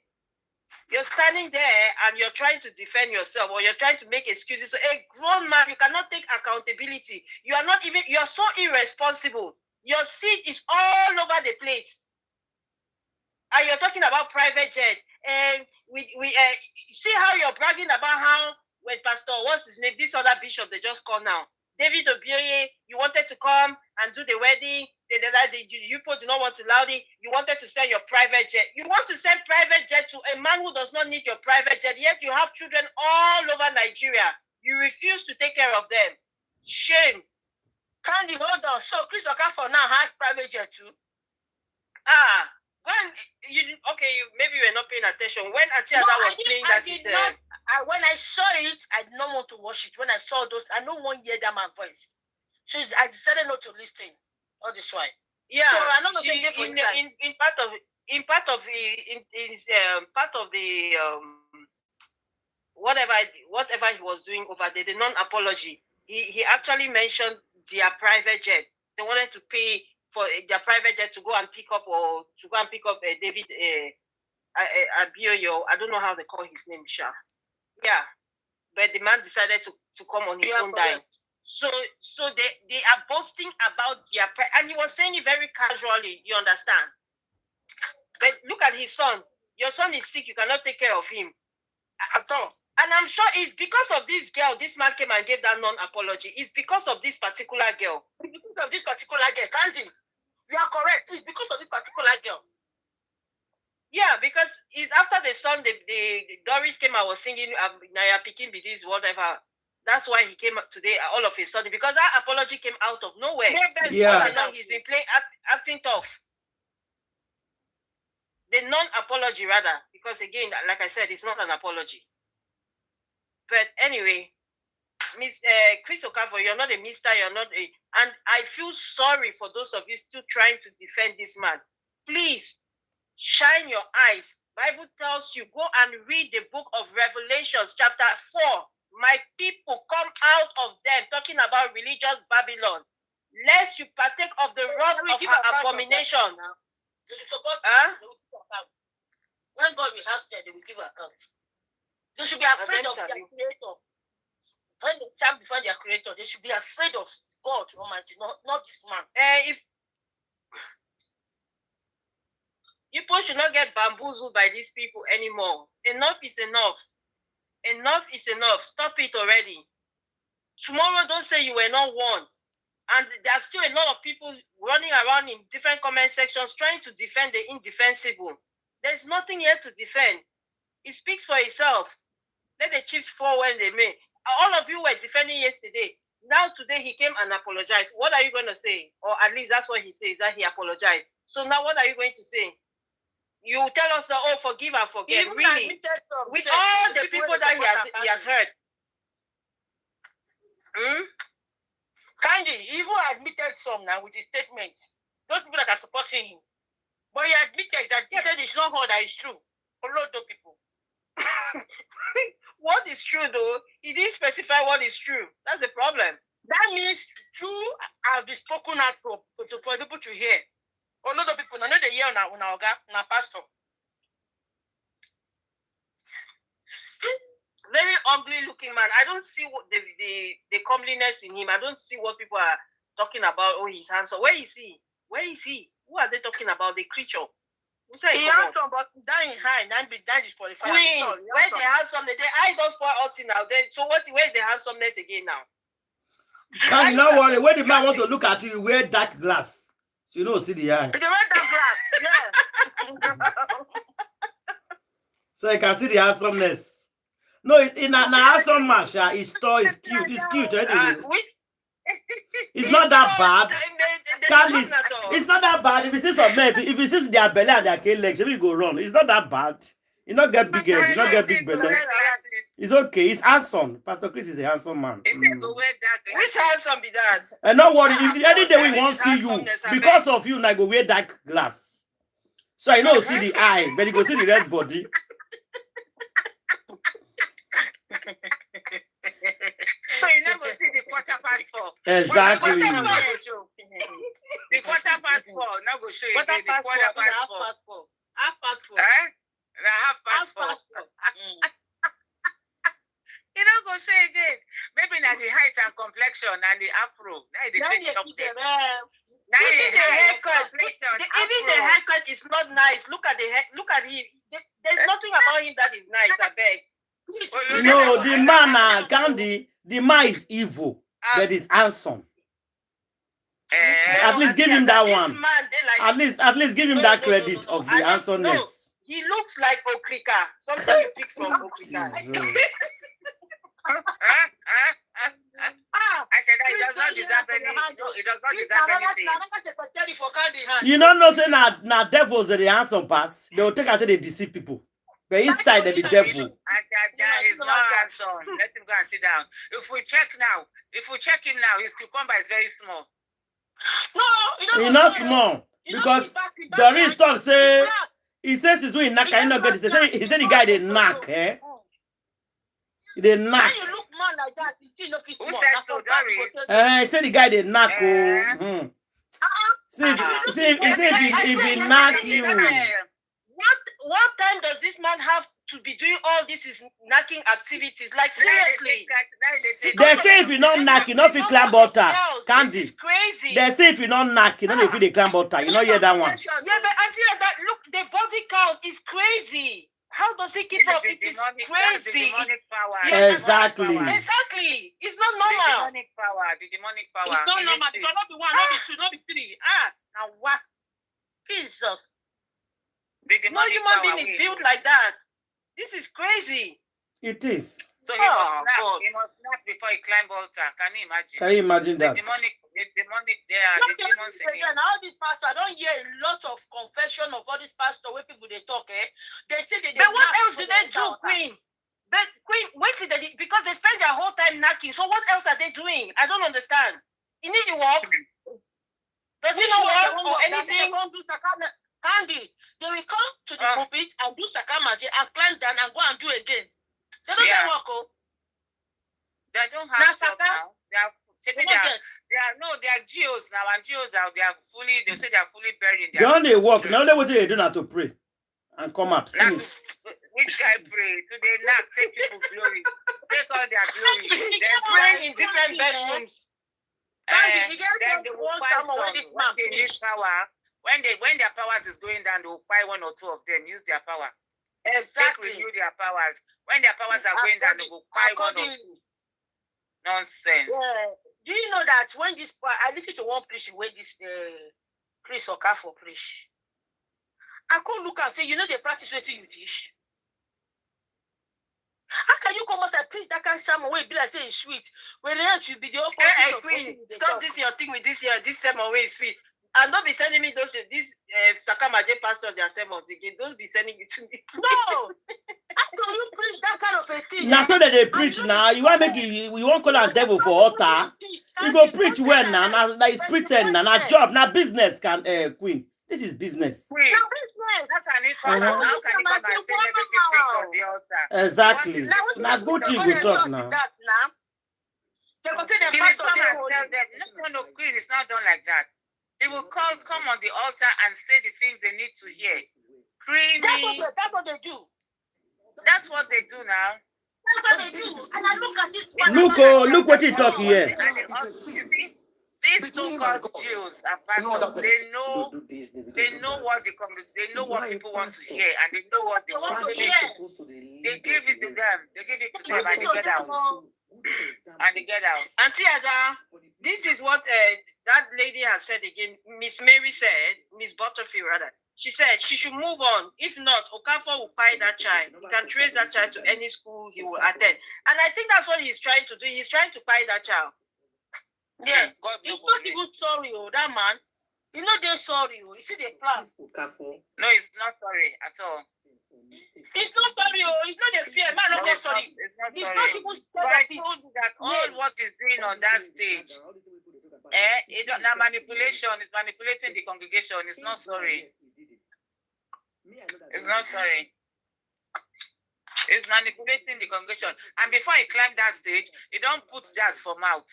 You're standing there and you're trying to defend yourself, or you're trying to make excuses. So a grown man, you cannot take accountability. You're so irresponsible. Your seat is all over the place. And you're talking about private jet. And we see how you're bragging about how when Pastor, what's his name, this other bishop they just called now, davido, you wanted to come and do the wedding. You do not want to allow it. You wanted to send your private jet. You want to send private jet to a man who does not need your private jet, yet you have children all over Nigeria. You refuse to take care of them. Shame. Candy, hold on. So Chris Okafor now has private jet too? Maybe you were not paying attention. When Atiada was playing that, when I saw it, I did not want to watch it. When I saw those, I don't want to hear that man's voice. So I decided not to listen. All this while. Yeah. So I know in part of the whatever he was doing over there, the non-apology, he actually mentioned their private jet. They wanted to pay for their private jet to go and pick up David Abioyo. I don't know how they call his name, Sha. Yeah. But the man decided to come on his own dime. So they are boasting about their and he was saying it very casually, you understand? But look at his son. Your son is sick, you cannot take care of him at all. And I'm sure it's because of this girl, this man came and gave that non-apology. It's because of this particular girl. It's because of this particular girl, Candy. You are correct. It's because of this particular girl. Yeah, because it's after the song, the Doris came out was singing Naya Pikin be this, whatever. That's why he came up today all of a sudden, because that apology came out of nowhere. Yeah. All along, he's been playing acting tough. The non-apology rather, because again, like I said, it's not an apology. But anyway, Miss Chris Okafor, you're not a mister, you're not a, and I feel sorry for those of you still trying to defend this man. Please shine your eyes. Bible tells you, go and read the book of Revelations, chapter 4. My people come out of them, talking about religious Babylon, lest you partake of the wrath of her abomination. When God will have said, they will give account. They should be afraid of their creator. When they stand before their creator, they should be afraid of God, Almighty, not this man. If people should not get bamboozled by these people anymore. Enough is enough. Enough is enough. Stop it already. Tomorrow, don't say you were not one. And there's still a lot of people running around in different comment sections trying to defend the indefensible. There's nothing here to defend. It speaks for itself. Let the chiefs fall when they may. All of you were defending yesterday. Now today he came and apologized. What are you going to say? Or at least that's what he says, that he apologized. So now what are you going to say? You tell us that, oh, forgive and forget. Even really? With all the people that he has hurt. Kindly, he even admitted some now with his statements. Those people that are supporting him. But he admitted that he said it's not all that is true. For a lot of people. What is true though? He didn't specify what is true. That's the problem. That means true have been spoken out for people to hear. A lot of people, I know they hear on our pastor. Very ugly looking man. I don't see what the comeliness in him. I don't see what people are talking about. Oh, he's handsome. Where is he? Where is he? Who are they talking about? The creature. Who said he handsome, but dying high, that is qualified. Queen, where's the handsomeness? I don't spoil out now. Then so where's the handsomeness again now? Can you not worry? When the man want to look at you, you wear dark glass. So you don't see the eye. You wear dark glass, yeah. So you can see the handsomeness. No, it's in an handsome man, it's tall, it's cute. It's cute, anyway. It's not that bad. It's not that bad. If you see some men, if you see their belly and their cane legs, you go wrong. It's not that bad. You not get big head, you not get big belly. It's okay. It's handsome. Pastor Chris is a handsome man. Which handsome be that? And not worry. If any day we won't see you, because of you, I go wear dark glass. So I know see the eye, but you go see the rest body. So you never see the quarter past 4. Exactly. The quarter past 4. Now go show you the quarter past 4. Half past 4. Half past 4. You don't go show again. Maybe not the height and complexion and the afro. Now they take chop them. Even the haircut is not nice. Look at the hair. Look at him. There's nothing about him that is nice. I beg. No, the man, Candy, the man is evil, but he's handsome. At least give him that one. At least give him that credit of the handsomeness. He looks like Okrika. Something you pick from Okrika. It does not deserve anything. It does not deserve anything. You don't know, say now devils are the handsome pass. They will take out they deceive people. But inside they be devil. He's not handsome. Let him go and sit down. If we check him now, his cucumber is very small. No, he's not small. Because the rich talk say he says he's doing knack. I not get it. He said the guy they knack, eh? They knack. When you look man like that, it's small. He said the guy they knack. See if he knack you. What time does this man have to be doing all this is knacking activities? Like seriously. They say if you not knack, you not feel climb butter. Candy. This is crazy. They say if you not knack, you know if you dey climb butter. You know hear that one. Yeah, but until that, look, the body count is crazy. How does he keep up? It is crazy. Exactly. Exactly. It's not normal. The demonic power. It's not normal. It cannot be 1, not be 2, not be 3. Now what? Jesus. No human being is built like that. This is crazy. It is. So he must snap before he climb altar. Can you imagine? Can you imagine that? The demonic there, the demons in him. All these pastors, I don't hear a lot of confession of all these pastors where people they talk, They say they. But what else did they do, Queen? But Queen, wait till they, because they spend their whole time knacking. So what else are they doing? I don't understand. You need to walk. Does he not work or anything? Candy, they will come to the pulpit and do sakamaji and climb down and go and do again. They don't work. They don't have job now. They are geos now, and geos now they say they are fully buried in their. They only work. Now they what they do now to pray and come out. Which guy pray? Do they not take people glory? Take all their glory. Then pray in different bedrooms. Then they will fight when they need power. When their powers is going down, they will buy one or two of them, use their power. Exactly. Renew their powers. When their powers are going down, they will buy one or two. Nonsense. Yeah. Do you know that when this I listened to one preaching where this Chris Okafor preach? I could look and say, you know, they practice what you teach. How can you come out and preach that kind of sermon where it be like say it's sweet? When the end you be the opposite of Queen, stop this your thing with this sermon where it's sweet. And don't be sending me these Sakamaje pastors their sermons again. Don't be sending it to me. No! How can you preach that kind of a thing? Now so that they preach now. You want make it, we won't call a devil for altar. You go preach well now. Now it's pretend now. Now job, now business can Queen. This is business. Queen. That's an issue. How can you come and say everything on the altar? Exactly. Now good thing we talk now. They will say the pastor tell them, no, Queen, it's not done like that. They will come on the altar and say the things they need to hear. Creamy. That's what they do. That's what they do now. That's what they do. And I look at this one. Look what he talk here. These so-called Jews and pastors, they know what they know what people want to hear, and they know what they want to hear. They give it to them. They give it to them, and they get out. And they get out. Auntie Ada, this is what that lady has said again. Miss Mary said, Miss Butterfield rather. She said she should move on. If not, Okafor will buy that child. He can trace that child to any school he will attend. And I think that's what he's trying to do. He's trying to buy that child. Yeah, he's not even sorry, that man. You know they're sorry. You see the plan. No, it's not sorry at all. It's not sorry. It's not a fear. Man, not sorry. It's not even sorry. I told you that all what is doing on that stage, it's not manipulation. It's manipulating the congregation. It's not sorry. It's not sorry. It's manipulating the congregation. And before he climbed that stage, he don't put jazz for mouth.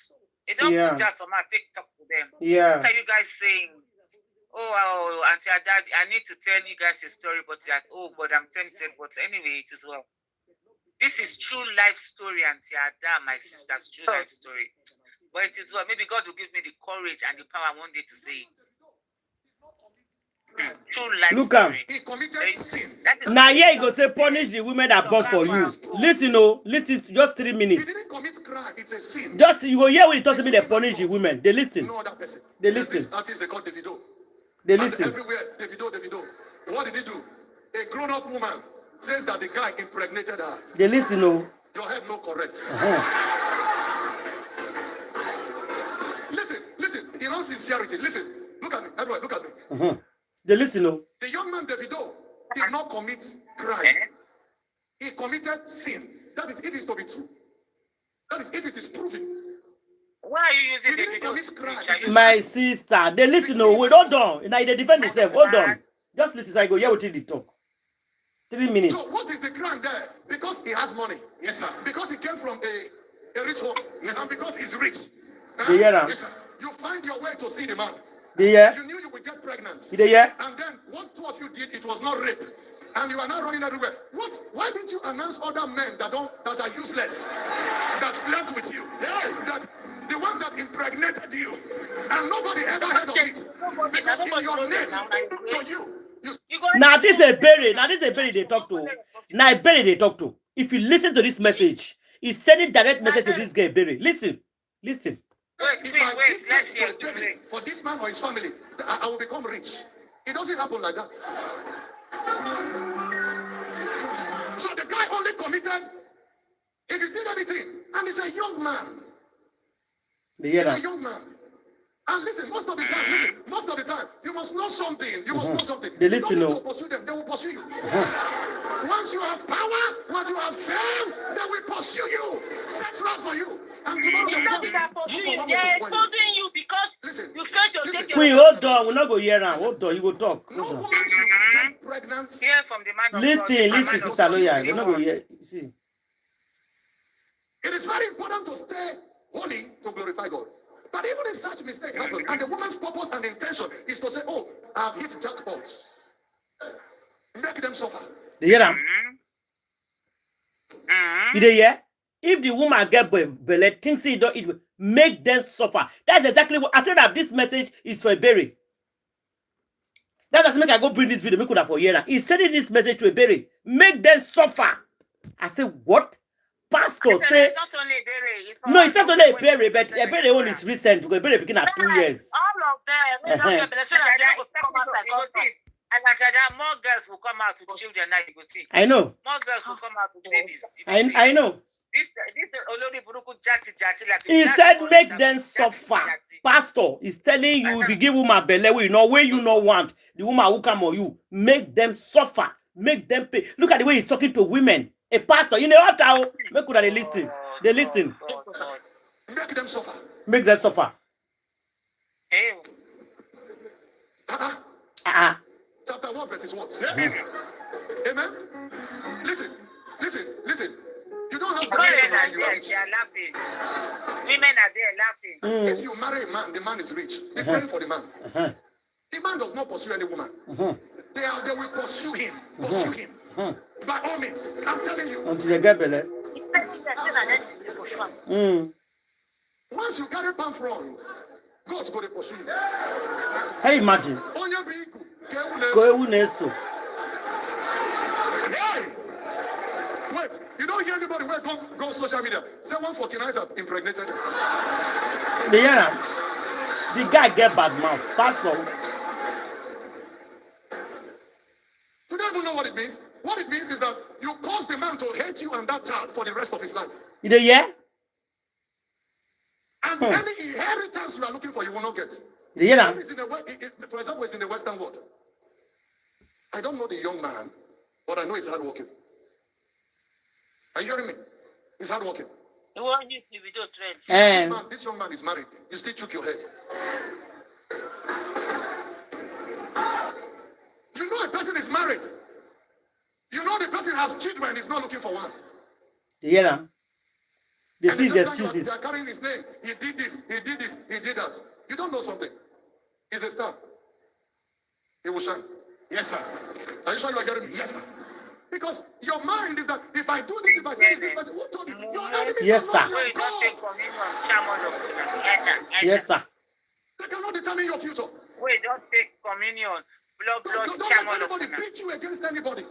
He don't put jazz for mouth. Take talk to them. Yeah. What are you guys saying? Oh, Auntie Dad, I need to tell you guys a story, but but I'm tempted. But anyway, it is well. This is true life story, Auntie Ada, my sister's true life story. But it is well. Maybe God will give me the courage and the power one day to say it. True life Look story. He committed sin. Now here you go say punish the women that born for you. Listen, listen, just 3 minutes. He didn't commit crime. It's a sin. Just you go hear when he talks to me, they punish the women. They listen. No other person. They listen. Artists they call Davido. They listen. Everywhere, Davido. What did he do? A grown-up woman says that the guy impregnated her. They listen, Your head no correct. Listen. In all sincerity, listen. Look at me. Everyone, look at me. They listen, The young man Davido did not commit crime. He committed sin. That is if it's to be true. That is if it is proven. Why are you using the video? My sister, they listen. Wait, hold on. Now they defend themselves. Hold on. Just listen. So I go. Yeah, we take the talk. 3 minutes. So what is the crime there? Because he has money. Yes, sir. Because he came from a rich home. Yes, and because he's rich. Yes, sir. You find your way to see the man. You knew you would get pregnant. And then what two of you did? It was not rape. And you are now running everywhere. What? Why didn't you announce other men that are useless, that slept with you, that the ones that impregnated you, and nobody ever heard of it because in your name to you. Now this is a berry. They talk to. Now berry they talk to. If you listen to this message, he's sending direct message to this guy berry. Listen. Wait, let's hear it. For this man or his family, I will become rich. It doesn't happen like that. So the guy only committed if he did anything, and he's a young man. He's a young man. And listen, most of the time, you must know something. You must know something. They don't listen need to pursue them, they will pursue you. Once you have power, once you have fame, they will pursue you. Set trap for you. And tomorrow it's not that pursue you. They're exposing you because you failed to take your Queen, hold on. We're not going here now. Hold on. You will talk. No woman should get pregnant. Hear from the man of Listen, sister lawyer. We're not going here. See. It is very important to stay holy to glorify God. But even if such mistake happen, and the woman's purpose and intention is to say, "Oh, I've hit jackpots," make them suffer. You hear them? You hear? If the woman get belly, thinks it don't, it will make them suffer. That's exactly what I tell that this message is for a berry. That doesn't make I go bring this video. Make for here. He's sending this message to a berry. Make them suffer. I say what? Pastor say it's not only a berry. No, it's not only a berry, but a berry one is recent because a berry began at 2 years. All of them. More girls will come out with children now. You go see. I know. More girls will come out with babies. I know. This Olori Buruku jati like he said make them suffer. Pastor is telling you if you give woman belly where you not want the woman who come on you, make them suffer, make them pay. Look at the way he's talking to women. A pastor, you know what? Make sure they listen. They listen. Make them suffer. Make them suffer. Hey. Chapter 1, verses what? Amen. Listen. You don't have to listen until you are rich. Women are there laughing. If you marry a man, the man is rich. Be praying for the man. The man does not pursue any woman. They will pursue him. Pursue him. By all means, I'm telling you. Until they get belly. Once you carry palm front, God's going to pursue you. Can you imagine? Wait, you don't hear anybody where go social media. Someone for Kinai's impregnated. The guy get bad mouth. Pastor. You don't even know what it means. What it means is that you cause the man to hate you and that child for the rest of his life. Yeah? And any inheritance you are looking for, you will not get. Yeah. For example, it's in the Western world. I don't know the young man, but I know he's hardworking. Are you hearing me? He's hardworking. You want you to video trend. This young man is married. You still shook your head. You know a person is married. You know the person has children. He's not looking for one. Yeah. This is the They excuses. are carrying his name. He did this. He did this. He did that. You don't know something. He's a star. He will shine. Yes, sir. Are you sure you are getting me? Yes, sir. Because your mind is that if I do this, if I say this person, who told you? Your enemies yes, are sir. not your God. Yes, sir. They cannot determine your future. Wait, don't take communion. Don't let anybody beat you against anybody.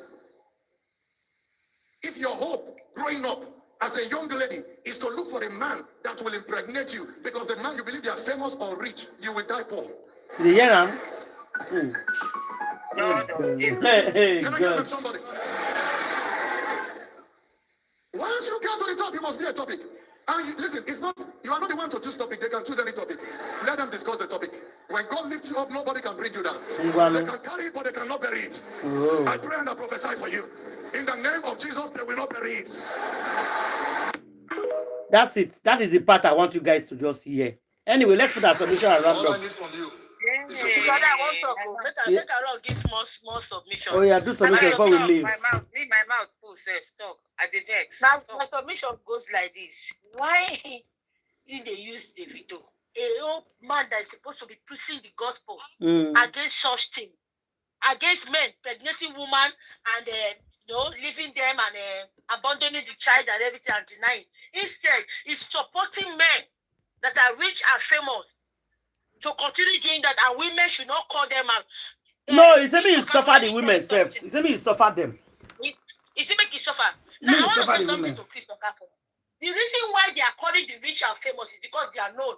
If your hope growing up as a young lady is to look for a man that will impregnate you, because the man you believe they are famous or rich, you will die poor. Yeah. Hey, can I hear from somebody? Once you get to the top, you must be a topic. And listen, it's not, you are not the one to choose topic. They can choose any topic. Let them discuss the topic. When God lifts you up, nobody can bring you down. They can carry it, but they cannot bury it. I pray and I prophesy for you. In the name of Jesus, they will not bury it. That's it. That is the part I want you guys to just hear. Anyway, let's put our submission around. All I need from you. More submission. Oh yeah, do submission before we leave. My mouth full self talk. I dey vex. My submission goes like this. Why did they use Davido? A old man that is supposed to be preaching the gospel against such thing, against men, pregnanting woman, and leaving them and abandoning the child and everything and denying. Instead, he's supporting men that are rich and famous to continue doing that, and women should not call them out. No, it's me you suffer the women self. It's me you suffer them. It's make you suffer. Now I want to say something to Chris Okafo. The reason why they are calling the rich and famous is because they are known.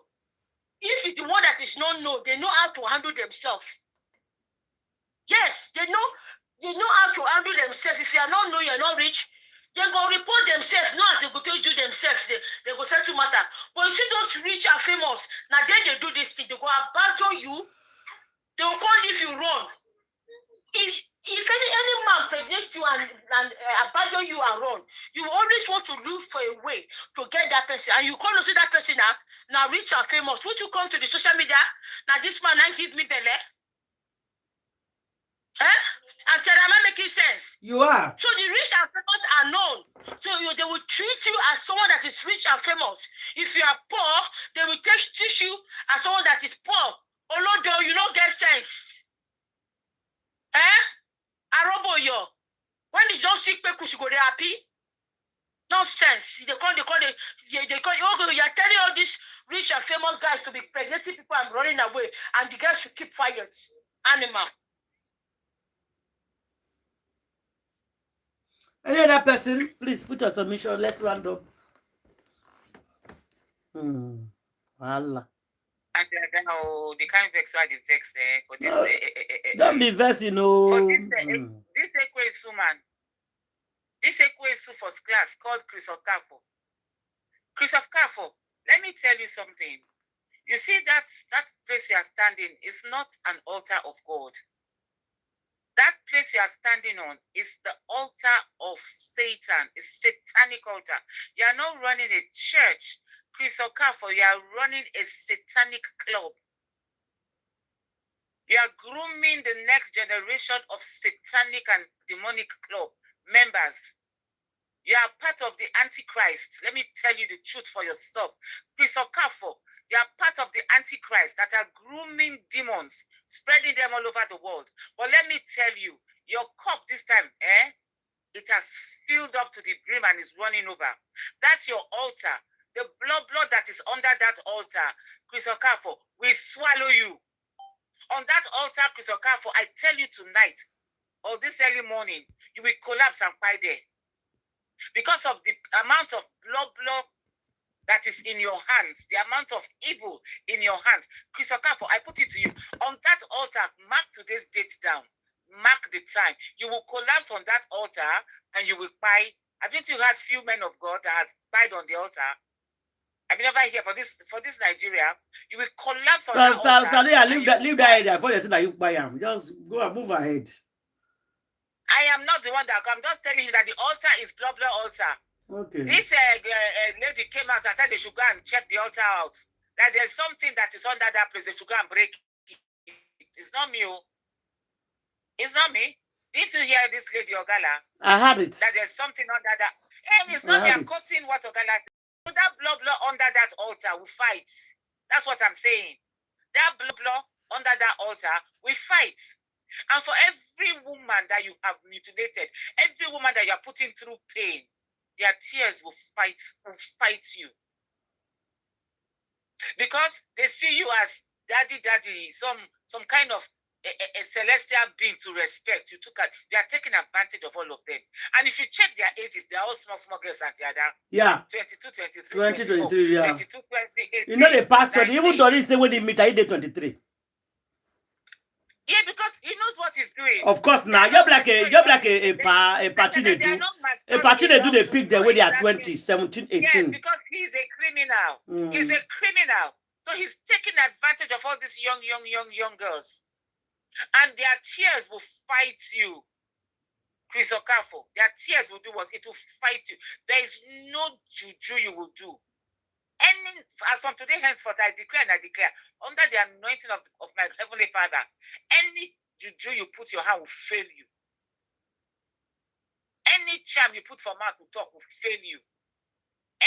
if it's the one that is not known, they know how to handle themselves. Yes, they know how to handle themselves. If you are not known, you're not rich, they go report themselves. Not they go tell you themselves. They go settle matter. But you see those rich and famous, now then they do this thing. They go abandon you. They will call if you run. If any man pregnant you and abandon you and run, you always want to look for a way to get that person. And you can't see that person now rich and famous. Would you come to the social media? Now this man ain't give me belly. Eh? And tell them making sense. You are. So the rich and famous are known. So they will treat you as someone that is rich and famous. If you are poor, they will teach you as someone that is poor. Although you don't get sense. Eh? Arobo yo. When you don't seek people, you go they happy. Nonsense. They call. Oh, you're telling all these rich and famous guys to be pregnanting people and running away, and the guys should keep quiet. Animal. Any other person, please put your submission. Let's round up. Voila. And the kind vex why the vex for this. Don't be vexed, you know. For this Ekwesu man. This Ekwesu first class called Chris of Kafo. Chris of Kafo, let me tell you something. You see that place you are standing is not an altar of God. That place you are standing on is the altar of Satan. It's satanic altar. You are not running a church. Chris Okafo, you are running a satanic club. You are grooming the next generation of satanic and demonic club members. You are part of the Antichrist. Let me tell you the truth for yourself. Chris Okafo, you are part of the Antichrist that are grooming demons, spreading them all over the world. But let me tell you, your cup this time, it has filled up to the brim and is running over. That's your altar. The blood that is under that altar, Chris Okafo, will swallow you. On that altar, Chris Okafo, I tell you tonight, or this early morning, you will collapse and die there. Because of the amount of blood that is in your hands, the amount of evil in your hands. Chris Okafo, I put it to you. On that altar, mark today's date down. Mark the time. You will collapse on that altar and you will die. Haven't you heard few men of God that has died on the altar? I've never heard for this Nigeria. You will collapse on that altar. Leave that area before they say that you buy them. Just go and move ahead. I am not the one that I'm just telling you that the altar is blood altar. Okay. This lady came out and said they should go and check the altar out. That there's something that is under that place. They should go and break it. It's not me. It's not me. Did you hear this lady Ogala? I heard it. That there's something under that. And it's not me. I'm quoting what Ogala said. So that blood under that altar will fight. That's what I'm saying. That blood under that altar will fight. And for every woman that you have mutilated, every woman that you are putting through pain, their tears will fight you. Because they see you as daddy, some kind of a celestial being to respect. You are taking advantage of all of them. And if you check their ages, they are all small girls and the other. Yeah. 22, 23, 23, yeah. 22, 28. You know the pastor, even though they say when they meet, I did 23. Yeah, because he knows what he's doing. Of course, now you're like a party they do. A party they do, they pick them when they are 20, 17, 18. Yes, because he's a criminal. He's a criminal. So he's taking advantage of all these young girls. And their tears will fight you, Chris Okafo. Their tears will do what? It will fight you. There is no juju you will do. As from today henceforth, I declare and I declare, under the anointing of my Heavenly Father, any juju you put your hand will fail you. Any charm you put for mouth to talk will fail you.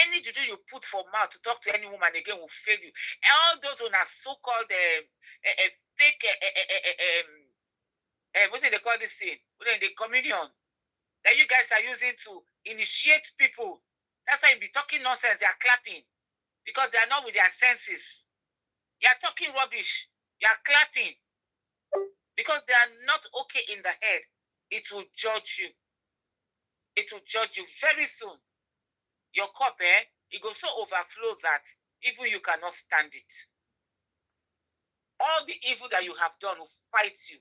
Any juju you put for mouth to talk to any woman again will fail you. All those who are so-called fake, what's it they call this thing? The communion that you guys are using to initiate people. That's why you be talking nonsense. They are clapping. Because they are not with their senses. You are talking rubbish. You are clapping. Because they are not okay in the head. It will judge you. It will judge you very soon. Your cup, it will so overflow that even you cannot stand it. all the evil that you have done will fight you.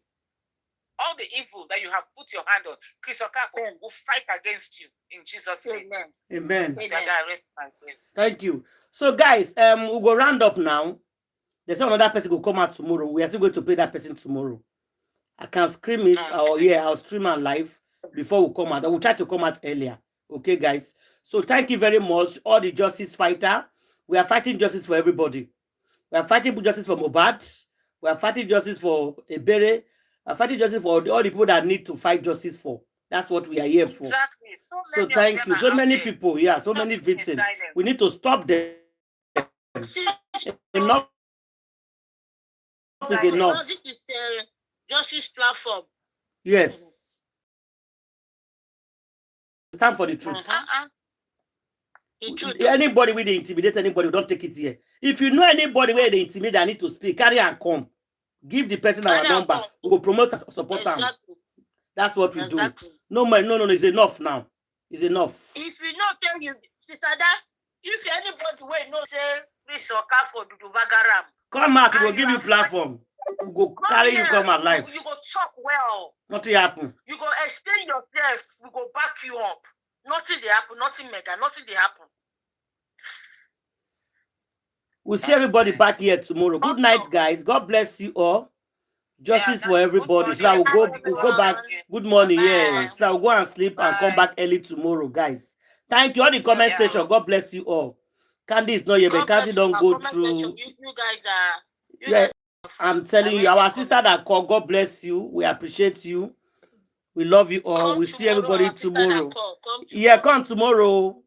All the evil that you have put your hand on, Chris Okafor will fight against you in Jesus' name. Amen. Amen. Thank you. So, guys, we'll go round up now. There's another person will come out tomorrow. We are still going to play that person tomorrow. I can scream it, or yeah, I'll stream it live before we come out. I will try to come out earlier. Okay, guys. So, thank you very much, all the justice fighter. We are fighting justice for everybody. We are fighting justice for Mohbad. We are fighting justice for ibeh. We are fighting justice for all the people that need to fight justice for. That's what we are here for. Exactly. So thank you. So many people, yeah, so many victims. We need to stop them. Enough is enough. This is the justice platform. Yes. Time for the truth. Anybody with the intimidate anybody, don't take it here. If you know anybody where they intimidate, I need to speak. Carry and come. Give the person our number. We will promote and support them. That's what we do. No, it's enough now. It's enough. If you know, tell you, sister, that if anybody will know, say, Chris Okafor do vagaram. Come out, we'll give you platform. We'll go carry you come out live. You go talk well. Nothing happen. You go explain yourself. We go back you up. Nothing they happen. Nothing mega. Nothing they happen. We'll see everybody back here tomorrow. Good night, guys. God bless you all. Justice for everybody. So we'll go back. Good morning. Yes. So we'll go and sleep and come back early tomorrow, guys. Thank you. All the comment station. God bless you all. Candy is not here, but Candy don't go through. You guys are. Yeah, I'm telling you, our sister that called. God bless you. We appreciate you. We love you all. We'll see everybody tomorrow. Yeah, come tomorrow.